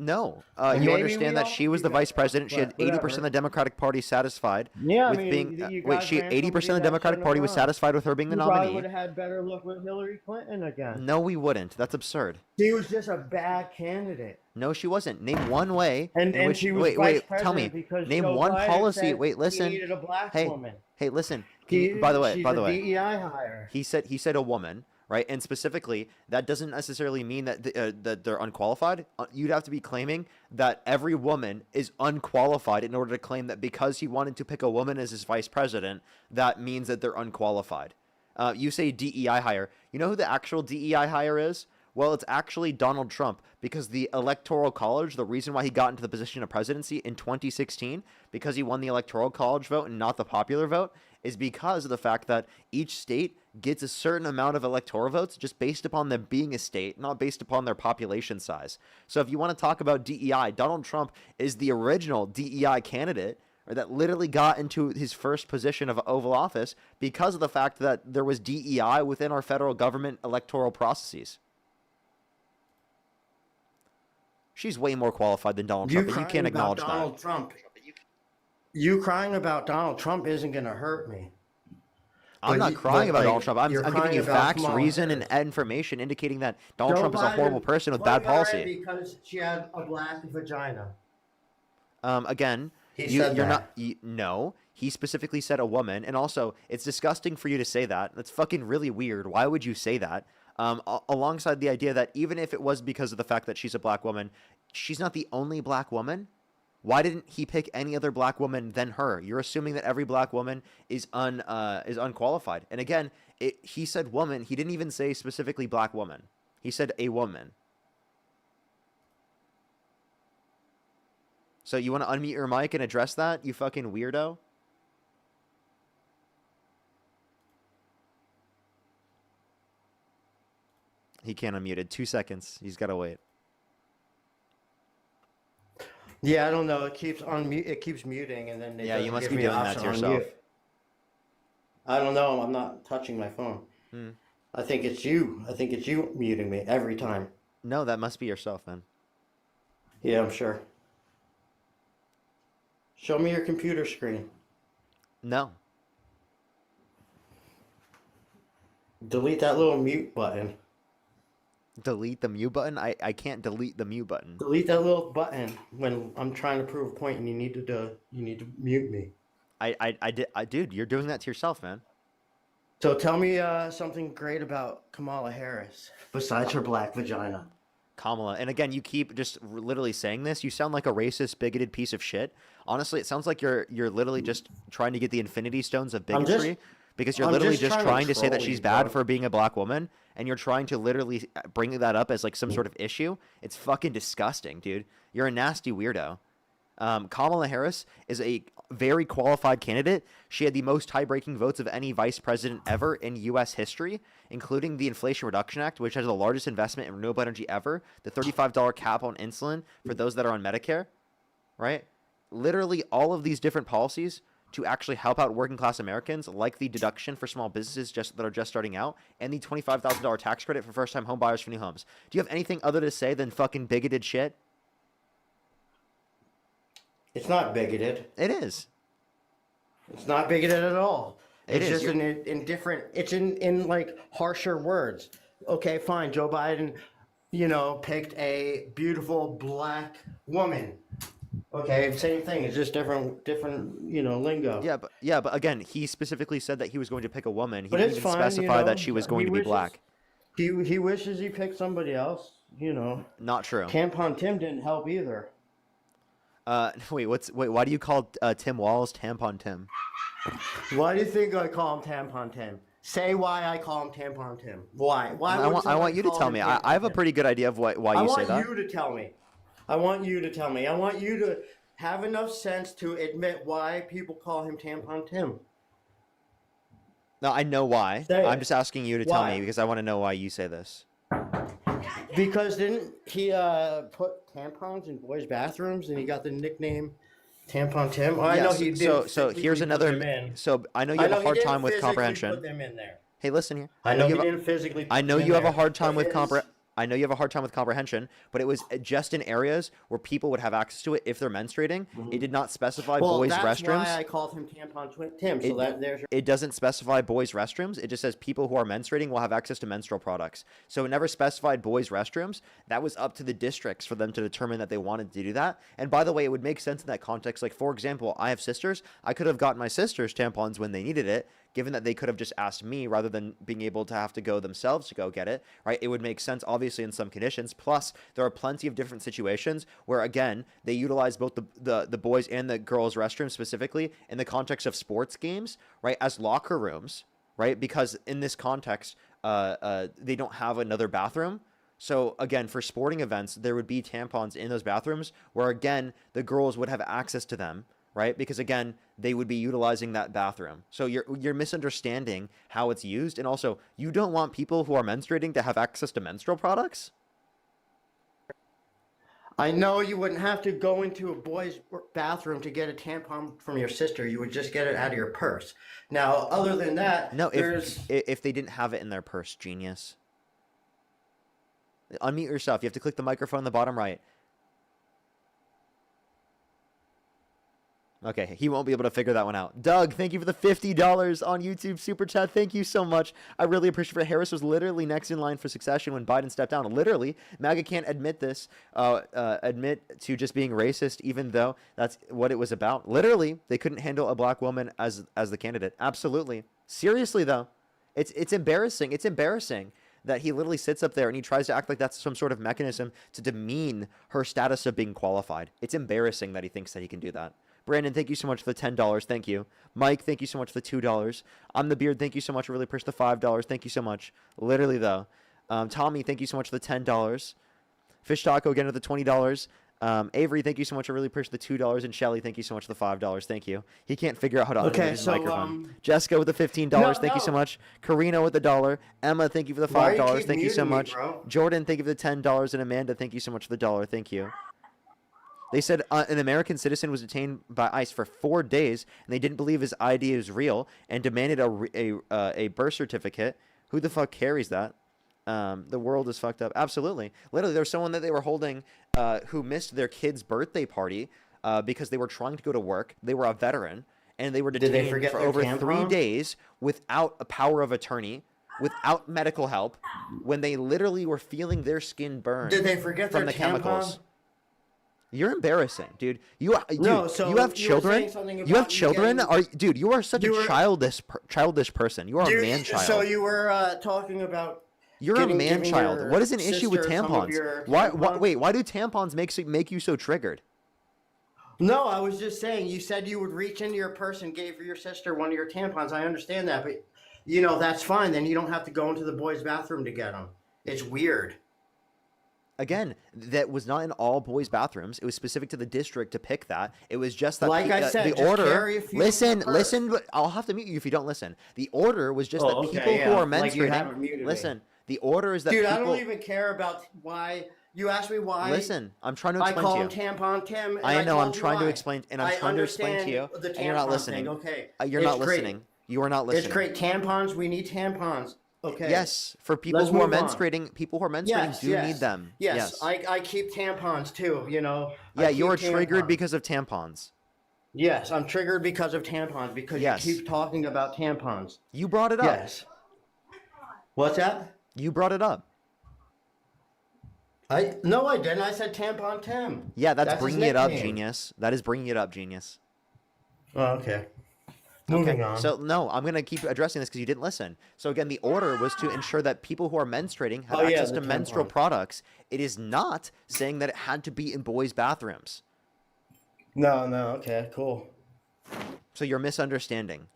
No, you understand that she was the vice president. She had 80% of the Democratic Party satisfied with being. 80% of the Democratic Party was satisfied with her being the nominee. Probably would have had better luck with Hillary Clinton again. No, we wouldn't. That's absurd. She was just a bad candidate. No, she wasn't. Name one way. And she was vice president tell me. Name Joe one Biden policy. said Wait, listen. He needed a black woman. Hey, listen. By the way, she's a DEI hire. He said a woman. Right, and specifically, that doesn't necessarily mean that that they're unqualified. You'd have to be claiming that every woman is unqualified in order to claim that because he wanted to pick a woman as his vice president, that means that they're unqualified. You say DEI hire. You know who the actual DEI hire is? Well, it's actually Donald Trump, because the Electoral College, the reason why he got into the position of presidency in 2016, because he won the Electoral College vote and not the popular vote, is because of the fact that each state gets a certain amount of electoral votes just based upon them being a state, not based upon their population size. So if you want to talk about DEI, Donald Trump is the original DEI candidate, or that literally got into his first position of Oval Office because of the fact that there was DEI within our federal government electoral processes. She's way more qualified than Donald Trump, and you can't acknowledge Donald that. Trump. You crying about Donald Trump isn't going to hurt me. I'm not crying about Donald Trump. I'm giving crying you about facts, Kamala reason, Harris. and information indicating that Donald Joe Trump is a horrible Biden person with voted bad her in policy. because she had a black vagina. Again, He said you're that. not. No, he specifically said a woman, and also it's disgusting for you to say that. That's fucking really weird. Why would you say that? Alongside the idea that even if it was because of the fact that she's a black woman, she's not the only black woman. Why didn't he pick any other black woman than her? You're assuming that every black woman is unqualified. And again, he said woman. He didn't even say specifically black woman. He said a woman. So you want to unmute your mic and address that, you fucking weirdo? He can't unmute it. 2 seconds. He's got to wait. Yeah, I don't know. It keeps it keeps muting, and then it Yeah, you doesn't must give be me doing the that to option on yourself. mute. I don't know. I'm not touching my phone. I think it's you. I think it's you muting me every time. No, that must be yourself, man. Yeah, I'm sure. Show me your computer screen. No. Delete that little mute button. Delete the mute button? I can't delete the mute button. Delete that little button when I'm trying to prove a point, and you need to mute me. Dude, you're doing that to yourself, man. So tell me something great about Kamala Harris besides her black vagina. Kamala. And again, you keep just literally saying this. You sound like a racist, bigoted piece of shit. Honestly, it sounds like you're literally just trying to get the Infinity Stones of bigotry, because you're literally just trying to say that she's bad for being a black woman, and you're trying to literally bring that up as like some sort of issue. It's fucking disgusting, dude. You're a nasty weirdo. Kamala Harris is a very qualified candidate. She had the most tie-breaking votes of any vice president ever in U.S. history, including the Inflation Reduction Act, which has the largest investment in renewable energy ever, the $35 cap on insulin for those that are on Medicare, right? Literally all of these different policies to actually help out working class Americans, like the deduction for small businesses that are just starting out, and the $25,000 tax credit for first-time home buyers for new homes. Do you have anything other to say than fucking bigoted shit? It's not bigoted. It is. It's not bigoted at all. It It's is. just in different. It's in like harsher words. Okay, fine. Joe Biden, picked a beautiful black woman. Okay, same thing. It's just different, lingo. Yeah, but again, he specifically said that he was going to pick a woman. He But didn't it's even fine. specify that she was going to be black. He wishes he picked somebody else. Not true. Tampon Tim didn't help either. Wait, why do you call Tim Walz Tampon Tim? Why do you think I call him Tampon Tim? Say why I call him Tampon Tim. Why? I want you to tell me. I have a pretty good idea of why you say that. I want you to tell me. I want you to have enough sense to admit why people call him Tampon Tim. No, I know why. I'm just asking you to tell Why? me because I want to know why you say this. Because didn't he put tampons in boys' bathrooms and he got the nickname Tampon Tim? I know he did. So here's another. So I know you have a hard time with comprehension. Put them in there. Hey, listen here. I know he didn't physically. I know put them you in have a there, hard time but with I know you have a hard time with comprehension, but it was just in areas where people would have access to it if they're menstruating. It did not specify boys' that's restrooms. why I called him Tampon Tim. So there's your. It doesn't specify boys' restrooms. It just says people who are menstruating will have access to menstrual products. So it never specified boys' restrooms. That was up to the districts for them to determine that they wanted to do that. And by the way, it would make sense in that context. Like, for example, I have sisters. I could have gotten my sisters tampons when they needed it, given that they could have just asked me rather than being able to have to go themselves to go get it, right? It would make sense, obviously, in some conditions. Plus, there are plenty of different situations where, again, they utilize both the boys and the girls' restrooms specifically in the context of sports games, right, as locker rooms, right? Because in this context, they don't have another bathroom. So again, for sporting events, there would be tampons in those bathrooms where again, the girls would have access to them, right? Because again, they would be utilizing that bathroom. So you're misunderstanding how it's used. And also, you don't want people who are menstruating to have access to menstrual products? I know you wouldn't have to go into a boy's bathroom to get a tampon from your sister. You would just get it out of your purse. Now, other than that, No, there's... if they didn't have it in their purse, genius. Unmute yourself. You have to click the microphone on the bottom right. Okay, he won't be able to figure that one out. Doug, thank you for the $50 on YouTube Super Chat. Thank you so much. I really appreciate it. Harris was literally next in line for succession when Biden stepped down. Literally, MAGA can't admit this, admit to just being racist, even though that's what it was about. Literally, they couldn't handle a black woman as the candidate. Absolutely. Seriously, though, it's embarrassing. It's embarrassing that he literally sits up there and he tries to act like that's some sort of mechanism to demean her status of being qualified. It's embarrassing that he thinks that he can do that. Brandon, thank you so much for the $10. Thank you. Mike, thank you so much for the $2. I'm the Beard. Thank you so much. I really appreciate the $5. Thank you so much. Literally, though. Tommy, thank you so much for the $10. Fish Taco, again, with the $20. Avery, thank you so much. I really appreciate the $2. And Shelly, thank you so much for the $5. Thank you. He can't figure out how to unmute his microphone. Jessica with the $15. Thank you so much. Karina with the $1. Emma, thank you for the $5. Thank you so much. Jordan, thank you for the $10. And Amanda, thank you so much for the $1. Thank you. They said an American citizen was detained by ICE for 4 days, and they didn't believe his ID was real and demanded a birth certificate. Who the fuck carries that? The world is fucked up. Absolutely. Literally, there was someone that they were holding who missed their kid's birthday party because they were trying to go to work. They were a veteran, and they were detained for over 3 days without a power of attorney, without medical help, when they literally were feeling their skin burn Did they forget from their the chemicals. tampon? You're embarrassing, dude. You have you were children. saying something You have about children. getting- Dude, you are such a childish person. You are a man child. So you were talking about... You're a man giving child. your What is an issue with sister some of tampons? your Why? tampons? Wait. Why do tampons make you so triggered? No, I was just saying, you said you would reach into your purse and gave your sister one of your tampons. I understand that, but, that's fine. Then you don't have to go into the boys' bathroom to get them. It's weird. Again, that was not in all boys' bathrooms. It was specific to the district to pick that. It was just that Like I said, the just order. carry a few Listen. But I'll have to mute you if you don't listen. The order was just that people who are menstruating. Listen, the order is that Dude, people. I don't even care about why. You asked me why. Listen, I'm trying to I explain call to him you. Tampon Tim. And I know. told I'm you trying to why. explain, and I'm I trying to explain to you, understand the and you're not tampon listening. thing, okay. You're It's not great. listening. You are not listening. It's great. Tampons. We need tampons. Okay. Yes, for people Let's who are move on. menstruating, do need them. Yes. I keep tampons too. Yeah, you're triggered because of tampons. Yes, I'm triggered because of tampons because Yes. you keep talking about tampons. You brought it up. Yes. What's that? You brought it up. No, I didn't. I said Tampon Tim. Yeah, that's his bringing it up, nickname. genius. That is bringing it up, genius. Oh, okay. Moving on. So, no, I'm going to keep addressing this because you didn't listen. So, again, the order was to ensure that people who are menstruating have access to the menstrual tampon. products. It is not saying that it had to be in boys' bathrooms. No, okay, cool. So, you're misunderstanding.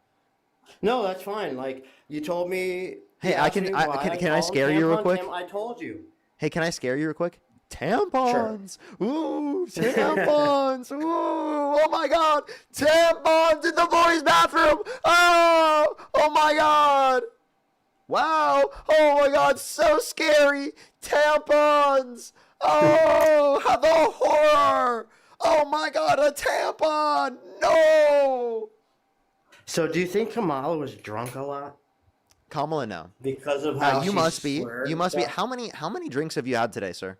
No, that's fine. Like, you told me... Hey, you asked me why can I called scare you real Tampon quick? Tim. I told you. Hey, can I scare you real quick? Tampons. Ooh, tampons. Ooh, oh my God. Tampons in the boys' bathroom. Oh my God. Wow. Oh my God. So scary. Tampons. Oh, the horror. Oh my God. A tampon. No. So, do you think Kamala was drunk a lot? Kamala, no. Because of how you she must be. slurred You must be. stuff? How many drinks have you had today, sir?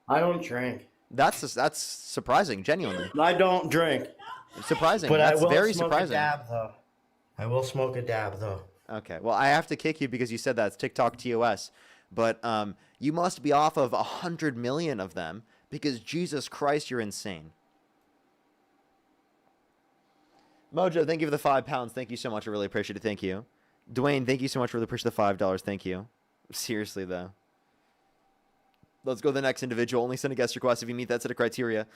I don't drink. That's surprising, genuinely. I don't drink. Surprising. But That's I will very smoke surprising. a dab, though. I will smoke a dab, though. Okay. Well, I have to kick you because you said that. It's TikTok TOS. But you must be off of 100 million of them because Jesus Christ, you're insane. Mojo, thank you for the £5. Thank you so much. I really appreciate it. Thank you. Dwayne, thank you so much for the push the $5. Thank you. Seriously, though. Let's go to the next individual. Only send a guest request if you meet that set of criteria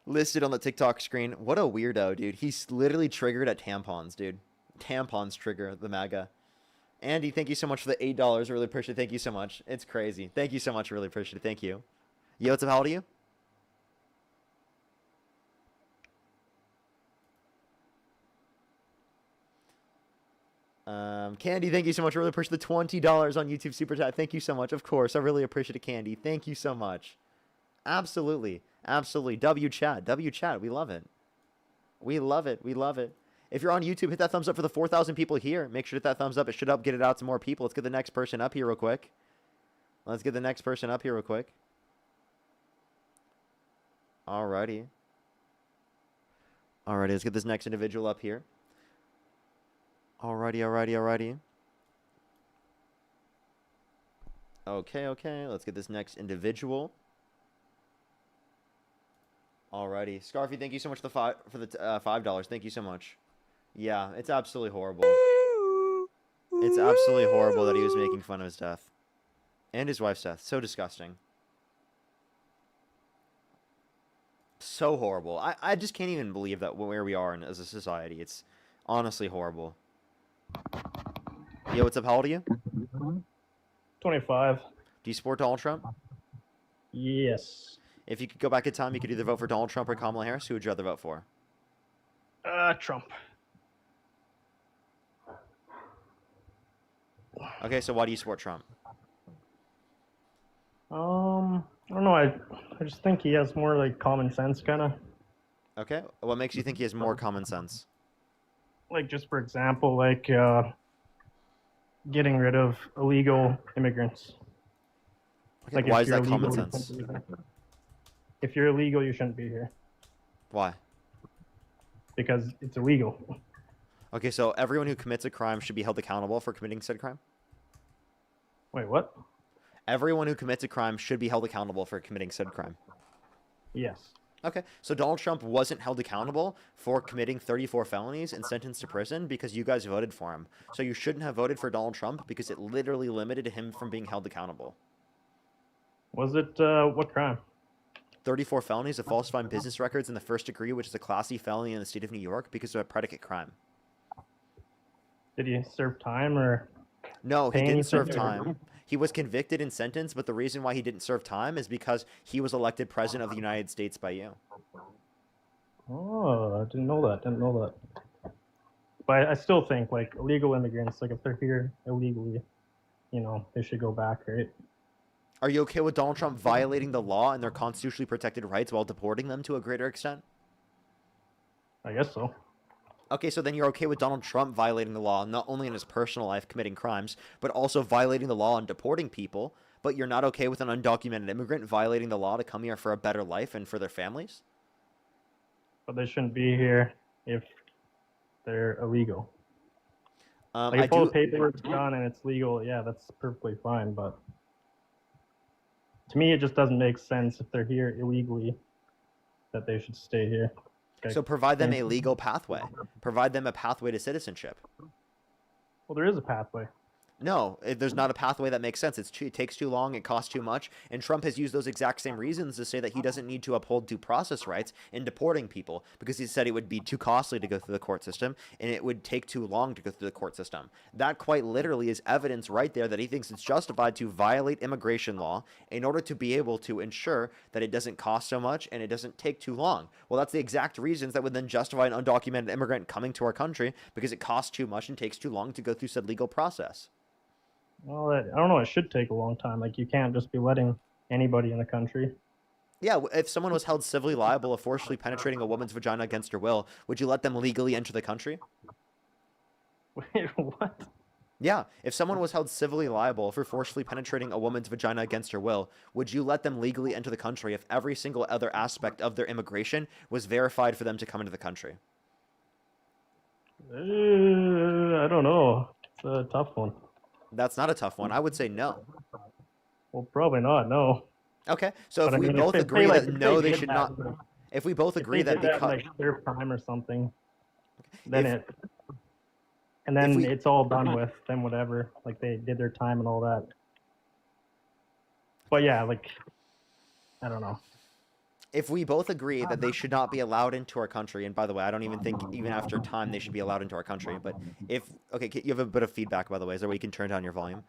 listed on the TikTok screen. What a weirdo, dude. He's literally triggered at tampons, dude. Tampons trigger the MAGA. Andy, thank you so much for the $8. Really appreciate it. Thank you so much. It's crazy. Thank you so much. Really appreciate it. Thank you. Yo, what's up? How old are you? Candy, thank you so much. I really appreciate the $20 on YouTube Super Chat. Thank you so much. Of course, I really appreciate it, Candy. Thank you so much. Absolutely. Absolutely. W chat. W chat. We love it. We love it. We love it. If you're on YouTube, hit that thumbs up for the 4,000 people here. Make sure to hit that thumbs up. It should help get it out to more people. Let's get the next person up here real quick. Let's get the next person up here real quick. Alrighty. Alrighty, let's get this next individual up here. Alrighty. Okay. Let's get this next individual. Alrighty. Scarfy, thank you so much for the $5. Thank you so much. Yeah, it's absolutely horrible. It's absolutely horrible that he was making fun of his death. And his wife's death. So disgusting. So horrible. I just can't even believe that where we are as a society. It's honestly horrible. Yo, what's up? How old are you? 25. Do you support Donald Trump? Yes. If you could go back in time, you could either vote for Donald Trump or Kamala Harris. Who would you rather vote for? Trump. Okay, so why do you support Trump? I don't know. I just think he has more like common sense, kind of. Okay, what makes you think he has more common sense? Like, just for example, like getting rid of illegal immigrants. Okay, Like, why if is you're that common illegal, you sense? shouldn't be here. If you're illegal, you shouldn't be here Why? because it's illegal. Okay, so everyone who commits a crime should be held accountable for committing said crime? Wait, what? Everyone who commits a crime should be held accountable for committing said crime. Yes. Okay, so Donald Trump wasn't held accountable for committing 34 felonies and sentenced to prison because you guys voted for him. So you shouldn't have voted for Donald Trump because it literally limited him from being held accountable. Was it what crime? 34 felonies of falsifying business records in the first degree, which is a classy felony in the state of New York because of a predicate crime. Did he serve time or? No, he pay didn't serve anything, or- time. He was convicted and sentenced, but the reason why he didn't serve time is because he was elected president of the United States by you. Oh, I didn't know that. But I still think like illegal immigrants, like if they're here illegally, they should go back, right? Are you okay with Donald Trump violating the law and their constitutionally protected rights while deporting them to a greater extent? I guess so. Okay, so then you're okay with Donald Trump violating the law, not only in his personal life committing crimes, but also violating the law and deporting people, but you're not okay with an undocumented immigrant violating the law to come here for a better life and for their families? But they shouldn't be here if they're illegal. Like I if all the do. paperwork's done and it's legal, yeah, that's perfectly fine. But to me, it just doesn't make sense if they're here illegally that they should stay here. Okay. So provide them a legal pathway. Provide them a pathway to citizenship. Well, there is a pathway. No, there's not a pathway that makes sense. It takes too long, it costs too much, and Trump has used those exact same reasons to say that he doesn't need to uphold due process rights in deporting people because he said it would be too costly to go through the court system and it would take too long to go through the court system. That quite literally is evidence right there that he thinks it's justified to violate immigration law in order to be able to ensure that it doesn't cost so much and it doesn't take too long. Well, that's the exact reasons that would then justify an undocumented immigrant coming to our country because it costs too much and takes too long to go through said legal process. Well, I don't know. It should take a long time. Like, you can't just be letting anybody in the country. Yeah, if someone was held civilly liable of forcibly penetrating a woman's vagina against her will, would you let them legally enter the country? Wait, what? Yeah, if someone was held civilly liable for forcibly penetrating a woman's vagina against her will, would you let them legally enter the country if every single other aspect of their immigration was verified for them to come into the country? I don't know. It's a tough one. That's not a tough one. I would say no. Well, probably not. No. Okay, so But if I we mean, both if agree they, that if no, they did should that, not. If we both if agree they that did because like their time or something, then If- and then we- it's all done with. Then whatever, like they did their time and all that. But yeah, like I don't know. if we both agree that they should not be allowed into our country, and by the way, I don't even think even after time they should be allowed into our country, but if, okay, you have a bit of feedback, by the way, is there a way you can turn down your volume?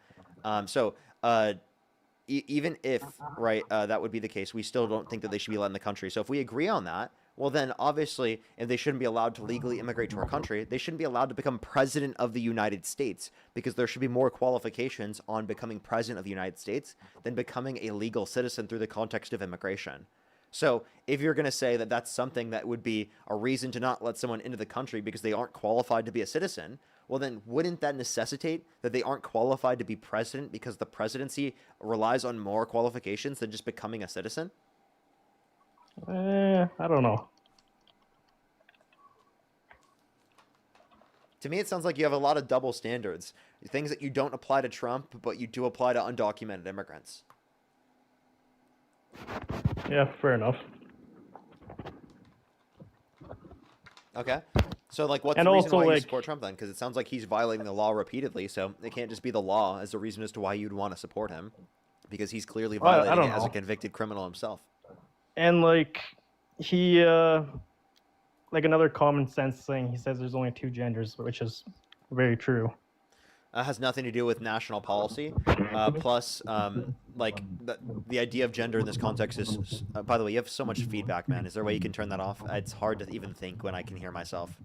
Even if, right, that would be the case, we still don't think that they should be allowed in the country. So if we agree on that, well then, obviously, if they shouldn't be allowed to legally immigrate to our country, they shouldn't be allowed to become president of the United States, because there should be more qualifications on becoming president of the United States than becoming a legal citizen through the context of immigration. So if you're going to say that that's something that would be a reason to not let someone into the country because they aren't qualified to be a citizen, well then wouldn't that necessitate that they aren't qualified to be president because the presidency relies on more qualifications than just becoming a citizen? I don't know. To me, it sounds like you have a lot of double standards. Things that you don't apply to Trump, but you do apply to undocumented immigrants. Yeah, fair enough. Okay. So, like, what's And the reason also, why you like- support Trump then? Because it sounds like he's violating the law repeatedly, so it can't just be the law as a reason as to why you'd want to support him. Because he's clearly Well, I violating don't it as a know. convicted criminal himself. And like he like another common sense thing, he says there's only two genders, which is very true. Has nothing to do with national policy. Plus, like, the idea of gender in this context is... by the way, you have so much feedback, man. Is there a way you can turn that off? It's hard to even think when I can hear myself.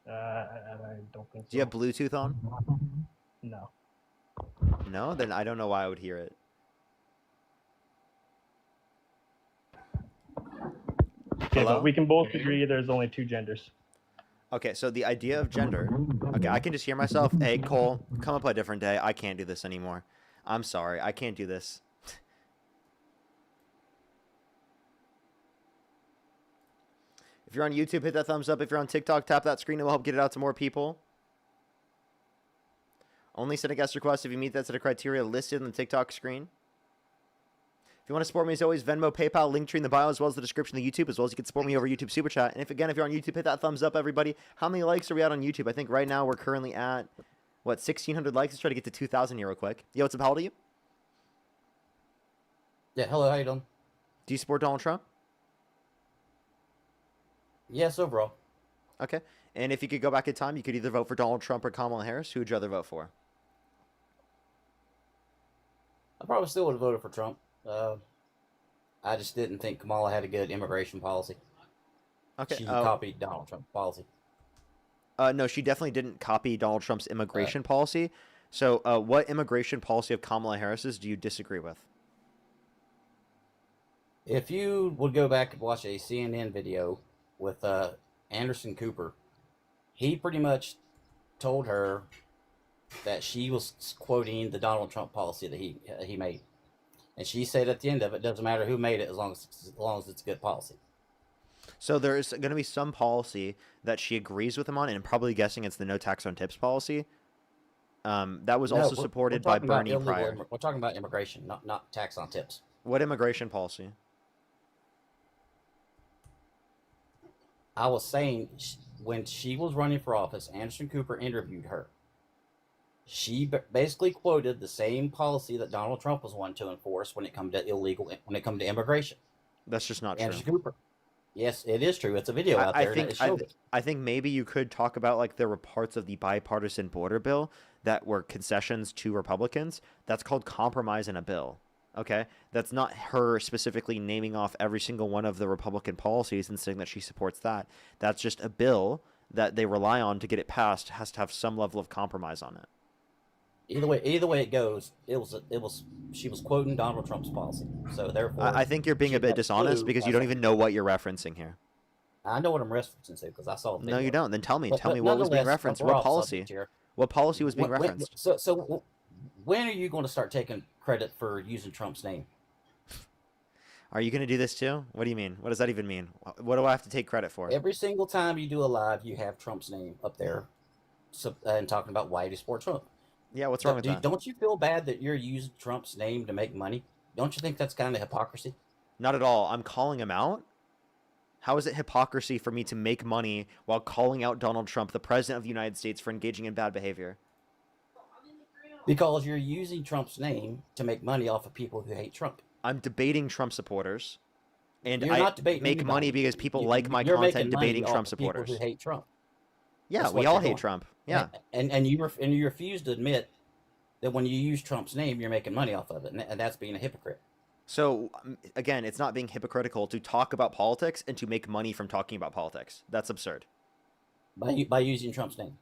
I don't think so. Do you have Bluetooth on? No. No? Then I don't know why I would hear it. Okay, Hello? but we can both agree there's only two genders. Okay, so the idea of gender... Okay, I can just hear myself. Hey, Cole, come up a different day. I can't do this anymore. I'm sorry. I can't do this. If you're on YouTube, hit that thumbs up. If you're on TikTok, tap that screen. It will help get it out to more people. Only send a guest request if you meet that set of criteria listed on the TikTok screen. If you want to support me, as always, Venmo, PayPal, Linktree in the bio, as well as the description of YouTube, as well as you can support me over YouTube Super Chat. And if you're on YouTube, hit that thumbs up, everybody. How many likes are we at on YouTube? I think right now we're currently at, what, 1,600 likes? Let's try to get to 2,000 here real quick. Yo, what's up? How old are you? Yeah, hello, how you doing? Do you support Donald Trump? Yes, overall. Okay. And if you could go back in time, you could either vote for Donald Trump or Kamala Harris. Who would you rather vote for? I probably still would have voted for Trump. I just didn't think Kamala had a good immigration policy. Okay. She copied Donald Trump's policy. No, she definitely didn't copy Donald Trump's immigration policy. So what immigration policy of Kamala Harris's do you disagree with? If you would go back and watch a CNN video with Anderson Cooper, he pretty much told her that she was quoting the Donald Trump policy that he made. And she said at the end of it, doesn't matter who made it as long as it's a good policy. So there's going to be some policy that she agrees with him on, and I'm probably guessing it's the no tax on tips policy. That was also supported by Bernie Pryor. We're talking about immigration, not tax on tips. What immigration policy? I was saying when she was running for office, Anderson Cooper interviewed her. She basically quoted the same policy that Donald Trump was wanting to enforce when it comes to immigration. That's just not Anderson true. Cooper. Yes, it is true. It's a video out there. I think maybe you could talk about, like, there were parts of the bipartisan border bill that were concessions to Republicans. That's called compromise in a bill. Okay, that's not her specifically naming off every single one of the Republican policies and saying that she supports that. That's just a bill that they rely on to get it passed. Has to have some level of compromise on it. Either way it goes, she was quoting Donald Trump's policy. So therefore, I think you're being a bit dishonest because you don't even know what you're referencing here. I know what I'm referencing to because I saw the video. No, you don't. Then tell me. But Tell me what was being nonetheless, referenced. we're What off policy? subject here. What policy was being referenced? So when are you going to start taking credit for using Trump's name? Are you going to do this too? What do you mean? What does that even mean? What do I have to take credit for? Every single time you do a live, you have Trump's name up there, and talking about why you support Trump. Yeah, what's wrong with that? Don't you feel bad that you're using Trump's name to make money? Don't you think that's kind of hypocrisy? Not at all. I'm calling him out. How is it hypocrisy for me to make money while calling out Donald Trump, the president of the United States, for engaging in bad behavior? Because you're using Trump's name to make money off of people who hate Trump. I'm debating Trump supporters. And You're I not debating make money anybody. because people like my You're content making money debating off Trump the people supporters. who hate Trump. Yeah, That's we what all you're hate doing. Trump. Yeah. And you refuse to admit that when you use Trump's name, you're making money off of it, and that's being a hypocrite. So again, it's not being hypocritical to talk about politics and to make money from talking about politics. That's absurd. By using Trump's name.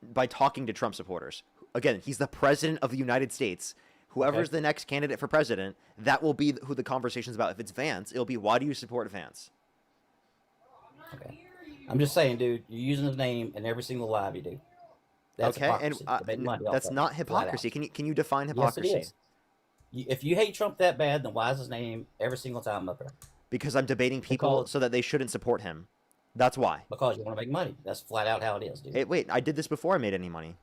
By talking to Trump supporters. Again, he's the president of the United States. Whoever's the next candidate for president, that will be who the conversation's about. If it's Vance, it'll be, why do you support Vance? Okay. I'm just saying, dude, you're using his name in every single live you do. That's okay, and hypocrisy, to make money off that's of it, not flat hypocrisy. out. Can you define hypocrisy? Yes, it is. If you hate Trump that bad, then why is his name every single time up there? Because I'm debating people so that they shouldn't support him. That's why. Because you want to make money. That's flat out how it is, dude. Hey, wait, I did this before I made any money.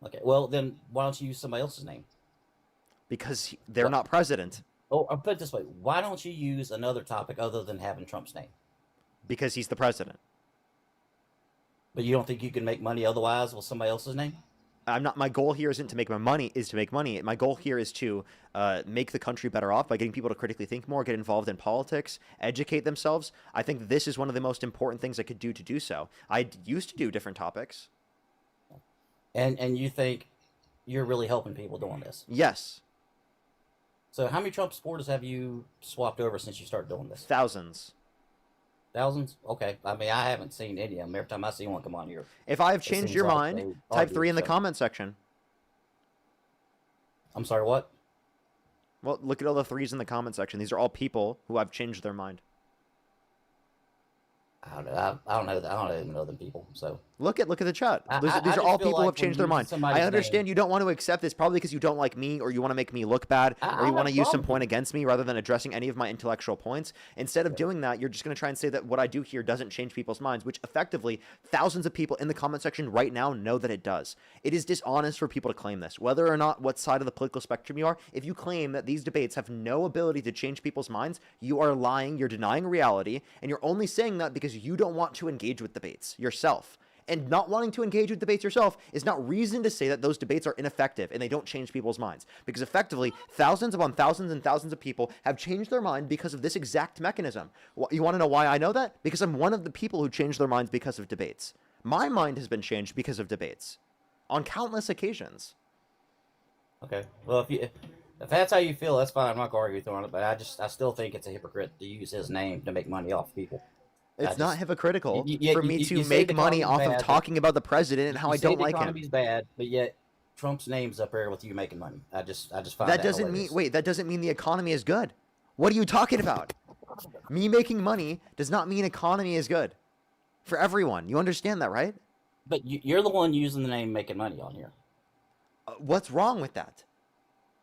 Okay, well, then why don't you use somebody else's name? Because they're not president. Oh, I'll put it this way. Why don't you use another topic other than having Trump's name? Because he's the president. But you don't think you can make money otherwise with somebody else's name? I'm not. My goal here isn't to make my money. Is to make money. My goal here is to make the country better off by getting people to critically think more, get involved in politics, educate themselves. I think this is one of the most important things I could do so. I used to do different topics. And you think you're really helping people doing this? Yes. So how many Trump supporters have you swapped over since you started doing this? Thousands. Thousands? Okay. I mean, I haven't seen any of them. Every time I see one come on here. If I've changed your mind, type 3 in the comment section. I'm sorry, what? Well, look at all the 3s in the comment section. These are all people who have changed their mind. I don't know. I don't know. I don't even know them people. So look at the chat. These I are all just feel people who like have changed their when you mind. use somebody's I understand name- you don't want to accept this probably because you don't like me or you want to make me look bad or you want to use some point against me rather than addressing any of my intellectual points. Instead of doing that, you're just going to try and say that what I do here doesn't change people's minds, which effectively thousands of people in the comment section right now know that it does. It is dishonest for people to claim this. Whether or not what side of the political spectrum you are, if you claim that these debates have no ability to change people's minds, you are lying, you're denying reality, and you're only saying that because you don't want to engage with debates yourself. And not wanting to engage with debates yourself is not reason to say that those debates are ineffective and they don't change people's minds. Because effectively, thousands upon thousands and thousands of people have changed their mind because of this exact mechanism. You want to know why I know that? Because I'm one of the people who changed their minds because of debates. My mind has been changed because of debates on countless occasions. Okay. Well, if that's how you feel, that's fine. I'm not going to argue with you on it, but I still think it's a hypocrite to use his name to make money off people. It's not hypocritical for me to you say make the money economy's off of bad, talking about the president and how I don't like The him. economy's bad, but yet Trump's name's up there with you making money. I just find That doesn't mean that doesn't mean the economy is good. What are you talking about? Me making money does not mean economy is good for everyone. You understand that, right? But you're the one using the name making money on here. What's wrong with that?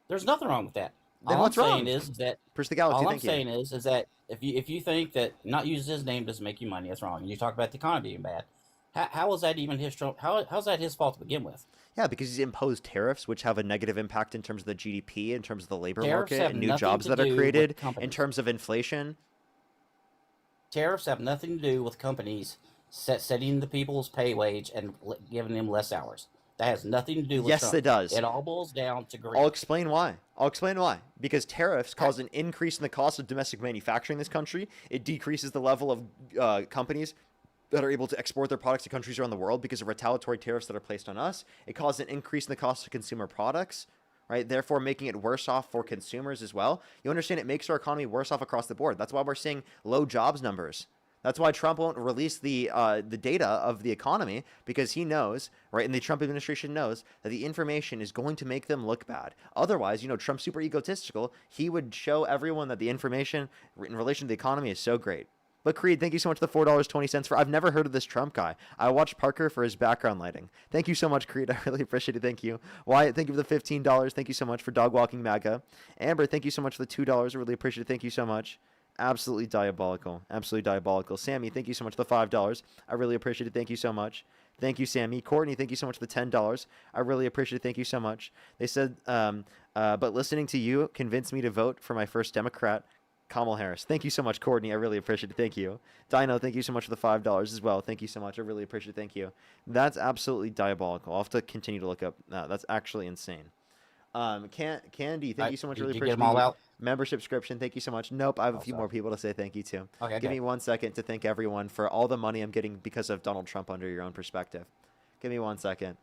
There's nothing wrong with that. Then All what's I'm wrong? saying is that Push the galaxy. all I'm Thank you. saying is that if you think that not using his name doesn't make you money, that's wrong. And you talk about the economy being bad. How is that even his how's that his fault to begin with? Yeah, because he's imposed tariffs, which have a negative impact in terms of the GDP, in terms of the labor Tariffs market, have and new nothing jobs to that are do with created, in companies. terms of inflation. Tariffs have nothing to do with companies setting the people's pay wage and giving them less hours. That has nothing to do with Yes, Trump. it does. It all boils down to greed. I'll explain why. Because tariffs cause an increase in the cost of domestic manufacturing in this country. It decreases the level of companies that are able to export their products to countries around the world because of retaliatory tariffs that are placed on us. It causes an increase in the cost of consumer products, right? Therefore, making it worse off for consumers as well. You understand it makes our economy worse off across the board. That's why we're seeing low jobs numbers. That's why Trump won't release the data of the economy, because he knows, right, and the Trump administration knows that the information is going to make them look bad. Otherwise, Trump's super egotistical. He would show everyone that the information in relation to the economy is so great. But Creed, thank you so much for the $4.20 I've never heard of this Trump guy. I watched Parker for his background lighting. Thank you so much, Creed. I really appreciate it. Thank you. Wyatt, thank you for the $15. Thank you so much for dog walking MAGA. Amber, thank you so much for the $2. I really appreciate it. Thank you so much. Absolutely diabolical. Absolutely diabolical. Sammy, thank you so much for the $5. I really appreciate it. Thank you so much. Thank you, Sammy. Courtney, thank you so much for the $10. I really appreciate it. Thank you so much. They said, but listening to you convinced me to vote for my first Democrat, Kamala Harris. Thank you so much, Courtney. I really appreciate it. Thank you. Dino, thank you so much for the $5 as well. Thank you so much. I really appreciate it. Thank you. That's absolutely diabolical. I'll have to continue to look up. That's actually insane. Candy, thank you so much. Did Really you get appreciate them all the out? membership subscription. Thank you so much. Nope, I have a Oh, few sorry. more people to say thank you to. Okay, Give okay. me 1 second to thank everyone for all the money I'm getting because of Donald Trump under your own perspective. Give me 1 second.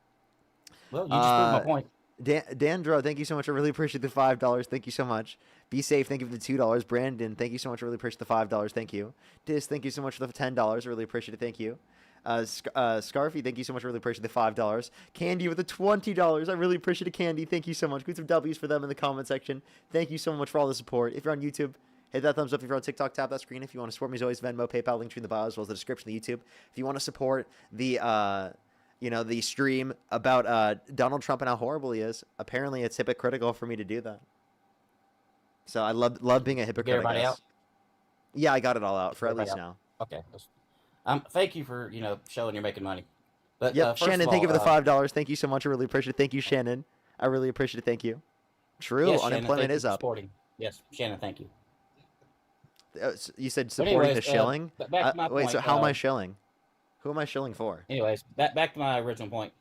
Well, you just proved my point. Dandro, thank you so much. I really appreciate the $5. Thank you so much. Be safe. Thank you for the $2. Brandon, thank you so much. I really appreciate the $5. Thank you. Dis, thank you so much for the $10. I really appreciate it. Thank you. Scarfy, thank you so much. I really appreciate the $5. Candy with the $20. I really appreciate it, Candy. Thank you so much. Put some W's for them in the comment section. Thank you so much for all the support. If you're on YouTube, hit that thumbs up. If you're on TikTok, tap that screen. If you want to support me, as always, Venmo, PayPal, link tree in the bio, as well as the description of the YouTube. If you want to support the the stream about Donald Trump and how horrible he is, apparently it's hypocritical for me to do that. So I love being a hypocrite. Everybody I guess. out? Yeah, I got it all out for at Everybody least out? now. Okay. Thank you for showing you're making money. But Yep, first Shannon, of thank you all, for the $5. Thank you so much. I really appreciate it. Thank you, Shannon. I really appreciate it. Thank you. True, yes, Shannon, unemployment thank you is for up. supporting. Yes, Shannon, thank you. You said But supporting anyways, the shilling? back to my Wait, point. so how am I shilling? Who am I shilling for? Anyways, back to my original point.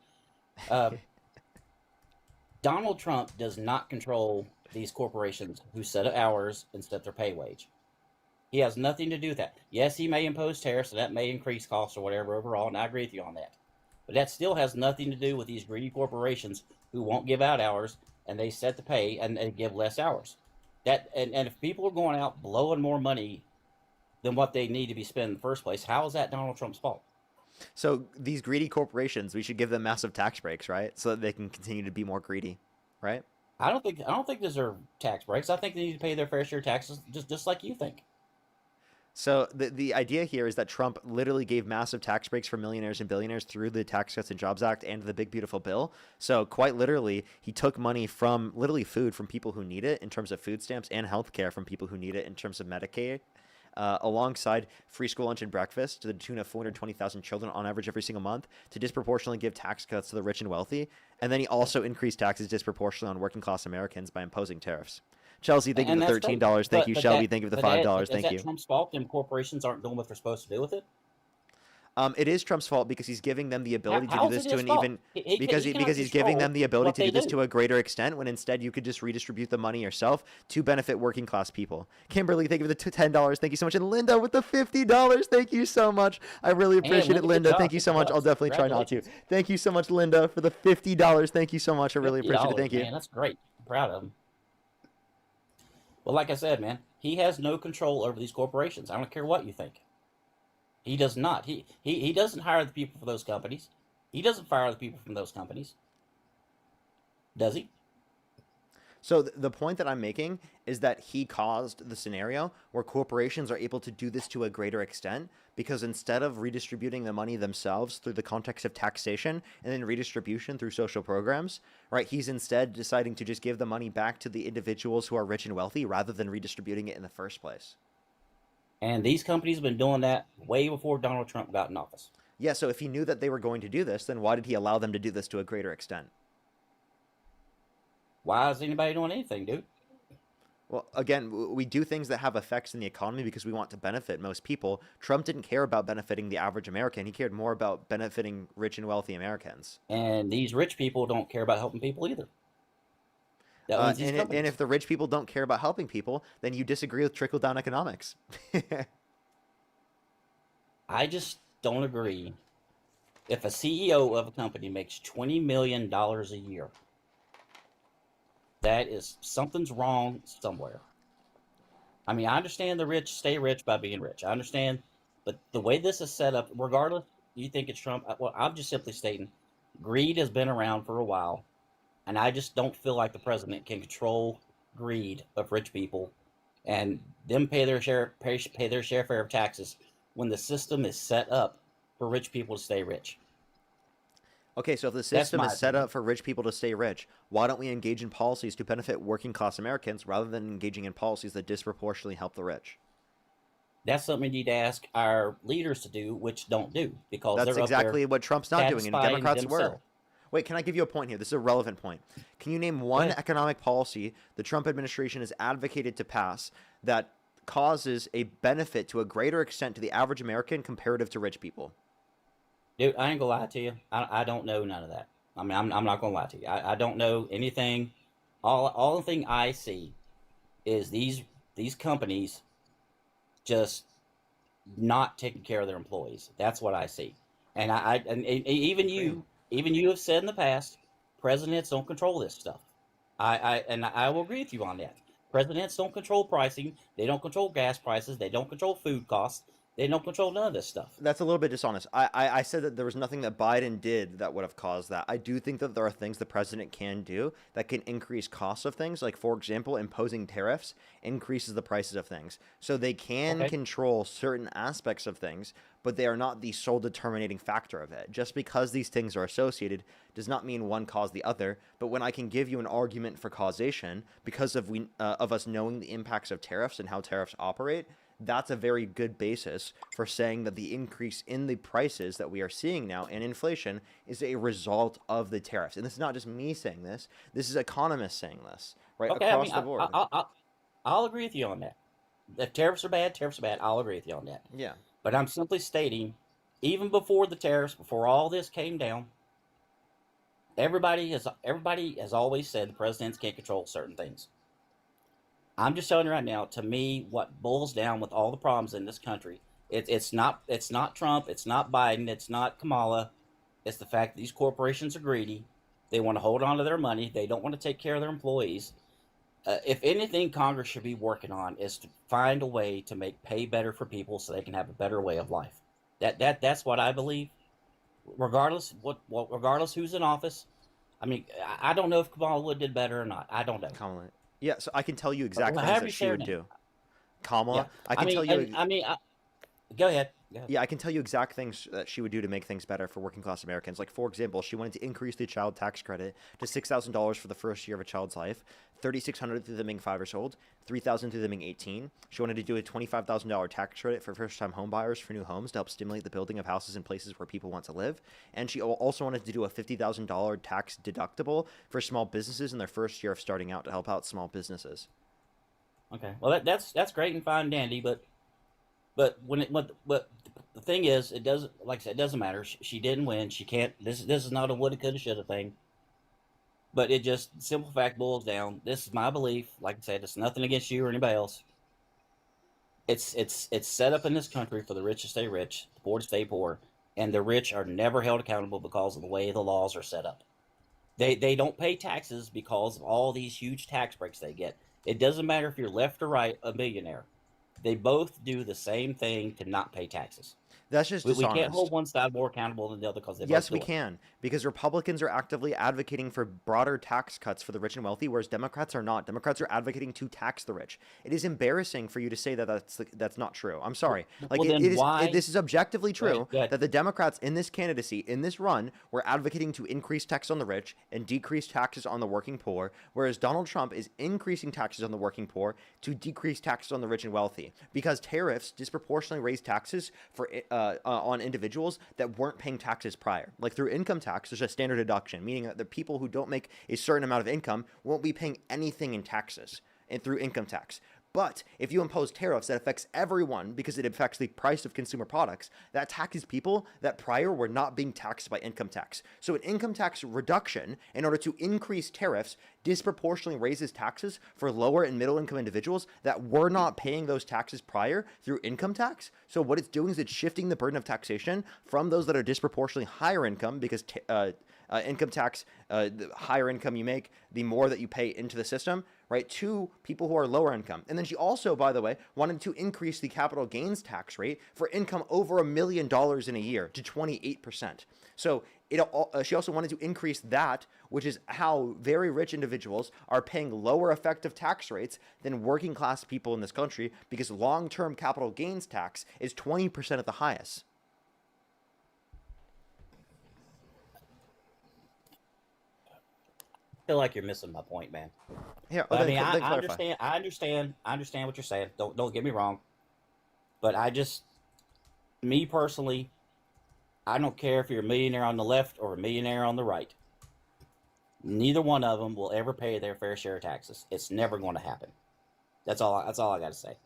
Donald Trump does not control these corporations who set hours and set their pay wage. He has nothing to do with that. Yes, he may impose tariffs, and that may increase costs or whatever overall, and I agree with you on that. But that still has nothing to do with these greedy corporations who won't give out hours, and they set the pay and give less hours. And if people are going out blowing more money than what they need to be spent in the first place, how is that Donald Trump's fault? So these greedy corporations, we should give them massive tax breaks, right? So that they can continue to be more greedy, right? I don't think these are tax breaks. I think they need to pay their fair share of taxes, just like you think. So the idea here is that Trump literally gave massive tax breaks for millionaires and billionaires through the Tax Cuts and Jobs Act and the Big Beautiful Bill. So quite literally, he took money from literally food from people who need it in terms of food stamps and healthcare from people who need it in terms of Medicaid. Alongside free school lunch and breakfast to the tune of 420,000 children on average every single month, to disproportionately give tax cuts to the rich and wealthy. And then he also increased taxes disproportionately on working class Americans by imposing tariffs. Chelsea, thank you for the $13. Thank you, Shelby. Thank you for the $5. Thank you. Is that Trump's fault? Them corporations aren't doing what they're supposed to do with it? It is Trump's fault because he's giving them the ability to do this to an even because he's giving control them the ability what to do they this do. to a greater extent when instead you could just redistribute the money yourself to benefit working class people. Kimberly, thank you for the $10. Thank you so much. And Linda with the $50. Thank you so much. I really appreciate it, Linda. Thank you so much. I'll definitely try not to. Thank you so much, Linda, for the $50. Thank you so much. I really appreciate it. Thank you. Man, that's great. I'm proud of him. Well, like I said, man, he has no control over these corporations. I don't care what you think. He does not. He doesn't hire the people for those companies. He doesn't fire the people from those companies. Does he? So the point that I'm making is that he caused the scenario where corporations are able to do this to a greater extent because instead of redistributing the money themselves through the context of taxation and then redistribution through social programs, right, he's instead deciding to just give the money back to the individuals who are rich and wealthy rather than redistributing it in the first place. And these companies have been doing that way before Donald Trump got in office. Yeah, so if he knew that they were going to do this, then why did he allow them to do this to a greater extent? Why is anybody doing anything, dude? Well, again, we do things that have effects in the economy because we want to benefit most people. Trump didn't care about benefiting the average American. He cared more about benefiting rich and wealthy Americans. And these rich people don't care about helping people either. And if the rich people don't care about helping people, then you disagree with trickle-down economics. I just don't agree. If a CEO of a company makes $20 million a year, that is something's wrong somewhere. I mean, I understand the rich stay rich by being rich. I understand, but the way this is set up, regardless, you think it's Trump. Well, I'm just simply stating, greed has been around for a while, and I just don't feel like the president can control greed of rich people, and them pay their share fair of taxes when the system is set up for rich people to stay rich. Okay, so if the system is set up for rich people to stay rich, why don't we engage in policies to benefit working class Americans rather than engaging in policies that disproportionately help the rich? That's something we need to ask our leaders to do, which don't do, because that's they're exactly what Trump's not doing, and Democrats themselves. were. Wait, can I give you a point here? This is a relevant point. Can you name one economic policy the Trump administration has advocated to pass that causes a benefit to a greater extent to the average American comparative to rich people? Dude, I ain't gonna lie to you. I don't know none of that. I mean, I'm not gonna lie to you. I don't know anything All the thing I see is these companies just not taking care of their employees. That's what I see. And even you have said in the past, presidents don't control this stuff. I will agree with you on that. Presidents don't control pricing. They don't control gas prices. They don't control food costs. They don't control none of this stuff. That's a little bit dishonest. I said that there was nothing that Biden did that would have caused that. I do think that there are things the president can do that can increase costs of things. Like, for example, imposing tariffs increases the prices of things. So they can control certain aspects of things, but they are not the sole determining factor of it. Just because these things are associated does not mean one caused the other. But when I can give you an argument for causation because of us knowing the impacts of tariffs and how tariffs operate, that's a very good basis for saying that the increase in the prices that we are seeing now and inflation is a result of the tariffs. And this is not just me saying this. This is economists saying this, right, across the board. I'll agree with you on that. If tariffs are bad, I'll agree with you on that. Yeah. But I'm simply stating, even before the tariffs, before all this came down, everybody has always said the presidents can't control certain things. I'm just telling you right now, to me, what boils down with all the problems in this country, it's not Trump, it's not Biden, it's not Kamala. It's the fact that these corporations are greedy. They want to hold on to their money. They don't want to take care of their employees. If anything Congress should be working on is to find a way to make pay better for people so they can have a better way of life. That's what I believe. Regardless who's in office. I mean, I don't know if Kamala Wood did better or not. I don't know. Kamala. Yeah, so I can tell you exact things that she would do. Kamala, Yeah. I can tell you. Go ahead. Yeah, I can tell you exact things that she would do to make things better for working class Americans. Like, for example, she wanted to increase the child tax credit to $6,000 for the first year of a child's life, $3,600 through them being 5 years old, $3,000 through them being 18. She wanted to do a $25,000 tax credit for first-time home buyers for new homes to help stimulate the building of houses in places where people want to live. And she also wanted to do a $50,000 tax deductible for small businesses in their first year of starting out to help out small businesses. Okay, well that's great and fine and dandy, but the thing is, it doesn't, like I said, it doesn't matter. She didn't win. She can't. This is not a woulda, coulda, shoulda thing. But it just, simple fact boils down. This is my belief. Like I said, it's nothing against you or anybody else. It's set up in this country for the rich to stay rich, the poor to stay poor, and the rich are never held accountable because of the way the laws are set up. They don't pay taxes because of all these huge tax breaks they get. It doesn't matter if you're left or right, a millionaire. They both do the same thing to not pay taxes. That's just we dishonest. can't hold one side more accountable than the other because they Yes, both do we it. can, because Republicans are actively advocating for broader tax cuts for the rich and wealthy, whereas Democrats are not. Democrats are advocating to tax the rich. It is embarrassing for you to say that that's not true. I'm sorry. Like, Well, then this is objectively true Go ahead. that the Democrats in this candidacy, in this run, were advocating to increase tax on the rich and decrease taxes on the working poor, whereas Donald Trump is increasing taxes on the working poor to decrease taxes on the rich and wealthy, because tariffs disproportionately raise taxes for on individuals that weren't paying taxes prior. Like, through income tax, there's a standard deduction, meaning that the people who don't make a certain amount of income won't be paying anything in taxes and through income tax. But if you impose tariffs that affects everyone because it affects the price of consumer products, that taxes people that prior were not being taxed by income tax. So an income tax reduction, in order to increase tariffs, disproportionately raises taxes for lower and middle income individuals that were not paying those taxes prior through income tax. So what it's doing is it's shifting the burden of taxation from those that are disproportionately higher income, because income tax, the higher income you make, the more that you pay into the system, right, to people who are lower income. And then she also, by the way, wanted to increase the capital gains tax rate for income over $1 million in a year to 28%. So she also wanted to increase that, which is how very rich individuals are paying lower effective tax rates than working class people in this country, because long-term capital gains tax is 20% at the highest. I feel like you're missing my point, man. Here, But, I mean, then I clarify. understand what you're saying. Don't get me wrong. But me personally, I don't care if you're a millionaire on the left or a millionaire on the right. Neither one of them will ever pay their fair share of taxes. It's never going to happen. That's all I got to say.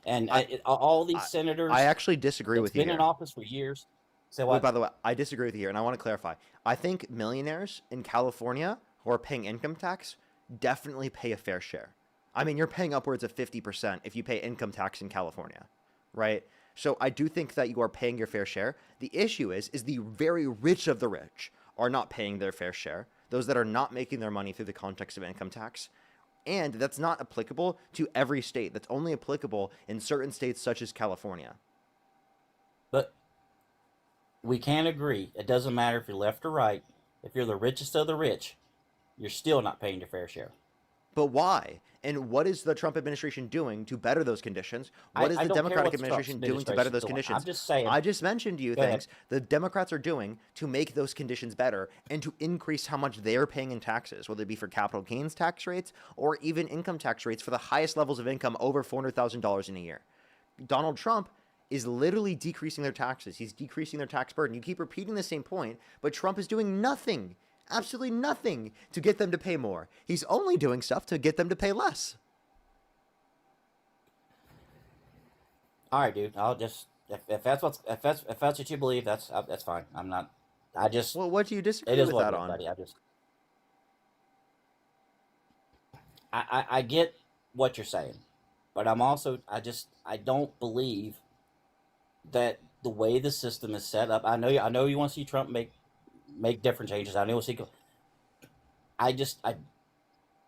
And all these senators, I actually disagree with you been here. in office for years. Say Wait, what? by the way, I disagree with you here, and I want to clarify. I think millionaires in California who are paying income tax definitely pay a fair share. I mean, you're paying upwards of 50% if you pay income tax in California, right? So I do think that you are paying your fair share. The issue is the very rich of the rich are not paying their fair share. Those that are not making their money through the context of income tax. And that's not applicable to every state. That's only applicable in certain states such as California. But we can agree. It doesn't matter if you're left or right. If you're the richest of the rich, you're still not paying your fair share. But why? And what is the Trump administration doing to better those conditions? What is I the don't care Democratic what the Trump administration doing to better those doing. conditions? I'm just saying. I just mentioned to you Go ahead. things the Democrats are doing to make those conditions better and to increase how much they're paying in taxes, whether it be for capital gains tax rates or even income tax rates for the highest levels of income over $400,000 in a year. Donald Trump is literally decreasing their taxes. He's decreasing their tax burden. You keep repeating the same point, but Trump is doing nothing, absolutely nothing to get them to pay more. He's only doing stuff to get them to pay less. All right, dude. I'll just if that's what you believe, that's fine. I'm not. I just. Well, what do you disagree It is with what that it is, on? buddy. I get what you're saying, but I don't believe that the way the system is set up. I know you want to see Trump make different changes. I know we'll see.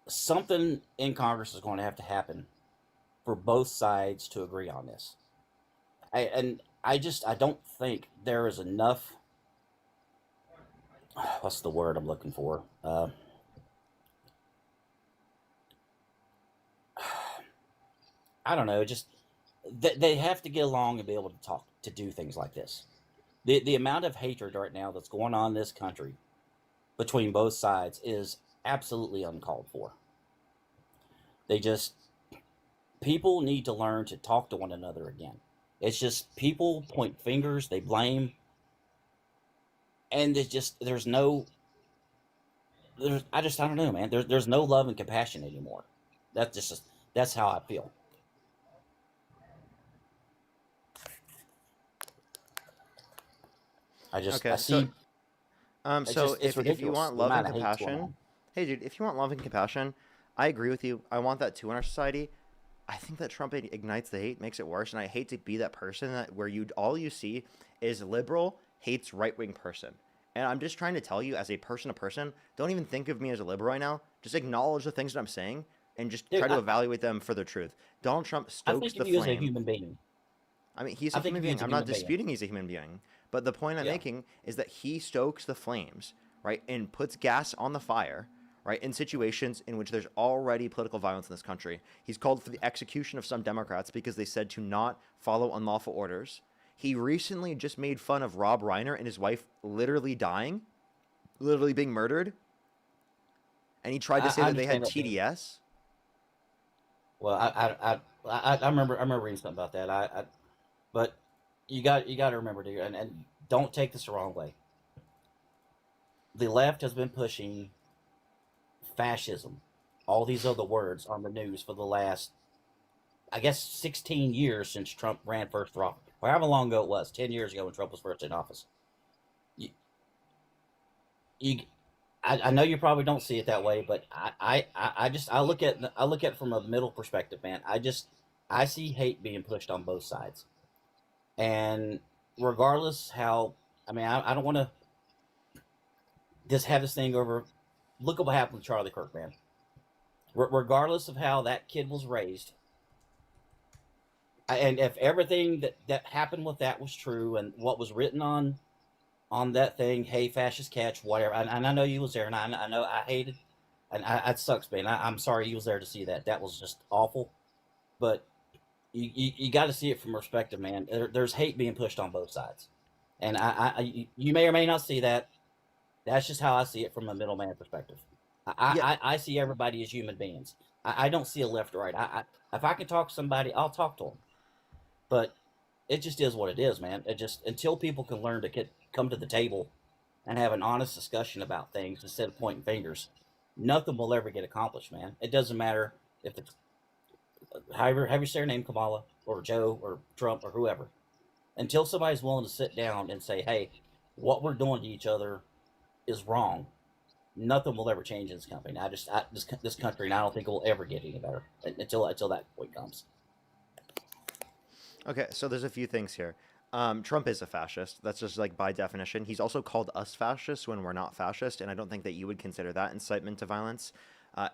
Something in Congress is going to have to happen for both sides to agree on this. I don't think there is enough. What's the word I'm looking for? I don't know. Just they have to get along and be able to talk to do things like this. The amount of hatred right now that's going on in this country between both sides is absolutely uncalled for. People need to learn to talk to one another again. It's just people point fingers, they blame, and I don't know, man. There's no love and compassion anymore. That's how I feel. Okay, see. So It's if you ridiculous, want the love and amount of hate's going on. compassion, hey dude, if you want love and compassion, I agree with you. I want that too in our society. I think that Trump ignites the hate, makes it worse, and I hate to be that person where all you see is liberal hates right-wing person. And I'm just trying to tell you, as a person to person, don't even think of me as a liberal right now. Just acknowledge the things that I'm saying and just try to evaluate them for their truth. Donald Trump stokes the flame. As a human being. I mean, he's a human being. I'm not disputing he's a human being. But the point I'm making is that he stokes the flames, right, and puts gas on the fire, right, in situations in which there's already political violence in this country. He's called for the execution of some Democrats because they said to not follow unlawful orders. He recently just made fun of Rob Reiner and his wife literally dying, literally being murdered. And he tried to say that they had TDS. Well, I remember reading something about that. But you got to remember, dude, and don't take this the wrong way. The left has been pushing fascism, all these other words on the news for the last, I guess, 16 years since Trump ran first for office. Or however long ago it was, 10 years ago when Trump was first in office. I know you probably don't see it that way, but I look at it from a middle perspective, man. I see hate being pushed on both sides. And regardless how, I mean, I don't want to just have this thing over. Look at what happened with Charlie Kirk, man. Regardless of how that kid was raised, and if everything that happened with that was true, and what was written on that thing, hey, fascist catch, whatever, and I know you was there, and I know I hated, and it sucks, man. I'm sorry you was there to see that. That was just awful, but you got to see it from perspective, man. There's hate being pushed on both sides, and you may or may not see that. That's just how I see it from a middleman perspective. I see everybody as human beings. I don't see a left or right. If I can talk to somebody, I'll talk to them. But it just is what it is, man. It just, until people can learn to come to the table and have an honest discussion about things instead of pointing fingers, nothing will ever get accomplished, man. It doesn't matter if it's have your surname Kamala or Joe or Trump or whoever. Until somebody's willing to sit down and say, hey, what we're doing to each other is wrong, nothing will ever change in this company. This country, and I don't think it will ever get any better until that point comes. Okay, so there's a few things here. Trump is a fascist. That's just like by definition. He's also called us fascists when we're not fascist, and I don't think that you would consider that incitement to violence.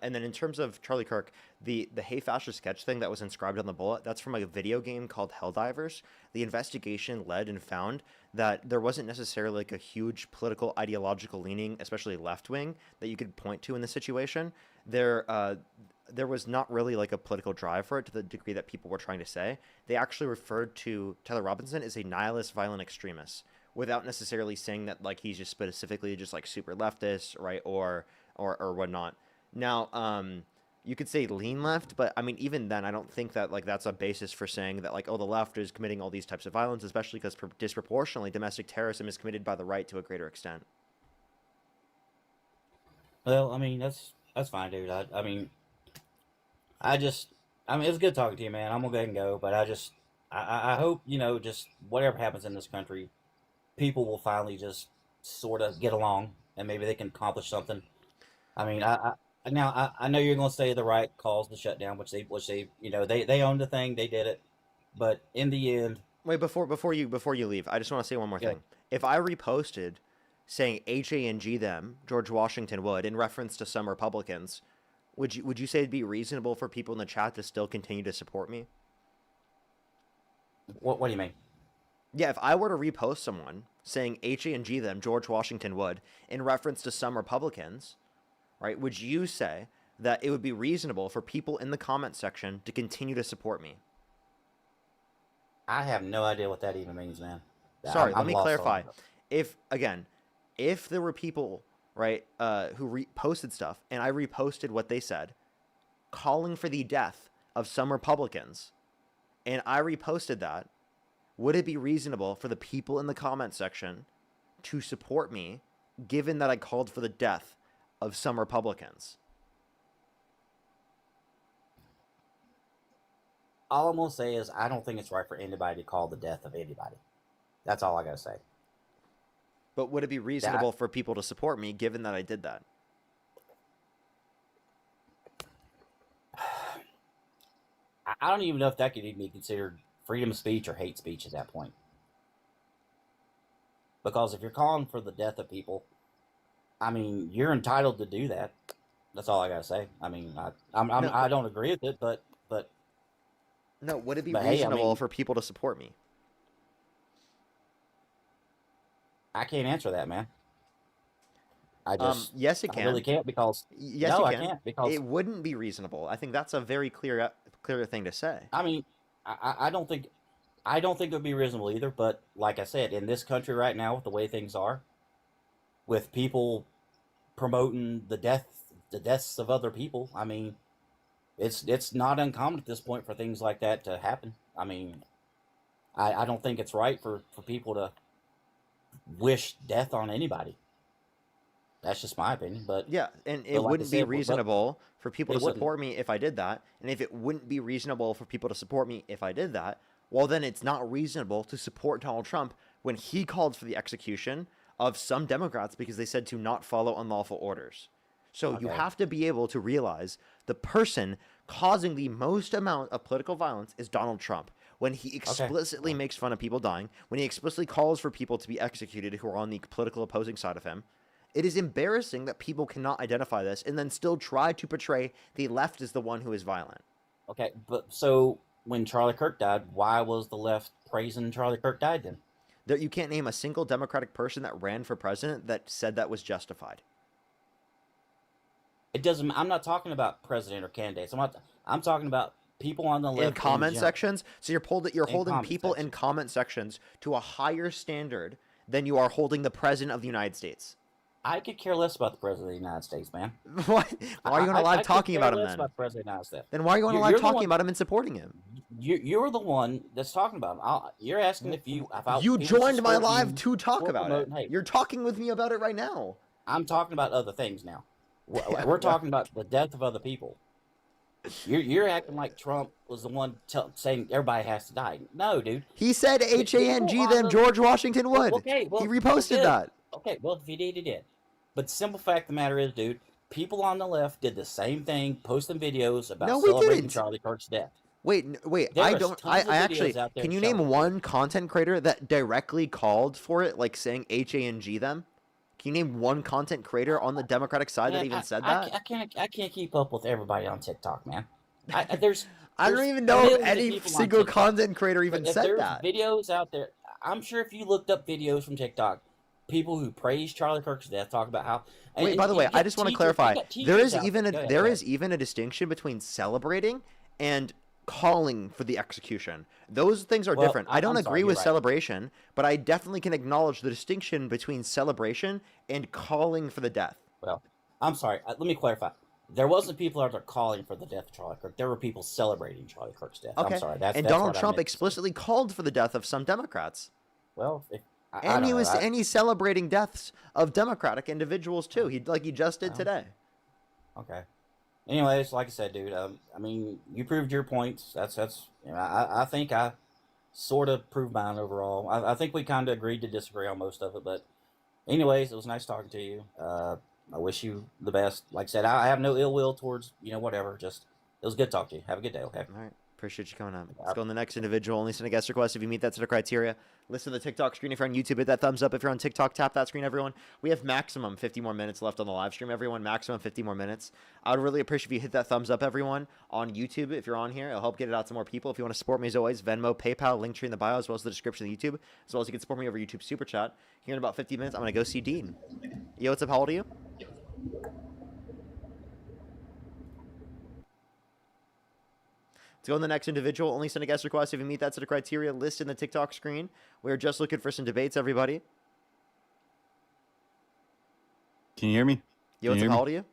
And then in terms of Charlie Kirk, the "Hey Fascist" sketch thing that was inscribed on the bullet, that's from a video game called Helldivers. The investigation led and found that there wasn't necessarily like a huge political ideological leaning, especially left-wing, that you could point to in the situation. There was not really like a political drive for it to the degree that people were trying to say. They actually referred to Tyler Robinson as a nihilist violent extremist without necessarily saying that like he's just specifically just like super leftist, right, or whatnot. Now, you could say lean left, but I mean, even then, I don't think that like that's a basis for saying that like, oh, the left is committing all these types of violence, especially because disproportionately domestic terrorism is committed by the right to a greater extent. Well, I mean, that's fine, dude. I mean, it was good talking to you, man. I'm gonna go ahead and go, but I hope, just whatever happens in this country, people will finally just sort of get along and maybe they can accomplish something. I mean, I know you're gonna say the right calls the shutdown, which they they own the thing, they did it, but in the end. Wait, before you leave, I just want to say one more thing. If I reposted saying HANG them, George Washington would, in reference to some Republicans, would you say it'd be reasonable for people in the chat to still continue to support me? What do you mean? Yeah, if I were to repost someone saying HANG them, George Washington would, in reference to some Republicans, right, would you say that it would be reasonable for people in the comment section to continue to support me? I have no idea what that even means, man. Sorry, let me clarify. If there were people, right, who posted stuff, and I reposted what they said, calling for the death of some Republicans, and I reposted that, would it be reasonable for the people in the comment section to support me, given that I called for the death of some Republicans? All I'm gonna say is I don't think it's right for anybody to call the death of anybody. That's all I gotta say. But would it be reasonable for people to support me, given that I did that? I don't even know if that could even be considered freedom of speech or hate speech at that point. Because if you're calling for the death of people, I mean, you're entitled to do that. That's all I gotta say. I mean, I don't agree with it, but no. Would it be reasonable for people to support me? I can't answer that, man. Yes, it can. I really can't because yes, no, you I can. can't because it wouldn't be reasonable. I think that's a very clear thing to say. I mean, I don't think it would be reasonable either. But like I said, in this country right now, with the way things are, with people promoting the deaths of other people, I mean, it's not uncommon at this point for things like that to happen. I mean, I don't think it's right for people to wish death on anybody. That's just my opinion, but yeah, and it wouldn't be reasonable for people to support me if I did that. And if it wouldn't be reasonable for people to support me if I did that, well, then it's not reasonable to support Donald Trump when he called for the execution of some Democrats because they said to not follow unlawful orders. So you have to be able to realize the person causing the most amount of political violence is Donald Trump. When he explicitly makes fun of people dying, when he explicitly calls for people to be executed who are on the political opposing side of him, it is embarrassing that people cannot identify this and then still try to portray the left as the one who is violent. Okay, but so when Charlie Kirk died, why was the left praising Charlie Kirk died then? That you can't name a single Democratic person that ran for president that said that was justified. It doesn't. I'm not talking about president or candidates. I'm talking about people on the left in comment sections. So you're holding people in comment sections to a higher standard than you are holding the president of the United States. I could care less about the president of the United States, man. Why are you on a live talking about him then? About the president of the United States. Then why are you on a live talking about him and supporting him? You're the one that's talking about him. You're asking if you joined my live to talk about it. Hey, you're talking with me about it right now. I'm talking about other things now. We're talking about the death of other people. You're acting like Trump was the one saying everybody has to die. No, dude. He said HANG them George Washington would. Okay, well, he reposted that. Okay, well, if he did, he did. But the simple fact of the matter is, dude, people on the left did the same thing, posting videos about No, we celebrating didn't. Charlie Kirk's death. Wait. There I is don't. tons of I videos actually. out there Can you showing name it, one content creator that directly called for it, like saying HANG them? Can you name one content creator on the Democratic side that Man, even said that? I can't keep up with everybody on TikTok, man. There's I don't there's even know if millions of any people on single TikTok. content creator even But if said there's that. videos out there, I'm sure if you looked up videos from TikTok, people who praise Charlie Kirk's death talk about how. Wait, by the way, I just want to clarify. There is even a distinction between celebrating and calling for the execution. Those things are different. I don't agree with celebration, but I definitely can acknowledge the distinction between celebration and calling for the death. Well, I'm sorry. Let me clarify. There wasn't people out there calling for the death of Charlie Kirk. There were people celebrating Charlie Kirk's death. Okay. I'm sorry. And Donald Trump explicitly called for the death of some Democrats. Well, and he's celebrating deaths of Democratic individuals too. He just did today. Okay. Anyways, like I said, dude. I mean, you proved your points. That's. You know, I think I sort of proved mine overall. I think we kind of agreed to disagree on most of it, but anyways, it was nice talking to you. I wish you the best. Like I said, I have no ill will towards whatever. Just it was good to talk to you. Have a good day. Okay. All right. Appreciate you coming on. Let's go on the next individual. Only send a guest request if you meet that set of criteria. Listen to the TikTok screen. If you're on YouTube, hit that thumbs up. If you're on TikTok, tap that screen, everyone. We have maximum 50 more minutes left on the live stream, everyone. Maximum 50 more minutes. I would really appreciate if you hit that thumbs up, everyone, on YouTube. If you're on here, it'll help get it out to more people. If you want to support me, as always, Venmo, PayPal, link tree in the bio, as well as the description of YouTube, as well as you can support me over YouTube Super Chat. Here in about 50 minutes, I'm going to go see Dean. Yo, what's up? How old are you? To go on the next individual, only send a guest request if you meet that set of criteria listed in the TikTok screen. We're just looking for some debates, everybody. Can you hear me? Yo, what's up? How old are you?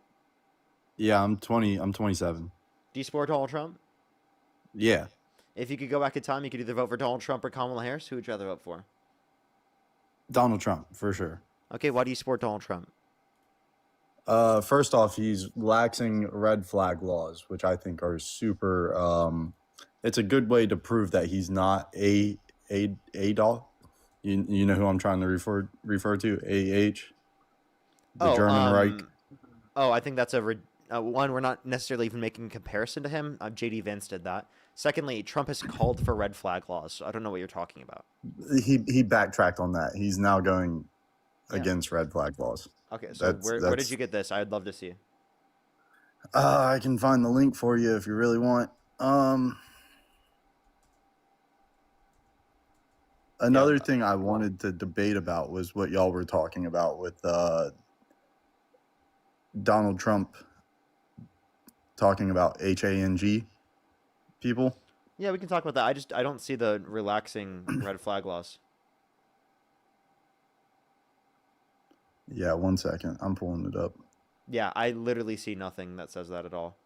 Yeah, I'm 20. I'm 27. Do you support Donald Trump? Yeah. If you could go back in time, you could either vote for Donald Trump or Kamala Harris. Who would you rather vote for? Donald Trump, for sure. Okay, why do you support Donald Trump? First off, he's laxing red flag laws, which I think are super. It's a good way to prove that he's not a dog. You know who I'm trying to refer to? The German Reich. Oh, I think that's one. We're not necessarily even making a comparison to him. JD Vance did that. Secondly, Trump has called for red flag laws. So I don't know what you're talking about. He backtracked on that. He's now going against red flag laws. Okay, so where did you get this? I'd love to see. I can find the link for you if you really want. Another thing I wanted to debate about was what y'all were talking about with Donald Trump talking about HANG people. Yeah, we can talk about that. I don't see the relaxing red flag laws. Yeah, 1 second. I'm pulling it up. Yeah, I literally see nothing that says that at all.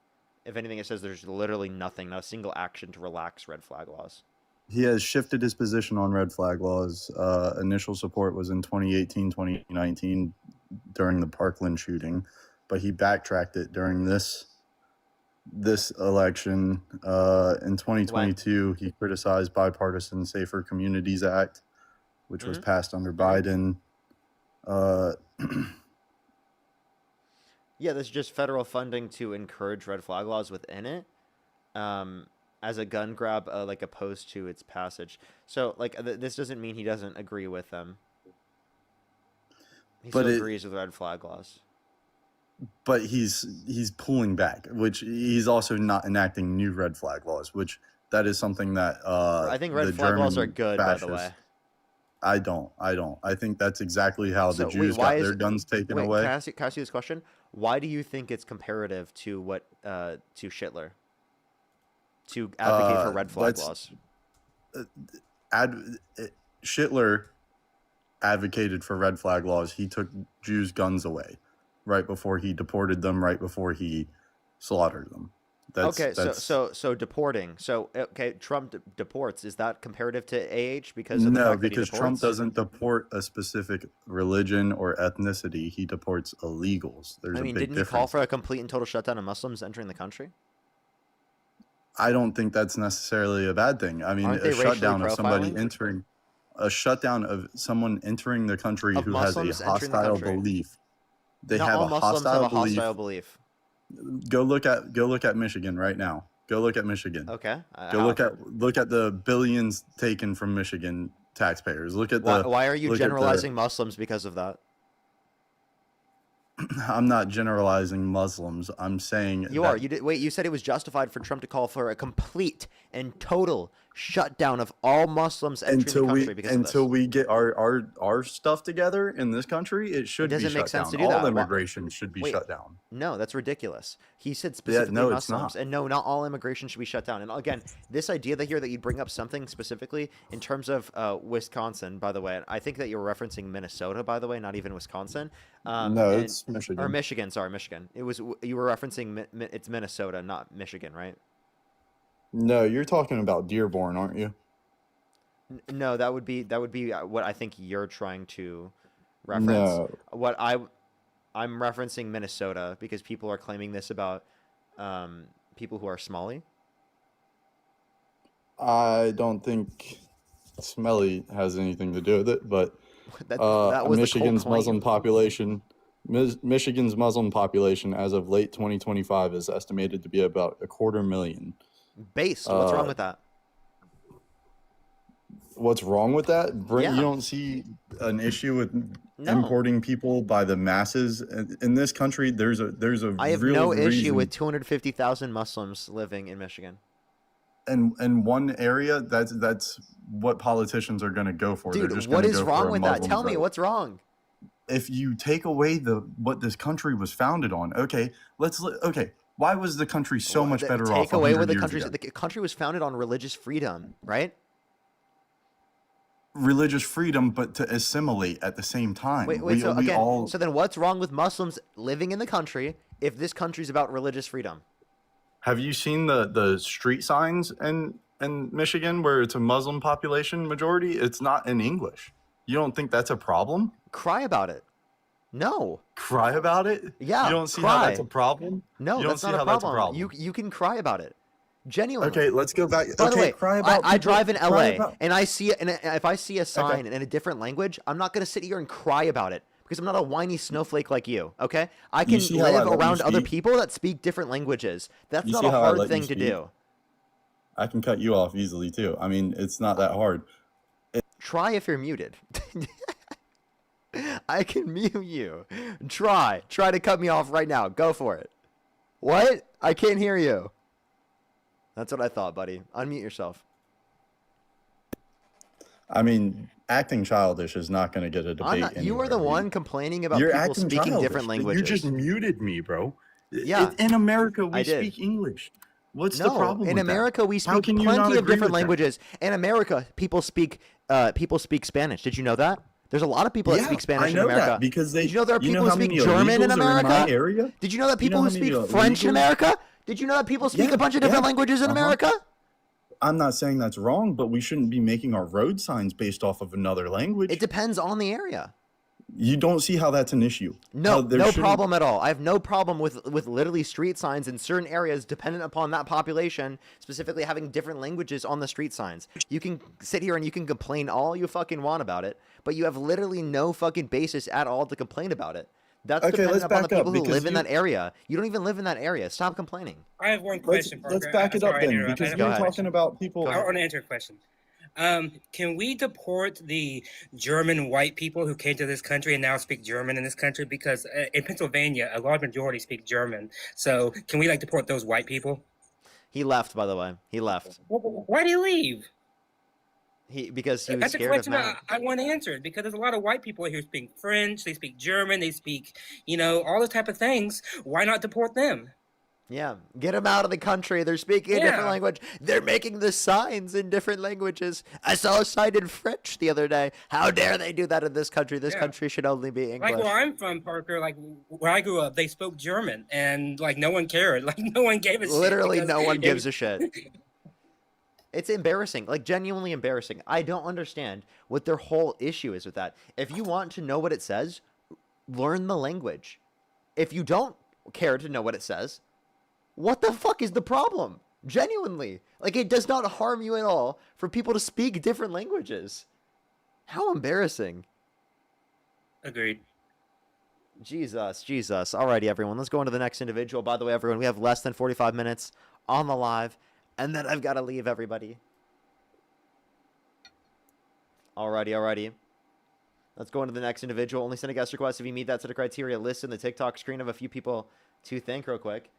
If anything, it says there's literally nothing, not a single action to relax red flag laws. He has shifted his position on red flag laws. Initial support was in 2018, 2019 during the Parkland shooting, but he backtracked it during this election. In 2022, he criticized Bipartisan Safer Communities Act, which was passed under Biden. Yeah, there's just federal funding to encourage red flag laws within it, as a gun grab, like opposed to its passage. So, like, this doesn't mean he doesn't agree with them. He still agrees with red flag laws. But he's pulling back, which he's also not enacting new red flag laws, which that is something that I think red flag laws are good, by the way. I don't. I think that's exactly how the Jews got their guns taken away. Can I ask you this question? Why do you think it's comparative to what to Schittler to advocate for red flag laws? Schittler advocated for red flag laws. He took Jews' guns away right before he deported them, right before he slaughtered them. So deporting. So Trump deports. Is that comparative to AH because of the fact that he because deports? Trump doesn't deport a specific religion or ethnicity. He deports illegals. There's a big didn't difference. he call for a complete and total shutdown of Muslims entering the country? I don't think that's necessarily a bad thing. I mean, a shutdown of somebody entering, a shutdown of someone entering the country who has a hostile belief. They Not have all a Muslims have a belief. hostile belief. Go look at Michigan right now. Go look at Michigan. Okay. Go look at the billions taken from Michigan taxpayers. Look at the. Why are you look at the- generalizing Muslims because of that? I'm not generalizing Muslims. I'm saying You that are. Wait. You said it was justified for Trump to call for a complete and total shutdown of all Muslims entering the country because of this. until we get our stuff together in this country, it should be doesn't make shut sense down. to do All that. immigration should be Wait, shut down. No, that's ridiculous. He said specifically no, it's Muslims, not. and no, not all immigration should be shut down. And again, this idea that you bring up something specifically in terms of Wisconsin, by the way, I think that you're referencing Minnesota, by the way, not even Wisconsin. No, it's Michigan. Or Michigan. Sorry, Michigan. You were referencing it's Minnesota, not Michigan, right? No, you're talking about Dearborn, aren't you? No, that would be what I think you're trying to reference. No. What I'm referencing Minnesota because people are claiming this about people who are Somali. I don't think smelly has anything to do with it, but that was Michigan's the cold Muslim population. Michigan's Muslim population as of late 2025 is estimated to be about 250,000. Based. What's wrong with that? What's wrong with that? Yeah. You don't see an issue with No. importing people by the masses in this country. There's a I have real no issue reason- with 250,000 Muslims living in Michigan. in one area. That's what politicians are going to go for. They're Dude, just what gonna is go wrong for a with that? Muslim Tell me vote. what's wrong. If you take away what this country was founded on, okay, why was the country so much better off? Take away what 100 the years country. ago? The country was founded on religious freedom, right? Religious freedom, but to assimilate at the same time. Wait. So again, so then what's wrong with Muslims living in the country if this country's about religious freedom? Have you seen the street signs in Michigan where it's a Muslim population majority? It's not in English. You don't think that's a problem? Cry about it. No. Cry about it? Yeah. You don't see cry. how that's a problem? No, you don't that's see not how a that's a problem. problem. You can cry about it. Genuinely. Okay, let's go back. By okay, the way, cry about I people- drive in cry LA about- and if I see a sign in a different language, I'm not going to sit here and cry about it because I'm not a whiny snowflake like you, okay? I can see how I live let you around other speak? people that speak different languages. That's You not see a how I hard let you thing to speak? do. I can cut you off easily too. I mean, it's not that hard. Try if you're muted. I can mute you. Try to cut me off right now. Go for it. What? I can't hear you. That's what I thought, buddy. Unmute yourself. I mean, acting childish is not going to get a debate. You are the one complaining about You're people acting speaking childish, different but languages. You just muted me, bro. Yeah. In America, we I did. speak English. What's No, the problem in with that? America we How speak can you not plenty of agree different with that? languages. In America, people speak Spanish. Did you know that? There's a lot of people that Yeah, speak Spanish I know in America. that because Did you know there are you know people who how speak many German in illegals are in America? my area? Did you know that You know people how who many speak French in illegals- America? Did you know that people speak Yeah, a bunch of different yeah, languages in uh-huh. America? I'm not saying that's wrong, but we shouldn't be making our road signs based off of another language. It depends on the area. You don't see how that's an issue. No, How there no shouldn't- problem at all. I have no problem with literally street signs in certain areas dependent upon that population, specifically having different languages on the street signs. You can sit here and you can complain all you fucking want about it, but you have literally no fucking basis at all to complain about it. That's Okay, dependent let's upon the back up, people who because live in you- that area. You don't even live in that area. Stop complaining. I have one question, Parker. Let's back it up Sorry to then, interrupt. because I you're have a talking about people. I want to answer a question. Can we deport the German white people who came to this country and now speak German in this country? Because in Pennsylvania, a large majority speak German. So can we deport those white people? He left, by the way. He left. Why did he leave? Because he was That's a scared of question MAGA. I want answered, because there's a lot of white people here who speak French, they speak German, they speak, all those type of things. Why not deport them? Yeah, get them out of the country. They're speaking a different Yeah. language. They're making the signs in different languages. I saw a sign in French the other day. How dare they do that in this country? This Yeah. country should only be English. Like where I'm from, Parker, where I grew up, they spoke German, and no one cared. No one gave a shit. Literally, because no one it gives was- a shit. It's embarrassing, genuinely embarrassing. I don't understand what their whole issue is with that. If you want to know what it says, learn the language. If you don't care to know what it says, what the fuck is the problem? Genuinely. It does not harm you at all for people to speak different languages. How embarrassing. Agreed. Jesus. Alrighty, everyone. Let's go on to the next individual. By the way, everyone, we have less than 45 minutes on the live, and then I've got to leave everybody. Alrighty. Let's go on to the next individual. Only send a guest request if you meet that set of criteria. List in the TikTok screen of a few people to thank real quick.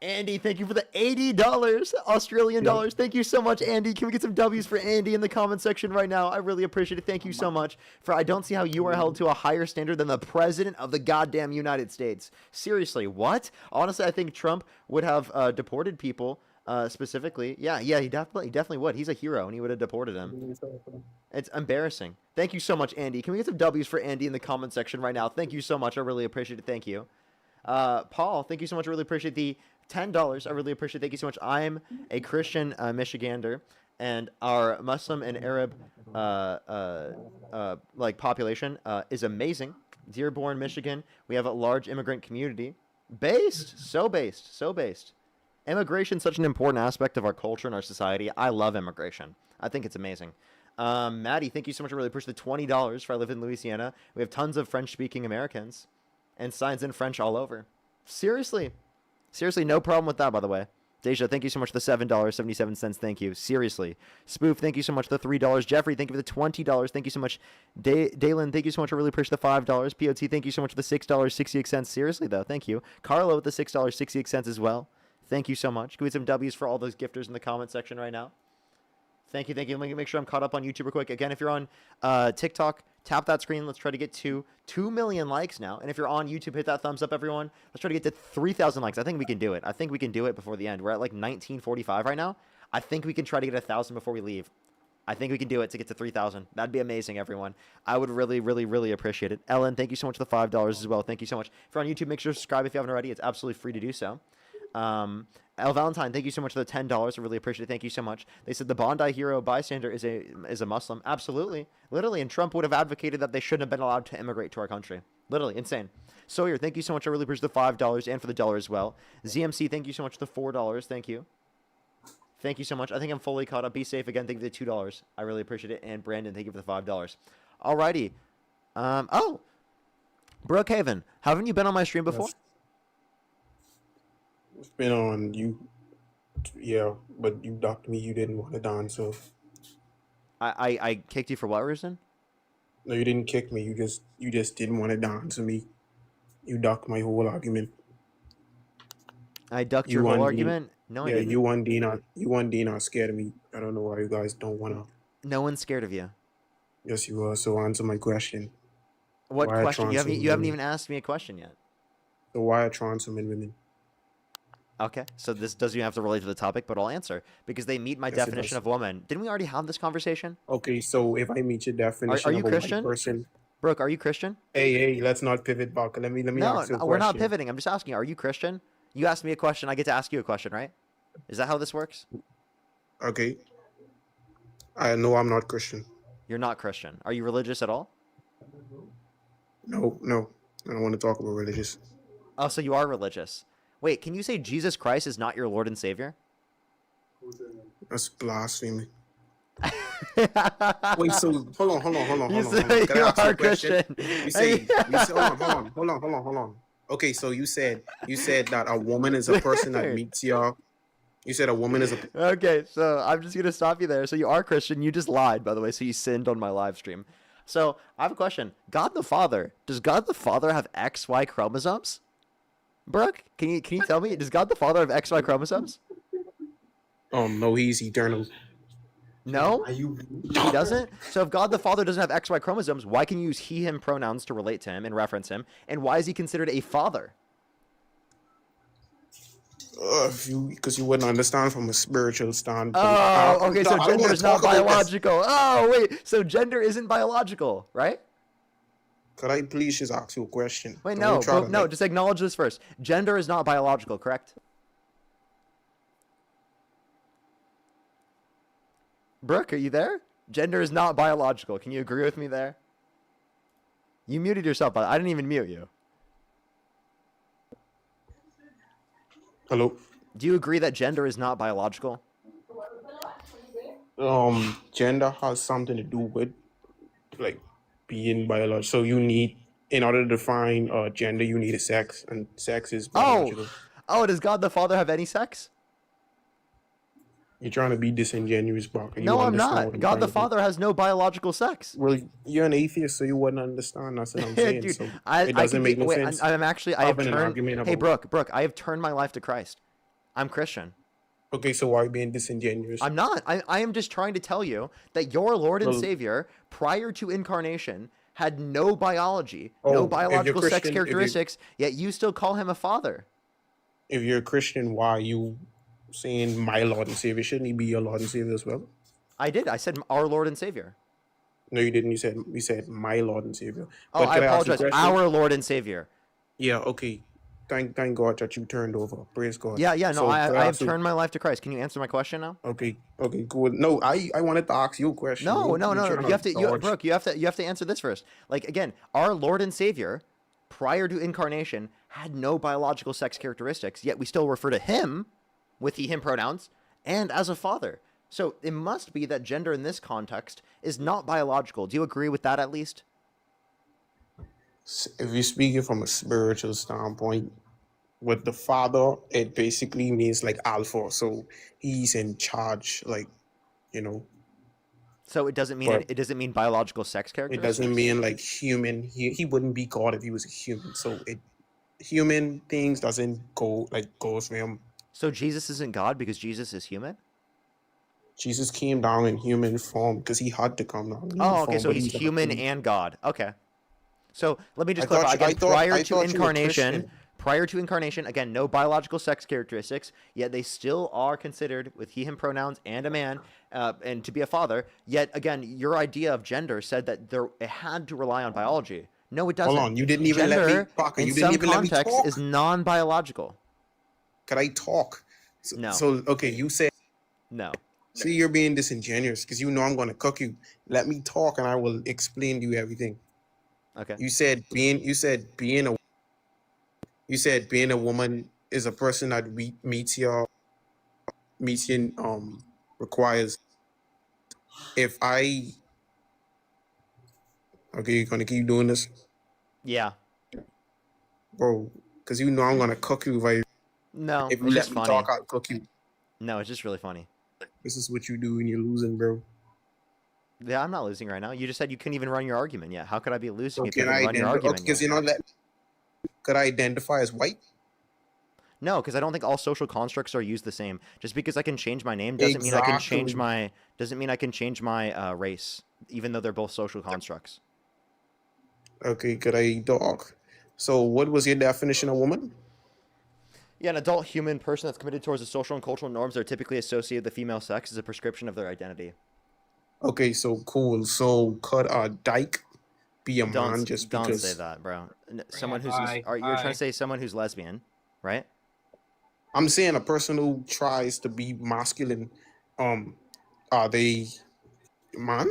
Andy, thank you for the $80 Australian dollars. Thank you so much, Andy. Can we get some W's for Andy in the comment section right now? I really appreciate it. Thank you so much. I don't see how you are held to a higher standard than the president of the goddamn United States. Seriously, what? Honestly, I think Trump would have deported people specifically. Yeah, he definitely would. He's a hero, and he would have deported him. It's embarrassing. Thank you so much, Andy. Can we get some W's for Andy in the comment section right now? Thank you so much. I really appreciate it. Thank you. Paul, thank you so much. I really appreciate the $10. I really appreciate it. Thank you so much. I'm a Christian Michigander, and our Muslim and Arab population is amazing. Dearborn, Michigan, we have a large immigrant community. So based. Immigration is such an important aspect of our culture and our society. I love immigration. I think it's amazing. Maddie, thank you so much. I really appreciate the $20 for I live in Louisiana. We have tons of French-speaking Americans and signs in French all over. Seriously, no problem with that, by the way. Deja, thank you so much for the $7.77. Thank you. Seriously. Spoof, thank you so much for the $3. Jeffrey, thank you for the $20. Thank you so much. Dalen, thank you so much. I really appreciate the $5. POT, thank you so much for the $6.68. Seriously, though, thank you. Carlo with the $6.68 as well. Thank you so much. Can we get some W's for all those gifters in the comment section right now? Thank you. Let me make sure I'm caught up on YouTube real quick. Again, if you're on TikTok, tap that screen. Let's try to get to 2 million likes now. And if you're on YouTube, hit that thumbs up, everyone. Let's try to get to 3,000 likes. I think we can do it. Before the end. We're at like 1945 right now. I think we can try to get 1,000 before we leave. I think we can do it to get to 3,000. That'd be amazing, everyone. I would really appreciate it. Ellen, thank you so much for the $5 as well. Thank you so much. If you're on YouTube, make sure to subscribe if you haven't already. It's absolutely free to do so. El Valentine, thank you so much for the $10. I really appreciate it. Thank you so much. They said the Bondi hero bystander is a Muslim. Absolutely. Literally. And Trump would have advocated that they shouldn't have been allowed to immigrate to our country. Literally. Insane. Sawyer, thank you so much. I really appreciate the $5 and for the dollar as well. ZMC, thank you so much for the $4. Thank you. Thank you so much. I think I'm fully caught up. Be safe again. Thank you for the $2. I really appreciate it. And Brandon, thank you for the $5. Alrighty. Brookhaven, haven't you been on my stream before? It's been on you, yeah, but you docked me. You didn't want it on, so. I kicked you for what reason? No, you didn't kick me. You just didn't want it on to me. You ducked my whole argument. I ducked your whole argument? No, I didn't. You won Dina. You won Dina. Scared of me. I don't know why you guys don't wanna. No one's scared of you. Yes, you are. So answer my question. What question? You haven't even asked me a question yet. So why are trans women? Okay, so this doesn't even have to relate to the topic, but I'll answer because they meet my definition of woman. Didn't we already have this conversation? Okay, so if I meet your definition are you of a Christian? white person, Brooke, are you Christian? Hey, let's not pivot back. Let me ask you a question. No, we're not pivoting. I'm just asking, are you Christian? You asked me a question, I get to ask you a question, right? Is that how this works? Okay. I know I'm not Christian. You're not Christian. Are you religious at all? No. I don't want to talk about religious. Oh, so you are religious. Wait, can you say Jesus Christ is not your Lord and Savior? That's blasphemy. Wait, so hold on. You are Christian. You say hold on. Okay, so you said that a woman is a person that meets y'all. You said a woman is a. Okay, so I'm just gonna stop you there. So you are Christian. You just lied, by the way. So you sinned on my live stream. So I have a question. God the Father. Does God the Father have XY chromosomes? Brooke, can you tell me? Does God the Father have XY chromosomes? No, he's eternal. No, he doesn't. So if God the Father doesn't have XY chromosomes, why can you use he/him pronouns to relate to him and reference him? And why is he considered a father? Because you wouldn't understand from a spiritual standpoint. Oh, okay. So gender is not biological. Oh, wait. So gender isn't biological, right? Could I please just ask you a question? Wait, no, just acknowledge this first. Gender is not biological, correct? Brooke, are you there? Gender is not biological. Can you agree with me there? You muted yourself, but I didn't even mute you. Hello? Do you agree that gender is not biological? Gender has something to do with, like, being biological. So you need in order to define gender, you need a sex, and sex is Oh, biological. oh, does God the Father have any sex? You're trying to be disingenuous, Brock, and you No, I'm understand not. what I'm God trying the to do. Father has no biological sex. Well, you're an atheist, so you wouldn't understand. That's what I'm saying. Dude, So I it can doesn't be. make no Wait, sense. I'm actually. I have having an turned. argument Hey, about. Brooke, I have turned my life to Christ. I'm Christian. Okay, so why are you being disingenuous? I'm not. I am just trying to tell you that your Lord and Well, Savior, prior to incarnation, had no biology, oh, no if you're biological sex Christian, characteristics, yet you still call him a father. if you're a Christian, why are you saying my Lord and Savior? Shouldn't he be your Lord and Savior as well? I did. I said our Lord and Savior. No, you didn't. You said my Lord and Savior. Oh, But I could I ask you a apologize. question? Our Lord and Savior. Yeah, okay. Thank God that you turned over. Praise God. Yeah, yeah. No, So could I have ask you? turned my life to Christ. Can you answer my question now? Okay, cool. No, I wanted to ask you a question. No, You no, you're no. trying You have to, dodge. Brooke. You have to answer this first. Like again, our Lord and Savior, prior to incarnation, had no biological sex characteristics. Yet we still refer to him with he/him pronouns and as a father. So it must be that gender in this context is not biological. Do you agree with that at least? If you're speaking from a spiritual standpoint, with the father, it basically means like alpha. So he's in charge, like, you know. So it doesn't mean But it doesn't mean biological sex it doesn't characteristics. mean like human. He wouldn't be God if he was a human. So it human things doesn't goes for him. So Jesus isn't God because Jesus is human? Jesus came down in human form because he had to come down in human Oh, okay. form, So but he's he's not human God. and God. Okay. So let me just I thought clarify you, I again. thought Prior I to thought you were incarnation, Christian. again, no biological sex characteristics. Yet they still are considered with he/him pronouns and a man, and to be a father. Yet again, your idea of gender said that it had to rely on biology. No, it doesn't. Hold on, you didn't even let me, Gender, Parker. in You didn't some even let me contexts, talk. is non-biological. Could I talk? No. So okay, you said. No. See, you're being disingenuous because you know I'm going to cook you. Let me talk, and I will explain to you everything. Okay. You said being a woman is a person that meets your requires. If I okay, you're gonna keep doing this, Yeah. bro, because you know I'm gonna cook you No, if you it's let just me funny. talk. I'll cook you. No, it's just really funny. This is what you do when you're losing, bro. Yeah, I'm not losing right now. You just said you couldn't even run your argument yet. How could I be losing So if you can haven't I run your identify? argument Because yet? you're not letting. Could I identify as white? No, because I don't think all social constructs are used the same. Just because I can change my name doesn't mean I can change my race, even though they're both social constructs. Okay, could I talk? So what was your definition of woman? Yeah, an adult human person that's committed towards the social and cultural norms that are typically associated with the female sex is a prescription of their identity. Okay, so cool. So could a dyke be a man just Don't because? say that, bro. Someone it. you're trying to say someone who's lesbian, right? I'm saying a person who tries to be masculine, are they man?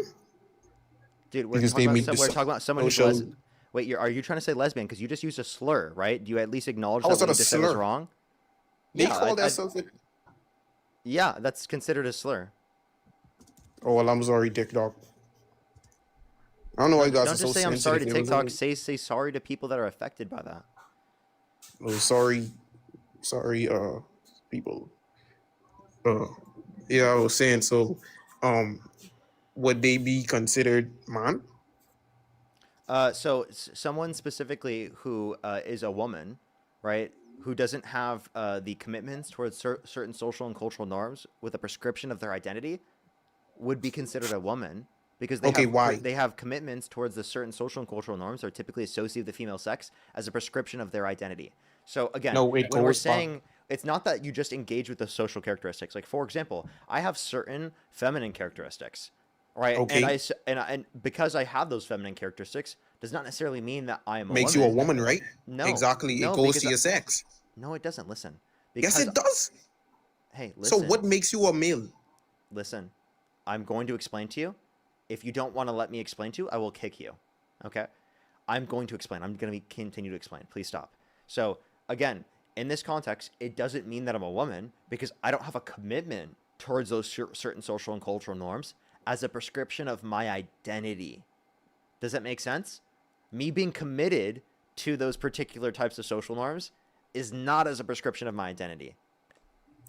Dude, Because they meet the we're talking about someone who's social. Wait, are you trying to say lesbian? Because you just used a slur, right? Do you at least acknowledge How that is that what a you just said was slur? wrong? They Yeah, call that something. yeah, that's considered a slur. Oh well, I'm sorry, Dick Dog. I don't know why you guys are Don't so just say I'm sensitive. sorry to You know what I'm TikTok. saying? Say sorry to people that are affected by that. Oh, sorry, people. Yeah, I was saying. So, would they be considered man? So someone specifically who is a woman, right? Who doesn't have the commitments towards certain social and cultural norms with a prescription of their identity would be considered a woman because Okay, why? they have commitments towards the certain social and cultural norms that are typically associated with the female sex as a prescription of their identity. So again, No, it when we're goes back. saying it's not that you just engage with the social characteristics. Like for example, I have certain feminine characteristics, right? Okay. And because I have those feminine characteristics does not necessarily mean that I am a Makes woman. you a woman, right? No. Exactly. It No, goes because to your sex. no, it doesn't. Listen. Yes, Because it does. hey, So listen. what makes you a male? Listen. I'm going to explain to you. If you don't want to let me explain to you, I will kick you. Okay? I'm going to explain. I'm going to continue to explain. Please stop. So, again, in this context, it doesn't mean that I'm a woman because I don't have a commitment towards those certain social and cultural norms as a prescription of my identity. Does that make sense? Me being committed to those particular types of social norms is not as a prescription of my identity.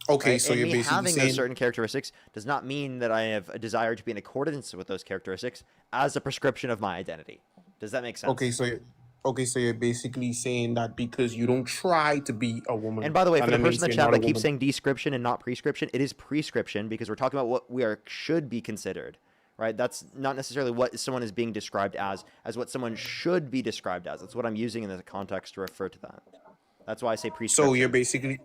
Okay, Right? so And you're me basically having those saying certain characteristics does not mean that I have a desire to be in accordance with those characteristics as a prescription of my identity. Does that make sense? okay, so you're basically saying that because you don't try to be a woman, And by the way, and for the that person means in the you're chat not a that keeps woman. saying description and not prescription, it is prescription because we're talking about what we are should be considered, right? That's not necessarily what someone is being described as what someone should be described as. That's what I'm using in the context to refer to that. That's why I say So you're prescription. basically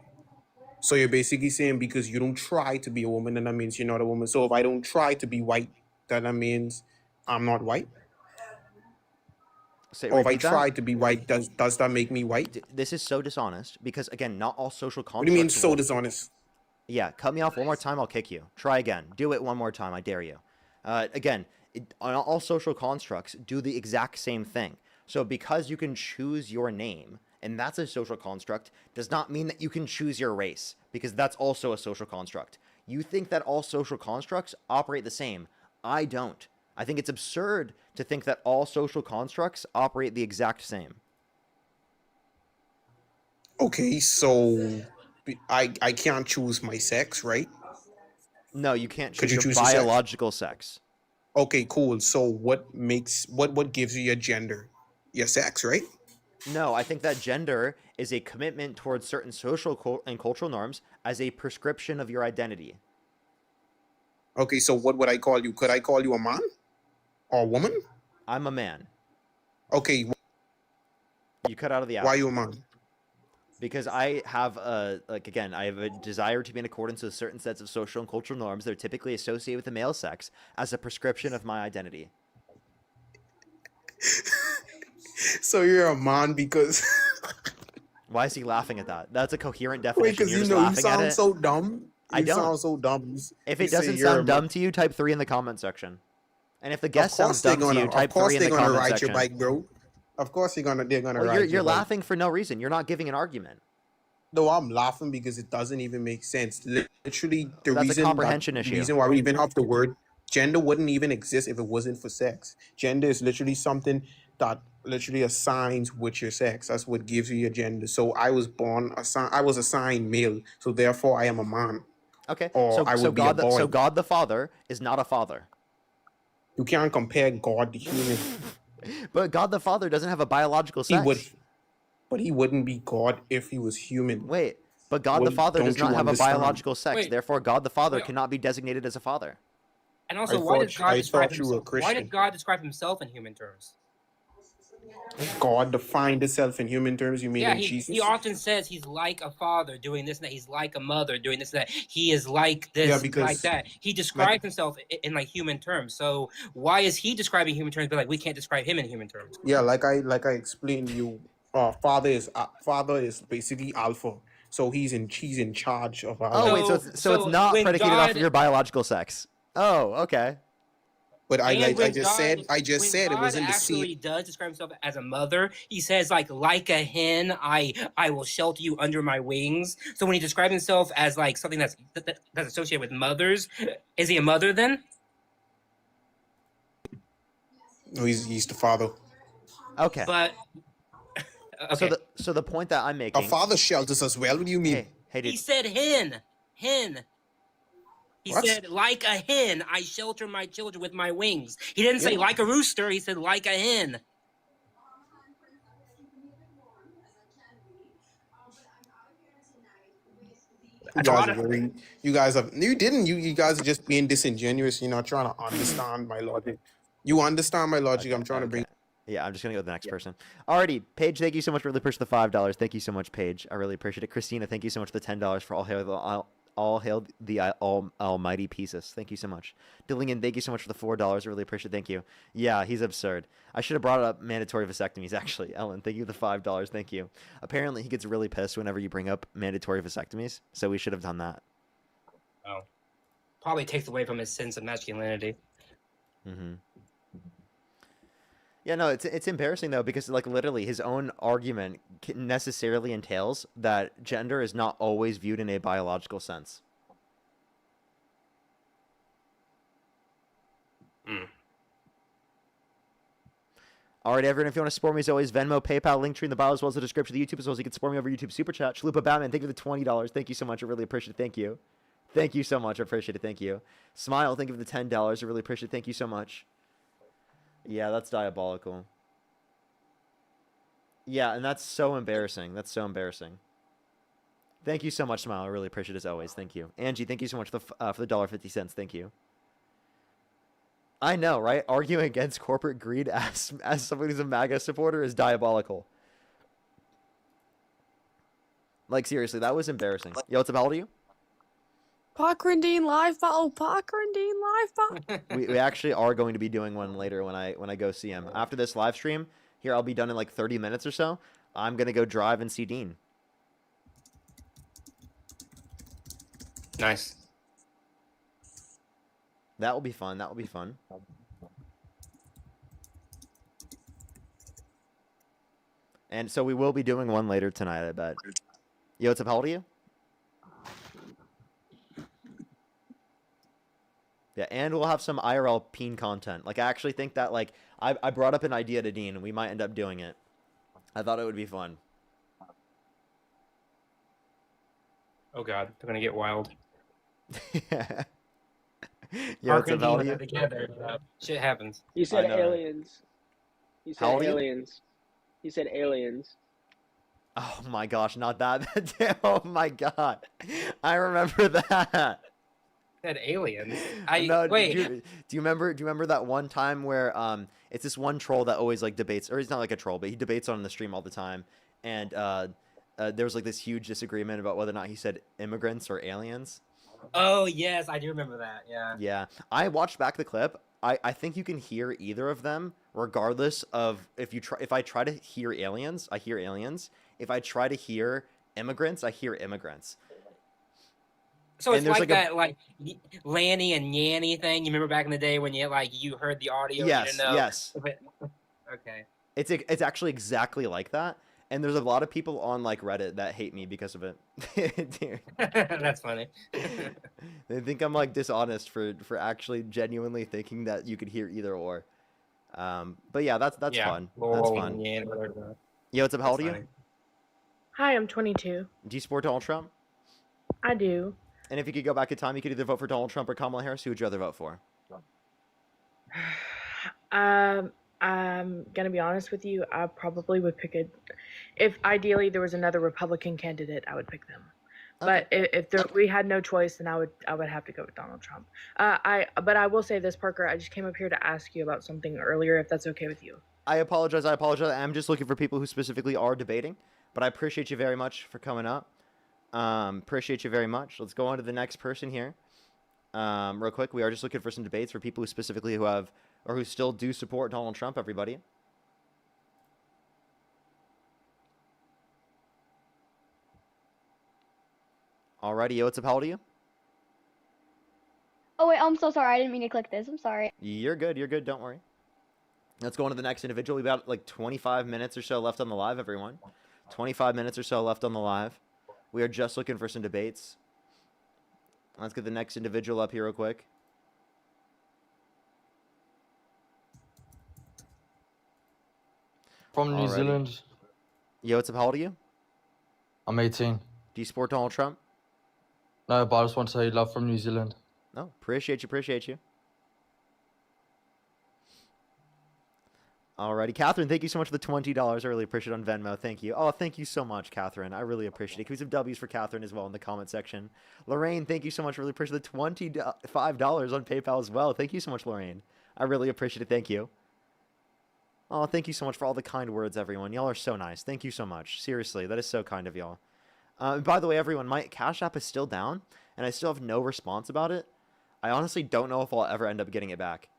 so you're basically saying because you don't try to be a woman, then that means you're not a woman. So if I don't try to be white, then that means I'm not white. Or if I Repeat that. try to be white, does that make me white? This is so dishonest because again, not all social What do you mean constructs so work. dishonest? Yeah, cut me off one more time, I'll kick you. Try again. Do it one more time, I dare you. Again, all social constructs do the exact same thing. So because you can choose your name, and that's a social construct, does not mean that you can choose your race, because that's also a social construct. You think that all social constructs operate the same. I don't. I think it's absurd to think that all social constructs operate the exact same. Okay, so I can't choose my sex, right? No, you can't Could choose you your choose your sex? biological sex. Okay, cool. So what gives you your gender? Your sex, right? No, I think that gender is a commitment towards certain social and cultural norms as a prescription of your identity. Okay, so what would I call you? Could I call you a man or a woman? I'm a man. Okay, You cut out of the app. why you a man? Because I have I have a desire to be in accordance with certain sets of social and cultural norms that are typically associated with the male sex as a prescription of my identity. So you're a man because Why is he laughing at that? That's a coherent definition. wait, because You're you just know you laughing at sound it. so dumb. I don't. Sound so dumb. If You it say doesn't you're a sound man. dumb to you, type 3 in the comment section. And if the Of guest sounds course they're dumb to you, gonna. Of type course 3 in the they're gonna comment ride section. your bike, bro. Of course they're gonna Well, ride you're your bike. laughing for no reason. You're not giving an argument. No, I'm laughing because it doesn't even make sense. Literally, the That's a reason comprehension issue. reason why we even have the word gender wouldn't even exist if it wasn't for sex. Gender is literally something that literally assigns with your sex. That's what gives you your gender. So I was assigned male, so therefore I am a man. Okay, Or I would be a boy. so God the Father is not a father. You can't compare God to human. But God the Father doesn't have a biological sex. But he wouldn't be God if he was human. Wait, but God the Father does don't you not have a understand? biological sex. Wait, Therefore, God the Father wait. cannot be designated as a father. And also, I why thought does you- God I describe thought you were a himself? Why Christian. did God describe himself in human terms? God defined itself in human terms. You mean Yeah, in he Jesus? often says he's like a father doing this and that. He's like a mother doing this and that. He is like this, Yeah, like because that. He describes himself in like human terms. So why is he describing human terms, but like we can't describe him in human terms? yeah, like I explained to you, father is basically alpha. So he's in charge of our Oh, life. wait, so it's not when predicated off of God- your biological sex. Oh, okay. But I And when just said when it God wasn't the actually same. does describe himself as a mother. He says like a hen, I will shelter you under my wings. So when he describes himself as like something that's associated with mothers, is he a mother then? No, he's the father. Okay. But okay. So the point that I'm A making. father shelters us well. What do you mean? Hey, dude. He said hen. He What? said, like a hen, I shelter my children with my wings. He didn't say Yeah. like a rooster. He said like a hen. You guys are very. You guys are. You didn't. You guys are just being disingenuous. You're not trying to understand my logic. You understand my logic. I'm trying to bring. Yeah, I'm just gonna go to the next person. Alrighty, Paige, thank you so much for really pushing the $5. Thank you so much, Paige. I really appreciate it. Christina, thank you so much for the $10 for all hail the almighty pieces. Thank you so much. Dillingham, thank you so much for the $4. I really appreciate it. Thank you. Yeah, he's absurd. I should have brought up mandatory vasectomies, actually. Ellen, thank you for the $5. Thank you. Apparently, he gets really pissed whenever you bring up mandatory vasectomies, so we should have done that. Oh. Probably takes away from his sense of masculinity. Mm-hmm. Yeah, no, it's embarrassing though, because like literally his own argument necessarily entails that gender is not always viewed in a biological sense. All right, everyone, if you want to support me, as always, Venmo, PayPal, link tree in the bio, as well as the description of the YouTube, as well as you can support me over YouTube Super Chat. Chalupa Batman, thank you for the $20. Thank you so much. I really appreciate it. Thank you. Thank you so much. I appreciate it. Thank you. Smile, thank you for the $10. I really appreciate it. Thank you so much. Yeah, that's diabolical. Yeah, and that's so embarrassing. That's so embarrassing. Thank you so much, Smile. I really appreciate it, as always. Thank you. Angie, thank you so much for the $1.50. Thank you. I know, right? Arguing against corporate greed as somebody who's a MAGA supporter is diabolical. Like, seriously, that was embarrassing. Yo, what's up? How old are you? Parker and Dean live battle. Parker and Dean live battle. We actually are going to be doing one later when I go see him. After this live stream, here I'll be done in like 30 minutes or so. I'm going to go drive and see Dean. Nice. That will be fun. That will be fun. And so we will be doing one later tonight, I bet. Yo, what's up? How old are you? Yeah, and we'll have some IRL peen content. Like, I actually think that, like, I brought up an idea to Dean, and we might end up doing it. I thought it would be fun. Oh god, they're gonna get wild. Yeah. Parker What's up? and How Dean old are are you? together. Shit happens. He said know. aliens. He How said old are you? aliens. He said aliens. Oh my gosh, not that. Oh my god. I remember that. Said aliens. No, wait. do you remember that one time where it's this one troll that always like debates, or he's not like a troll, but he debates on the stream all the time, and there was like this huge disagreement about whether or not he said immigrants or aliens. Oh yes, I do remember that. Yeah. Yeah, I watched back the clip. I think you can hear either of them, regardless of if I try to hear aliens, I hear aliens. If I try to hear immigrants, I hear immigrants. So it's And there's like like a- that, like Lanny and Yanny thing. You remember back in the day when you heard the audio? Yes, you didn't know yes. if it- Okay. It's actually exactly like that, and there's a lot of people on like Reddit that hate me because of it. Dude. That's funny. They think I'm like dishonest for actually genuinely thinking that you could hear either or. But yeah, that's Yeah. fun. That's Lol, fun. Yan, whatever. Yo, what's up? How old are That's you? funny. Hi, I'm 22. Do you support Donald Trump? I do. And if you could go back in time, you could either vote for Donald Trump or Kamala Harris. Who would you rather vote for? I'm gonna be honest with you. I probably would pick if ideally there was another Republican candidate, I would pick them. But if we had no choice, then I would have to go with Donald Trump. But I will say this, Parker. I just came up here to ask you about something earlier, if that's okay with you. I apologize. I'm just looking for people who specifically are debating. But I appreciate you very much for coming up. Appreciate you very much. Let's go on to the next person here. Real quick, we are just looking for some debates for people who specifically who still do support Donald Trump, everybody. Alrighty, yo, what's up? How old are you? Oh wait, I'm so sorry. I didn't mean to click this. I'm sorry. You're good. You're good. Don't worry. Let's go on to the next individual. We've got like 25 minutes or so left on the live, everyone. 25 minutes or so left on the live. We are just looking for some debates. Let's get the next individual up here real quick. From New Alrighty. Zealand. Yo, what's up? How old are you? I'm 18. Do you support Donald Trump? No, but I just want to say love from New Zealand. No, appreciate you. Appreciate you. Alrighty, Catherine, thank you so much for the $20. I really appreciate it on Venmo. Thank you. Oh, thank you so much, Catherine. I really appreciate it. Can we have W's for Catherine as well in the comment section? Lorraine, thank you so much. Really appreciate the $25 on PayPal as well. Thank you so much, Lorraine. I really appreciate it. Thank you. Oh, thank you so much for all the kind words, everyone. Y'all are so nice. Thank you so much. Seriously, that is so kind of y'all. By the way, everyone, my Cash App is still down, and I still have no response about it. I honestly don't know if I'll ever end up getting it back.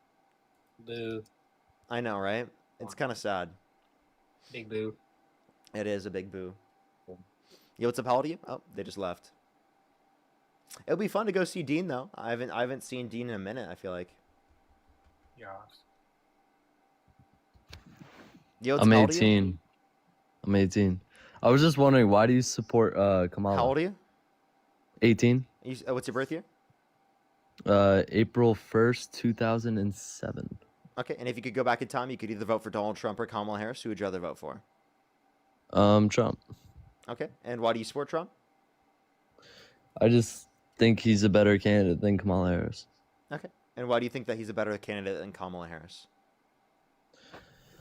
Boo. I know, right? It's kind of sad. Big boo. It is a big boo. Yo, what's up? How old are you? Oh, they just left. It'll be fun to go see Dean, though. I haven't seen Dean in a minute, I feel like. Yes. Yo, what's I'm up? How old are you? 18. I'm 18. I was just wondering, why do you support Kamala? How old are you? 18. What's your birth year? April 1st, 2007. Okay, and if you could go back in time, you could either vote for Donald Trump or Kamala Harris. Who would you rather vote for? Trump. Okay, and why do you support Trump? I just think he's a better candidate than Kamala Harris. Okay, and why do you think that he's a better candidate than Kamala Harris?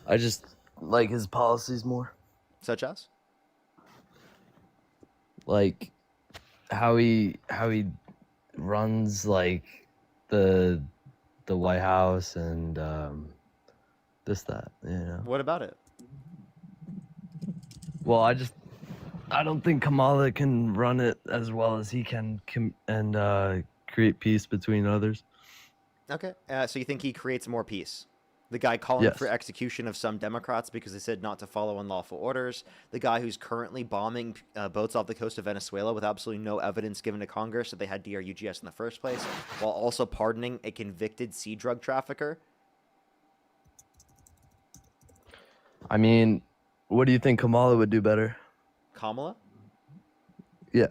I just like his policies more. Such as? Like how he runs like the White House and this that, you know. What about it? Well, I don't think Kamala can run it as well as he can and create peace between others. Okay, so you think he creates more peace? The guy calling Yes. for execution of some Democrats because they said not to follow unlawful orders. The guy who's currently bombing boats off the coast of Venezuela with absolutely no evidence given to Congress that they had DRUGS in the first place, while also pardoning a convicted sea drug trafficker. I mean, what do you think Kamala would do better? Kamala? Yeah.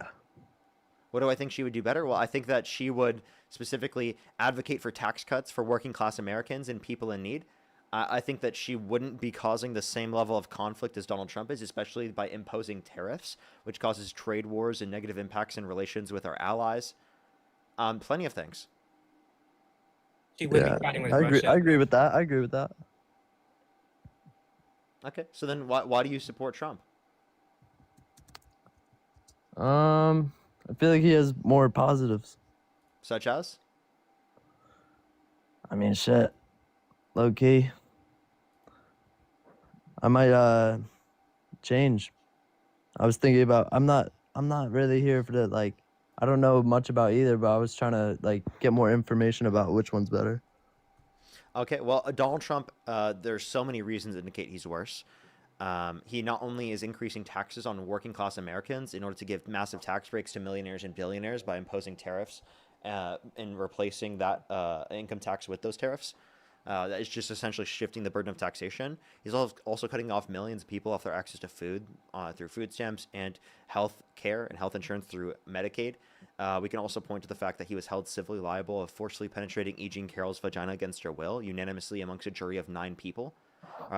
What do I think she would do better? Well, I think that she would specifically advocate for tax cuts for working class Americans and people in need. I think that she wouldn't be causing the same level of conflict as Donald Trump is, especially by imposing tariffs, which causes trade wars and negative impacts in relations with our allies. Plenty of things. She would be fighting with I agree. Russia. I agree with that. I agree with that. Okay, so then why do you support Trump? I feel like he has more positives. Such as? I mean, shit. Low key. I might change. I was thinking about I'm not really here for the like I don't know much about either, but I was trying to like get more information about which one's better. Okay, well, Donald Trump, there's so many reasons to indicate he's worse. He not only is increasing taxes on working class Americans in order to give massive tax breaks to millionaires and billionaires by imposing tariffs and replacing that income tax with those tariffs. That is just essentially shifting the burden of taxation. He's also cutting off millions of people off their access to food through food stamps and health care and health insurance through Medicaid. We can also point to the fact that he was held civilly liable of forcibly penetrating E. Jean Carroll's vagina against her will, unanimously amongst a jury of 9 people.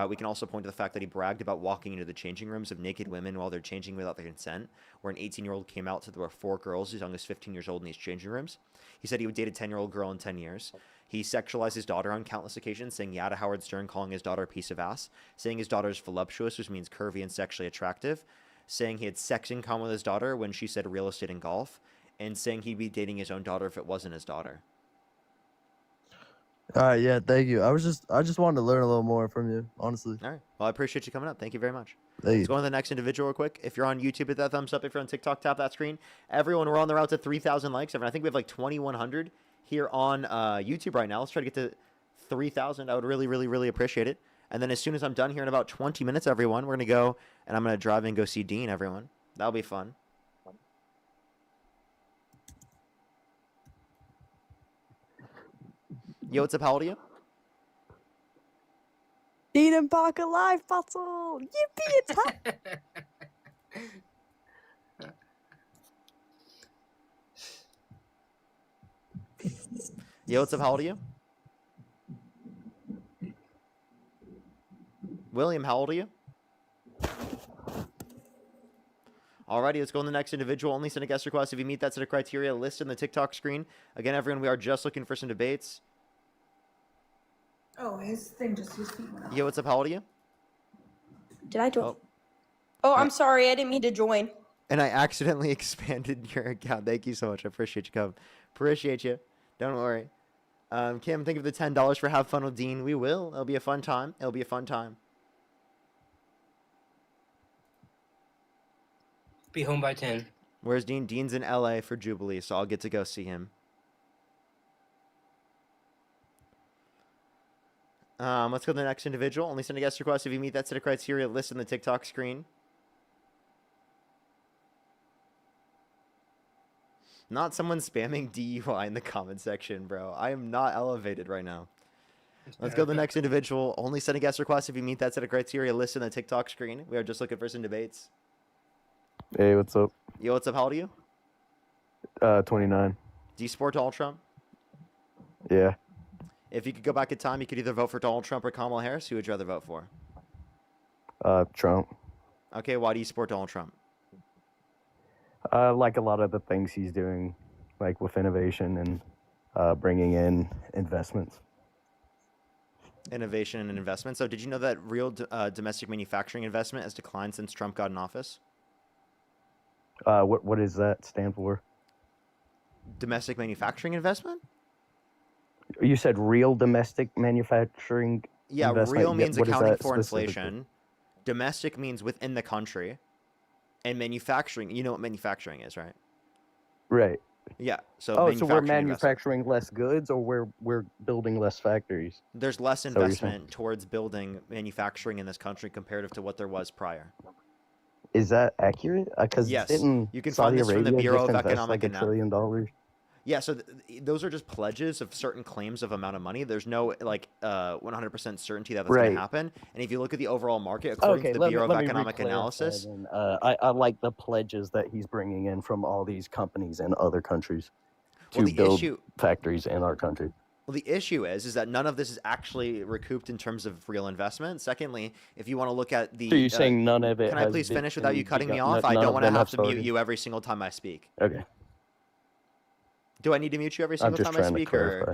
We can also point to the fact that he bragged about walking into the changing rooms of naked women while they're changing without their consent, where an 18-year-old came out to there were 4 girls as young as 15 years old in these changing rooms. He said he would date a 10-year-old girl in 10 years. He sexualized his daughter on countless occasions, saying yeah to Howard Stern, calling his daughter a piece of ass, saying his daughter is voluptuous, which means curvy and sexually attractive, saying he had sex in common with his daughter when she said real estate and golf, and saying he'd be dating his own daughter if it wasn't his daughter. All right, yeah, thank you. I just wanted to learn a little more from you, honestly. All right. Well, I appreciate you coming up. Thank you very much. Thank you. Let's go on to the next individual real quick. If you're on YouTube, hit that thumbs up. If you're on TikTok, tap that screen. Everyone, we're on the route to 3,000 likes. I think we have like 2,100 here on YouTube right now. Let's try to get to 3,000. I would really, really, really appreciate it. And then as soon as I'm done here in about 20 minutes, everyone, we're going to go and I'm going to drive and go see Dean, everyone. That'll be fun. Yo, what's up? How old are you? Dean and Parker live battle! Yippee, it's hot! Yo, what's up? How old are you? William, how old are you? Alrighty, let's go on the next individual. Only send a guest request if you meet that set of criteria listed in the TikTok screen. Again, everyone, we are just looking for some debates. Oh, his thing just his feet went up. Yo, what's up? How old are you? Did I join? Oh, Oh, I'm sorry. I didn't mean to join. and I accidentally expanded your account. Thank you so much. I appreciate you coming. Appreciate you. Don't worry. Kim, think of the $10 for Have Fun with Dean. We will. It'll be a fun time. It'll be a fun time. Be home by 10. Where's Dean? Dean's in LA for Jubilee, so I'll get to go see him. Let's go to the next individual. Only send a guest request if you meet that set of criteria listed in the TikTok screen. Not someone spamming DUI in the comment section, bro. I am not elevated right now. Let's go to the next individual. Only send a guest request if you meet that set of criteria listed in the TikTok screen. We are just looking for some debates. Hey, what's up? Yo, what's up? How old are you? 29. Do you support Donald Trump? Yeah. If you could go back in time, you could either vote for Donald Trump or Kamala Harris. Who would you rather vote for? Trump. Okay, why do you support Donald Trump? Like a lot of the things he's doing, like with innovation and bringing in investments. Innovation and investment. So did you know that real domestic manufacturing investment has declined since Trump got in office? What does that stand for? Domestic manufacturing investment? You said real domestic manufacturing Yeah, investment? real means What is accounting that for specifically? inflation. Domestic means within the country. And manufacturing, you know what manufacturing is, right? Right. Yeah. So Oh, so we're manufacturing investment. manufacturing less goods, or we're building less factories? There's less Is that what you're saying? investment towards building manufacturing in this country comparative to what there was prior. Is that accurate? Because Yes. didn't You can Saudi find this from the Arabia Bureau just of invest Economic like $1 trillion? Yeah, so those are just pledges of certain claims of amount of money. There's no like 100% certainty that that's going Right. to happen. And if you look at the overall market, according Okay, to the Bureau of let me Economic re-clarify Analysis, then. I like the pledges that he's bringing in from all these companies in other countries Well, to the build issue- factories in our country. well, the issue is that none of this is actually recouped in terms of real investment. Secondly, if you want to look at the, So you're saying none of it can I has please been finish without you cutting me begun- off? none I don't of want to them have have to mute started? you every single time I speak. Okay. Do I need to mute you every I'm single just time I trying to speak, clarify.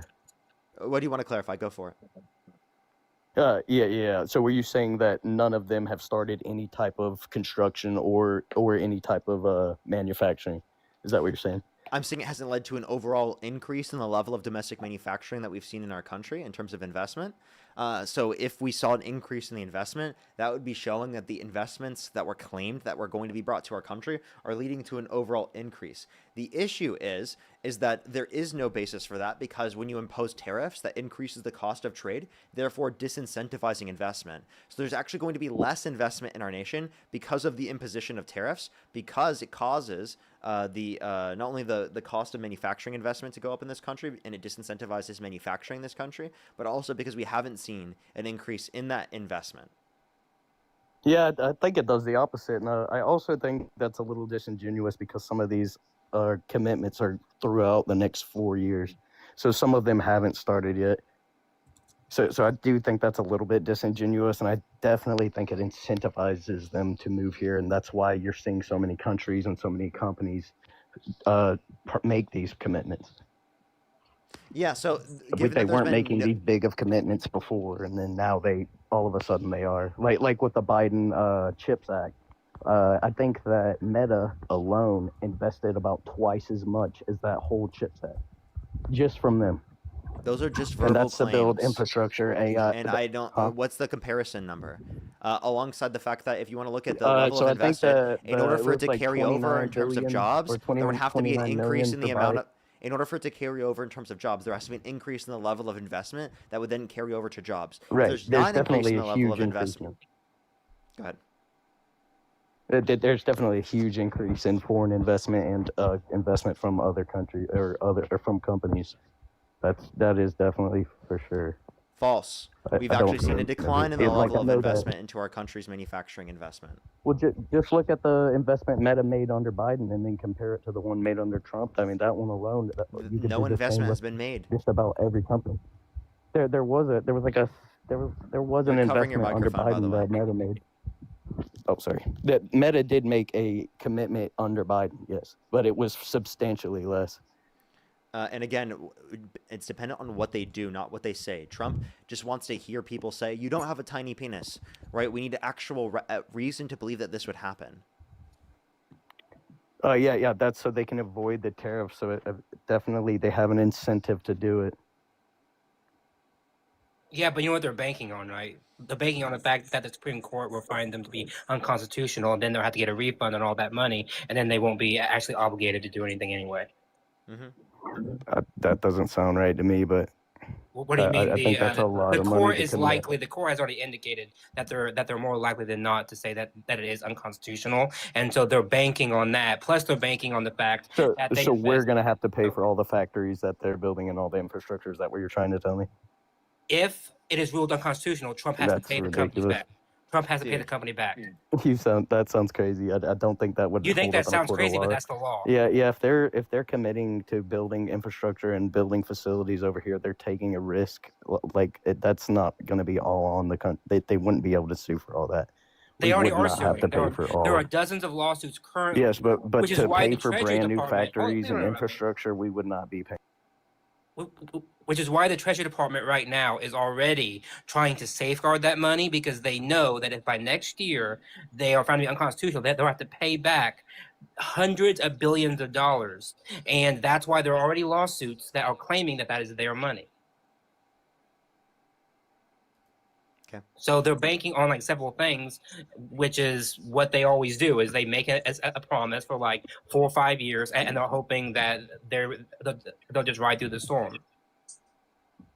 or what do you want to clarify? Go for it. Yeah. So were you saying that none of them have started any type of construction or any type of manufacturing? Is that what you're saying? I'm saying it hasn't led to an overall increase in the level of domestic manufacturing that we've seen in our country in terms of investment. So if we saw an increase in the investment, that would be showing that the investments that were claimed that were going to be brought to our country are leading to an overall increase. The issue is that there is no basis for that, because when you impose tariffs, that increases the cost of trade, therefore disincentivizing investment. So there's actually going to be less investment in our nation because of the imposition of tariffs, because it causes not only the cost of manufacturing investment to go up in this country, and it disincentivizes manufacturing in this country, but also because we haven't seen an increase in that investment. Yeah, I think it does the opposite. And I also think that's a little disingenuous, because some of these commitments are throughout the next 4 years. So some of them haven't started yet. So I do think that's a little bit disingenuous, and I definitely think it incentivizes them to move here. And that's why you're seeing so many countries and so many companies make these commitments. Yeah, so They given that there's weren't been making these big of commitments before, and then now all of a sudden they are. Like with the Biden CHIPS Act. I think that Meta alone invested about twice as much as that whole CHIPS Act, just from them. Those are just verbal And that's to build claims. infrastructure, AI. And I don't. Huh? What's the comparison number? Alongside the fact that if you want to look at the So level of I think investment, in order for it was to like carry over in 29 terms of billion jobs, or there would have to be an 29 increase in million the for amount Biden. of. In order for it to carry over in terms of jobs, there has to be an increase in the level of investment that would then carry over to jobs. If Right. there's There's not an increase in definitely the a level huge of investment. Go ahead. There's definitely a huge increase in foreign investment and investment from other countries or from companies. That is definitely for sure. False. We've I don't actually seen a know. decline in the Like, level I of know investment into our country's manufacturing investment. Well, just look at the investment Meta made under Biden, and then compare it to the one made under Trump. I mean, that one alone, you could No do the same investment has with been made. just about every company. There was an You're covering your investment under microphone, by the Biden way. that Meta made. Oh, sorry. That Meta did make a commitment under Biden, yes, but it was substantially less. And again, it's dependent on what they do, not what they say. Trump just wants to hear people say, "You don't have a tiny penis," right? We need actual reason to believe that this would happen. Yeah, that's so they can avoid the tariffs. So definitely they have an incentive to do it. Yeah, but you know what they're banking on, right? They're banking on the fact that the Supreme Court will find them to be unconstitutional, and then they'll have to get a refund on all that money, and then they won't be actually obligated to do anything anyway. That doesn't sound right to me, but What do you mean? I think that's a lot The of money court to is commit. likely. The court has already indicated that they're more likely than not to say that it is unconstitutional, and so they're banking on that. Plus, they're banking on the fact that they So we're gonna have to pay for all the factories that they're building and all the infrastructure. Is that what you're trying to tell me? if it is ruled unconstitutional, Trump has to That's pay the companies ridiculous. back. Trump has to pay Dude. the company back. That sounds crazy. I don't think that would You think hold that up in a sounds court of crazy, but law. that's the law. Yeah. If they're committing to building infrastructure and building facilities over here, they're taking a risk. That's not going to be all on the country. They wouldn't be able to sue for all that. They We already would are not have to suing. pay for all. There are dozens of lawsuits currently. Yes, but which is to why pay the for Treasury brand new Department. factories and No. infrastructure, we would not be paying. Which is why the Treasury Department right now is already trying to safeguard that money, because they know that if by next year they are found to be unconstitutional, they'll have to pay back hundreds of billions of dollars. And that's why there are already lawsuits that are claiming that that is their money. Okay. So they're banking on like several things, which is what they always do, is they make it as a promise for like 4 or 5 years, and they're hoping that they'll just ride through the storm.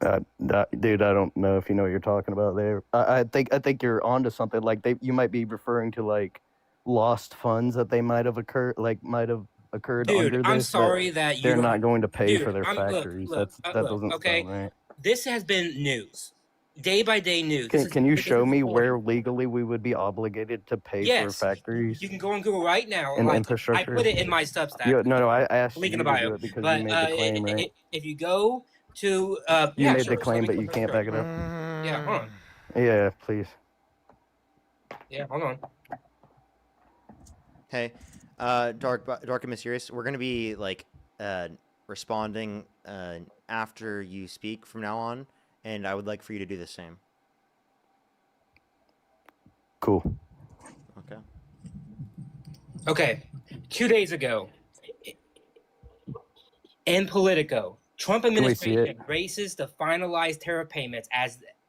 Dude, I don't know if you know what you're talking about there. I think you're onto something. Like you might be referring to like lost funds that they might have occurred Dude, under this. I'm sorry that you they're not going to pay for Dude, their factories. Look, that doesn't okay? sound right. This has been news, day by day news. Can you show me where legally we would be obligated to pay for Yes. factories You can go on Google right now. and Like, infrastructure? I put it in my Substack. No, I asked Link you in to the do bio. it because But you made the claim, right? if you go to You yeah, made sure. the claim, So but you can't back it up. Yeah, hold on. Yeah, please. Yeah, hold on. Hey, Dark and Mysterious, we're gonna be like responding after you speak from now on, and I would like for you to do the same. Cool. Okay. Okay, 2 days ago, in Politico, Trump Can we see administration races to finalize tariff payments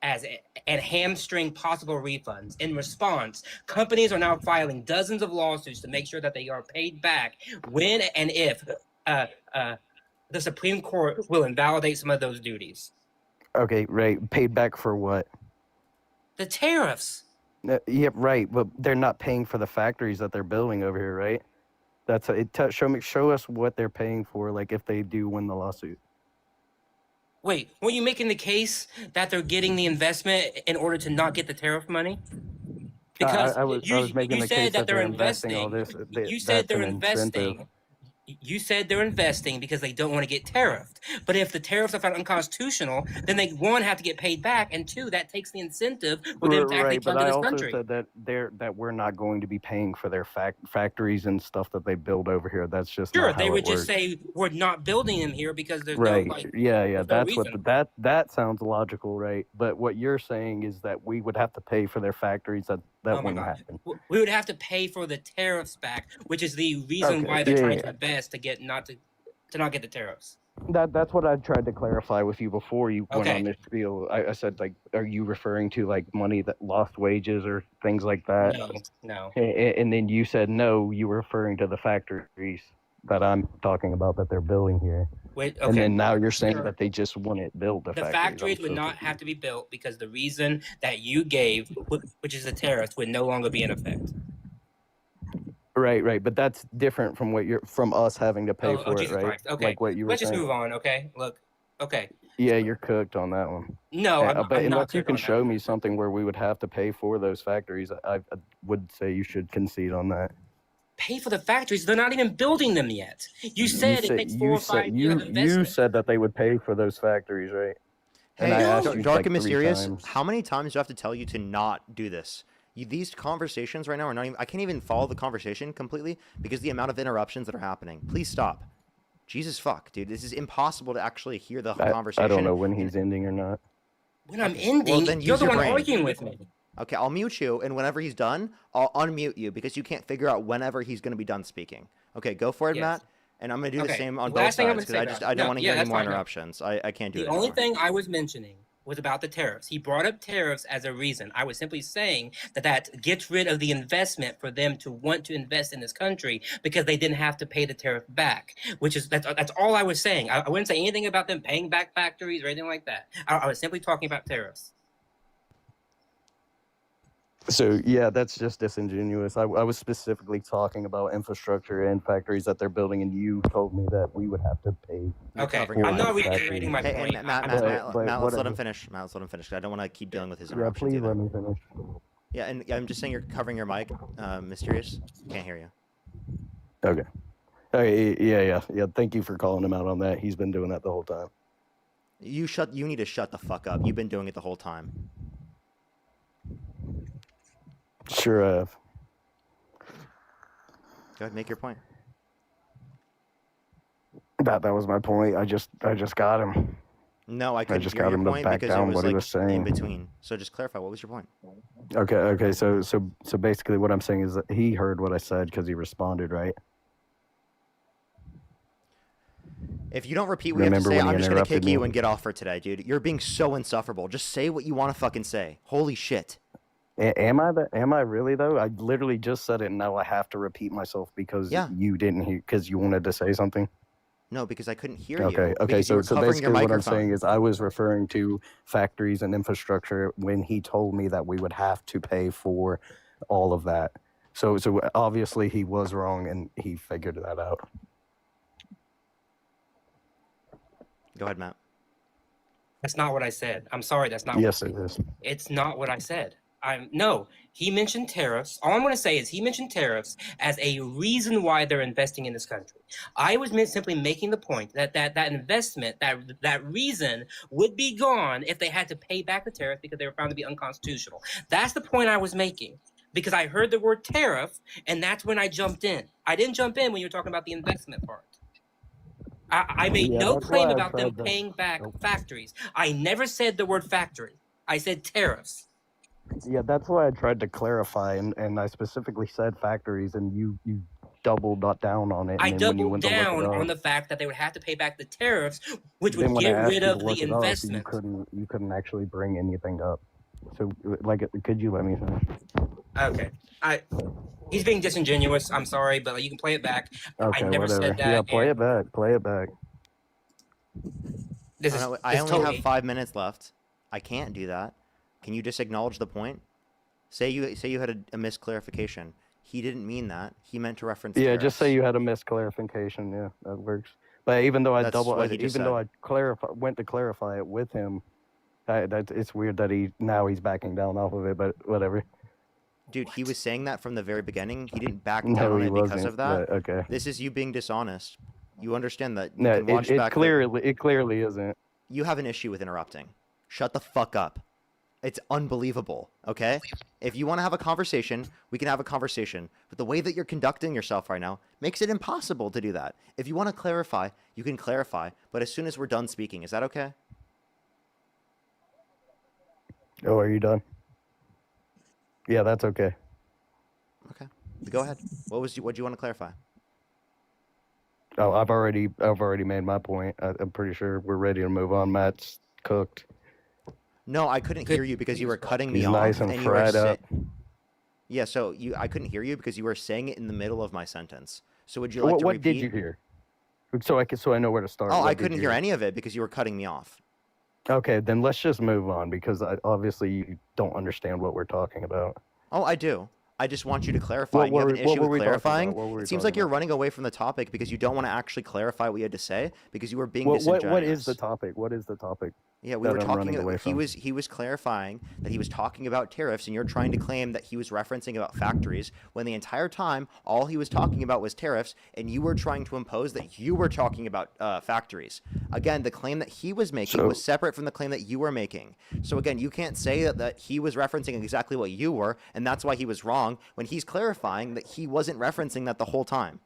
and hamstring possible refunds. In response, companies are now filing dozens of lawsuits to make sure that they are paid back when and if the Supreme Court will invalidate some of those duties. Okay, right. Paid back for what? The tariffs. Yeah, right. But they're not paying for the factories that they're building over here, right? That's show us what they're paying for. Like if they do win the lawsuit. Wait, were you making the case that they're getting the investment in order to not get the tariff money? Because I was making the case that they're investing all this. You said That's they're an incentive. investing. You said they're investing because they don't want to get tariffed. But if the tariffs are found unconstitutional, then they, one, have to get paid back, and two, that takes the incentive for them to actually Right, but come to I this also country. said that we're not going to be paying for their factories and stuff that they build over here. That's just Sure, not they how would it just works. say we're not building them here because there's Right. no like. Yeah. there's no That's what reason. that sounds logical, right? But what you're saying is that we would have to pay for their factories. That Oh my wouldn't God. happen. We would have to pay for the tariffs back, which is the reason Okay, why they're yeah, trying yeah. their best to get to not get the tariffs. That's what I tried to clarify with you before you went Okay. on this spiel. I said, like, are you referring to like money that lost wages or things like that? No. And then you said no, you were referring to the factories that I'm talking about that they're building here. Wait, And okay. then now you're saying Sure. that they just wouldn't build the The factories. factories would not have to be built because the reason that you gave, which is the tariffs, would no longer be in effect. Right. But that's different from from us having to pay Oh, for it, Jesus right? Christ. Okay. Like what you were Let's saying. just move on, okay? Look, okay. Yeah, you're cooked on that one. No, I'm but not unless you cooked can on that. show me something where we would have to pay for those factories, I would say you should concede on that. Pay for the factories. They're not even building them yet. You said it takes 4 or 5 years of you investment. said that they would pay for those factories, right? And I Hey, asked you Dark like and 3 Mysterious, times. how many times do I have to tell you to not do this? These conversations right now are not even, I can't even follow the conversation completely because the amount of interruptions that are happening. Please stop. Jesus fuck, dude. This is impossible to actually hear the conversation. I don't know when he's ending or not. When I'm ending, Well, then you're use the your one brain. arguing with me. Okay, I'll mute you, and whenever he's done, I'll unmute you because you can't figure out whenever he's going to be done speaking. Okay, go for it, Yes. Matt. And I'm going to do the Okay, same on the both last thing I'm sides gonna because say, I don't no, want to yeah, hear any that's more fine, no. interruptions. I can't do The it only anymore. thing I was mentioning was about the tariffs. He brought up tariffs as a reason. I was simply saying that gets rid of the investment for them to want to invest in this country because they didn't have to pay the tariff back, which is that's all I was saying. I wouldn't say anything about them paying back factories or anything like that. I was simply talking about tariffs. So yeah, that's just disingenuous. I was specifically talking about infrastructure and factories that they're building, and you told me that we would have to pay. Okay, for I'm not those reiterating my factories. point. Matt, But let's let whatever. him finish. Matt, let's let him finish. I don't want to keep dealing with his Yeah, interruptions please either. let me finish. Yeah, and I'm just saying you're covering your mic, Mysterious. Can't hear you. Okay. Okay. Yeah. Thank you for calling him out on that. He's been doing that the whole time. You need to shut the fuck up. You've been doing it the whole time. Sure have. Go ahead, make your point. That was my point. I just got him. No, I couldn't just hear got your him to point back because it down was what like he was saying. in between. So just clarify. What was your point? Okay. So basically, what I'm saying is that he heard what I said because he responded, right? If you don't repeat what you have to Remember say, when he I'm just gonna kick interrupted you me? and get off for today, dude. You're being so insufferable. Just say what you want to fucking say. Holy shit. Am I really though? I literally just said it, and now I have to repeat myself because Yeah. you didn't hear because you wanted to say something. No, because I couldn't hear you. Okay. Because you So were covering basically, your what I'm microphone. saying is, I was referring to factories and infrastructure when he told me that we would have to pay for all of that. So obviously he was wrong, and he figured that out. Go ahead, Matt. That's not what I said. I'm sorry, that's not Yes, what it is. It's not what I said. No, he mentioned tariffs. All I'm going to say is he mentioned tariffs as a reason why they're investing in this country. I was simply making the point that investment, that reason would be gone if they had to pay back the tariff because they were found to be unconstitutional. That's the point I was making because I heard the word tariff, and that's when I jumped in. I didn't jump in when you were talking about the investment part. I made Yeah, no that's claim why I about them tried to- paying back factories. I never said the word factory. I said tariffs. Yeah, that's why I tried to clarify, and I specifically said factories, and you doubled down on it. And I then when you doubled went to look down it up, on the fact that they would have to pay back the tariffs, which then would when I get asked rid you to of look the it up, you investment. couldn't actually bring anything up. So, like, could you let me finish? Okay, he's being disingenuous. I'm sorry, but you can play it back. Okay, I never whatever. said that. Yeah, play it back. Play it back. I only have 5 minutes left. I can't do that. Can you just acknowledge the point? Say you had a misclarification. He didn't mean that. He meant to reference Yeah, tariffs. just say you had a misclarification. Yeah, that works. But even though I That's what he just even though said. I went to clarify it with him, it's weird that he's backing down off of it. But whatever. Dude, he was saying that from the very beginning. He didn't back down No, on he it because wasn't, of that. but okay. This is you being dishonest. You understand that. You No, can watch it back. clearly isn't. You have an issue with interrupting. Shut the fuck up. It's unbelievable, okay? If you want to have a conversation, we can have a conversation. But the way that you're conducting yourself right now makes it impossible to do that. If you want to clarify, you can clarify. But as soon as we're done speaking, is that okay? Oh, are you done? Yeah, that's okay. Okay. Go ahead. What do you want to clarify? Oh, I've already made my point. I'm pretty sure we're ready to move on. Matt's cooked. No, I couldn't hear you because you were cutting me He's off. nice and you were fried up. Yeah, so I couldn't hear you because you were saying it in the middle of my sentence. So would you like to What repeat? did you hear? So I know where to start. Oh, What I did couldn't you hear any of it because you were cutting me off. Okay, then let's just move on because obviously you don't understand what we're talking about. Oh, I do. I just want you to clarify. What And you have were- an what issue were with we talking clarifying. about? What were we It seems talking like you're about? running away from the topic because you don't want to actually clarify what you had to say because you were being What disingenuous. is the topic? What is the topic? Yeah, we that were I'm talking. running away from? He was clarifying that he was talking about tariffs, and you're trying to claim that he was referencing about factories when the entire time all he was talking about was tariffs, and you were trying to impose that you were talking about factories. Again, the claim that he was making was separate from the claim that you were making. So again, you can't say that he was referencing exactly what you were, and that's why he was wrong when he's clarifying that he wasn't referencing that the whole time.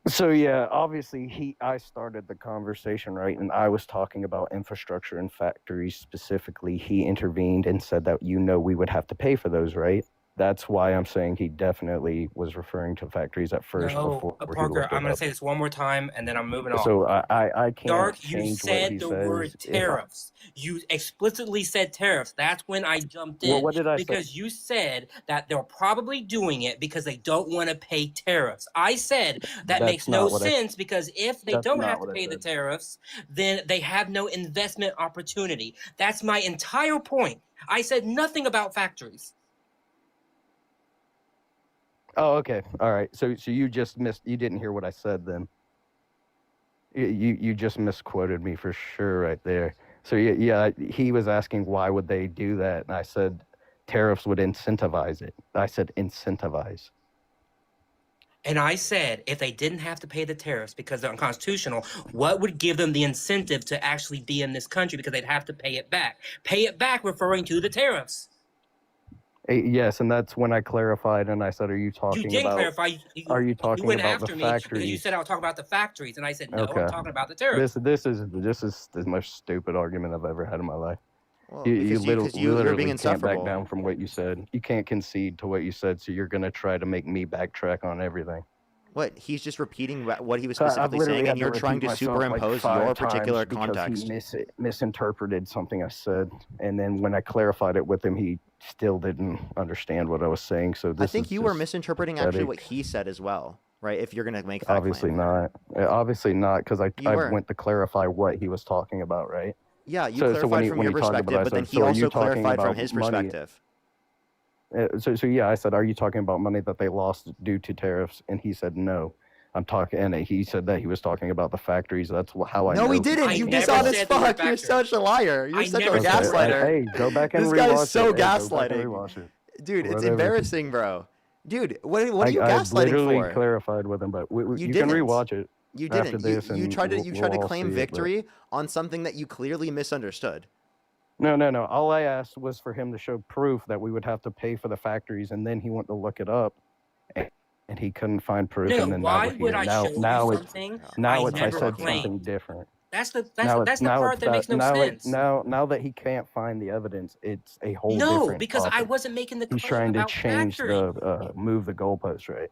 So yeah, obviously I started the conversation, right? And I was talking about infrastructure and factories specifically. He intervened and said that we would have to pay for those, right? That's why I'm saying he definitely was referring to factories at first before he Parker, looked it I'm going to up. say this one more time, and then I'm moving on. So I can't Dark, you change what said he the says word if I- tariffs. You explicitly said tariffs. That's when I jumped in. Well, what did I say? Because you said that they're probably doing it because they don't want to pay tariffs. I said that That's makes no not what I- sense because if they That's don't not have to what I pay the said. tariffs, then they have no investment opportunity. That's my entire point. I said nothing about factories. Oh, okay. All right. So you just you didn't hear what I said then. You just misquoted me for sure right there. So yeah, he was asking why would they do that, and I said tariffs would incentivize it. I said incentivize. And I said, if they didn't have to pay the tariffs because they're unconstitutional, what would give them the incentive to actually be in this country? Because they'd have to pay it back. Pay it back, referring to the tariffs. Yes, and that's when I clarified and I said, "Are you You talking didn't about? clarify. Are you You talking went about the after me because you factories?" said I was talking about the factories, and I said no, Okay. I'm talking about the tariffs. This is the most stupid argument I've ever had in my life. Well, You because you're literally being can't back insufferable. down from what you said. You can't concede to what you said, so you're gonna try to make me backtrack on everything. What? He's just repeating what he was I've specifically literally saying, had and you're trying repeat to myself, like, superimpose 5 your times particular because context. he misinterpreted something I said, and then when I clarified it with him, he still didn't understand what I was saying. So this I think is you were just misinterpreting actually pathetic. what he said as well, right? If you're gonna make that Obviously claim. not. Obviously not, because I You were. went to clarify what he was talking about, right? Yeah, you So clarified from your when he talked perspective, about, I but then said, he "So are also you talking clarified from about his money?" perspective. So yeah, I said, "Are you talking about money that they lost due to tariffs?" And he said, "No." I'm talking, and he said that he was talking about the factories. That's how I know. No, he didn't. You dishonest fuck. You're such a liar. You're such a gaslighter. Hey, go back and This rewatch guy is so it. Hey, go back and gaslighting. rewatch it. Dude, it's Whatever. embarrassing, bro. Dude, what are you I gaslighting literally for? clarified with him, but you can didn't. rewatch it. You after didn't. this, You and tried to we'll all claim see it, but- victory on something that you clearly misunderstood. No. All I asked was for him to show proof that we would have to pay for the factories, and then he went to look it up, and he couldn't find proof. No, and then why now we're would here. I now, show now you it's something now I it's I never said claimed? something different. That's the Now part that makes no sense. Now that he can't find the evidence, it's a whole No, different because I topic. wasn't making the He's claim trying to about change factory. move the goalposts, right?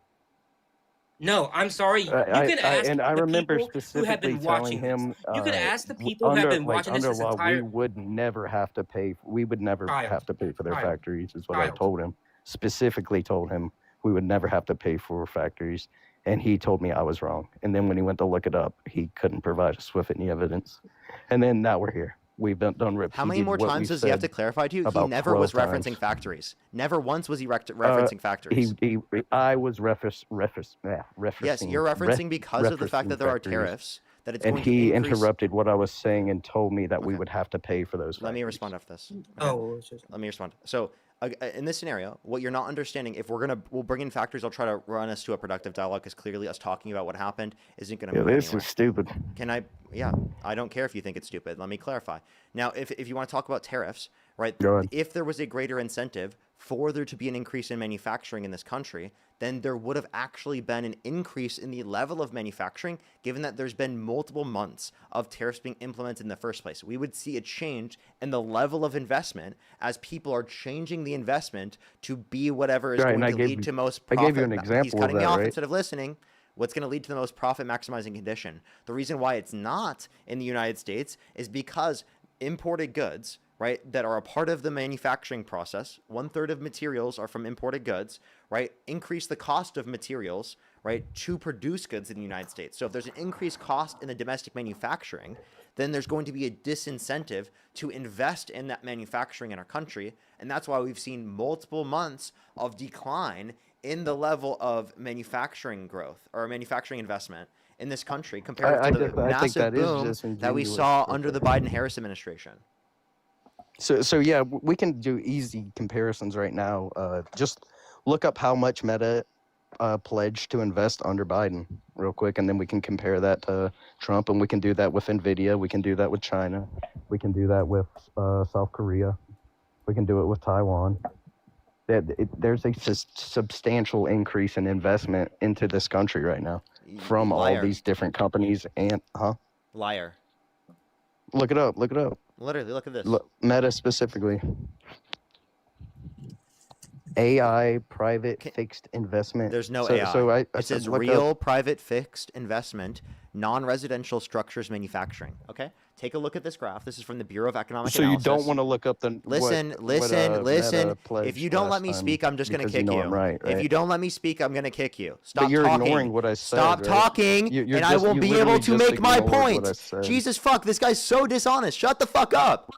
No, I'm sorry. You can ask I the remember people who have specifically been telling watching this. him You could ask the people who have been watching under this law entire. we would never have to pay. We would never Child. have to pay for their Child. factories. Is what I Child. told him. Specifically told him we would never have to pay for factories, and he told me I was wrong. And then when he went to look it up, he couldn't provide us with any evidence. And then now we're here. We've done repeated. How many more what times we does he have to said clarify to you? He about never was 12 referencing times. factories. Never once was he referencing factories. I was referencing. Yes, you're referencing because of the fact that there are factories. tariffs. That it's And going to he increase. interrupted what I was saying and told me that we would have to pay for those. Let me factories. respond after this. Okay? Oh, it's just- Let me respond. So, in this scenario, what you're not understanding, if we'll bring in factors, I'll try to run us to a productive dialogue, because clearly us talking about what happened isn't going to Yeah, move this anywhere. is stupid. Can I? Yeah, I don't care if you think it's stupid. Let me clarify. Now, if you want to talk about tariffs, right? Go ahead. If there was a greater incentive for there to be an increase in manufacturing in this country, then there would have actually been an increase in the level of manufacturing, given that there's been multiple months of tariffs being implemented in the first place. We would see a change in the level of investment as people are changing the investment to be whatever is Right, and going I to gave lead you- to most I profit. gave you an He's example of cutting me that, off right? instead of listening. What's going to lead to the most profit maximizing condition? The reason why it's not in the United States is because imported goods, right, that are a part of the manufacturing process, 1/3 of materials are from imported goods, right, increase the cost of materials, right, to produce goods in the United States. So if there's an increased cost in the domestic manufacturing, then there's going to be a disincentive to invest in that manufacturing in our country. And that's why we've seen multiple months of decline in the level of manufacturing growth or manufacturing investment in this country compared to the I think massive that is boom that we disingenuous, saw but- under the Biden-Harris administration. So yeah, we can do easy comparisons right now. Just look up how much Meta pledged to invest under Biden real quick, and then we can compare that to Trump, and we can do that with Nvidia. We can do that with China. We can do that with South Korea. We can do it with Taiwan. There's a substantial increase in investment into this country right now from all Liar. these different companies. And Liar. look it up. Look it up. Literally, look at this. Look, Meta specifically. AI private fixed investment. There's no so, AI. So I It said says look real up- private fixed investment, non-residential structures manufacturing. Okay? Take a look at this graph. This is from the Bureau of Economic So you Analysis. don't want to look up the Listen. Meta If pledged you don't let last me time speak, I'm just going to because kick you. you. Know I'm right, If right? you don't let me speak, I'm going to kick you. Stop But you're talking. ignoring what I said. Stop right? talking, You're and I just- will you be literally able to just make my ignored what I point. said. Jesus fuck, this guy's so dishonest. Shut the fuck up.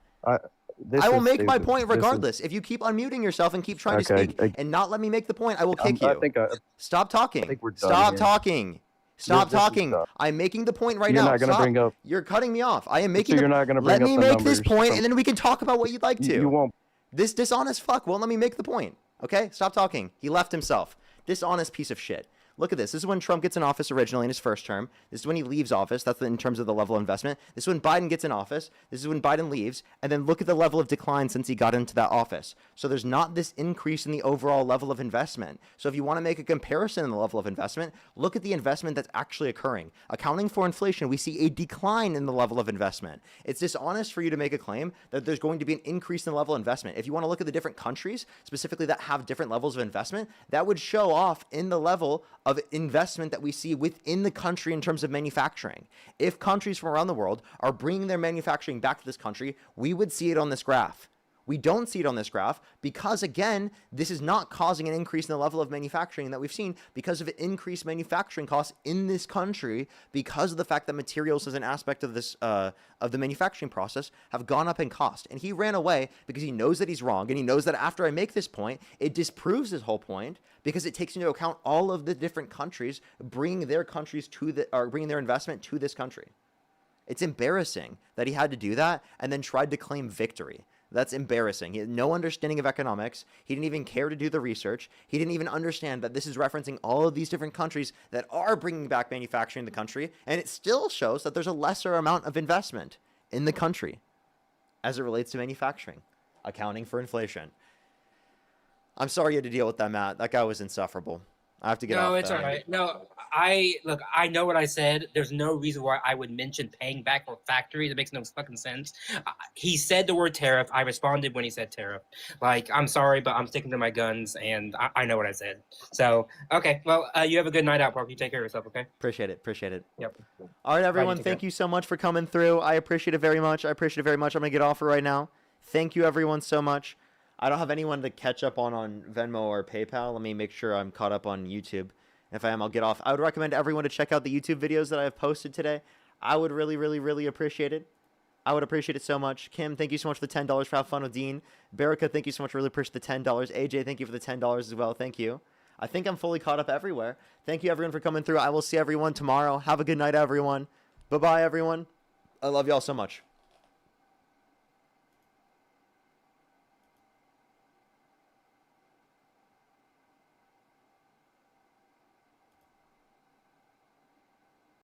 This I will is make my stupid. point This is- regardless. If you keep unmuting yourself and keep trying to Okay, speak and not let me make the point, I will kick I you. think Stop talking. we're done Stop here. talking. Stop This is talking. done. I'm making the point right You're now. not gonna Stop. bring up- You're cutting me off. I am making. So you're not gonna Let bring me up the make this numbers point, from- and then we can talk about what you'd like to. You won't. This dishonest fuck won't let me make the point. Okay? Stop talking. He left himself. Dishonest piece of shit. Look at this. This is when Trump gets in office originally in his first term. This is when he leaves office. That's in terms of the level of investment. This is when Biden gets in office. This is when Biden leaves. And then look at the level of decline since he got into that office. So there's not this increase in the overall level of investment. So if you want to make a comparison in the level of investment, look at the investment that's actually occurring. Accounting for inflation, we see a decline in the level of investment. It's dishonest for you to make a claim that there's going to be an increase in the level of investment. If you want to look at the different countries, specifically that have different levels of investment, that would show off in the level of investment that we see within the country in terms of manufacturing. If countries from around the world are bringing their manufacturing back to this country, we would see it on this graph. We don't see it on this graph because, again, this is not causing an increase in the level of manufacturing that we've seen because of increased manufacturing costs in this country because of the fact that materials as an aspect of this of the manufacturing process have gone up in cost. And he ran away because he knows that he's wrong, and he knows that after I make this point, it disproves his whole point because it takes into account all of the different countries bringing their countries to the or bringing their investment to this country. It's embarrassing that he had to do that and then tried to claim victory. That's embarrassing. He had no understanding of economics. He didn't even care to do the research. He didn't even understand that this is referencing all of these different countries that are bringing back manufacturing in the country, and it still shows that there's a lesser amount of investment in the country as it relates to manufacturing, accounting for inflation. I'm sorry you had to deal with that, Matt. That guy was insufferable. I have to get off. No, it's all right. No, I know what I said. There's no reason why I would mention paying back for factories. It makes no fucking sense. He said the word tariff. I responded when he said tariff. Like, I'm sorry, but I'm sticking to my guns, and I know what I said. So, okay. Well, you have a good night out, Park. You take care of yourself, okay? Appreciate it. Appreciate it. Yep. All right, everyone. Take Thank care. you so much for coming through. I appreciate it very much. I'm going to get off right now. Thank you, everyone, so much. I don't have anyone to catch up on Venmo or PayPal. Let me make sure I'm caught up on YouTube. If I am, I'll get off. I would recommend everyone to check out the YouTube videos that I have posted today. I would really, really, really appreciate it. I would appreciate it so much. Kim, thank you so much for the $10 for Have Fun with Dean. Baraka, thank you so much. Really appreciate the $10. AJ, thank you for the $10 as well. Thank you. I think I'm fully caught up everywhere. Thank you, everyone, for coming through. I will see everyone tomorrow. Have a good night, everyone. Bye-bye, everyone. I love y'all so much.